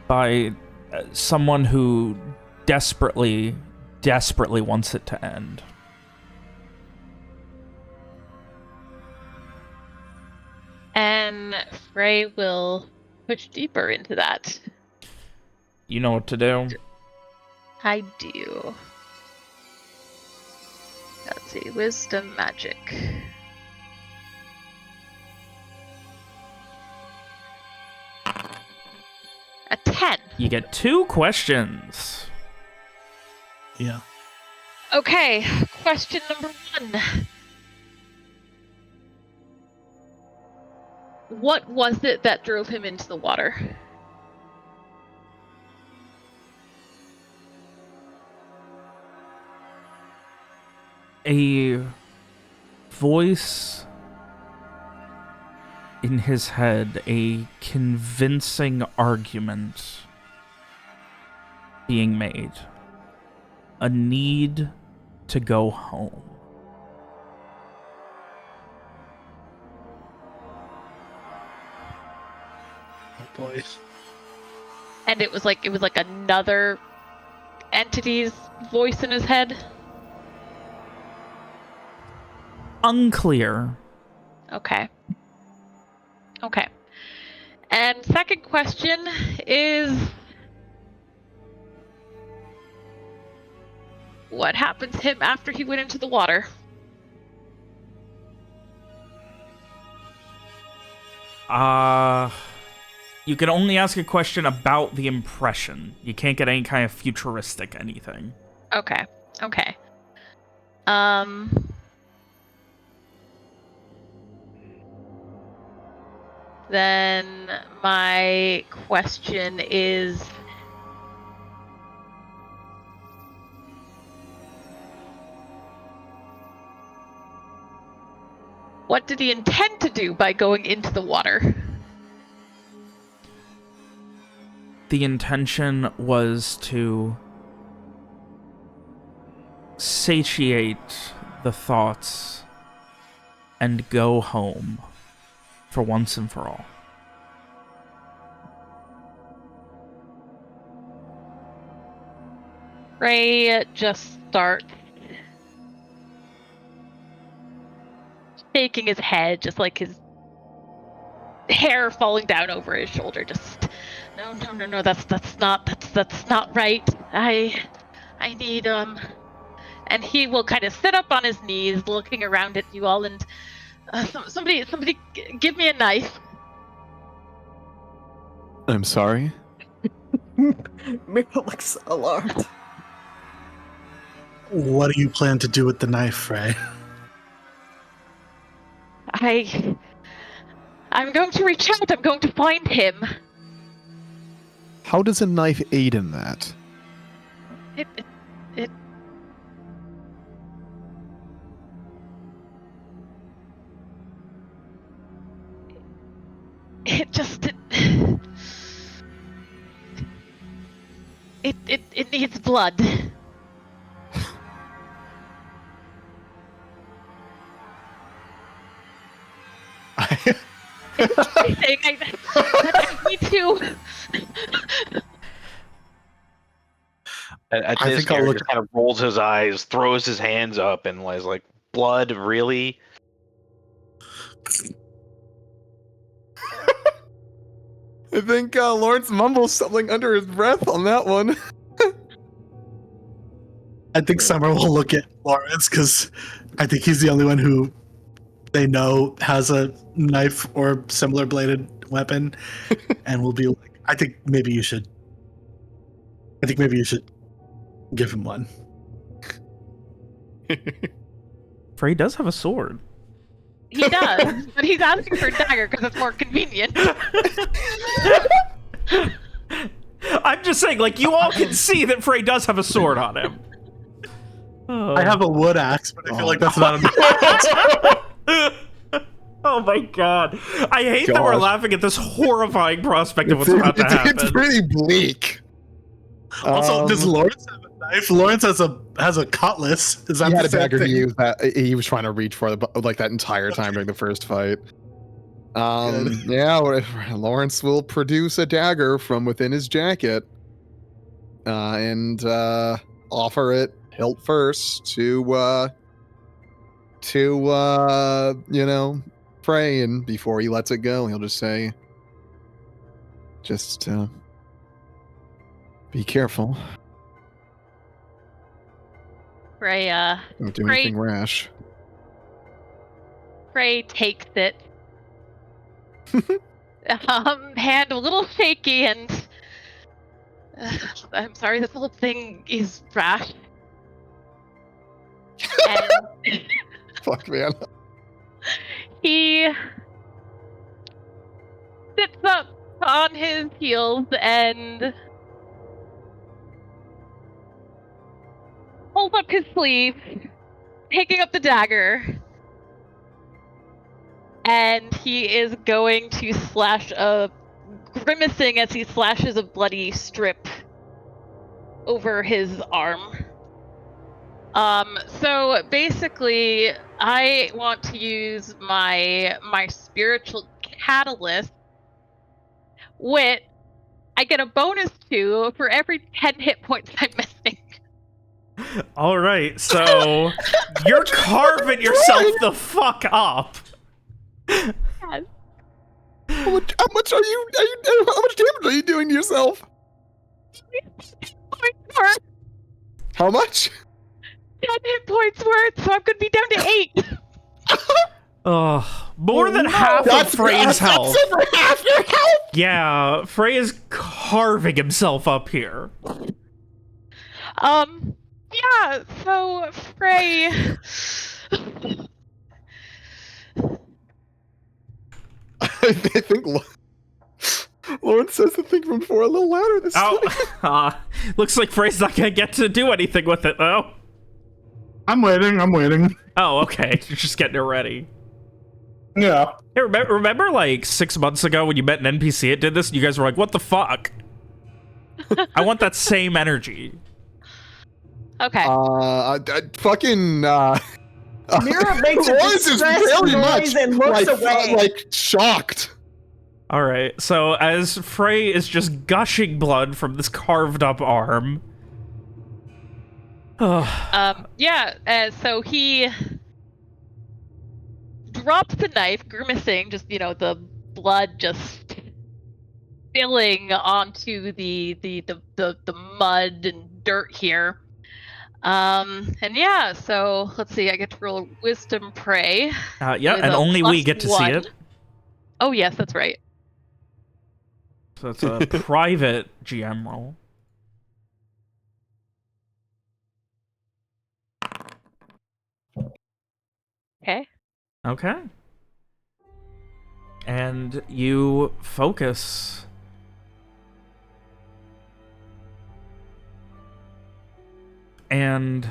[SPEAKER 1] by someone who desperately wants it to end.
[SPEAKER 5] And Frey will push deeper into that.
[SPEAKER 1] You know what to do.
[SPEAKER 5] I do. Let's see, wisdom magic. A 10.
[SPEAKER 1] You get 2 questions.
[SPEAKER 7] Yeah.
[SPEAKER 5] Okay, question number 1. What was it that drove him into the water?
[SPEAKER 1] A voice in his head, a convincing argument being made. A need to go home.
[SPEAKER 7] Oh boy.
[SPEAKER 5] And it was like another entity's voice in his head?
[SPEAKER 1] Unclear.
[SPEAKER 5] Okay. Okay. And second question is, what happened to him after he went into the water?
[SPEAKER 1] You can only ask a question about the impression. You can't get any kind of futuristic anything.
[SPEAKER 5] Okay. Okay. Then my question is, what did he intend to do by going into the water?
[SPEAKER 1] The intention was to satiate the thoughts and go home for once and for all.
[SPEAKER 5] Ray just starts shaking his head, just like his hair falling down over his shoulder. Just no, that's not right. I need and he will kind of sit up on his knees, looking around at you all, and somebody give me a knife.
[SPEAKER 2] I'm sorry.
[SPEAKER 4] Mira looks alarmed.
[SPEAKER 7] What do you plan to do with the knife, Frey?
[SPEAKER 5] I'm going to reach out. I'm going to find him.
[SPEAKER 2] How does a knife aid in that?
[SPEAKER 5] It needs blood. I need to.
[SPEAKER 3] At
[SPEAKER 7] I
[SPEAKER 3] this,
[SPEAKER 7] think I'll
[SPEAKER 3] Garrett
[SPEAKER 7] look-
[SPEAKER 3] just kind of rolls his eyes, throws his hands up, and is like, "Blood, really?"
[SPEAKER 2] I think Lawrence mumbles something under his breath on that one.
[SPEAKER 7] I think Summer will look at Lawrence because I think he's the only one who they know has a knife or similar bladed weapon, and will be like, I think maybe you should give him one.
[SPEAKER 1] Frey does have a sword.
[SPEAKER 5] He does, but he's asking for a dagger because it's more convenient.
[SPEAKER 1] I'm just saying, like, you all can see that Frey does have a sword on him. Oh.
[SPEAKER 7] I have a wood axe, but I feel like that's not enough.
[SPEAKER 1] Oh my god. I hate that we're
[SPEAKER 2] Gosh.
[SPEAKER 1] laughing at this horrifying prospect of what's about to happen.
[SPEAKER 2] It's pretty bleak.
[SPEAKER 7] Also, does Lawrence have a knife? Lawrence has a cutlass. Is that
[SPEAKER 2] He
[SPEAKER 7] the
[SPEAKER 2] had a
[SPEAKER 7] same
[SPEAKER 2] dagger
[SPEAKER 7] thing?
[SPEAKER 2] he was trying to reach for like that entire time during the first fight.
[SPEAKER 7] Good.
[SPEAKER 2] Yeah, Lawrence will produce a dagger from within his jacket and offer it hilt first to Frey, and before he lets it go, he'll just say, just be careful.
[SPEAKER 5] Frey,
[SPEAKER 2] Don't do
[SPEAKER 5] Frey-
[SPEAKER 2] anything rash.
[SPEAKER 5] Frey takes it. Hand a little shaky, and I'm sorry, this whole thing is rash. And
[SPEAKER 2] Fuck, man.
[SPEAKER 5] he sits up on his heels and pulls up his sleeve, picking up the dagger, and he is going to slash grimacing as he slashes a bloody strip over his arm. So basically, I want to use my spiritual catalyst, which I get a bonus to for every 10 hit points I'm missing.
[SPEAKER 1] All right, so you're carving yourself the fuck up.
[SPEAKER 5] Yes.
[SPEAKER 2] How much damage are you doing to yourself?
[SPEAKER 5] Points worth,
[SPEAKER 2] How much?
[SPEAKER 5] 10 hit points worth, so I'm gonna be down to 8.
[SPEAKER 1] More than half of Frey's health.
[SPEAKER 2] That's over half your health.
[SPEAKER 1] Yeah, Frey is carving himself up here.
[SPEAKER 5] Yeah, so Frey.
[SPEAKER 2] I think Lauren says the thing from before a little louder this time.
[SPEAKER 1] Oh, looks like Frey's not gonna get to do anything with it, though.
[SPEAKER 7] I'm waiting.
[SPEAKER 1] Oh, okay. You're just getting it ready.
[SPEAKER 7] Yeah.
[SPEAKER 1] Hey, remember like 6 months ago when you met an NPC that did this and you guys were like, what the fuck? I want that same energy.
[SPEAKER 5] Okay.
[SPEAKER 2] Fucking
[SPEAKER 4] Mira makes a
[SPEAKER 2] Lawrence is
[SPEAKER 4] distressed
[SPEAKER 2] very
[SPEAKER 4] noise
[SPEAKER 2] much
[SPEAKER 4] and looks away.
[SPEAKER 2] like shocked.
[SPEAKER 1] All right, so as Frey is just gushing blood from this carved up arm.
[SPEAKER 5] Yeah, so he drops the knife, grimacing, just, the blood just spilling onto the mud and dirt here. And yeah, so let's see, I get to roll Wisdom Prey.
[SPEAKER 1] Yeah,
[SPEAKER 5] with
[SPEAKER 1] and
[SPEAKER 5] a
[SPEAKER 1] only we
[SPEAKER 5] +1.
[SPEAKER 1] get to see it.
[SPEAKER 5] Oh, yes, that's right.
[SPEAKER 1] So it's a private GM roll.
[SPEAKER 5] Okay.
[SPEAKER 1] Okay. And you focus. And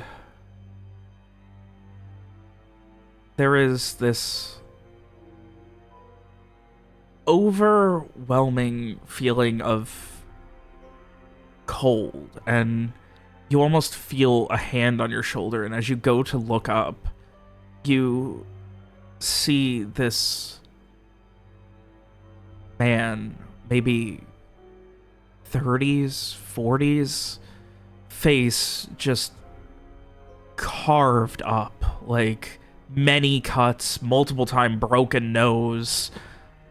[SPEAKER 1] there is this overwhelming feeling of cold, and you almost feel a hand on your shoulder, and as you go to look up, you see this man, maybe 30s, 40s, face just carved up, like many cuts, multiple time broken nose,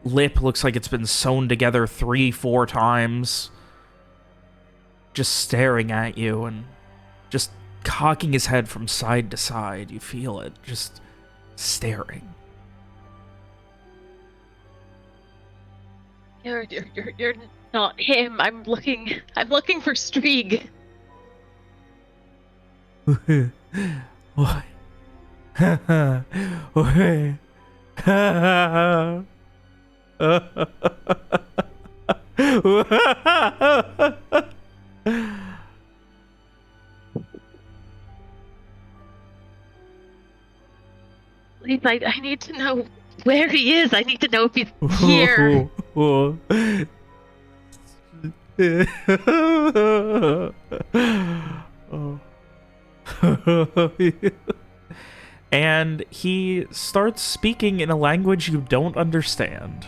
[SPEAKER 1] lip looks like it's been sewn together 3-4 times, just staring at you and just cocking his head from side to side. You feel it, just staring.
[SPEAKER 5] You're not him. I'm looking for Strieg.
[SPEAKER 1] What?
[SPEAKER 8] Please, I need to know where he is. I need to know if he's here.
[SPEAKER 1] And he starts speaking in a language you don't understand.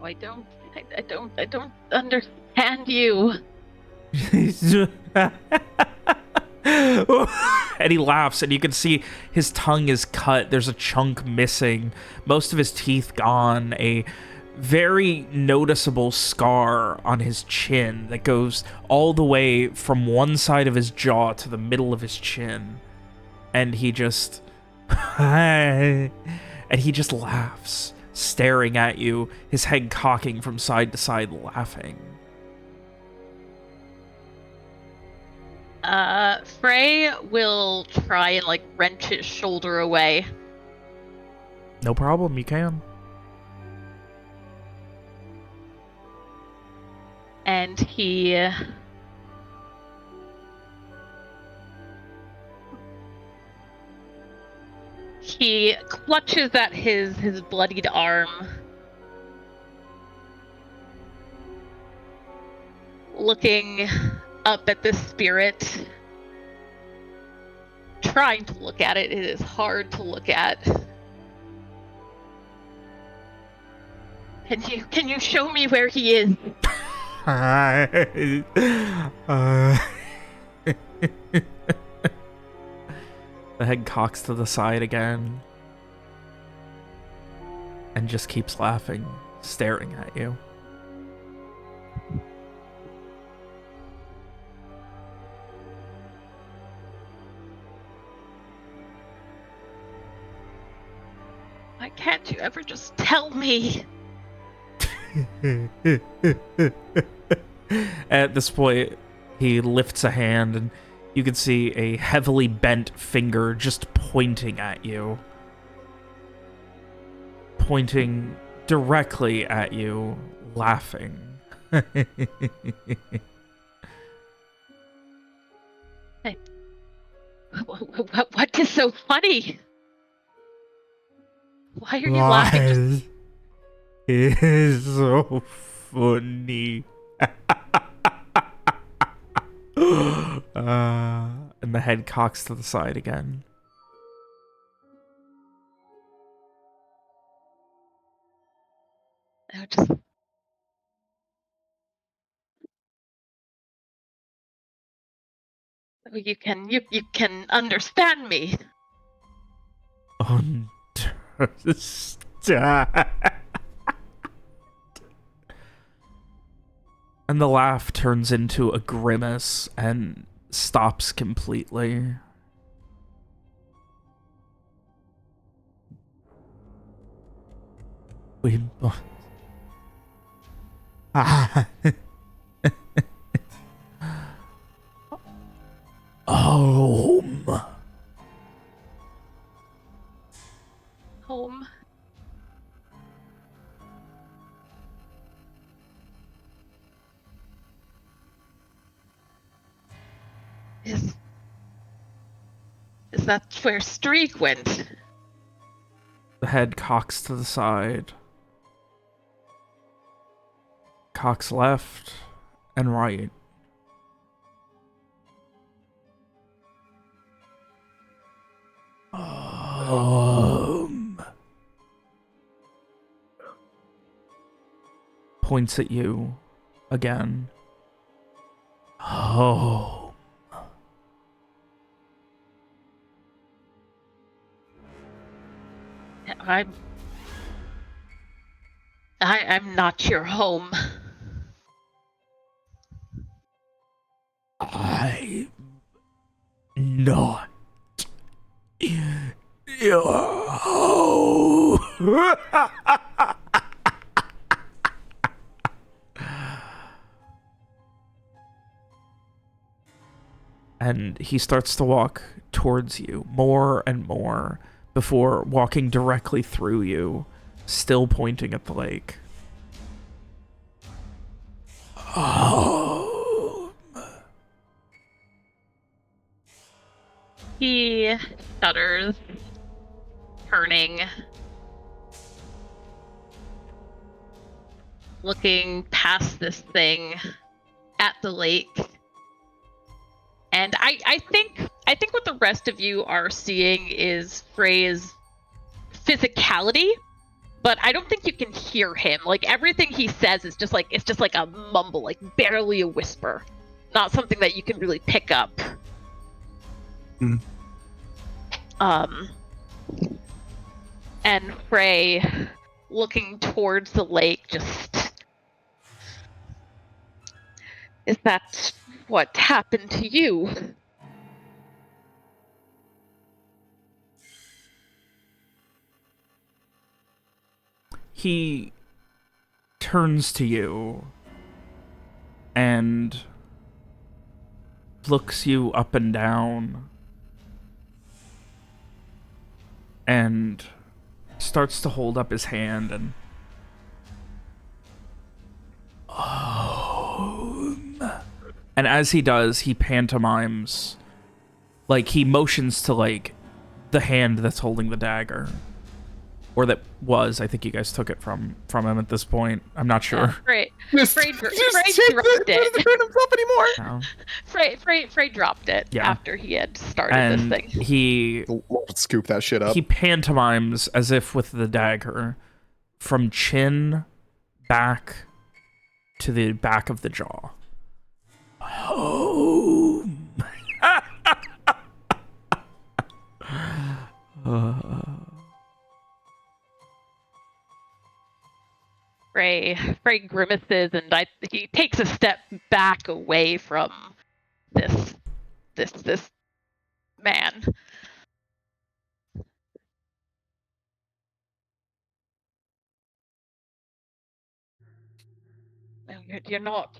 [SPEAKER 8] I don't understand you.
[SPEAKER 1] And he laughs, and you can see his tongue is cut. There's a chunk missing. Most of his teeth gone. A very noticeable scar on his chin that goes all the way from one side of his jaw to the middle of his chin. And he just... and he just laughs, staring at you, his head cocking from side to side, laughing.
[SPEAKER 5] Frey will try and, like, wrench his shoulder away.
[SPEAKER 1] No problem, you can.
[SPEAKER 5] And he... He clutches at his bloodied arm. Looking up at the spirit. Trying to look at it. It is hard to look at. Can you show me where he is?
[SPEAKER 1] The head cocks to the side again. And just keeps laughing, staring at you.
[SPEAKER 5] Why can't you ever just tell me?
[SPEAKER 1] At this point, he lifts a hand, and you can see a heavily bent finger just pointing at you. Pointing directly at you, laughing.
[SPEAKER 5] Hey, what is so funny? Why are you laughing?
[SPEAKER 1] It's so funny. And the head cocks to the side again.
[SPEAKER 5] I would just... You can understand me.
[SPEAKER 1] Understand. And the laugh turns into a grimace and stops completely. We... Home.
[SPEAKER 5] Home. Is that where Streak went?
[SPEAKER 1] The head cocks to the side. Cocks left and right. Points at you again. Home.
[SPEAKER 5] I'm not your home.
[SPEAKER 1] I'm not your home. And he starts to walk towards you more and more before walking directly through you, still pointing at the lake. Home.
[SPEAKER 5] He shudders, turning, looking past this thing at the lake. And I think what the rest of you are seeing is Frey's physicality, but I don't think you can hear him. Like, everything he says is just like a mumble, like barely a whisper. Not something that you can really pick up. And Frey, looking towards the lake, just... Is that what happened to you?
[SPEAKER 1] He turns to you and looks you up and down and starts to hold up his hand and and as he does, he pantomimes, like he motions to like the hand that's holding the dagger, or that was. I think you guys took it from him at this point. I'm not sure.
[SPEAKER 5] Frey dropped it.
[SPEAKER 1] No.
[SPEAKER 5] Frey dropped it after he had started
[SPEAKER 1] And
[SPEAKER 5] this thing.
[SPEAKER 1] he
[SPEAKER 2] Scoop that shit up.
[SPEAKER 1] He pantomimes as if with the dagger from chin back to the back of the jaw. Home.
[SPEAKER 5] Frey grimaces and he takes a step back away from this man. No, you're not.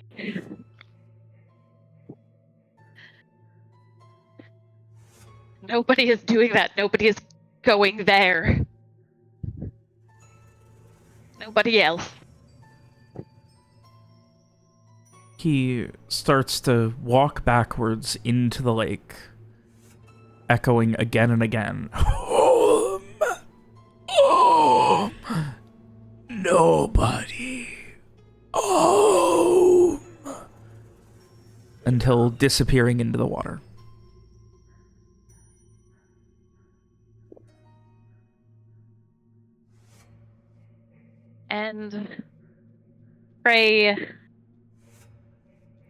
[SPEAKER 5] Nobody is doing that. Nobody is going there. Nobody else.
[SPEAKER 1] He starts to walk backwards into the lake, echoing again and again. Home. Home. Nobody. Home. Until disappearing into the water.
[SPEAKER 5] And Frey,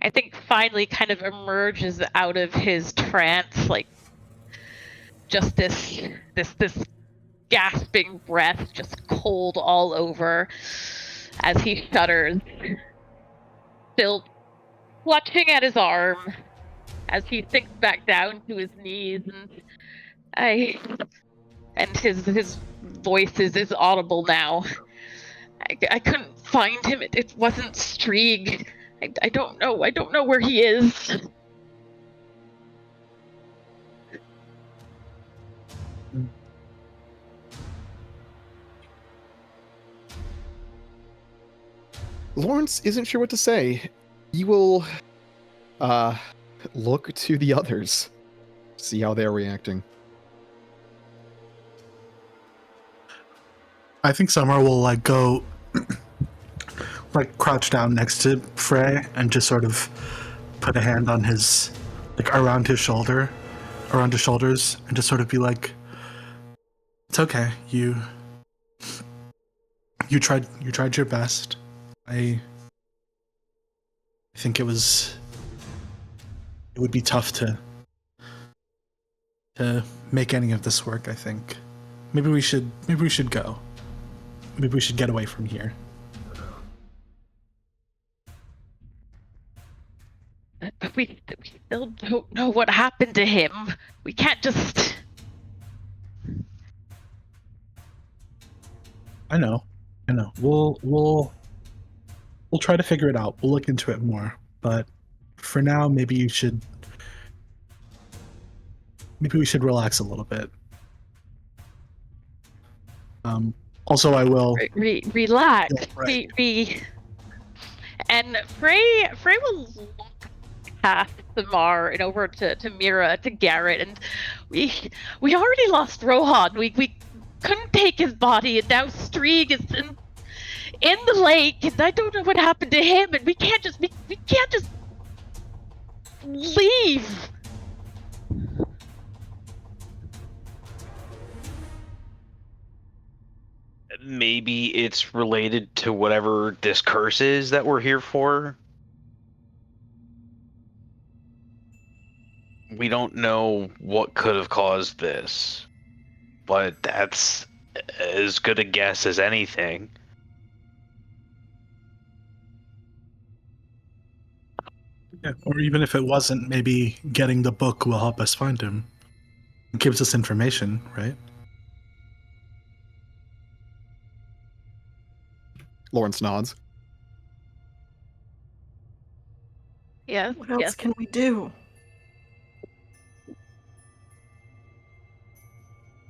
[SPEAKER 5] I think, finally kind of emerges out of his trance, like just this gasping breath, just cold all over, as he shudders, still clutching at his arm, as he sinks back down to his knees, and his voice is audible now. I couldn't find him. It wasn't Strieg. I don't know. I don't know where he is.
[SPEAKER 2] Lawrence isn't sure what to say. He will look to the others, see how they're reacting.
[SPEAKER 7] I think Summer will like go like crouch down next to Frey and just sort of put a hand on his like around his shoulders and just sort of be like, it's okay. You tried your best. I think it would be tough to make any of this work. I think maybe we should go. Maybe we should get away from here.
[SPEAKER 5] But we still don't know what happened to him. We can't just...
[SPEAKER 7] I know. We'll try to figure it out. We'll look into it more. But for now, maybe we should relax a little bit. Also, I will
[SPEAKER 5] relax.
[SPEAKER 7] Yeah, right.
[SPEAKER 5] And Frey will look past Samar and over to Mira, to Garrett, and we already lost Rohan. We couldn't take his body, and now Strieg is in the lake, and I don't know what happened to him, and we can't just leave.
[SPEAKER 3] Maybe it's related to whatever this curse is that we're here for. We don't know what could have caused this, but that's as good a guess as anything.
[SPEAKER 7] Yeah, or even if it wasn't, maybe getting the book will help us find him. It gives us information, right?
[SPEAKER 2] Lawrence nods.
[SPEAKER 5] Yes.
[SPEAKER 4] What else
[SPEAKER 5] Yes.
[SPEAKER 4] can we do?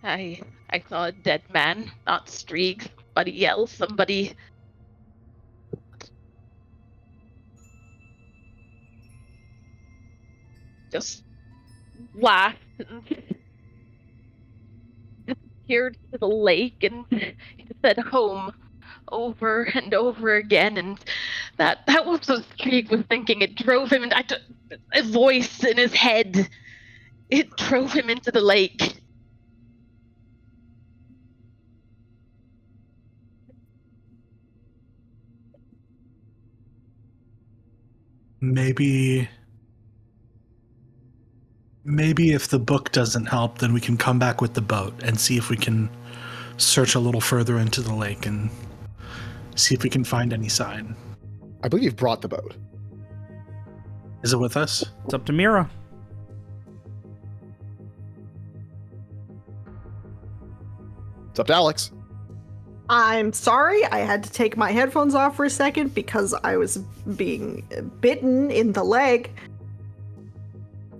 [SPEAKER 5] I saw a dead man, not Strieg. Somebody else. Somebody. Just laughed and disappeared to the lake, and he said home over and over again, and that was what Strieg was thinking. It drove him, and a voice in his head. It drove him into the lake.
[SPEAKER 7] Maybe if the book doesn't help, then we can come back with the boat and see if we can search a little further into the lake and see if we can find any sign.
[SPEAKER 2] I believe you've brought the boat.
[SPEAKER 7] Is it with us?
[SPEAKER 1] It's up to Mira.
[SPEAKER 2] It's up to Alex.
[SPEAKER 4] I'm sorry, I had to take my headphones off for a second because I was being bitten in the leg.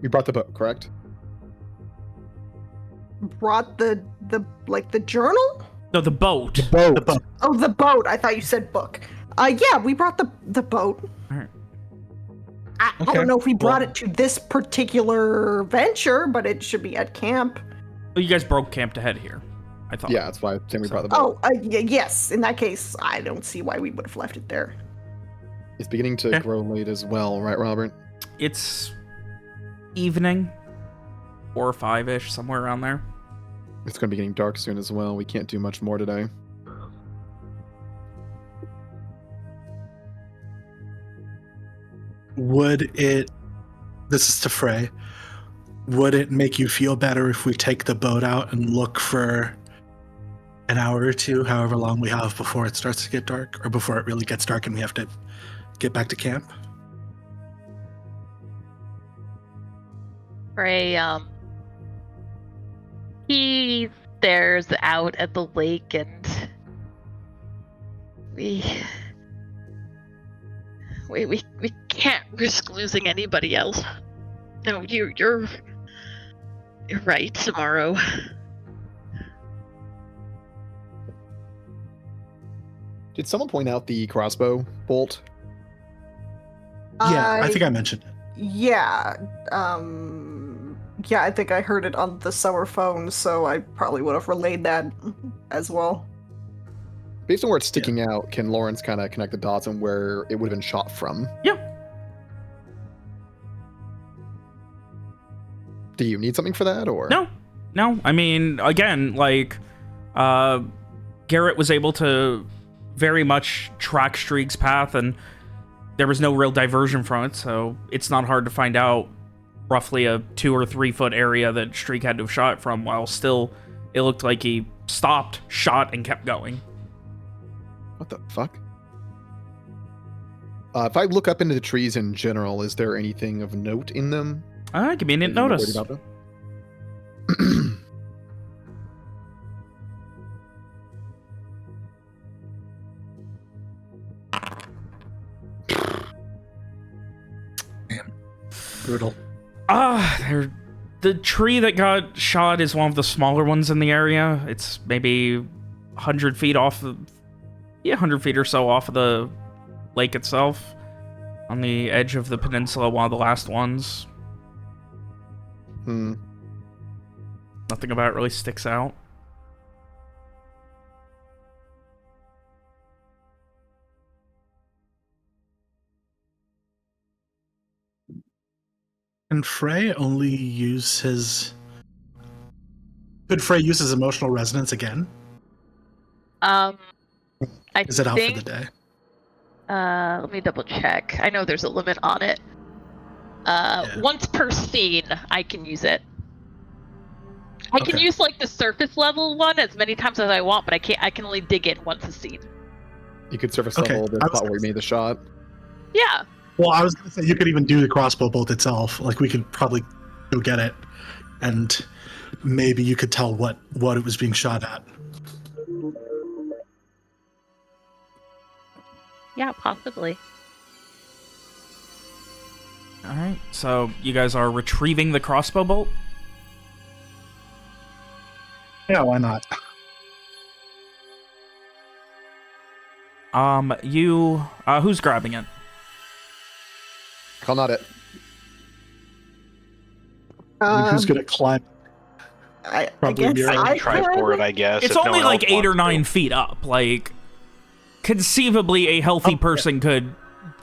[SPEAKER 2] You brought the boat, correct?
[SPEAKER 4] Brought the journal?
[SPEAKER 1] No, the boat.
[SPEAKER 7] The boat.
[SPEAKER 4] Oh, the boat. I thought you said book. Yeah, we brought the boat.
[SPEAKER 1] Alright.
[SPEAKER 4] I
[SPEAKER 7] Okay,
[SPEAKER 4] don't know if we brought
[SPEAKER 7] well-
[SPEAKER 4] it to this particular venture, but it should be at camp.
[SPEAKER 1] Oh, you guys broke camp to head here, I thought.
[SPEAKER 2] Yeah, that's why I'm saying we brought the boat.
[SPEAKER 4] Oh, yes. In that case, I don't see why we would have left it there.
[SPEAKER 2] It's beginning to
[SPEAKER 1] Okay.
[SPEAKER 2] grow late as well, right, Robert?
[SPEAKER 1] It's evening, 4 or 5-ish, somewhere around there.
[SPEAKER 2] It's going to be getting dark soon as well. We can't do much more today.
[SPEAKER 7] Would it, this is to Frey, would it make you feel better if we take the boat out and look for an hour or two, however long we have before it starts to get dark, or before it really gets dark and we have to get back to camp?
[SPEAKER 5] Frey, he stares out at the lake, and we can't risk losing anybody else. No, you're right, tomorrow.
[SPEAKER 2] Did someone point out the crossbow bolt?
[SPEAKER 7] Yeah, I think I mentioned it.
[SPEAKER 4] Yeah, yeah, I think I heard it on the summer phone, so I probably would have relayed that as well.
[SPEAKER 2] Based on where it's sticking out, can Lawrence kind of connect the dots on where it would have been shot from?
[SPEAKER 1] Yeah.
[SPEAKER 2] Do you need something for that, or
[SPEAKER 1] No. I mean, again, like, Garrett was able to very much track Strieg's path, and there was no real diversion from it, so it's not hard to find out roughly a 2 or 3 foot area that Strieg had to have shot from, while still it looked like he stopped, shot, and kept going.
[SPEAKER 2] What the fuck? If I look up into the trees in general, is there anything of note in them?
[SPEAKER 1] Convenient
[SPEAKER 2] That you're
[SPEAKER 1] notice.
[SPEAKER 2] worried about them?
[SPEAKER 7] Brutal.
[SPEAKER 1] The tree that got shot is one of the smaller ones in the area. It's maybe 100 feet off 100 feet or so off of the lake itself. on the edge of the peninsula, one of the last ones.
[SPEAKER 2] Hmm.
[SPEAKER 1] Nothing about it really sticks out.
[SPEAKER 7] Can Frey only use his... Could Frey use his emotional resonance again?
[SPEAKER 5] I
[SPEAKER 7] Is it out
[SPEAKER 5] think,
[SPEAKER 7] for the day?
[SPEAKER 5] let me double check. I know there's a limit on it. Once per scene, I can use it. I can
[SPEAKER 7] Okay.
[SPEAKER 5] use like the surface level one as many times as I want, but I can't. I can only dig in once a scene.
[SPEAKER 2] You could surface
[SPEAKER 7] Okay,
[SPEAKER 2] level the
[SPEAKER 7] I was
[SPEAKER 2] spot where you made the shot.
[SPEAKER 5] Yeah.
[SPEAKER 7] Well, I was going to say you could even do the crossbow bolt itself. Like, we could probably go get it, and maybe you could tell what it was being shot at.
[SPEAKER 5] Yeah, possibly.
[SPEAKER 1] All right, so you guys are retrieving the crossbow bolt?
[SPEAKER 7] Yeah, why not?
[SPEAKER 1] Who's grabbing it?
[SPEAKER 2] Call not it.
[SPEAKER 7] I mean, who's going to climb?
[SPEAKER 4] I
[SPEAKER 7] Probably
[SPEAKER 4] guess
[SPEAKER 7] Mira.
[SPEAKER 3] I
[SPEAKER 4] I
[SPEAKER 3] can try
[SPEAKER 4] could.
[SPEAKER 3] for it, I guess.
[SPEAKER 1] It's
[SPEAKER 3] if no
[SPEAKER 1] only
[SPEAKER 3] one
[SPEAKER 1] like
[SPEAKER 3] else
[SPEAKER 1] 8 or
[SPEAKER 3] wants
[SPEAKER 1] 9
[SPEAKER 3] to.
[SPEAKER 1] feet up. Like, conceivably, a healthy person could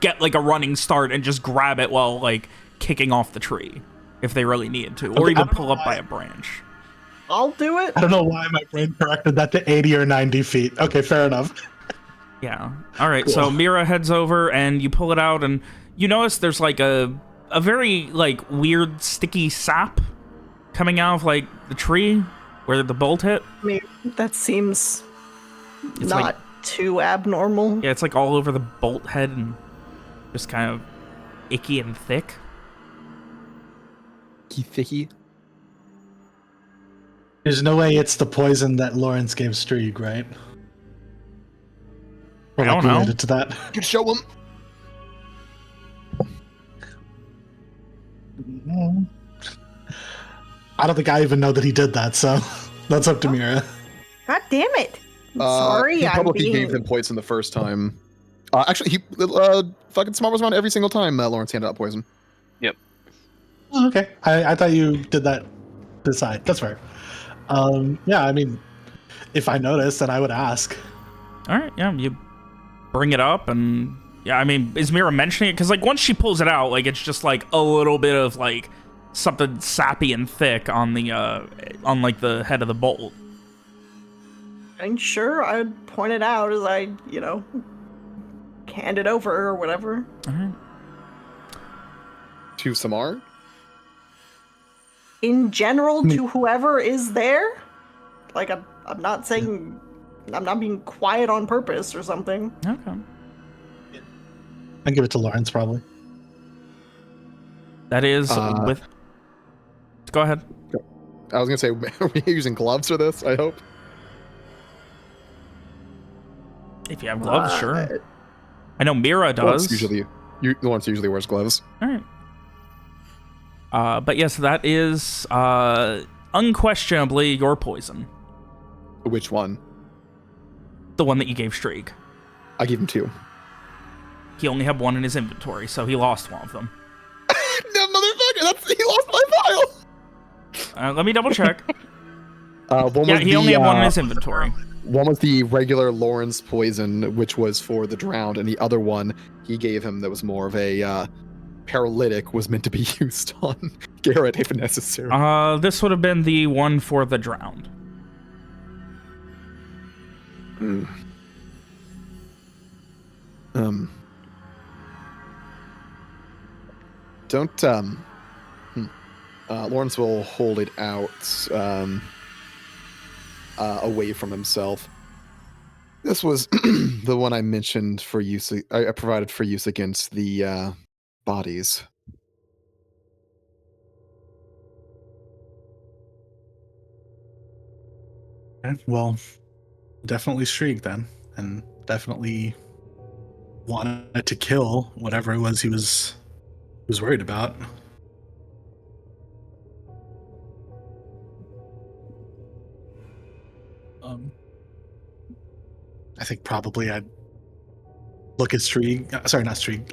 [SPEAKER 1] get like a running start and just grab it while like kicking off the tree if they really needed to, or
[SPEAKER 7] Okay,
[SPEAKER 1] even
[SPEAKER 7] I don't
[SPEAKER 1] pull
[SPEAKER 7] know
[SPEAKER 1] up by
[SPEAKER 7] why-
[SPEAKER 1] a branch.
[SPEAKER 4] I'll do it.
[SPEAKER 7] I don't know why my brain corrected that to 80 or 90 feet. Okay, fair enough.
[SPEAKER 1] Yeah. All right. So
[SPEAKER 7] Cool.
[SPEAKER 1] Mira heads over and you pull it out, and you notice there's like a very like weird sticky sap coming out of like the tree where the bolt hit.
[SPEAKER 4] I mean, that seems
[SPEAKER 1] It's
[SPEAKER 4] not
[SPEAKER 1] like-
[SPEAKER 4] too abnormal.
[SPEAKER 1] Yeah, it's like all over the bolt head and just kind of icky and thick.
[SPEAKER 2] Thicky.
[SPEAKER 7] There's no way it's the poison that Lawrence gave Strieg, right? Or
[SPEAKER 1] I don't
[SPEAKER 7] like
[SPEAKER 1] know.
[SPEAKER 7] related to that.
[SPEAKER 2] You could show him.
[SPEAKER 7] I don't think I even know that he did that, so that's up to Mira.
[SPEAKER 4] God damn it! I'm sorry,
[SPEAKER 2] He
[SPEAKER 4] I'm
[SPEAKER 2] publicly
[SPEAKER 4] being.
[SPEAKER 2] gave him poison the first time. Actually, he fucking Smart was around every single time Lawrence handed out poison.
[SPEAKER 7] Oh, okay. I thought you did that to the side. That's fair. Yeah, I mean, if I noticed, then I would ask.
[SPEAKER 1] All right. Yeah. You bring it up, and yeah, I mean, is Mira mentioning it? Because like once she pulls it out, like it's just like a little bit of like something sappy and thick on the on like the head of the bolt.
[SPEAKER 4] I'm sure I'd point it out as I, hand it over or whatever.
[SPEAKER 1] All right.
[SPEAKER 2] To Samar?
[SPEAKER 4] In general, to whoever is there. Like, I'm not saying. I'm not being quiet on purpose or something.
[SPEAKER 1] Okay.
[SPEAKER 7] I'd give it to Lawrence, probably.
[SPEAKER 1] That is with. Go ahead.
[SPEAKER 2] I was gonna say, are we using gloves for this? I hope.
[SPEAKER 1] If you have gloves,
[SPEAKER 4] Uh,
[SPEAKER 1] sure. I know Mira
[SPEAKER 2] Lawrence
[SPEAKER 1] does.
[SPEAKER 2] Lawrence usually wears gloves.
[SPEAKER 1] All right. But yes, that is unquestionably your poison.
[SPEAKER 2] Which one?
[SPEAKER 1] The one that you gave Strieg.
[SPEAKER 2] I gave him 2.
[SPEAKER 1] He only had one in his inventory, so he lost one of them.
[SPEAKER 2] No, motherfucker! He lost my file.
[SPEAKER 1] Let me double check.
[SPEAKER 2] One
[SPEAKER 1] Yeah,
[SPEAKER 2] was
[SPEAKER 1] he only had one in his inventory.
[SPEAKER 2] One was the regular Lawrence poison, which was for the drowned, and the other one he gave him that was more of a paralytic, was meant to be used on Garrett if necessary.
[SPEAKER 1] This would have been the one for the drowned.
[SPEAKER 2] Don't Lawrence will hold it out away from himself. This was the one I mentioned for use. I provided for use against the bodies.
[SPEAKER 7] Okay, well, definitely Strieg then, and definitely wanted to kill whatever it was he was worried about. I think probably I'd look at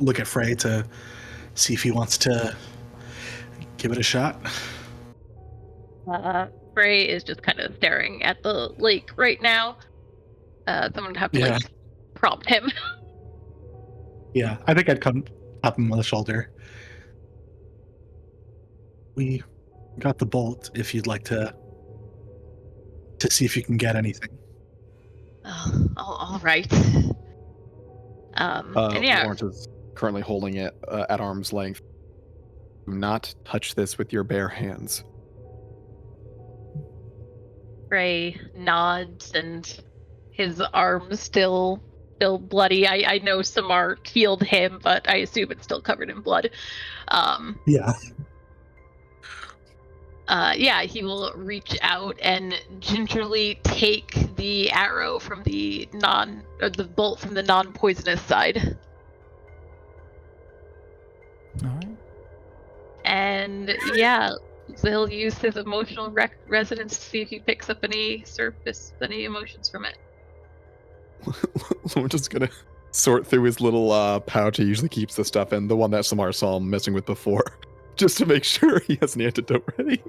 [SPEAKER 7] look at Frey to see if he wants to give it a shot.
[SPEAKER 5] Frey is just kind of staring at the lake right now. Someone would have to
[SPEAKER 7] Yeah.
[SPEAKER 5] prompt him.
[SPEAKER 7] Yeah, I think I'd come tap him on the shoulder. We got the bolt if you'd like to see if you can get anything.
[SPEAKER 5] Oh, all right. And yeah,
[SPEAKER 2] Lawrence is currently holding it at arm's length. Do not touch this with your bare hands.
[SPEAKER 5] Frey nods, and his arm's still bloody. I know Samar healed him, but I assume it's still covered in blood.
[SPEAKER 7] Yeah.
[SPEAKER 5] Yeah, he will reach out and gingerly take the arrow from the bolt from the non-poisonous side.
[SPEAKER 1] All right.
[SPEAKER 5] And yeah, he'll use his emotional resonance to see if he picks up any emotions from it.
[SPEAKER 2] I'm just gonna sort through his little pouch he usually keeps the stuff in, the one that Samar saw him messing with before, just to make sure he has an antidote ready.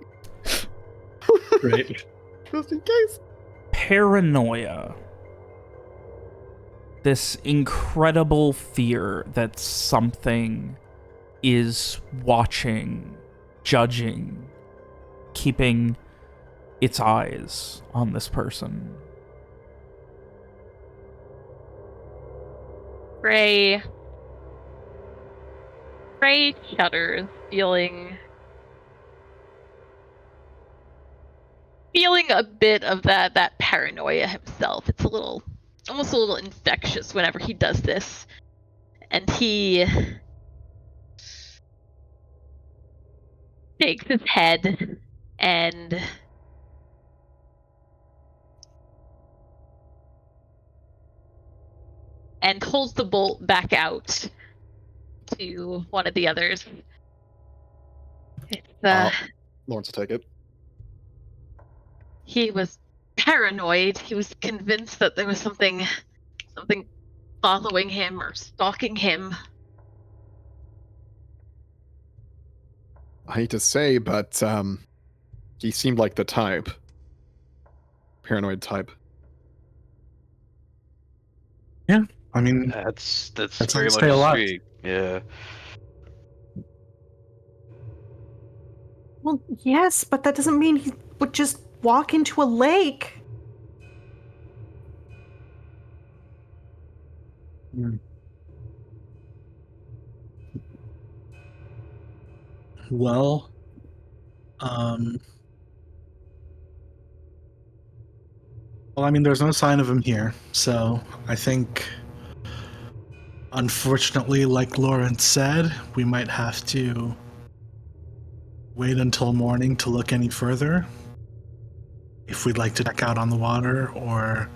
[SPEAKER 7] Great.
[SPEAKER 2] Just in case.
[SPEAKER 1] Paranoia. This incredible fear that something is watching, judging, keeping its eyes on this person.
[SPEAKER 5] Frey shudders, feeling a bit of that paranoia himself. It's almost a little infectious whenever he does this. And he shakes his head and holds the bolt back out to one of the others. It's
[SPEAKER 2] Lawrence will take it.
[SPEAKER 5] He was paranoid. He was convinced that there was something following him or stalking him.
[SPEAKER 2] I hate to say, but he seemed like the type. Paranoid type.
[SPEAKER 7] Yeah, I mean,
[SPEAKER 3] That's
[SPEAKER 7] That's
[SPEAKER 3] very
[SPEAKER 7] how you
[SPEAKER 3] much
[SPEAKER 7] stay alive.
[SPEAKER 3] streak. Yeah.
[SPEAKER 4] Well, yes, but that doesn't mean he would just walk into a lake.
[SPEAKER 7] well, well, I mean, there's no sign of him here, so I think, unfortunately, like Lawrence said, we might have to wait until morning to look any further. If we'd like to check out on the water, or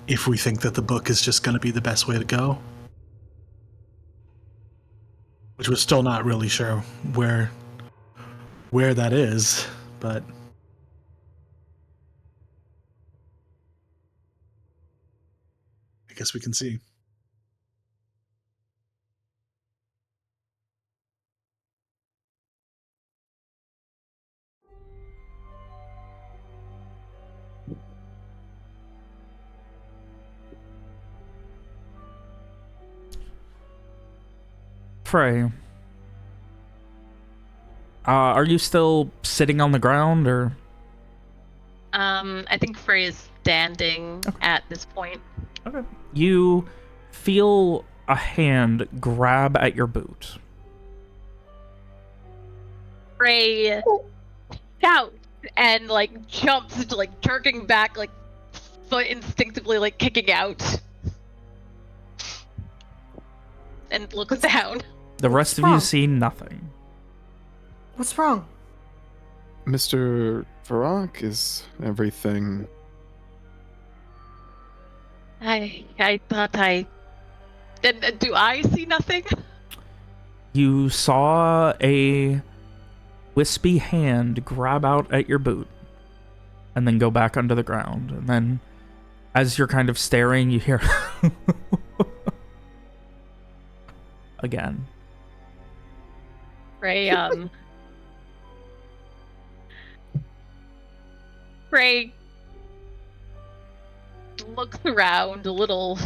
[SPEAKER 7] if we think that the book is just going to be the best way to go. Which we're still not really sure where that is, but I guess we can see.
[SPEAKER 1] Frey, are you still sitting on the ground, or?
[SPEAKER 5] I think Frey is standing at this point.
[SPEAKER 1] Okay. You feel a hand grab at your boot.
[SPEAKER 5] Frey shouts and jumps, jerking back, foot instinctively kicking out, and looks down.
[SPEAKER 1] The rest of you see nothing.
[SPEAKER 4] What's wrong?
[SPEAKER 2] Mr. Varrock, is everything...
[SPEAKER 5] I thought do I see nothing?
[SPEAKER 1] You saw a wispy hand grab out at your boot and then go back under the ground. And then as you're kind of staring, you hear again.
[SPEAKER 5] Ray, Ray looks around a little.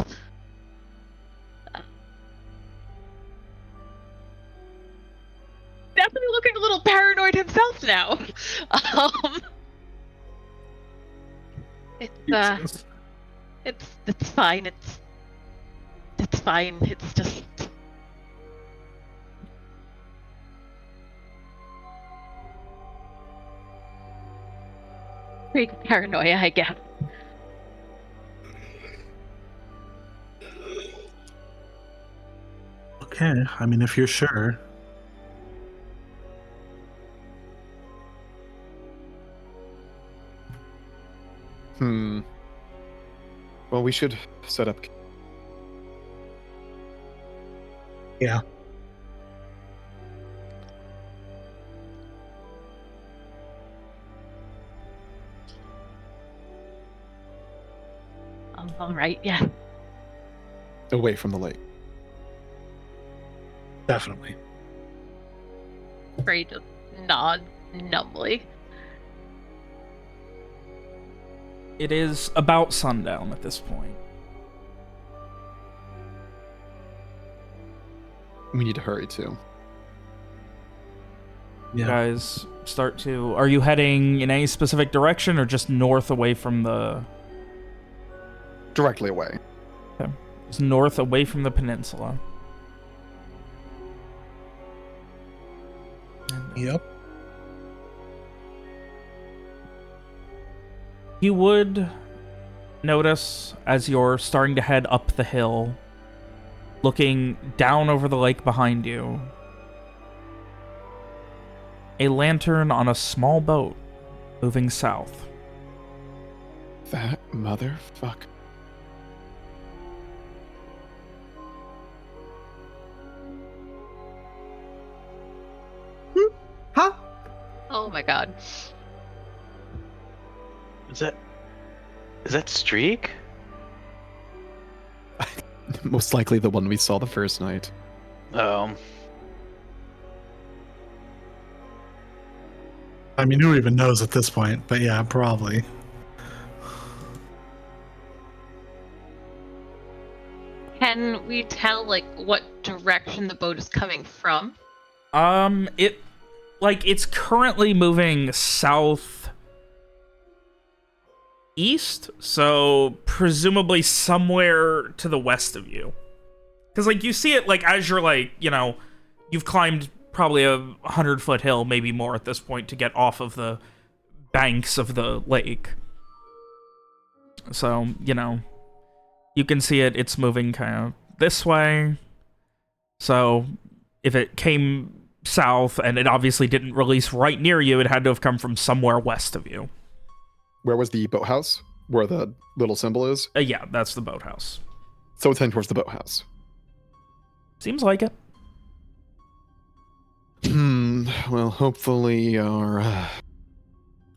[SPEAKER 5] Definitely looking a little paranoid himself now. It's fine. It's fine. It's just. Great paranoia, I guess.
[SPEAKER 7] Okay, I mean, if you're sure.
[SPEAKER 2] Well, we should set up.
[SPEAKER 7] Yeah.
[SPEAKER 5] All right, yeah.
[SPEAKER 2] Away from the lake.
[SPEAKER 7] Definitely.
[SPEAKER 5] Ray just nods numbly.
[SPEAKER 1] It is about sundown at this point.
[SPEAKER 2] We need to hurry too.
[SPEAKER 1] You
[SPEAKER 7] Yeah.
[SPEAKER 1] guys start to... Are you heading in any specific direction or just north away from the...
[SPEAKER 2] Directly away.
[SPEAKER 1] Just north away from the peninsula?
[SPEAKER 7] Yep.
[SPEAKER 1] You would notice as you're starting to head up the hill, looking down over the lake behind you, a lantern on a small boat moving south.
[SPEAKER 2] That motherfucker.
[SPEAKER 4] Huh?
[SPEAKER 5] Oh my god.
[SPEAKER 3] Is that Streak?
[SPEAKER 2] Most likely the one we saw the first night.
[SPEAKER 3] Um,
[SPEAKER 7] I mean, who even knows at this point? But yeah, probably.
[SPEAKER 5] Can we tell, like, what direction the boat is coming from?
[SPEAKER 1] It's currently moving south east, so presumably somewhere to the west of you. Because, like, you see it, like, as you're, like, you know, you've climbed probably a 100-foot hill, maybe more at this point, to get off of the banks of the lake. So, you know, you can see it, it's moving kind of this way. So, if it came south, and it obviously didn't release right near you, it had to have come from somewhere west of you.
[SPEAKER 2] Where was the boathouse? Where the little symbol is?
[SPEAKER 1] Yeah, that's the boathouse.
[SPEAKER 2] So it's heading towards the boathouse.
[SPEAKER 1] Seems like it.
[SPEAKER 2] Well, hopefully our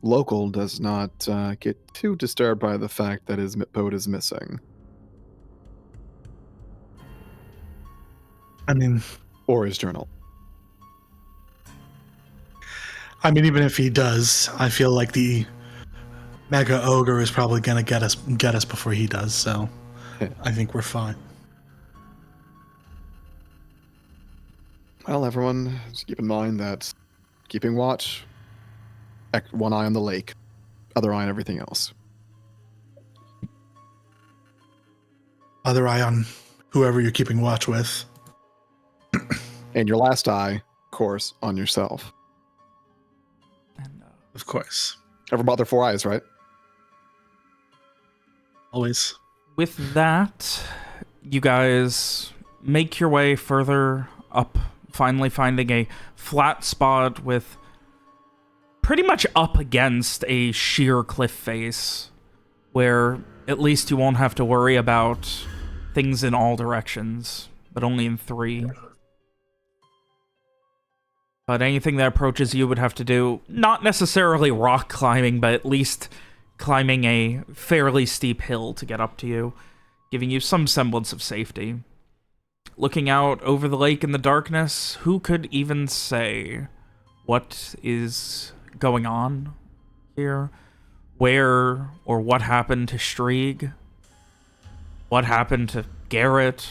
[SPEAKER 2] local does not get too disturbed by the fact that his boat is missing.
[SPEAKER 7] I mean,
[SPEAKER 2] Or his journal.
[SPEAKER 7] even if he does, I feel like the Mega Ogre is probably gonna get us before he does. So,
[SPEAKER 2] Yeah.
[SPEAKER 7] I think we're fine.
[SPEAKER 2] Well, everyone, just keep in mind that keeping watch, one eye on the lake, other eye on everything else.
[SPEAKER 7] Other eye on whoever you're keeping watch with.
[SPEAKER 2] And your last eye, of course, on yourself.
[SPEAKER 1] And,
[SPEAKER 7] Of course.
[SPEAKER 2] Everyone bought their 4 eyes, right?
[SPEAKER 7] Always.
[SPEAKER 1] with that, you guys make your way further up, finally finding a flat spot with pretty much up against a sheer cliff face, where at least you won't have to worry about things in all directions, but only in 3. But anything that approaches you would have to do, not necessarily rock climbing, but at least climbing a fairly steep hill to get up to you, giving you some semblance of safety. Looking out over the lake in the darkness, who could even say what is going on here? Where or what happened to Strieg? What happened to Garrett?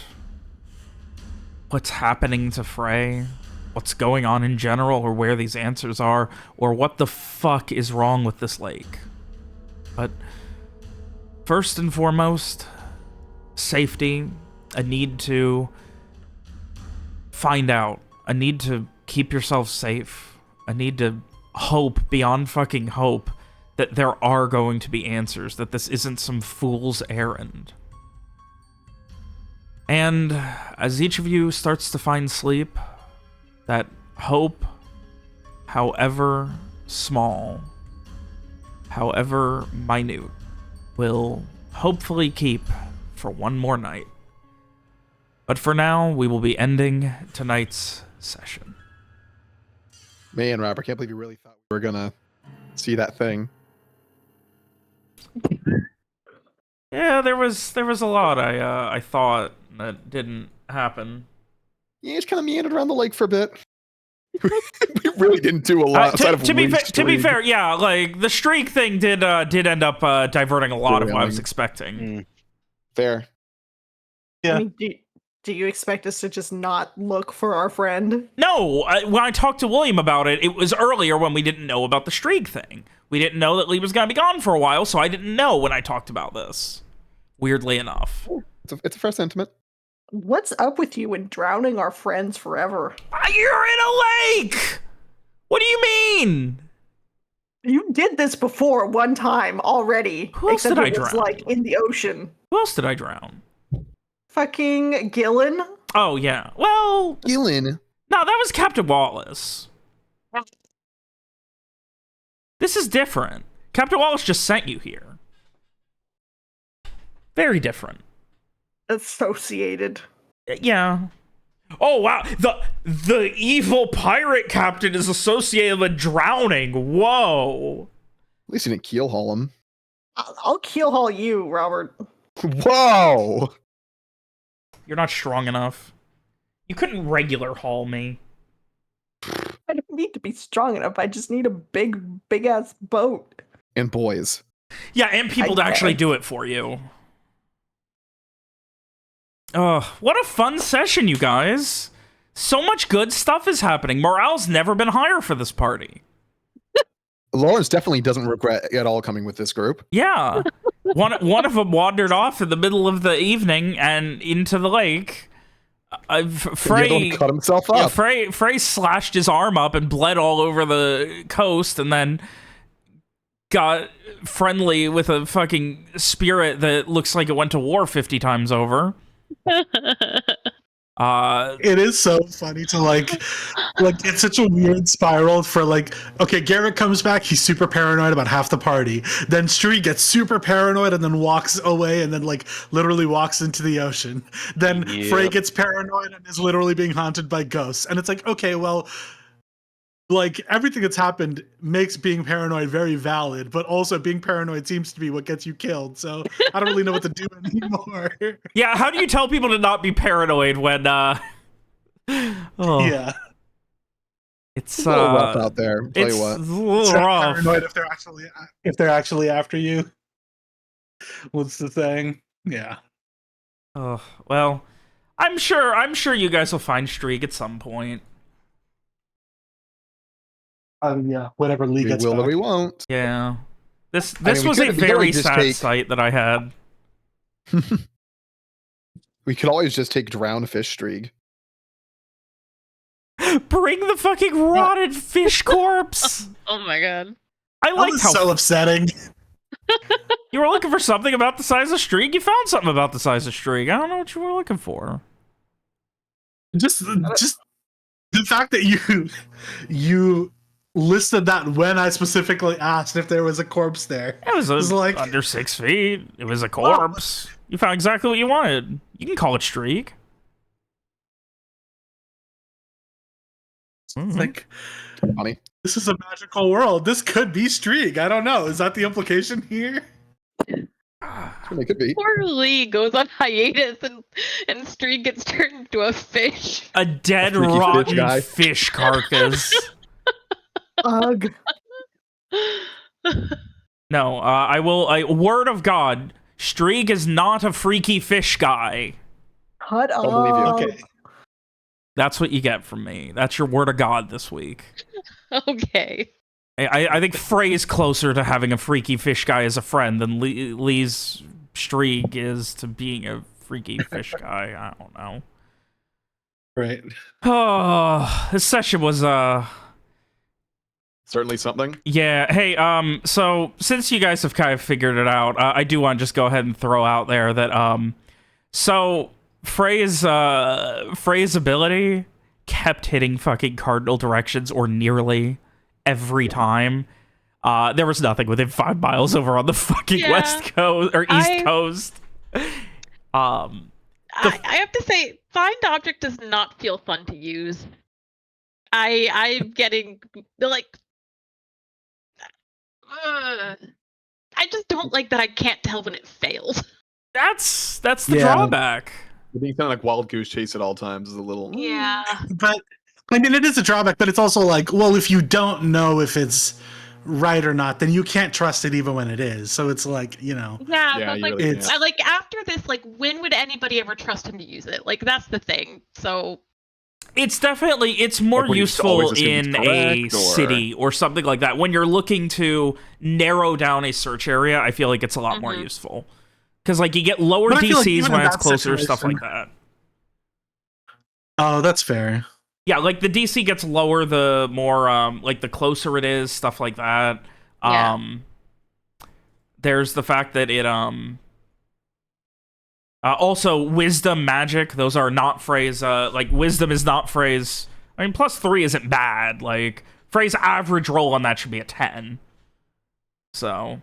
[SPEAKER 1] What's happening to Frey? What's going on in general, or where these answers are, or what the fuck is wrong with this lake? But first and foremost, safety, a need to find out, a need to keep yourself safe, a need to hope beyond fucking hope that there are going to be answers, that this isn't some fool's errand. And as each of you starts to find sleep, that hope, however small, however minute, will hopefully keep for one more night. But for now, we will be ending tonight's session.
[SPEAKER 2] Man, Rob, I can't believe you really thought we were gonna see that thing.
[SPEAKER 1] Yeah, there was a lot I thought that didn't happen.
[SPEAKER 2] Yeah, just kind of meandered around the lake for a bit. We really didn't do a lot.
[SPEAKER 1] To be fair, yeah, like the streak thing did end up diverting a lot of what I was expecting.
[SPEAKER 2] Fair.
[SPEAKER 7] Yeah.
[SPEAKER 4] I mean, do you expect us to just not look for our friend?
[SPEAKER 1] No, when I talked to William about it, it was earlier when we didn't know about the streak thing. We didn't know that Lee was going to be gone for a while, so I didn't know when I talked about this. Weirdly enough.
[SPEAKER 2] It's a fair sentiment.
[SPEAKER 4] What's up with you and drowning our friends forever?
[SPEAKER 1] You're in a lake! What do you mean?
[SPEAKER 4] You did this before one time already.
[SPEAKER 1] Who else
[SPEAKER 4] except
[SPEAKER 1] did I
[SPEAKER 4] it was
[SPEAKER 1] drown?
[SPEAKER 4] like in the ocean.
[SPEAKER 1] Who else did I drown?
[SPEAKER 4] Fucking Gillen.
[SPEAKER 1] Oh, yeah. Well,
[SPEAKER 2] Gillen.
[SPEAKER 1] no, that was Captain Wallace. This is different. Captain Wallace just sent you here. Very different.
[SPEAKER 4] Associated.
[SPEAKER 1] Yeah. Oh, wow. The evil pirate captain is associated with drowning. Whoa.
[SPEAKER 2] At least you didn't keel haul him.
[SPEAKER 4] I'll keel haul you, Robert.
[SPEAKER 2] Whoa!
[SPEAKER 1] You're not strong enough. You couldn't regular haul me.
[SPEAKER 4] I don't need to be strong enough. I just need a big ass boat.
[SPEAKER 2] And boys.
[SPEAKER 1] Yeah, and people to actually do it for you. Oh, what a fun session, you guys. So much good stuff is happening. Morale's never been higher for this party.
[SPEAKER 2] Lawrence definitely doesn't regret at all coming with this group.
[SPEAKER 1] Yeah. One of them wandered off in the middle of the evening and into the lake. Frey
[SPEAKER 2] cut himself up.
[SPEAKER 1] Yeah, Frey slashed his arm up and bled all over the coast, and then got friendly with a fucking spirit that looks like it went to war 50 times over.
[SPEAKER 7] It is so funny to like it's such a weird spiral for like, okay, Garrett comes back, he's super paranoid about half the party. Then Stree gets super paranoid and then walks away and then like literally walks into the ocean. Then Frey gets paranoid and is literally being haunted by ghosts. And it's like, okay, well, like everything that's happened makes being paranoid very valid, but also being paranoid seems to be what gets you killed. So I don't really know what to do anymore.
[SPEAKER 1] Yeah, how do you tell people to not be paranoid when
[SPEAKER 7] Yeah.
[SPEAKER 1] It's
[SPEAKER 2] a little rough out there. Tell
[SPEAKER 1] it's
[SPEAKER 2] you what.
[SPEAKER 1] a little rough.
[SPEAKER 7] Paranoid if they're actually after you. What's the thing? Yeah.
[SPEAKER 1] Oh, well, I'm sure you guys will find Streak at some point.
[SPEAKER 7] Yeah, whatever Lee
[SPEAKER 2] We
[SPEAKER 7] gets
[SPEAKER 2] will
[SPEAKER 7] back.
[SPEAKER 2] or we won't.
[SPEAKER 1] Yeah. This
[SPEAKER 2] I mean,
[SPEAKER 1] was a
[SPEAKER 2] we could
[SPEAKER 1] very
[SPEAKER 2] always just
[SPEAKER 1] sad sight that I had.
[SPEAKER 2] We could always just take drowned fish streak.
[SPEAKER 1] Bring the fucking rotted fish corpse.
[SPEAKER 5] Oh my god.
[SPEAKER 1] I
[SPEAKER 7] That
[SPEAKER 1] like
[SPEAKER 7] was
[SPEAKER 1] how
[SPEAKER 7] so upsetting.
[SPEAKER 1] you were looking for something about the size of Streak. You found something about the size of Streak. I don't know what you were looking for.
[SPEAKER 7] Just the fact that you listed that when I specifically asked if there was a corpse there.
[SPEAKER 1] It was,
[SPEAKER 7] was like-
[SPEAKER 1] under 6 feet. It was a corpse. You found exactly what you wanted. You can call it Streak.
[SPEAKER 7] It's like,
[SPEAKER 2] Funny.
[SPEAKER 7] this is a magical world. This could be Streak. I don't know. Is that the implication here?
[SPEAKER 2] It could be.
[SPEAKER 5] Poor Lee goes on hiatus and Street gets turned into a fish.
[SPEAKER 1] A dead,
[SPEAKER 2] Freaky fish
[SPEAKER 1] rotten
[SPEAKER 2] guy.
[SPEAKER 1] fish carcass.
[SPEAKER 4] Ugh.
[SPEAKER 1] No, word of God, Strieg is not a freaky fish guy.
[SPEAKER 4] Cut
[SPEAKER 2] Don't believe you.
[SPEAKER 4] off.
[SPEAKER 6] Okay.
[SPEAKER 1] That's what you get from me. That's your word of God this week.
[SPEAKER 5] Okay.
[SPEAKER 1] I think Frey is closer to having a freaky fish guy as a friend than Lee's Strieg is to being a freaky fish guy. I don't know.
[SPEAKER 6] Right.
[SPEAKER 1] Oh, this session was
[SPEAKER 2] Certainly something.
[SPEAKER 1] yeah. Hey, so since you guys have kind of figured it out, I do want to just go ahead and throw out there that so Frey's ability kept hitting fucking cardinal directions or nearly every time. There was nothing within 5 miles over on the fucking west coast or east coast.
[SPEAKER 5] I have to say, find object does not feel fun to use. I'm getting like I just don't like that I can't tell when it fails.
[SPEAKER 1] That's the
[SPEAKER 6] Yeah.
[SPEAKER 1] drawback.
[SPEAKER 2] Being kind of like wild goose chase at all times is a little.
[SPEAKER 5] Yeah.
[SPEAKER 7] But I mean, it is a drawback, but it's also like, well, if you don't know if it's right or not, then you can't trust it even when it is. So it's like, you know.
[SPEAKER 5] Yeah,
[SPEAKER 2] Yeah,
[SPEAKER 5] but
[SPEAKER 2] you
[SPEAKER 5] like,
[SPEAKER 2] really
[SPEAKER 7] It's-
[SPEAKER 5] I like after this, like, when would anybody ever trust him to use it? Like, that's the thing. So
[SPEAKER 1] It's definitely, it's more
[SPEAKER 2] Like when you
[SPEAKER 1] useful
[SPEAKER 2] always assume
[SPEAKER 1] in
[SPEAKER 2] it's
[SPEAKER 1] a
[SPEAKER 2] correct, or-
[SPEAKER 1] city or something like that. When you're looking to narrow down a search area, I feel like it's a lot more useful. Because, like, you get lower
[SPEAKER 7] But I feel like
[SPEAKER 1] DCs
[SPEAKER 7] even
[SPEAKER 1] when
[SPEAKER 7] in
[SPEAKER 1] it's
[SPEAKER 7] that
[SPEAKER 1] closer, stuff
[SPEAKER 7] situation-
[SPEAKER 1] like that.
[SPEAKER 7] Oh, that's fair.
[SPEAKER 1] Yeah, like, the DC gets lower the more, like, the closer it is, stuff like that.
[SPEAKER 5] Yeah.
[SPEAKER 1] There's the fact that it, also, wisdom, magic, those are not Frey's, like, wisdom is not Frey's, I mean, +3 isn't bad, like, Frey's average roll on that should be a 10. So,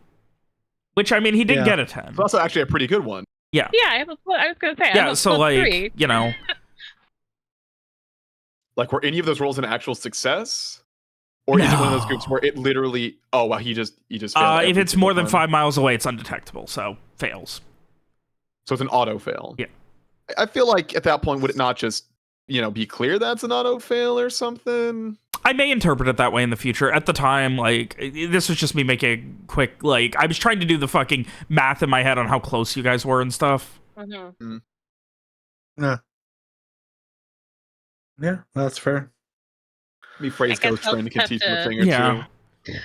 [SPEAKER 1] which, I mean, he did
[SPEAKER 7] Yeah.
[SPEAKER 1] get a 10.
[SPEAKER 2] It's also actually a pretty good one.
[SPEAKER 1] Yeah.
[SPEAKER 5] yeah, I was gonna say, I
[SPEAKER 1] Yeah,
[SPEAKER 5] have a
[SPEAKER 1] so, like,
[SPEAKER 5] +3.
[SPEAKER 1] you know,
[SPEAKER 2] Like, were any of those rolls an actual success? Or is it one of those
[SPEAKER 1] No.
[SPEAKER 2] groups where it literally, oh, wow, he just failed
[SPEAKER 1] if
[SPEAKER 2] every
[SPEAKER 1] it's more
[SPEAKER 2] single
[SPEAKER 1] than
[SPEAKER 2] time?
[SPEAKER 1] 5 miles away, it's undetectable, so fails.
[SPEAKER 2] So it's an auto fail.
[SPEAKER 1] Yeah.
[SPEAKER 2] I feel like at that point, would it not just, be clear that's an auto fail or something?
[SPEAKER 1] I may interpret it that way in the future. At the time, like, this was just me making a quick, like, I was trying to do the fucking math in my head on how close you guys were and stuff.
[SPEAKER 5] Mhm.
[SPEAKER 7] Yeah, that's fair.
[SPEAKER 2] Maybe Frey's
[SPEAKER 5] I guess
[SPEAKER 2] ghost
[SPEAKER 5] I'll
[SPEAKER 2] train can
[SPEAKER 5] have
[SPEAKER 2] teach him a
[SPEAKER 5] to-
[SPEAKER 2] thing or
[SPEAKER 1] Yeah.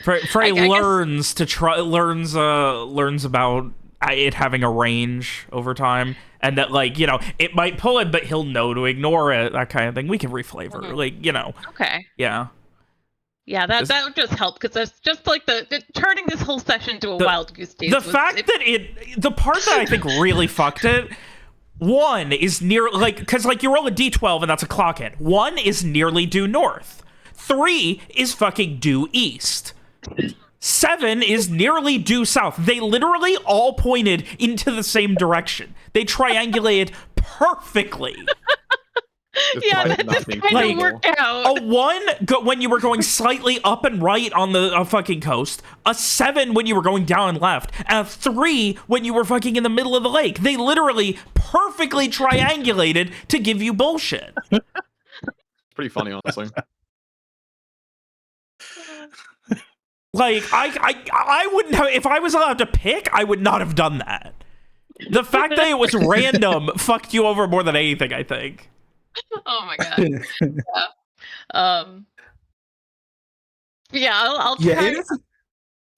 [SPEAKER 1] Frey
[SPEAKER 5] I guess-
[SPEAKER 1] learns to try, learns about it having a range over time, and that, like, it might pull it, but he'll know to ignore it, that kind of thing. We can reflavor,
[SPEAKER 5] Mhm.
[SPEAKER 1] like,
[SPEAKER 5] Okay.
[SPEAKER 1] yeah.
[SPEAKER 5] Yeah, that would just help because that's just like the turning this whole session to a
[SPEAKER 1] The-
[SPEAKER 5] wild goose chase.
[SPEAKER 1] The
[SPEAKER 5] was-
[SPEAKER 1] fact that the part that I think really fucked it, 1 is near, like, because, like, you roll a d12 and that's a clock hit. 1 is nearly due north. 3 is fucking due east. 7 is nearly due south. They literally all pointed into the same direction. They triangulated perfectly.
[SPEAKER 5] yeah,
[SPEAKER 2] Despite
[SPEAKER 5] that
[SPEAKER 2] not
[SPEAKER 5] just
[SPEAKER 2] being
[SPEAKER 5] kind
[SPEAKER 1] Like-
[SPEAKER 5] of worked out.
[SPEAKER 1] A 1 when you were going slightly up and right on the fucking coast. A 7 when you were going down and left. And a 3 when you were fucking in the middle of the lake. They literally perfectly triangulated to give you bullshit.
[SPEAKER 2] It's pretty funny, honestly.
[SPEAKER 1] Like, I wouldn't have, if I was allowed to pick, I would not have done that. The fact that it was random fucked you over more than anything, I think.
[SPEAKER 5] Oh my god. Yeah, I'll try.
[SPEAKER 6] Yeah, it is.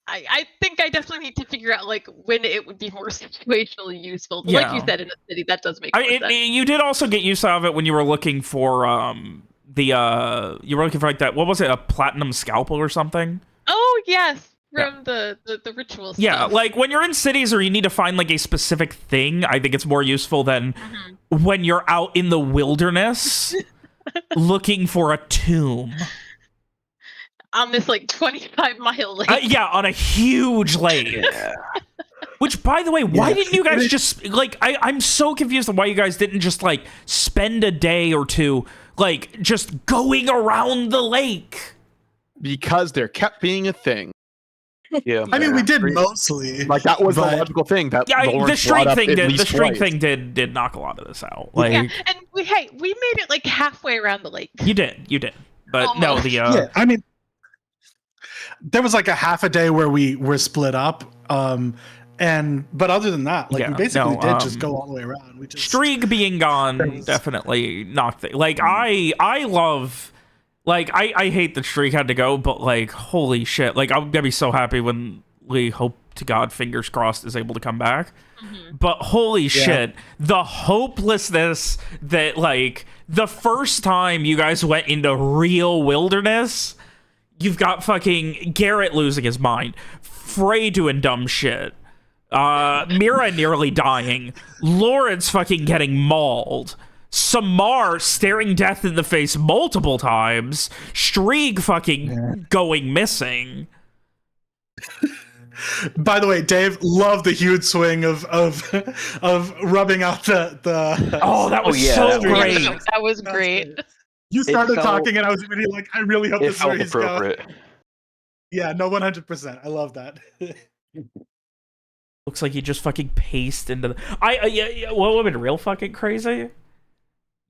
[SPEAKER 5] I think I definitely need to figure out like when it would be more situationally useful. Like
[SPEAKER 1] Yeah.
[SPEAKER 5] you said, in a city, that does make
[SPEAKER 1] I
[SPEAKER 5] more
[SPEAKER 1] mean,
[SPEAKER 5] sense.
[SPEAKER 1] you did also get use out of it when you were looking for you were looking for like that, what was it, a platinum scalpel or something?
[SPEAKER 5] Oh yes,
[SPEAKER 1] Yeah.
[SPEAKER 5] from the ritual stuff.
[SPEAKER 1] Yeah, like when you're in cities or you need to find like a specific thing, I think it's more useful than when you're out in the wilderness looking for a tomb.
[SPEAKER 5] on this like 25-mile lake.
[SPEAKER 1] Yeah, on a huge lake. Which, by the way, why didn't you guys just, like, I'm so confused on why you guys didn't just, like, spend a day or two, like, just going around the lake.
[SPEAKER 2] Because there kept being a thing.
[SPEAKER 3] Yeah.
[SPEAKER 6] I mean, we did
[SPEAKER 2] Streak-
[SPEAKER 6] mostly.
[SPEAKER 2] Like that was the
[SPEAKER 6] but-
[SPEAKER 2] logical thing that
[SPEAKER 1] Yeah,
[SPEAKER 2] Lawrence
[SPEAKER 1] the
[SPEAKER 2] brought
[SPEAKER 1] streak
[SPEAKER 2] up
[SPEAKER 1] thing
[SPEAKER 2] at
[SPEAKER 1] did. The
[SPEAKER 2] least
[SPEAKER 1] streak
[SPEAKER 2] twice.
[SPEAKER 1] thing did knock a lot of this out. Like
[SPEAKER 5] Yeah, and we made it like halfway around the lake.
[SPEAKER 1] you did, but no,
[SPEAKER 5] Almost.
[SPEAKER 1] the
[SPEAKER 6] Yeah, I mean, there was like a half a day where we were split up. But other than that, like
[SPEAKER 1] Yeah,
[SPEAKER 6] we basically
[SPEAKER 1] no,
[SPEAKER 6] did just go all the way around. We just
[SPEAKER 1] Streak being gone
[SPEAKER 6] Thanks.
[SPEAKER 1] definitely knocked it. Like I love, like I hate that Streak had to go, but like holy shit, like I'm gonna be so happy when Lee, hope to God, fingers crossed, is able to come back. But holy shit, the hopelessness that like the first time you guys went into real wilderness, you've got fucking Garrett losing his mind, Frey doing dumb shit, Mira nearly dying, Lawrence fucking getting mauled, Samar staring death in the face multiple times, Streak fucking going missing.
[SPEAKER 6] By the way, Dave, love the huge swing of rubbing out the.
[SPEAKER 1] Oh, that was
[SPEAKER 3] yeah,
[SPEAKER 1] so
[SPEAKER 3] that was
[SPEAKER 1] great.
[SPEAKER 5] That was great.
[SPEAKER 6] You started
[SPEAKER 3] felt-
[SPEAKER 6] talking, and I was immediately like, I really hope
[SPEAKER 3] It
[SPEAKER 6] this
[SPEAKER 3] felt
[SPEAKER 6] series goes.
[SPEAKER 3] appropriate.
[SPEAKER 6] Yeah, no, 100%. I love that.
[SPEAKER 1] Looks like you just fucking paced into the... yeah, what would have been real fucking crazy?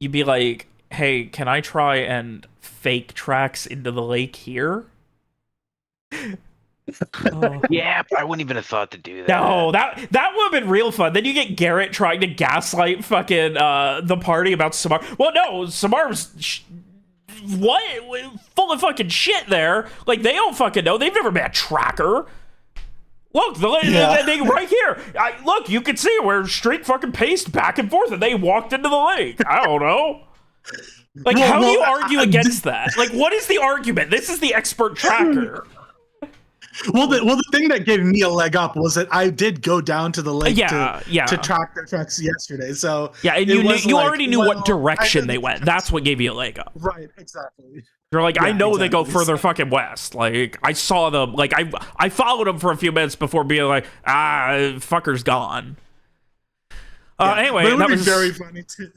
[SPEAKER 1] You'd be like, hey, can I try and fake tracks into the lake here? Oh.
[SPEAKER 3] Yeah, but I wouldn't even have thought to do that.
[SPEAKER 1] No, that would have been real fun. Then you get Garrett trying to gaslight fucking the party about Samar. Well, no, Samar was... what? Full of fucking shit there. Like, they don't fucking know. They've never met a tracker. Look, they right here. Look, you can see where Streak fucking paced back and forth and they walked into the lake. I don't know. Like, how do you argue against that? Like, what is the argument? This is the expert tracker.
[SPEAKER 6] Well, the thing that gave me a leg up was that I did go down to the lake
[SPEAKER 1] Yeah.
[SPEAKER 6] to track their tracks yesterday. So
[SPEAKER 1] Yeah, and
[SPEAKER 6] it
[SPEAKER 1] you
[SPEAKER 6] was
[SPEAKER 1] already knew what
[SPEAKER 6] well,
[SPEAKER 1] direction
[SPEAKER 6] I
[SPEAKER 1] they
[SPEAKER 6] did-
[SPEAKER 1] went. That's what gave you a leg up.
[SPEAKER 6] Right, exactly.
[SPEAKER 1] You're like, I
[SPEAKER 6] Yeah,
[SPEAKER 1] know they go
[SPEAKER 6] exactly.
[SPEAKER 1] further fucking west. Like, I saw them. Like, I followed them for a few minutes before being like, fucker's gone. Anyway,
[SPEAKER 6] but it would
[SPEAKER 1] that
[SPEAKER 6] be
[SPEAKER 1] was
[SPEAKER 6] very funny too.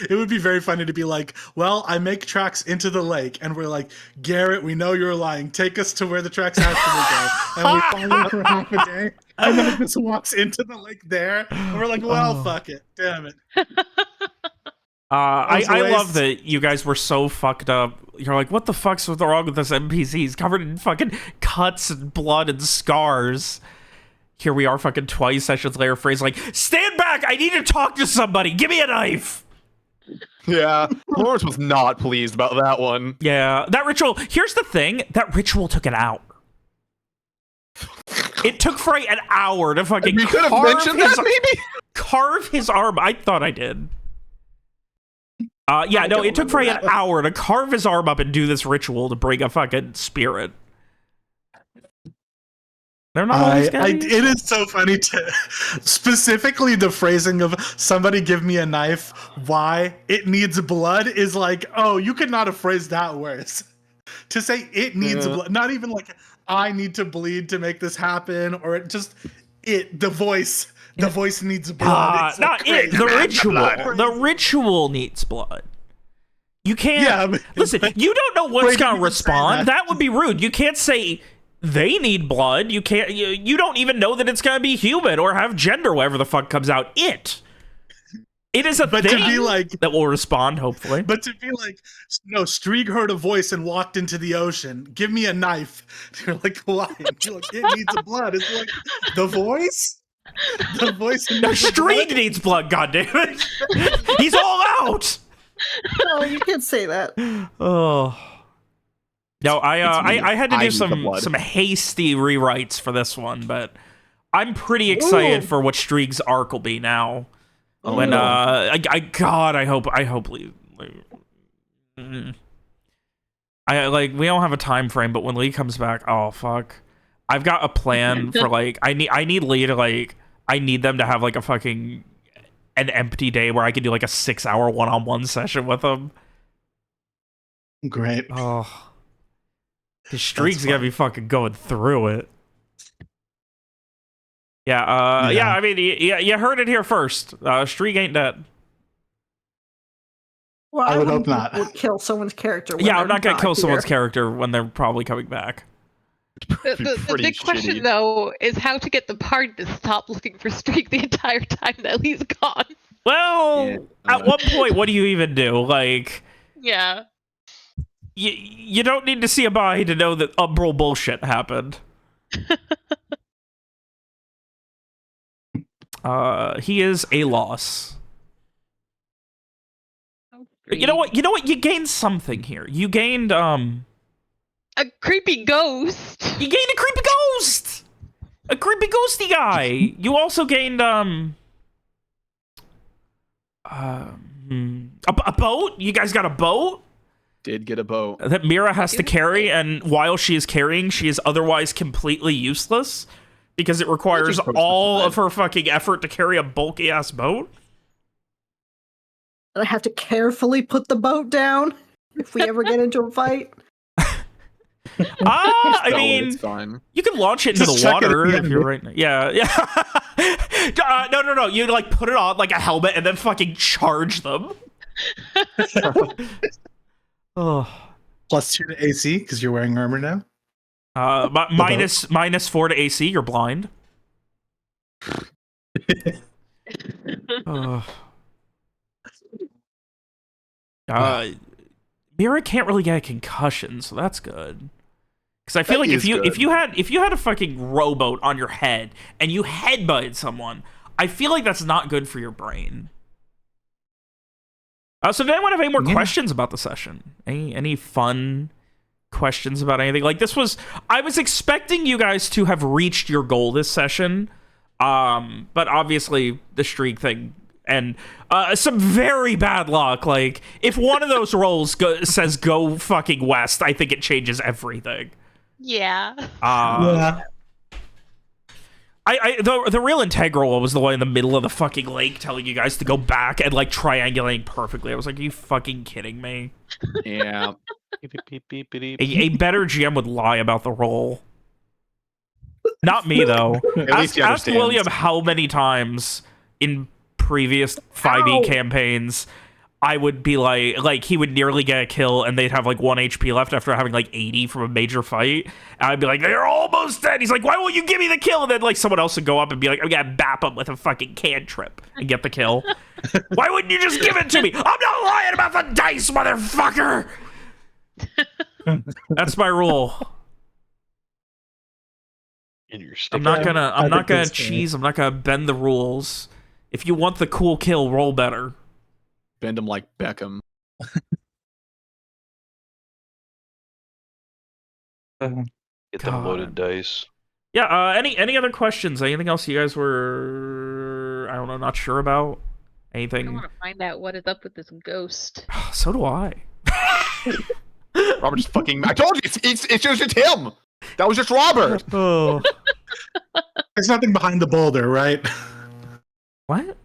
[SPEAKER 6] It would be very funny to be like, well, I make tracks into the lake, and we're like, Garrett, we know you're lying. Take us to where the tracks actually go. And we follow for half a day, and then it just walks into the lake there, and we're like, well, fuck it. Damn it.
[SPEAKER 1] I
[SPEAKER 6] waste.
[SPEAKER 1] love that you guys were so fucked up. You're like, what the fuck's wrong with this NPC? He's covered in fucking cuts and blood and scars. Here we are fucking 20 sessions later, Frey's like, stand back, I need to talk to somebody. Give me a knife.
[SPEAKER 2] Yeah, Lawrence was not pleased about that one.
[SPEAKER 1] Yeah, that ritual. Here's the thing. That ritual took an hour. It took Frey an hour to fucking
[SPEAKER 2] We could have mentioned that, maybe?
[SPEAKER 1] carve his arm. I thought I did. Yeah, no, it took Frey an hour to carve his arm up and do this ritual to bring a fucking spirit. They're not always
[SPEAKER 6] it is so funny to specifically the phrasing of somebody give me a knife. Why it needs blood is like, oh, you could not have phrased that worse. To say it needs blood, not even like I need to bleed to make this happen, or the voice needs blood. It's
[SPEAKER 1] not it. The ritual. The ritual needs blood. You can't.
[SPEAKER 6] Yeah,
[SPEAKER 1] listen, you don't know what's
[SPEAKER 6] Wait,
[SPEAKER 1] gonna
[SPEAKER 6] you would say
[SPEAKER 1] respond.
[SPEAKER 6] that.
[SPEAKER 1] That would be rude. You can't say they need blood. You can't. You don't even know that it's gonna be human or have gender. Whatever the fuck comes out. It is a
[SPEAKER 6] But to
[SPEAKER 1] thing
[SPEAKER 6] be like,
[SPEAKER 1] that will respond. Hopefully.
[SPEAKER 6] but to be like, no, Streak heard a voice and walked into the ocean. Give me a knife. You're like, why? You're like, it needs a blood. It's like the voice. The voice.
[SPEAKER 1] The Streak needs blood. Goddammit. He's all out.
[SPEAKER 4] No, you can't say that.
[SPEAKER 1] Oh. No, I had to
[SPEAKER 2] I
[SPEAKER 1] do
[SPEAKER 2] need the blood.
[SPEAKER 1] some hasty rewrites for this one, but I'm pretty excited
[SPEAKER 4] Ooh.
[SPEAKER 1] for what Streak's arc will be now.
[SPEAKER 2] Oh,
[SPEAKER 1] When
[SPEAKER 2] no.
[SPEAKER 1] I hope Lee. We don't have a time frame, but when Lee comes back, oh fuck, I've got a plan for like I need Lee to like I need them to have like a fucking an empty day where I can do like a 6-hour one-on-one session with them.
[SPEAKER 6] Great.
[SPEAKER 1] Oh. His Streak's
[SPEAKER 6] That's
[SPEAKER 1] gonna
[SPEAKER 6] fun.
[SPEAKER 1] be fucking going through it. Yeah,
[SPEAKER 6] Yeah.
[SPEAKER 1] I mean, you heard it here first. Streak ain't dead.
[SPEAKER 4] Well,
[SPEAKER 6] I would hope
[SPEAKER 4] wouldn't
[SPEAKER 6] not.
[SPEAKER 4] Kill someone's character. When
[SPEAKER 1] Yeah,
[SPEAKER 4] they're
[SPEAKER 1] I'm not gonna kill
[SPEAKER 4] here.
[SPEAKER 1] someone's character when they're probably coming back.
[SPEAKER 5] The
[SPEAKER 2] Pretty
[SPEAKER 5] big question,
[SPEAKER 2] shitty.
[SPEAKER 5] though, is how to get the party to stop looking for Streak the entire time that he's gone.
[SPEAKER 1] Well,
[SPEAKER 2] Yeah,
[SPEAKER 1] at what point, what do you even do? Like,
[SPEAKER 5] Yeah.
[SPEAKER 1] you don't need to see a body to know that Umbral bullshit happened. He is a loss. But you know what? You know what? You gained something here. You gained,
[SPEAKER 5] A creepy ghost.
[SPEAKER 1] You gained a creepy ghost! A creepy ghosty guy! You also gained, a boat? You guys got a boat?
[SPEAKER 2] Did get a boat.
[SPEAKER 1] That Mira has to carry, and while she is carrying, she is otherwise completely useless because it requires all of her fucking effort to carry a bulky-ass boat?
[SPEAKER 4] I have to carefully put the boat down if we ever get into a fight.
[SPEAKER 1] I
[SPEAKER 2] No,
[SPEAKER 1] mean,
[SPEAKER 2] it's fine.
[SPEAKER 1] you can launch it into
[SPEAKER 7] Just
[SPEAKER 1] the
[SPEAKER 7] check it
[SPEAKER 1] water
[SPEAKER 7] again,
[SPEAKER 1] if you're
[SPEAKER 7] right?
[SPEAKER 1] right. Yeah. No. You like put it on like a helmet and then fucking charge them. Oh.
[SPEAKER 7] +2 to AC because you're wearing armor now.
[SPEAKER 1] -4 to AC. You're blind. Mira can't really get a concussion, so that's good. Because I feel
[SPEAKER 2] That
[SPEAKER 1] like
[SPEAKER 2] is
[SPEAKER 1] if you
[SPEAKER 2] good.
[SPEAKER 1] had a fucking rowboat on your head and you headbutted someone, I feel like that's not good for your brain. So did anyone have any more questions about the session? Any fun questions about anything? Like I was expecting you guys to have reached your goal this session, but obviously the streak thing and some very bad luck. Like if one of those rolls says go fucking west, I think it changes everything.
[SPEAKER 5] Yeah.
[SPEAKER 7] Yeah.
[SPEAKER 1] The real integral was the one in the middle of the fucking lake telling you guys to go back and like triangulating perfectly. I was like, are you fucking kidding me?
[SPEAKER 2] Yeah.
[SPEAKER 1] A better GM would lie about the roll. Not me though.
[SPEAKER 2] At least he
[SPEAKER 1] Ask
[SPEAKER 2] understands.
[SPEAKER 1] William how many times in previous 5e campaigns I would be like he would nearly get a kill and they'd have like 1 HP left after having like 80 from a major fight. And I'd be like, they're almost dead. He's like, why won't you give me the kill? And then like someone else would go up and be like, I'm gonna bap him with a fucking cantrip and get the kill. Why wouldn't you just give it to me? I'm not lying about the dice, motherfucker. That's my rule.
[SPEAKER 3] In your
[SPEAKER 1] I'm not gonna
[SPEAKER 7] that's
[SPEAKER 1] cheese. I'm not gonna bend the rules. If you want the cool kill, roll better.
[SPEAKER 2] Bend him like Beckham.
[SPEAKER 3] Get them loaded dice.
[SPEAKER 1] Yeah. Any other questions? Anything else you guys were not sure about?
[SPEAKER 5] I
[SPEAKER 1] Anything?
[SPEAKER 5] want to find out what is up with this ghost.
[SPEAKER 1] So do I.
[SPEAKER 2] Robert just fucking. I told you, it's just him. That was just Robert.
[SPEAKER 1] Oh.
[SPEAKER 7] There's nothing behind the boulder, right?
[SPEAKER 1] What?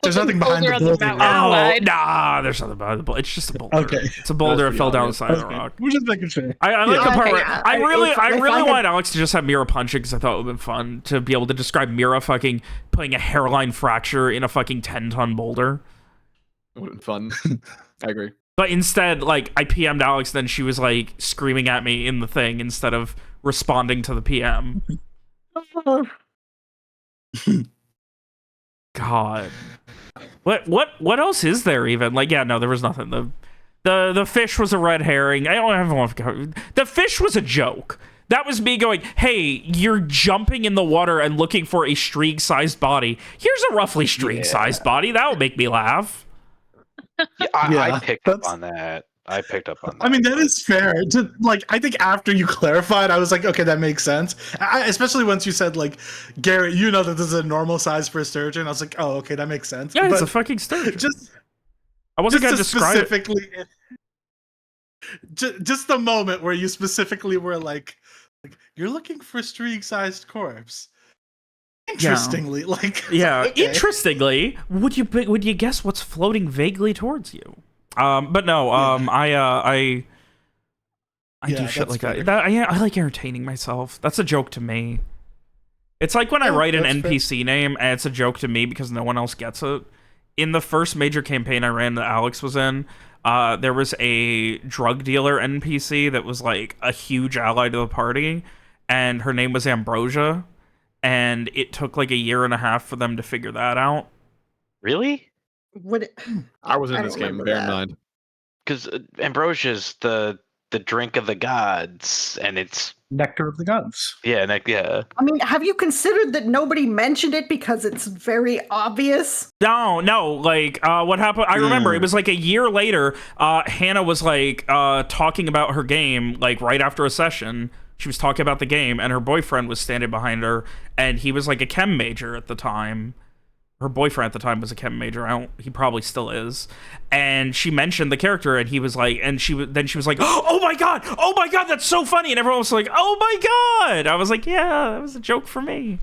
[SPEAKER 7] There's nothing behind the
[SPEAKER 5] Boulder on
[SPEAKER 7] boulder.
[SPEAKER 5] mountain
[SPEAKER 7] right?
[SPEAKER 1] Oh,
[SPEAKER 5] outside.
[SPEAKER 1] nah. There's nothing about it. It's just a boulder.
[SPEAKER 7] Okay.
[SPEAKER 1] It's a boulder that
[SPEAKER 2] Let's be
[SPEAKER 1] fell down the
[SPEAKER 2] honest.
[SPEAKER 1] side of the
[SPEAKER 7] Okay.
[SPEAKER 1] rock.
[SPEAKER 7] We're just making sure.
[SPEAKER 1] I like the
[SPEAKER 4] Yeah,
[SPEAKER 1] part where
[SPEAKER 4] yeah.
[SPEAKER 1] I really
[SPEAKER 4] If I
[SPEAKER 1] wanted
[SPEAKER 4] had-
[SPEAKER 1] Alex to just have Mira punching because I thought it would have been fun to be able to describe Mira fucking putting a hairline fracture in a fucking 10-ton boulder.
[SPEAKER 2] It would have been fun. I agree.
[SPEAKER 1] But instead, like, I PM'd Alex, then she was, like, screaming at me in the thing instead of responding to the PM. God. What else is there even? Like, yeah, no, there was nothing. The fish was a red herring. I don't have the fish was a joke. That was me going, hey, you're jumping in the water and looking for a streak-sized body. Here's a roughly streak-sized body. That will make me laugh.
[SPEAKER 3] Yeah, I
[SPEAKER 7] Yeah,
[SPEAKER 3] picked up
[SPEAKER 7] that's-
[SPEAKER 3] on that. I picked up on that.
[SPEAKER 7] I mean, that is fair. I think after you clarified, I was like, okay, that makes sense. Especially once you said, like, Garrett, you know that this is a normal size for a sturgeon. I was like, oh, okay, that makes sense.
[SPEAKER 1] Yeah, it's
[SPEAKER 7] But
[SPEAKER 1] a fucking sturgeon.
[SPEAKER 7] just
[SPEAKER 1] I wasn't going to
[SPEAKER 7] just
[SPEAKER 1] describe it.
[SPEAKER 7] specifically, just the moment where you specifically were like you're looking for streak-sized corpse. Interestingly,
[SPEAKER 1] Yeah,
[SPEAKER 7] okay.
[SPEAKER 1] interestingly, would you guess what's floating vaguely towards you? But no, I do
[SPEAKER 7] Yeah,
[SPEAKER 1] shit
[SPEAKER 7] that's
[SPEAKER 1] like that.
[SPEAKER 7] fair.
[SPEAKER 1] I like entertaining myself. That's a joke to me. It's like when I
[SPEAKER 7] Yeah,
[SPEAKER 1] write an
[SPEAKER 7] that's fair.
[SPEAKER 1] NPC name and it's a joke to me because no one else gets it. In the first major campaign I ran that Alex was in, there was a drug dealer NPC that was like a huge ally to the party, and her name was Ambrosia, and it took like a year and a half for them to figure that out.
[SPEAKER 3] Really?
[SPEAKER 4] What?
[SPEAKER 2] I was in
[SPEAKER 4] I
[SPEAKER 2] this
[SPEAKER 4] don't
[SPEAKER 2] game.
[SPEAKER 4] remember
[SPEAKER 2] Bear in
[SPEAKER 4] that.
[SPEAKER 2] mind.
[SPEAKER 3] Because Ambrosia's the drink of the gods, and it's
[SPEAKER 7] Nectar of the gods.
[SPEAKER 3] yeah.
[SPEAKER 4] I mean, have you considered that nobody mentioned it because it's very obvious?
[SPEAKER 1] No, like, what happened? I remember it was like a year later. Hannah was like talking about her game, like right after a session. She was talking about the game, and her boyfriend was standing behind her, and he was like a chem major at the time. Her boyfriend at the time was a chem major. He probably still is. And she mentioned the character, and he was like, and she was like, oh my god, that's so funny. And everyone was like, oh my god. I was like, yeah, that was a joke for me.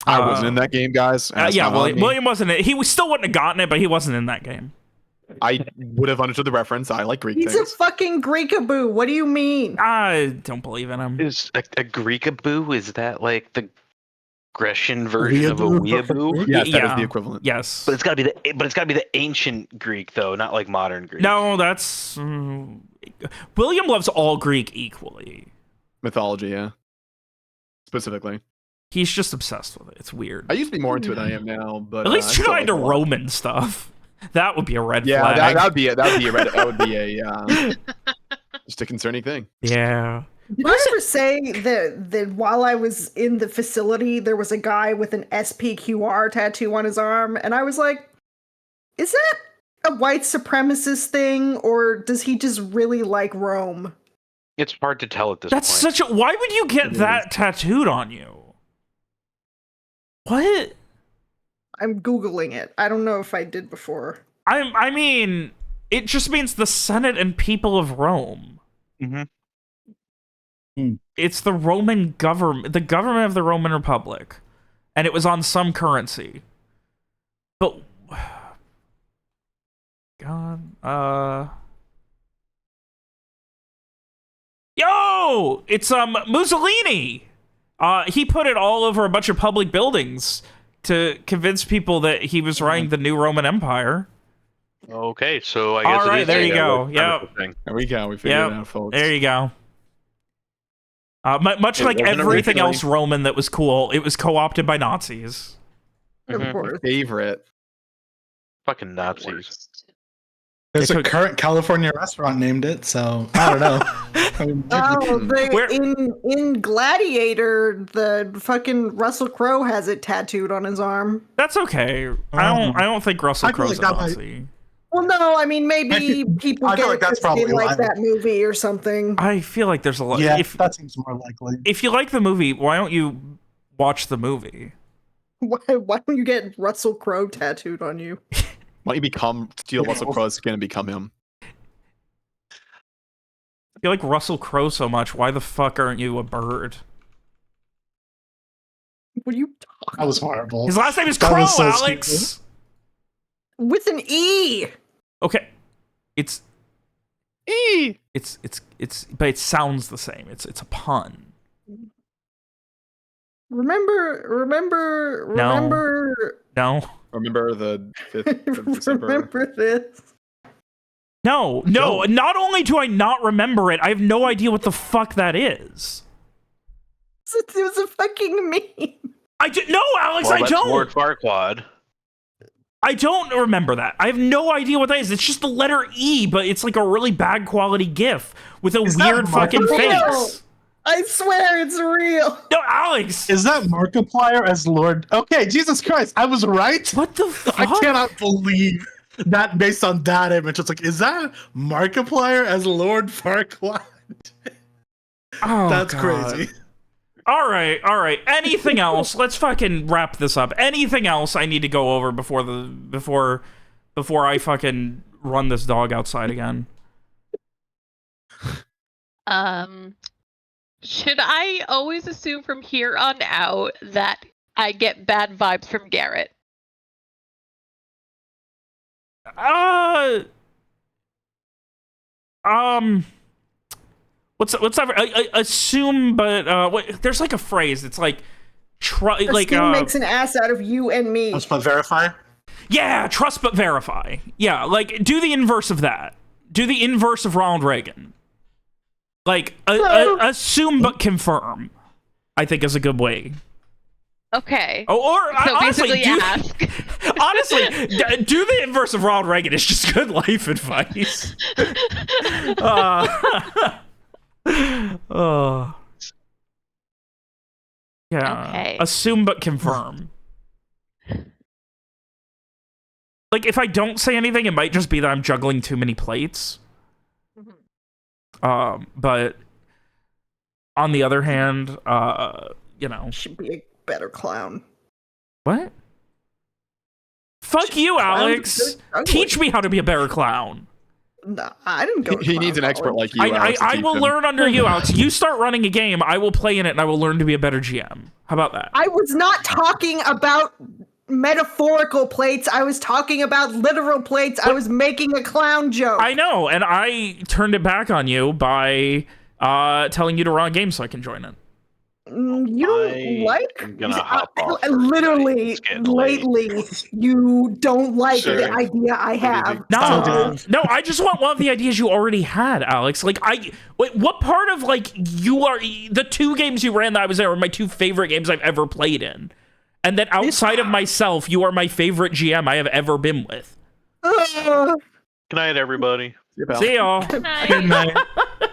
[SPEAKER 2] I wasn't in that game, guys. and it's
[SPEAKER 1] Yeah,
[SPEAKER 2] not on me.
[SPEAKER 1] William wasn't in it. He still wouldn't have gotten it, but he wasn't in that game.
[SPEAKER 2] I would have understood the reference. I like Greek
[SPEAKER 4] He's a
[SPEAKER 2] things.
[SPEAKER 4] fucking Greekaboo. What do you mean?
[SPEAKER 1] I don't believe in him.
[SPEAKER 3] Is a Greekaboo? Is that like the Grecian version of a weeaboo?
[SPEAKER 2] Yes, that is
[SPEAKER 1] Yeah.
[SPEAKER 2] the equivalent.
[SPEAKER 1] Yes.
[SPEAKER 3] But it's gotta be the ancient Greek though, not like modern Greek.
[SPEAKER 1] No, that's... William loves all Greek equally.
[SPEAKER 2] Mythology, yeah. Specifically.
[SPEAKER 1] He's just obsessed with it. It's weird.
[SPEAKER 2] I used to be more into it than I am now, but
[SPEAKER 1] At least
[SPEAKER 2] I
[SPEAKER 1] you're
[SPEAKER 2] still
[SPEAKER 1] not
[SPEAKER 2] like
[SPEAKER 1] into
[SPEAKER 2] it a lot.
[SPEAKER 1] Roman stuff. That would be a red
[SPEAKER 2] Yeah,
[SPEAKER 1] flag.
[SPEAKER 2] that would be a just a concerning thing.
[SPEAKER 1] Yeah.
[SPEAKER 4] Did I ever say that while I was in the facility, there was a guy with an SPQR tattoo on his arm, and I was like, is that a white supremacist thing, or does he just really like Rome?
[SPEAKER 3] It's hard to tell at this
[SPEAKER 1] That's
[SPEAKER 3] point.
[SPEAKER 1] such a... Why would you get
[SPEAKER 2] It
[SPEAKER 1] that tattooed on you? What?
[SPEAKER 4] I'm Googling it. I don't know if I did before.
[SPEAKER 1] I mean, it just means the Senate and people of Rome.
[SPEAKER 3] Mhm.
[SPEAKER 1] It's the Roman government, the government of the Roman Republic. And it was on some currency. But... God, Yo! It's, Mussolini! He put it all over a bunch of public buildings to convince people that he was running the new Roman Empire.
[SPEAKER 3] Okay, so I guess
[SPEAKER 1] All
[SPEAKER 3] it
[SPEAKER 1] right,
[SPEAKER 3] is
[SPEAKER 1] there
[SPEAKER 3] a
[SPEAKER 1] you go.
[SPEAKER 3] supremacist
[SPEAKER 1] Yep.
[SPEAKER 3] thing.
[SPEAKER 2] There we go. We figured
[SPEAKER 1] Yep.
[SPEAKER 2] it out, folks.
[SPEAKER 1] There you go. Much
[SPEAKER 2] It
[SPEAKER 1] like
[SPEAKER 2] wasn't
[SPEAKER 1] everything
[SPEAKER 2] originally-
[SPEAKER 1] else Roman that was cool, it was co-opted by Nazis.
[SPEAKER 4] Of
[SPEAKER 3] Mhm.
[SPEAKER 4] course.
[SPEAKER 2] Favorite.
[SPEAKER 3] Fucking Nazis.
[SPEAKER 7] There's
[SPEAKER 1] They
[SPEAKER 7] a
[SPEAKER 1] took-
[SPEAKER 7] current California restaurant named it, so I don't know. I mean,
[SPEAKER 4] Oh,
[SPEAKER 1] Where-
[SPEAKER 4] in Gladiator, the fucking Russell Crowe has it tattooed on his arm.
[SPEAKER 1] That's okay. I don't think Russell
[SPEAKER 7] I feel
[SPEAKER 1] Crowe's
[SPEAKER 7] like
[SPEAKER 1] a
[SPEAKER 7] that might-
[SPEAKER 1] Nazi.
[SPEAKER 4] Well, no, I mean maybe people
[SPEAKER 7] I feel
[SPEAKER 4] get
[SPEAKER 7] like
[SPEAKER 4] it
[SPEAKER 7] that's
[SPEAKER 4] 'cause they
[SPEAKER 7] probably
[SPEAKER 4] like
[SPEAKER 7] why.
[SPEAKER 4] that movie or something.
[SPEAKER 1] I feel like there's a lot.
[SPEAKER 7] yeah,
[SPEAKER 1] If
[SPEAKER 7] that seems more likely.
[SPEAKER 1] you like the movie, why don't you watch the movie?
[SPEAKER 4] Why don't you get Russell Crowe tattooed on you?
[SPEAKER 2] Why don't you steal
[SPEAKER 7] Yeah.
[SPEAKER 2] Russell Crowe's skin and become him?
[SPEAKER 1] If you like Russell Crowe so much, why the fuck aren't you a bird?
[SPEAKER 4] What are you talking?
[SPEAKER 7] That was horrible.
[SPEAKER 1] His last name is
[SPEAKER 7] That
[SPEAKER 1] Crow,
[SPEAKER 7] was so
[SPEAKER 1] Alex.
[SPEAKER 4] With an E.
[SPEAKER 1] Okay, it's but it sounds the same. It's a pun.
[SPEAKER 4] Remember.
[SPEAKER 1] No,
[SPEAKER 2] Remember the 5th of December?
[SPEAKER 4] Remember this.
[SPEAKER 1] no. Not only do I not remember it, I have no idea what the fuck that is.
[SPEAKER 4] It was a fucking meme.
[SPEAKER 1] No, Alex,
[SPEAKER 3] Well,
[SPEAKER 1] I
[SPEAKER 3] that's
[SPEAKER 1] don't.
[SPEAKER 3] Lord Farquaad.
[SPEAKER 1] I don't remember that. I have no idea what that is. It's just the letter E, but it's like a really bad quality GIF with a
[SPEAKER 7] Is that
[SPEAKER 1] weird fucking
[SPEAKER 4] Markiplier?
[SPEAKER 1] face.
[SPEAKER 4] I swear it's real.
[SPEAKER 1] No, Alex.
[SPEAKER 7] Is that Markiplier as Lord? Okay, Jesus Christ, I was right.
[SPEAKER 1] What the fuck?
[SPEAKER 7] I cannot believe that based on that image. It's like, is that Markiplier as Lord Farquaad?
[SPEAKER 1] Oh,
[SPEAKER 7] That's
[SPEAKER 1] God.
[SPEAKER 7] crazy.
[SPEAKER 1] All right. Anything else? Let's fucking wrap this up. Anything else I need to go over before I fucking run this dog outside again?
[SPEAKER 5] Should I always assume from here on out that I get bad vibes from Garrett?
[SPEAKER 1] What's that? I assume, but there's like a phrase. It's like,
[SPEAKER 4] Assume makes an ass out of you and me.
[SPEAKER 7] Let's put verify.
[SPEAKER 1] Yeah, trust but verify. Yeah, like, do the inverse of that. Do the inverse of Ronald Reagan. Like, assume but confirm, I think is a good way.
[SPEAKER 5] Okay.
[SPEAKER 1] Oh, or
[SPEAKER 5] So
[SPEAKER 1] honestly,
[SPEAKER 5] basically ask.
[SPEAKER 1] do the inverse of Ronald Reagan. It's just good life advice. Yeah.
[SPEAKER 5] Okay.
[SPEAKER 1] Assume but confirm. Like, if I don't say anything, it might just be that I'm juggling too many plates. But on the other hand, you know.
[SPEAKER 4] Should be a better clown.
[SPEAKER 1] What? Fuck you, Alex. Teach me how to be a better clown.
[SPEAKER 4] No, I didn't go.
[SPEAKER 2] He needs an expert like you. Alex, to
[SPEAKER 1] I
[SPEAKER 2] teach
[SPEAKER 1] will
[SPEAKER 2] him.
[SPEAKER 1] learn under you, Alex. You start running a game, I will play in it, and I will learn to be a better GM. How about that?
[SPEAKER 4] I was not talking about metaphorical plates. I was talking about literal plates. I was making a clown joke.
[SPEAKER 1] I know, and I turned it back on you by telling you to run a game so I can join it.
[SPEAKER 4] You don't
[SPEAKER 3] I'm gonna hop off.
[SPEAKER 4] Literally,
[SPEAKER 3] It's getting late.
[SPEAKER 4] lately, you don't like
[SPEAKER 2] Sure.
[SPEAKER 4] the idea I have.
[SPEAKER 1] No, no, I just want one of the ideas you already had, Alex. Like, wait, what part of, like, the 2 games you ran that I was there were my 2 favorite games I've ever played in? And then outside of myself, you are my favorite GM I have ever been with.
[SPEAKER 4] Ugh,
[SPEAKER 3] Good night, everybody.
[SPEAKER 2] Yeah, pal.
[SPEAKER 1] See y'all.
[SPEAKER 7] Good night.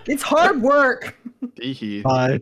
[SPEAKER 4] it's hard work.
[SPEAKER 2] Tee-hee.
[SPEAKER 7] Bye.